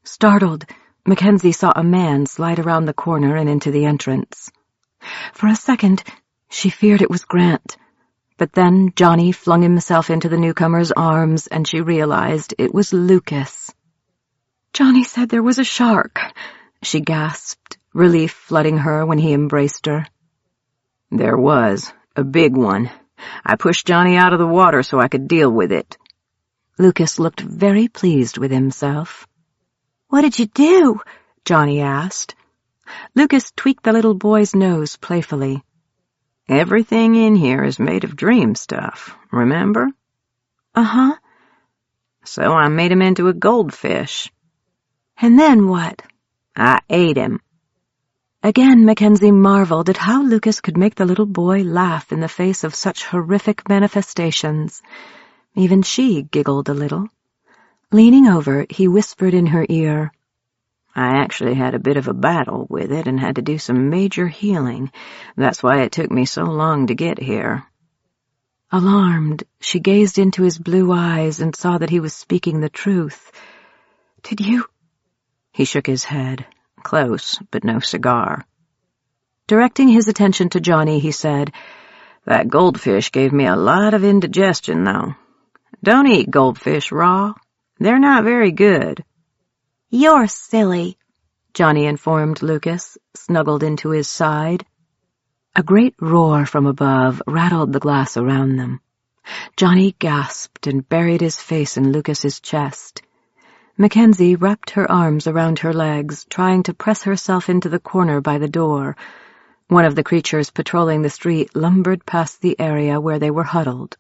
Startled, Mackenzie saw a man slide around the corner and into the entrance. For a second, she feared it was Grant, but then Johnny flung himself into the newcomer's arms and she realized it was Lucas. "Johnny said there was a shark," she gasped, relief flooding her when he embraced her. "There was, a big one. I pushed Johnny out of the water so I could deal with it." Lucas looked very pleased with himself. "What did you do?" Johnny asked. Lucas tweaked the little boy's nose playfully. "Everything in here is made of dream stuff, remember?" "Uh-huh." "So I made him into a goldfish." "And then what?" "I ate him." Again, Mackenzie marveled at how Lucas could make the little boy laugh in the face of such horrific manifestations. Even she giggled a little. Leaning over, he whispered in her ear, "I actually had a bit of a battle with it and had to do some major healing. That's why it took me so long to get here." Alarmed, she gazed into his blue eyes and saw that he was speaking the truth. "Did you?" He shook his head. Close, but no cigar. Directing his attention to Johnny, he said, "That goldfish gave me a lot of indigestion, though. Don't eat goldfish raw. They're not very good." "You're silly," Johnny informed Lucas, snuggled into his side. A great roar from above rattled the glass around them. Johnny gasped and buried his face in Lucas's chest. Mackenzie wrapped her arms around her legs, trying to press herself into the corner by the door. One of the creatures patrolling the street lumbered past the area where they were huddled.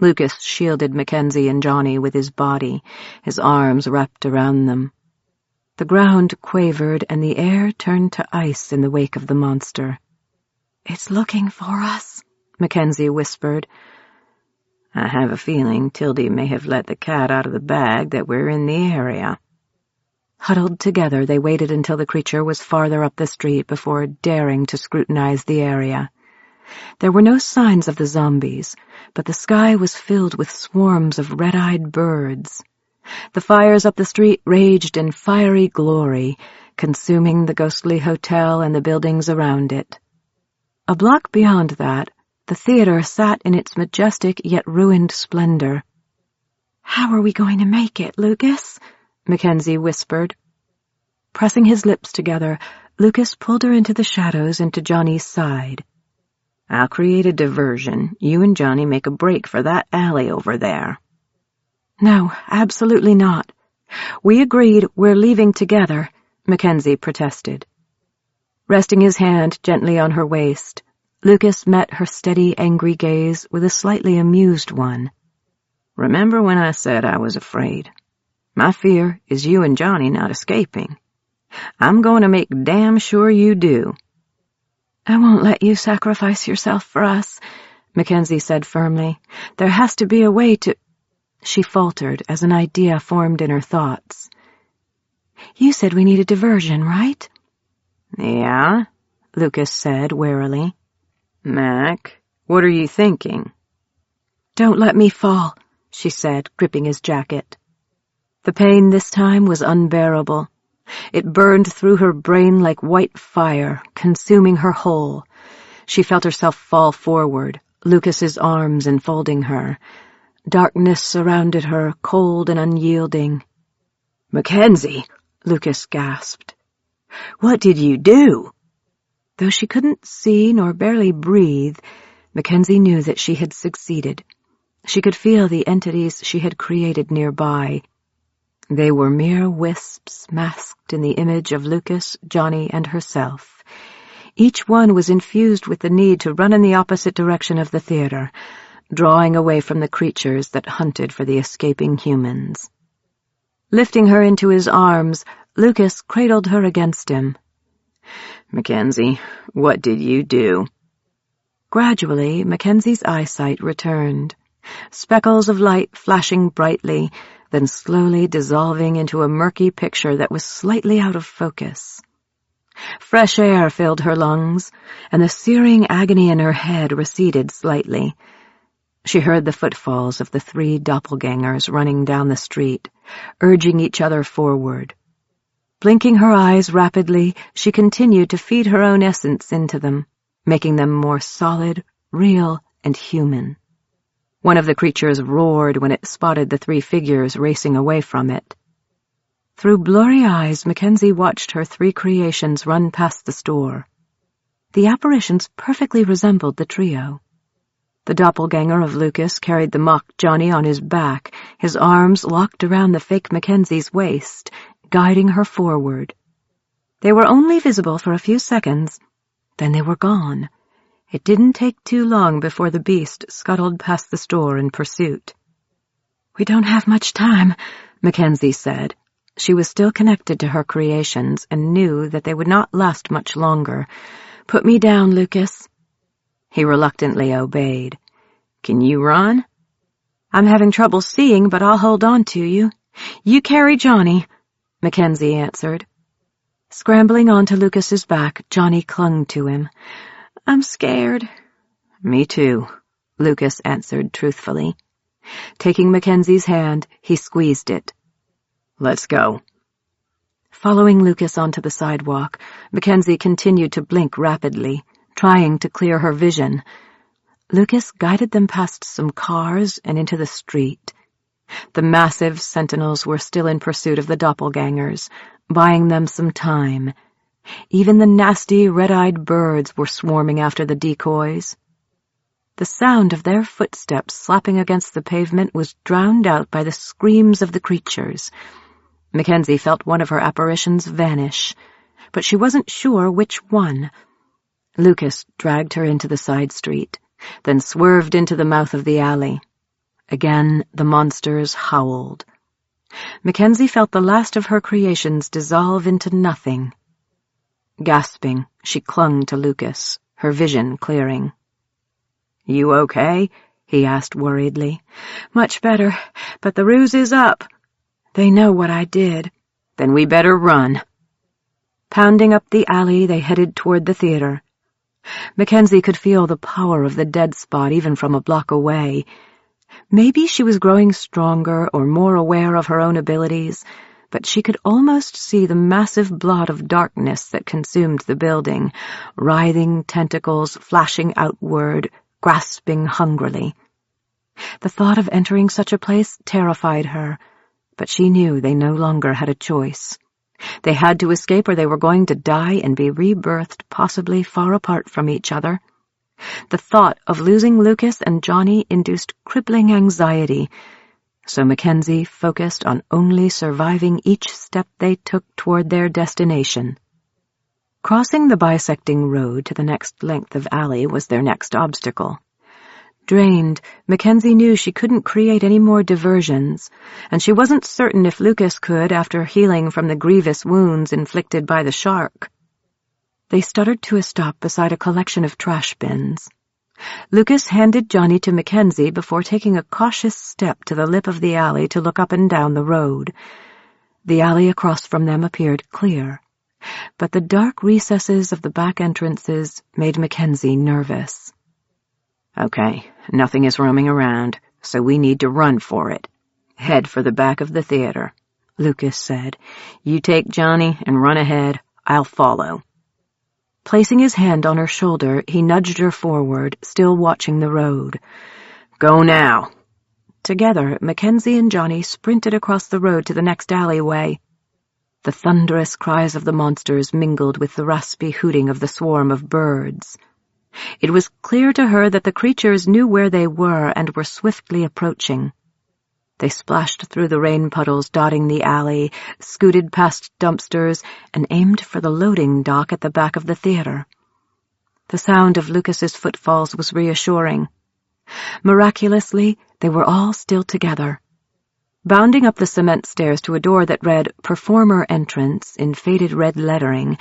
Lucas shielded Mackenzie and Johnny with his body, his arms wrapped around them. The ground quavered and the air turned to ice in the wake of the monster. "It's looking for us," Mackenzie whispered. "I have a feeling Tildy may have let the cat out of the bag that we're in the area." Huddled together, they waited until the creature was farther up the street before daring to scrutinize the area. There were no signs of the zombies, but the sky was filled with swarms of red-eyed birds. The fires up the street raged in fiery glory, consuming the ghostly hotel and the buildings around it. A block beyond that, the theater sat in its majestic yet ruined splendor. "How are we going to make it, Lucas?" Mackenzie whispered. Pressing his lips together, Lucas pulled her into the shadows into Johnny's side. "I'll create a diversion. You and Johnny make a break for that alley over there." "No, absolutely not. We agreed we're leaving together," Mackenzie protested. Resting his hand gently on her waist, Lucas met her steady, angry gaze with a slightly amused one. Remember when I said I was afraid? My fear is you and Johnny not escaping. I'm going to make damn sure you do. I won't let you sacrifice yourself for us, Mackenzie said firmly. There has to be a way to... She faltered as an idea formed in her thoughts. You said we need a diversion, right? Yeah, Lucas said warily. Mac, what are you thinking? Don't let me fall, she said, gripping his jacket. The pain this time was unbearable. It burned through her brain like white fire, consuming her whole. She felt herself fall forward, Lucas's arms enfolding her. Darkness surrounded her, cold and unyielding. Mackenzie, Lucas gasped. What did you do? Though she couldn't see nor barely breathe, Mackenzie knew that she had succeeded. She could feel the entities she had created nearby. They were mere wisps masked in the image of Lucas, Johnny, and herself. Each one was infused with the need to run in the opposite direction of the theater, drawing away from the creatures that hunted for the escaping humans. Lifting her into his arms, Lucas cradled her against him. Mackenzie, what did you do? Gradually, Mackenzie's eyesight returned, speckles of light flashing brightly, then slowly dissolving into a murky picture that was slightly out of focus. Fresh air filled her lungs, and the searing agony in her head receded slightly. She heard the footfalls of the 3 doppelgangers running down the street, urging each other forward. Blinking her eyes rapidly, she continued to feed her own essence into them, making them more solid, real, and human. One of the creatures roared when it spotted the 3 figures racing away from it. Through blurry eyes, Mackenzie watched her 3 creations run past the store. The apparitions perfectly resembled the trio. The doppelganger of Lucas carried the mock Johnny on his back, his arms locked around the fake Mackenzie's waist, guiding her forward. They were only visible for a few seconds, then they were gone. It didn't take too long before the beast scuttled past the store in pursuit. We don't have much time, Mackenzie said. She was still connected to her creations and knew that they would not last much longer. Put me down, Lucas. He reluctantly obeyed. Can you run? I'm having trouble seeing, but I'll hold on to you. You carry Johnny, Mackenzie answered. Scrambling onto Lucas's back, Johnny clung to him. I'm scared. Me too, Lucas answered truthfully. Taking Mackenzie's hand, he squeezed it. Let's go. Following Lucas onto the sidewalk, Mackenzie continued to blink rapidly, trying to clear her vision. Lucas guided them past some cars and into the street. The massive sentinels were still in pursuit of the doppelgangers, buying them some time. Even the nasty, red-eyed birds were swarming after the decoys. The sound of their footsteps slapping against the pavement was drowned out by the screams of the creatures. Mackenzie felt one of her apparitions vanish, but she wasn't sure which one. Lucas dragged her into the side street, then swerved into the mouth of the alley. Again, the monsters howled. Mackenzie felt the last of her creations dissolve into nothing. Gasping, she clung to Lucas, her vision clearing. You okay? He asked worriedly. Much better, but the ruse is up. They know what I did. Then we better run. Pounding up the alley, they headed toward the theater. Mackenzie could feel the power of the dead spot even from a block away. Maybe she was growing stronger or more aware of her own abilities, but she could almost see the massive blot of darkness that consumed the building, writhing tentacles flashing outward, grasping hungrily. The thought of entering such a place terrified her, but she knew they no longer had a choice. They had to escape or they were going to die and be rebirthed possibly far apart from each other. The thought of losing Lucas and Johnny induced crippling anxiety, so Mackenzie focused on only surviving each step they took toward their destination. Crossing the bisecting road to the next length of alley was their next obstacle. Drained, Mackenzie knew she couldn't create any more diversions, and she wasn't certain if Lucas could after healing from the grievous wounds inflicted by the shark. They stuttered to a stop beside a collection of trash bins. Lucas handed Johnny to Mackenzie before taking a cautious step to the lip of the alley to look up and down the road. The alley across from them appeared clear, but the dark recesses of the back entrances made Mackenzie nervous. Okay, nothing is roaming around, so we need to run for it. Head for the back of the theater, Lucas said. You take Johnny and run ahead. I'll follow. Placing his hand on her shoulder, he nudged her forward, still watching the road. Go now. Together, Mackenzie and Johnny sprinted across the road to the next alleyway. The thunderous cries of the monsters mingled with the raspy hooting of the swarm of birds. It was clear to her that the creatures knew where they were and were swiftly approaching. They splashed through the rain puddles dotting the alley, scooted past dumpsters, and aimed for the loading dock at the back of the theater. The sound of Lucas's footfalls was reassuring. Miraculously, they were all still together. Bounding up the cement stairs to a door that read "Performer Entrance" in faded red lettering,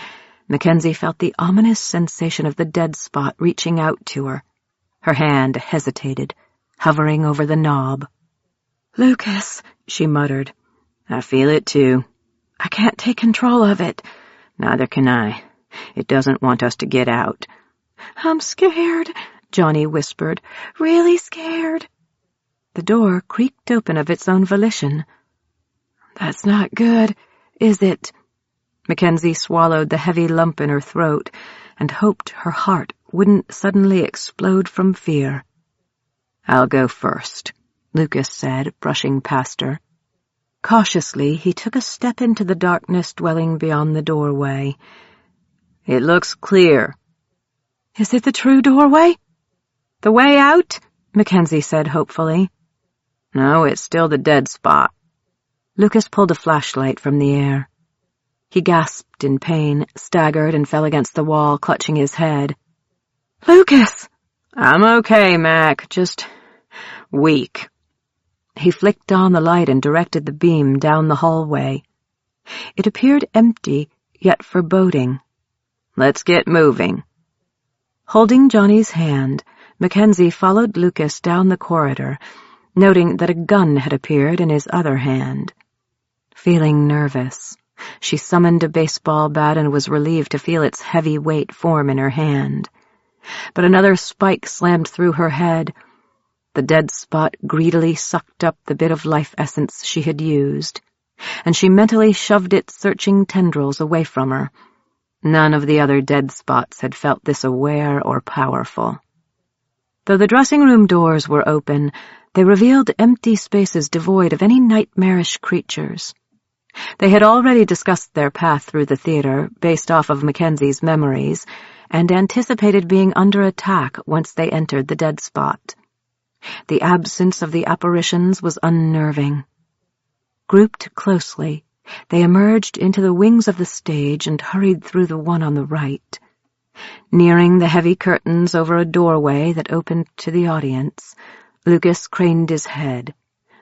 Mackenzie felt the ominous sensation of the dead spot reaching out to her. Her hand hesitated, hovering over the knob. "Lucas," she muttered. I feel it too. "I can't take control of it." Neither can I. It doesn't want us to get out. "I'm scared," Johnny whispered. "Really scared." The door creaked open of its own volition. "That's not good, is it?" Mackenzie swallowed the heavy lump in her throat and hoped her heart wouldn't suddenly explode from fear. I'll go first, Lucas said, brushing past her. Cautiously, he took a step into the darkness dwelling beyond the doorway. It looks clear. "Is it the true doorway?" "The way out?" Mackenzie said hopefully. No, it's still the dead spot. Lucas pulled a flashlight from the air. He gasped in pain, staggered, and fell against the wall, clutching his head. "Lucas!" I'm okay, Mac. Just weak. He flicked on the light and directed the beam down the hallway. It appeared empty, yet foreboding. Let's get moving. Holding Johnny's hand, Mackenzie followed Lucas down the corridor, noting that a gun had appeared in his other hand. Feeling nervous, she summoned a baseball bat and was relieved to feel its heavy weight form in her hand. But another spike slammed through her head. The dead spot greedily sucked up the bit of life essence she had used, and she mentally shoved its searching tendrils away from her. None of the other dead spots had felt this aware or powerful. Though the dressing room doors were open, they revealed empty spaces devoid of any nightmarish creatures. They had already discussed their path through the theater, based off of Mackenzie's memories, and anticipated being under attack once they entered the dead spot. The absence of the apparitions was unnerving. Grouped closely, they emerged into the wings of the stage and hurried through the one on the right. Nearing the heavy curtains over a doorway that opened to the audience, Lucas craned his head,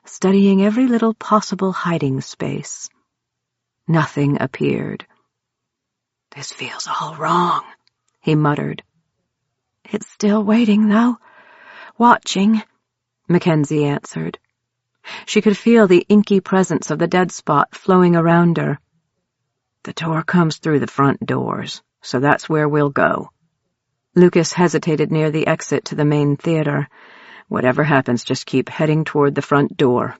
studying every little possible hiding space. Nothing appeared. "This feels all wrong," he muttered. "It's still waiting, though. Watching," Mackenzie answered. She could feel the inky presence of the dead spot flowing around her. The door comes through the front doors, so that's where we'll go. Lucas hesitated near the exit to the main theater. Whatever happens, just keep heading toward the front door.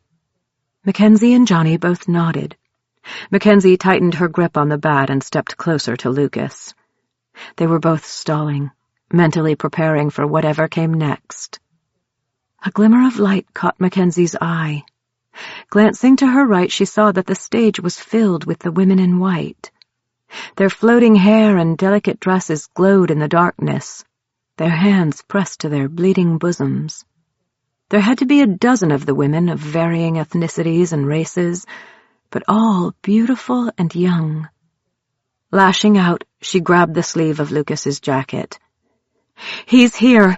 Mackenzie and Johnny both nodded. Mackenzie tightened her grip on the bat and stepped closer to Lucas. They were both stalling, mentally preparing for whatever came next. A glimmer of light caught Mackenzie's eye. Glancing to her right, she saw that the stage was filled with the women in white. Their floating hair and delicate dresses glowed in the darkness, their hands pressed to their bleeding bosoms. There had to be a dozen of the women of varying ethnicities and races, but all beautiful and young. Lashing out, she grabbed the sleeve of Lucas's jacket. "He's here!"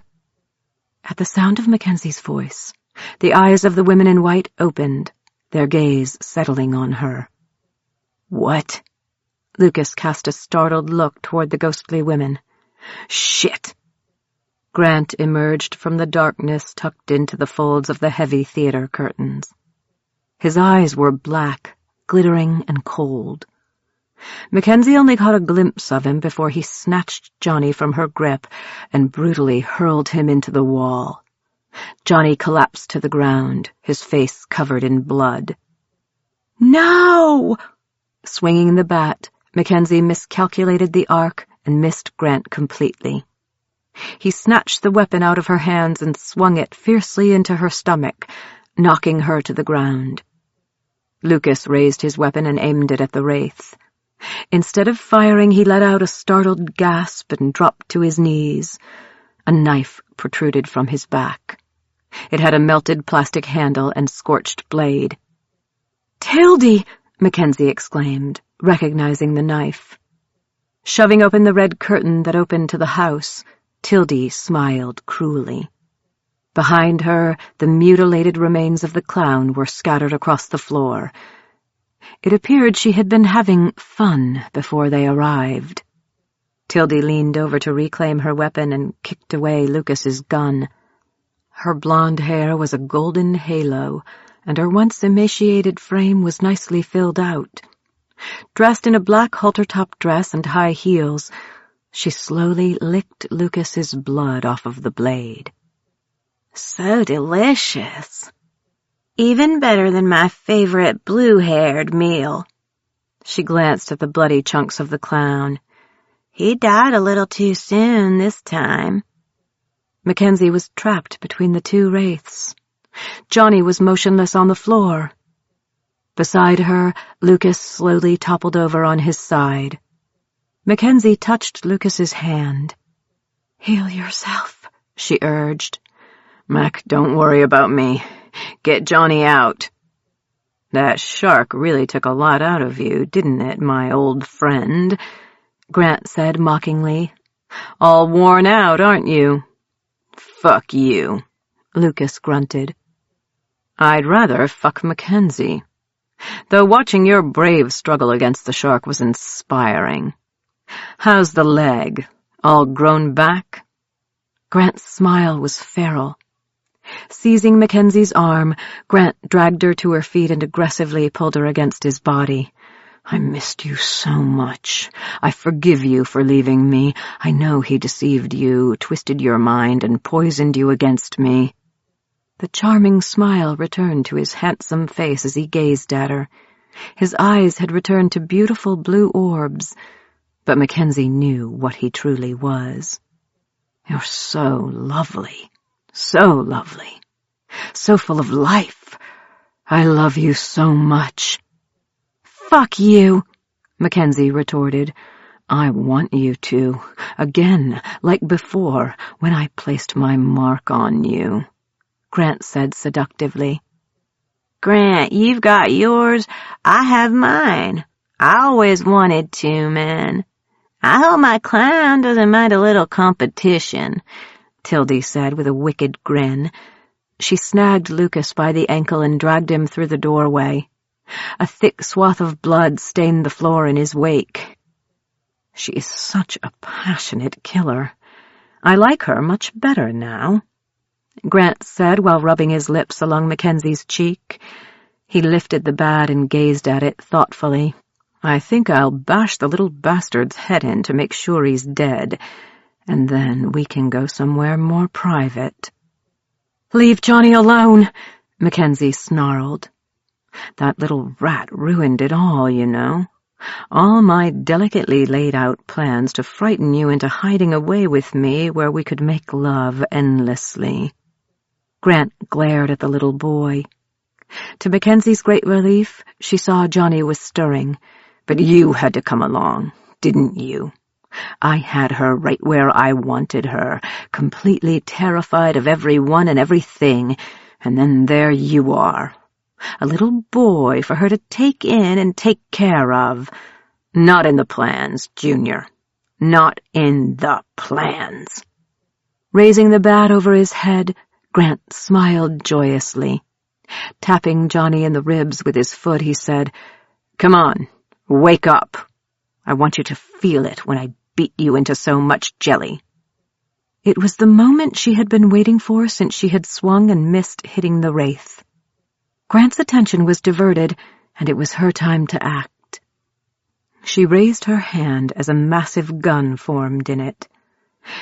At the sound of Mackenzie's voice, the eyes of the women in white opened, their gaze settling on her. "What?" Lucas cast a startled look toward the ghostly women. "Shit!" Grant emerged from the darkness tucked into the folds of the heavy theater curtains. His eyes were black, glittering and cold. Mackenzie only caught a glimpse of him before he snatched Johnny from her grip and brutally hurled him into the wall. Johnny collapsed to the ground, his face covered in blood. "No!" Swinging the bat, Mackenzie miscalculated the arc and missed Grant completely. He snatched the weapon out of her hands and swung it fiercely into her stomach, knocking her to the ground. Lucas raised his weapon and aimed it at the wraith. Instead of firing, he let out a startled gasp and dropped to his knees. A knife protruded from his back. It had a melted plastic handle and scorched blade. "Tildy!" Mackenzie exclaimed, recognizing the knife. Shoving open the red curtain that opened to the house, Tildy smiled cruelly. Behind her, the mutilated remains of the clown were scattered across the floor. It appeared she had been having fun before they arrived. Tildy leaned over to reclaim her weapon and kicked away Lucas's gun. Her blonde hair was a golden halo, and her once emaciated frame was nicely filled out. Dressed in a black halter-top dress and high heels, she slowly licked Lucas's blood off of the blade. "So delicious. Even better than my favorite blue-haired meal." She glanced at the bloody chunks of the clown. "He died a little too soon this time." Mackenzie was trapped between the two wraiths. Johnny was motionless on the floor. Beside her, Lucas slowly toppled over on his side. Mackenzie touched Lucas's hand. "Heal yourself," she urged. "Mac, don't worry about me. Get Johnny out." "That shark really took a lot out of you, didn't it, my old friend?" Grant said mockingly. "All worn out, aren't you?" "Fuck you," Lucas grunted. "I'd rather fuck Mackenzie. Though watching your brave struggle against the shark was inspiring. How's the leg? All grown back?" Grant's smile was feral. Seizing Mackenzie's arm, Grant dragged her to her feet and aggressively pulled her against his body. "I missed you so much. I forgive you for leaving me. I know he deceived you, twisted your mind, and poisoned you against me." The charming smile returned to his handsome face as he gazed at her. His eyes had returned to beautiful blue orbs, but Mackenzie knew what he truly was. "You're so lovely. So lovely. So full of life. I love you so much." "Fuck you," Mackenzie retorted. "I want you to. Again, like before, when I placed my mark on you," Grant said seductively. "Grant, you've got yours. I have mine. I always wanted to, man. I hope my clown doesn't mind a little competition," Tildy said with a wicked grin. She snagged Lucas by the ankle and dragged him through the doorway. A thick swath of blood stained the floor in his wake. "She is such a passionate killer. I like her much better now," Grant said while rubbing his lips along Mackenzie's cheek. He lifted the bat and gazed at it thoughtfully. "I think I'll bash the little bastard's head in to make sure he's dead, and then we can go somewhere more private." "Leave Johnny alone," Mackenzie snarled. "That little rat ruined it all, you know. All my delicately laid-out plans to frighten you into hiding away with me where we could make love endlessly." Grant glared at the little boy. To Mackenzie's great relief, she saw Johnny was stirring. "But you had to come along, didn't you? I had her right where I wanted her, completely terrified of everyone and everything, and then there you are. A little boy for her to take in and take care of. Not in the plans, Junior. Not in the plans. Raising the bat over his head, Grant smiled joyously. Tapping Johnny in the ribs with his foot, he said, "Come on, wake up. I want you to feel it when I beat you into so much jelly." It was the moment she had been waiting for since she had swung and missed hitting the wraith. Grant's attention was diverted, and it was her time to act. She raised her hand as a massive gun formed in it.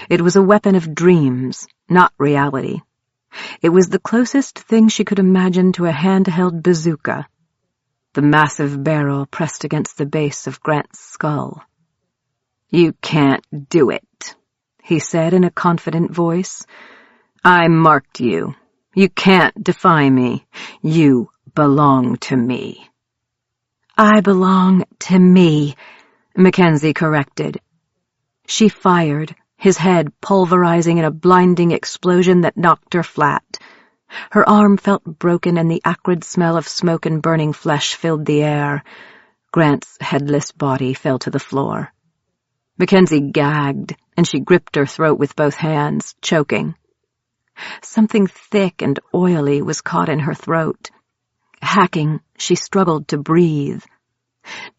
It was a weapon of dreams, not reality. It was the closest thing she could imagine to a handheld bazooka. The massive barrel pressed against the base of Grant's skull. "You can't do it," he said in a confident voice. "I marked you. You can't defy me. You belong to me." "I belong to me," Mackenzie corrected. She fired, his head pulverizing in a blinding explosion that knocked her flat. Her arm felt broken and the acrid smell of smoke and burning flesh filled the air. Grant's headless body fell to the floor. Mackenzie gagged, and she gripped her throat with both hands, choking. Something thick and oily was caught in her throat. Hacking, she struggled to breathe.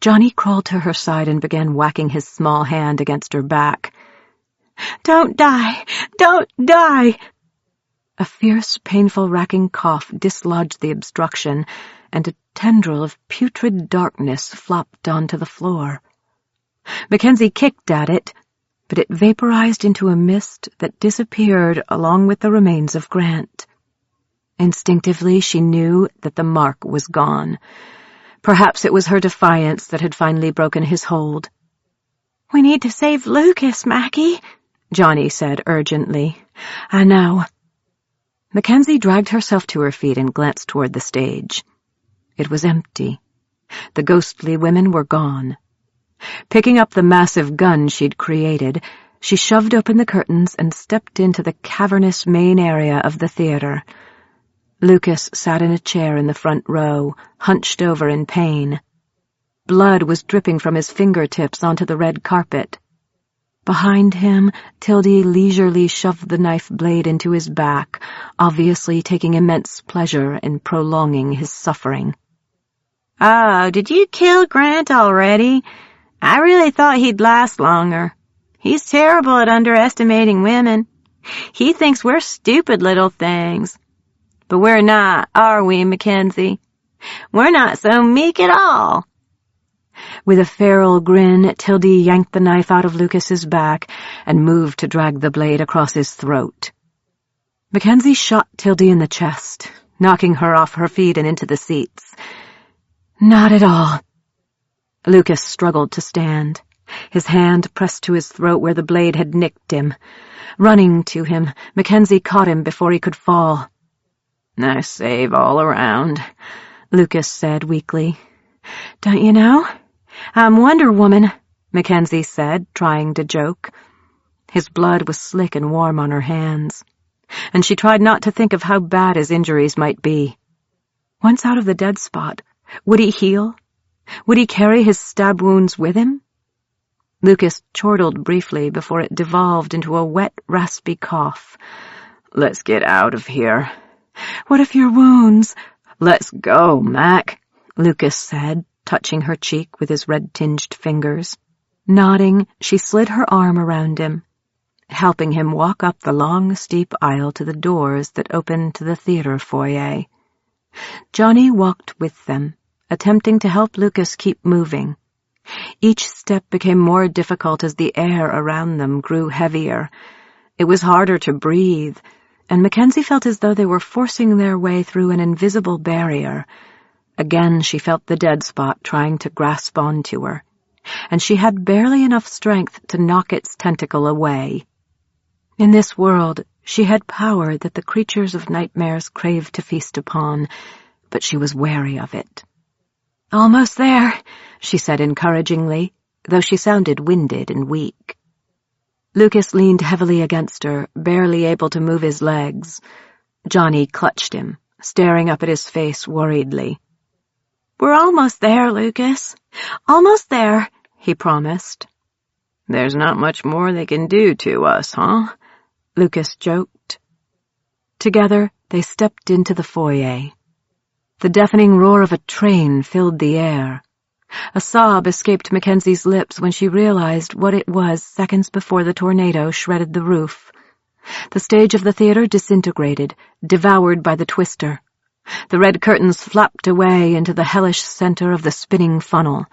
Johnny crawled to her side and began whacking his small hand against her back. "Don't die! Don't die!" A fierce, painful, racking cough dislodged the obstruction, and a tendril of putrid darkness flopped onto the floor. Mackenzie kicked at it, but it vaporized into a mist that disappeared along with the remains of Grant. Instinctively, she knew that the mark was gone. Perhaps it was her defiance that had finally broken his hold. "We need to save Lucas, Mackie," Johnny said urgently. "I know." Mackenzie dragged herself to her feet and glanced toward the stage. It was empty. The ghostly women were gone. Picking up the massive gun she'd created, she shoved open the curtains and stepped into the cavernous main area of the theater. Lucas sat in a chair in the front row, hunched over in pain. Blood was dripping from his fingertips onto the red carpet. Behind him, Tildy leisurely shoved the knife blade into his back, obviously taking immense pleasure in prolonging his suffering. "Oh, did you kill Grant already? I really thought he'd last longer. He's terrible at underestimating women. He thinks we're stupid little things. But we're not, are we, Mackenzie? We're not so meek at all." With a feral grin, Tildy yanked the knife out of Lucas's back and moved to drag the blade across his throat. Mackenzie shot Tildy in the chest, knocking her off her feet and into the seats. "Not at all." Lucas struggled to stand, his hand pressed to his throat where the blade had nicked him. Running to him, Mackenzie caught him before he could fall. "A save all around," Lucas said weakly. "Don't you know? I'm Wonder Woman," Mackenzie said, trying to joke. His blood was slick and warm on her hands, and she tried not to think of how bad his injuries might be. Once out of the dead spot, would he heal? Would he carry his stab wounds with him? Lucas chortled briefly before it devolved into a wet, raspy cough. "Let's get out of here." "What if your wounds—" "Let's go, Mac," Lucas said, touching her cheek with his red-tinged fingers. Nodding, she slid her arm around him, helping him walk up the long, steep aisle to the doors that opened to the theater foyer. Johnny walked with them, attempting to help Lucas keep moving. Each step became more difficult as the air around them grew heavier. It was harder to breathe, and Mackenzie felt as though they were forcing their way through an invisible barrier. Again she felt the dead spot trying to grasp onto her, and she had barely enough strength to knock its tentacle away. In this world, she had power that the creatures of nightmares craved to feast upon, but she was wary of it. "Almost there," she said encouragingly, though she sounded winded and weak. Lucas leaned heavily against her, barely able to move his legs. Johnny clutched him, staring up at his face worriedly. "We're almost there, Lucas. Almost there. he promised. There's not much more they can do to us, huh? Lucas joked. Together, they stepped into the foyer. The deafening roar of a train filled the air. A sob escaped Mackenzie's lips when she realized what it was seconds before the tornado shredded the roof. The stage of the theater disintegrated, devoured by the twister. The red curtains flapped away into the hellish center of the spinning funnel.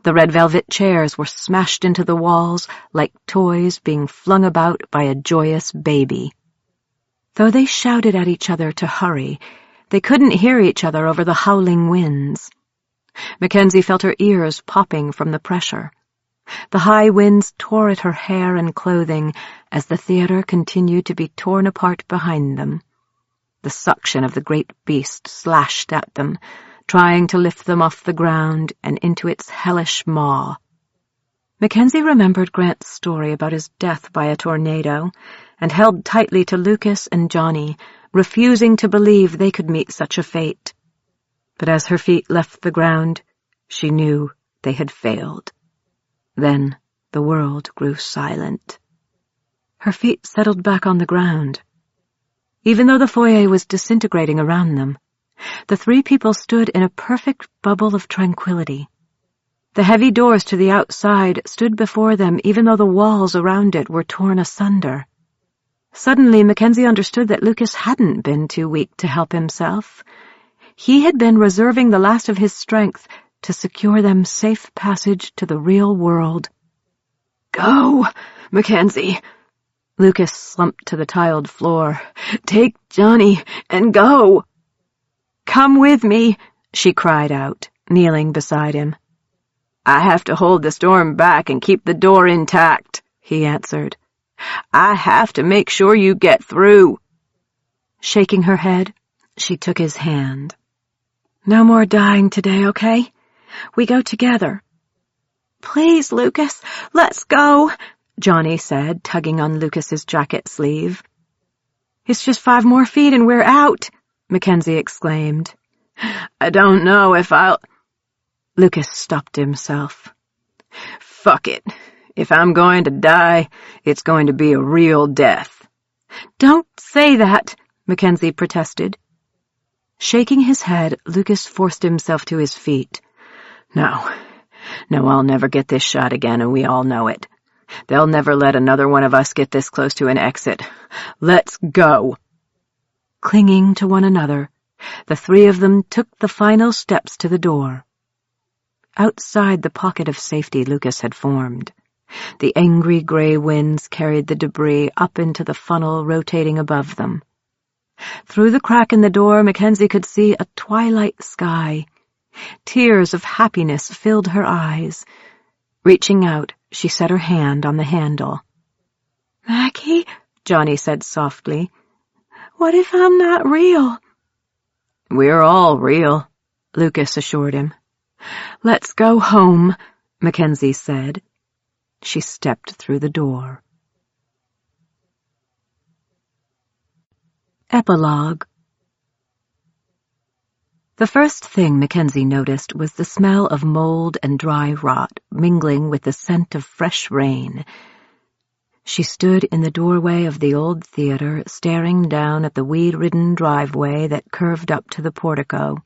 The red velvet chairs were smashed into the walls like toys being flung about by a joyous baby. Though they shouted at each other to hurry, they couldn't hear each other over the howling winds. Mackenzie felt her ears popping from the pressure. The high winds tore at her hair and clothing as the theater continued to be torn apart behind them. The suction of the great beast slashed at them, trying to lift them off the ground and into its hellish maw. Mackenzie remembered Grant's story about his death by a tornado and held tightly to Lucas and Johnny, refusing to believe they could meet such a fate. But as her feet left the ground, she knew they had failed. Then the world grew silent. Her feet settled back on the ground. Even though the foyer was disintegrating around them, the three people stood in a perfect bubble of tranquility. The heavy doors to the outside stood before them even though the walls around it were torn asunder. Suddenly, Mackenzie understood that Lucas hadn't been too weak to help himself. He had been reserving the last of his strength to secure them safe passage to the real world. Go, Mackenzie. Lucas slumped to the tiled floor. Take Johnny and go. Come with me, she cried out, kneeling beside him. I have to hold the storm back and keep the door intact, he answered. I have to make sure you get through. Shaking her head, she took his hand. No more dying today, okay? We go together. Please, Lucas, let's go, Johnny said, tugging on Lucas's jacket sleeve. It's just 5 more feet and we're out, Mackenzie exclaimed. I don't know if I'll... Lucas stopped himself. Fuck it. If I'm going to die, it's going to be a real death. Don't say that, Mackenzie protested. Shaking his head, Lucas forced himself to his feet. No, I'll never get this shot again, and we all know it. They'll never let another one of us get this close to an exit. Let's go. Clinging to one another, the three of them took the final steps to the door. Outside the pocket of safety Lucas had formed, the angry gray winds carried the debris up into the funnel rotating above them. Through the crack in the door, Mackenzie could see a twilight sky. Tears of happiness filled her eyes. Reaching out, she set her hand on the handle. Mackie, Johnny said softly, what if I'm not real? We're all real, Lucas assured him. Let's go home, Mackenzie said. She stepped through the door. Epilogue. The first thing Mackenzie noticed was the smell of mold and dry rot mingling with the scent of fresh rain. She stood in the doorway of the old theater, staring down at the weed-ridden driveway that curved up to the portico.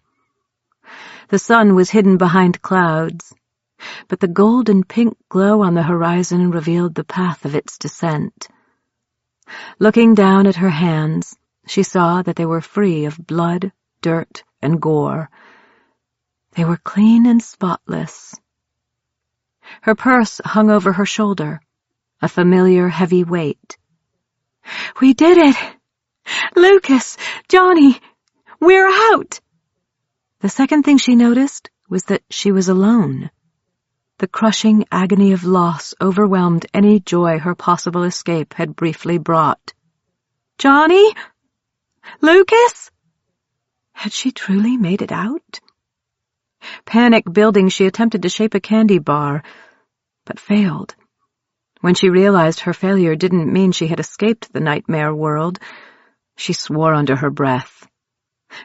The sun was hidden behind clouds, but the gold and pink glow on the horizon revealed the path of its descent. Looking down at her hands, she saw that they were free of blood, dirt, and gore. They were clean and spotless. Her purse hung over her shoulder, a familiar heavy weight. We did it! Lucas! Johnny! We're out! The second thing she noticed was that she was alone. The crushing agony of loss overwhelmed any joy her possible escape had briefly brought. Johnny? Lucas? Had she truly made it out? Panic building, she attempted to shape a candy bar, but failed. When she realized her failure didn't mean she had escaped the nightmare world, she swore under her breath.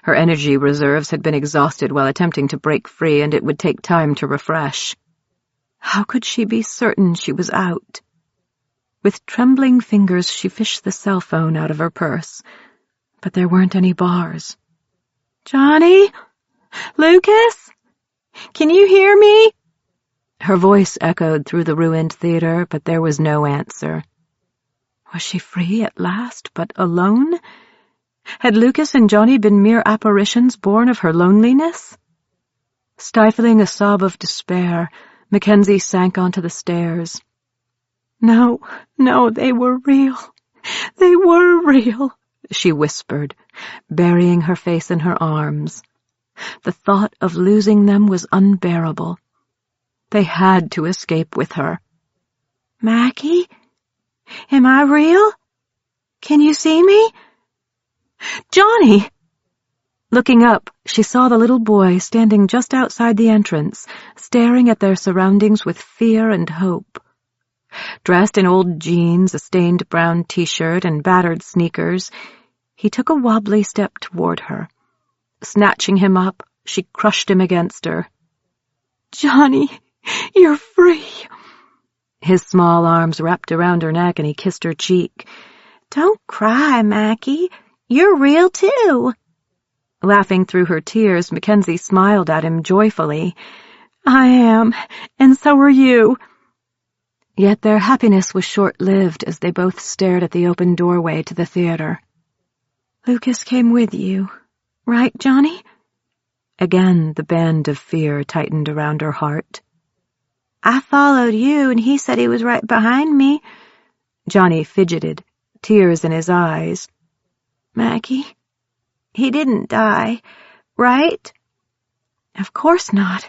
Her energy reserves had been exhausted while attempting to break free, and it would take time to refresh. How could she be certain she was out? With trembling fingers, she fished the cell phone out of her purse, but there weren't any bars. "Johnny? Lucas? Can you hear me?" Her voice echoed through the ruined theater, but there was no answer. Was she free at last, but alone? Had Lucas and Johnny been mere apparitions born of her loneliness? Stifling a sob of despair, Mackenzie sank onto the stairs. No, they were real. They were real, she whispered, burying her face in her arms. The thought of losing them was unbearable. They had to escape with her. "Mackie? Am I real? Can you see me? Johnny!" Looking up, she saw the little boy standing just outside the entrance, staring at their surroundings with fear and hope. Dressed in old jeans, a stained brown t-shirt, and battered sneakers, he took a wobbly step toward her. Snatching him up, she crushed him against her. "Johnny, you're free." His small arms wrapped around her neck and he kissed her cheek. "Don't cry, Mackie. You're real too." Laughing through her tears, Mackenzie smiled at him joyfully. "I am, and so are you." Yet their happiness was short-lived as they both stared at the open doorway to the theater. "Lucas came with you, right, Johnny?" Again the band of fear tightened around her heart. "I followed you, and he said he was right behind me." Johnny fidgeted, tears in his eyes. "Mackie, he didn't die, right?" "Of course not.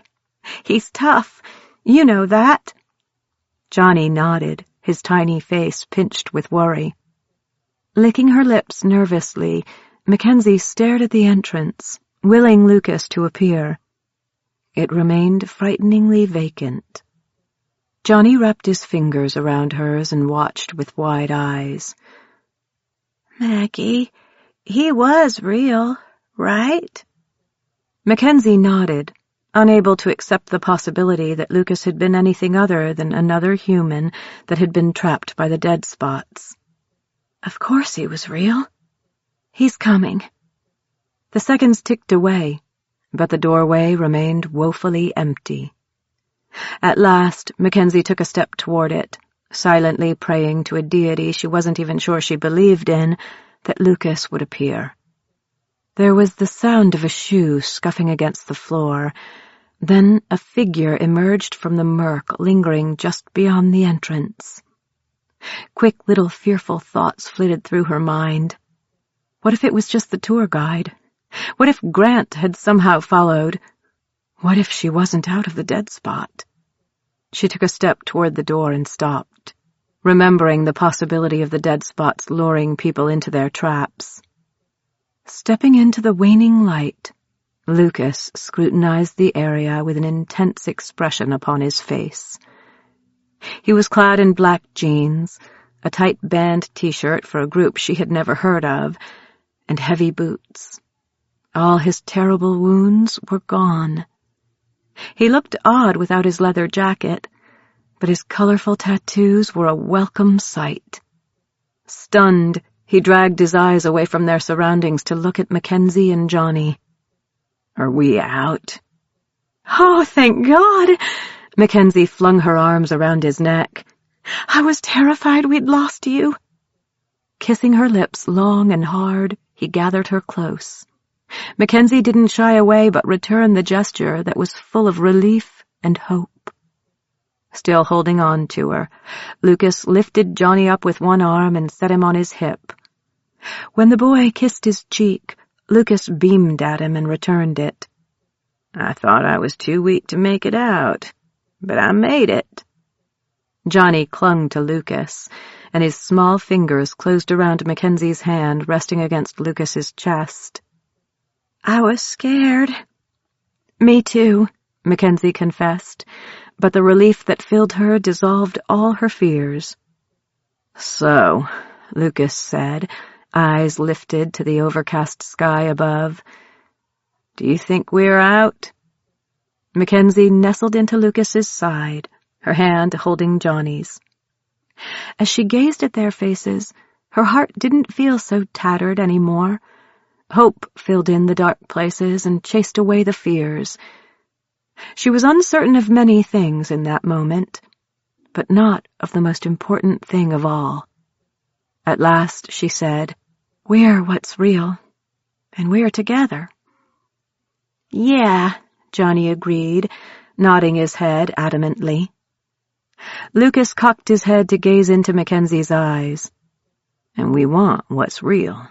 He's tough. You know that." Johnny nodded, his tiny face pinched with worry. Licking her lips nervously, Mackenzie stared at the entrance, willing Lucas to appear. It remained frighteningly vacant. Johnny wrapped his fingers around hers and watched with wide eyes. "Mackie, he was real, right?" Mackenzie nodded, unable to accept the possibility that Lucas had been anything other than another human that had been trapped by the dead spots. Of course he was real. He's coming. The seconds ticked away, but the doorway remained woefully empty. At last, Mackenzie took a step toward it, silently praying to a deity she wasn't even sure she believed in, that Lucas would appear. There was the sound of a shoe scuffing against the floor. Then a figure emerged from the murk, lingering just beyond the entrance. Quick little fearful thoughts flitted through her mind. What if it was just the tour guide? What if Grant had somehow followed? What if she wasn't out of the dead spot? She took a step toward the door and stopped, remembering the possibility of the dead spots luring people into their traps. Stepping into the waning light, Lucas scrutinized the area with an intense expression upon his face. He was clad in black jeans, a tight band t-shirt for a group she had never heard of, and heavy boots. All his terrible wounds were gone. He looked odd without his leather jacket, but his colorful tattoos were a welcome sight. Stunned, he dragged his eyes away from their surroundings to look at Mackenzie and Johnny. "Are we out?" "Oh, thank God!" Mackenzie flung her arms around his neck. "I was terrified we'd lost you." Kissing her lips long and hard, he gathered her close. Mackenzie didn't shy away but returned the gesture that was full of relief and hope. Still holding on to her, Lucas lifted Johnny up with one arm and set him on his hip. When the boy kissed his cheek, Lucas beamed at him and returned it. "I thought I was too weak to make it out, but I made it." Johnny clung to Lucas, and his small fingers closed around Mackenzie's hand resting against Lucas's chest. "I was scared." "Me too," Mackenzie confessed, but the relief that filled her dissolved all her fears. "So," Lucas said, eyes lifted to the overcast sky above, "do you think we're out?" Mackenzie nestled into Lucas's side, her hand holding Johnny's. As she gazed at their faces, her heart didn't feel so tattered anymore. Hope filled in the dark places and chased away the fears. She was uncertain of many things in that moment, but not of the most important thing of all. At last she said, "We're what's real, and we're together." "Yeah," Johnny agreed, nodding his head adamantly. Lucas cocked his head to gaze into Mackenzie's eyes. "And we want what's real,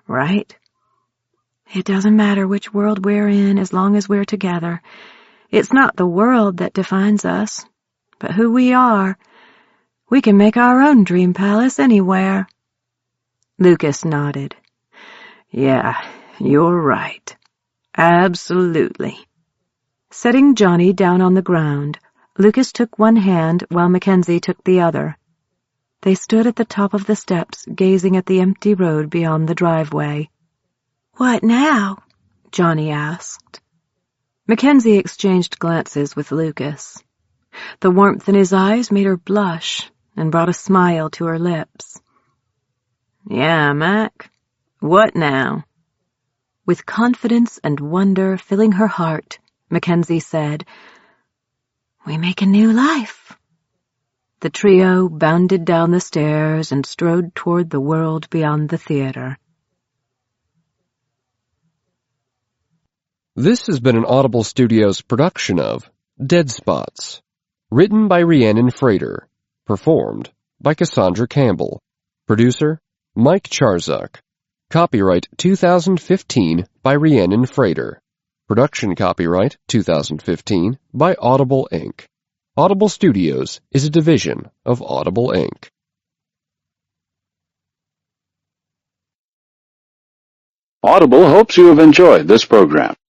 right?" "It doesn't matter which world we're in as long as we're together. It's not the world that defines us, but who we are. We can make our own dream palace anywhere." Lucas nodded. "Yeah, you're right. Absolutely." Setting Johnny down on the ground, Lucas took one hand while Mackenzie took the other. They stood at the top of the steps, gazing at the empty road beyond the driveway. "What now?" Johnny asked. Mackenzie exchanged glances with Lucas. The warmth in his eyes made her blush and brought a smile to her lips. "Yeah, Mac. What now?" With confidence and wonder filling her heart, Mackenzie said, "We make a new life." The trio bounded down the stairs and strode toward the world beyond the theater. This has been an Audible Studios production of Dead Spots, written by Rhiannon Frater, performed by Cassandra Campbell, producer Mike Charzuk, copyright 2015 by Rhiannon Frater, production copyright 2015 by Audible Inc. Audible Studios is a division of Audible Inc. Audible hopes you have enjoyed this program.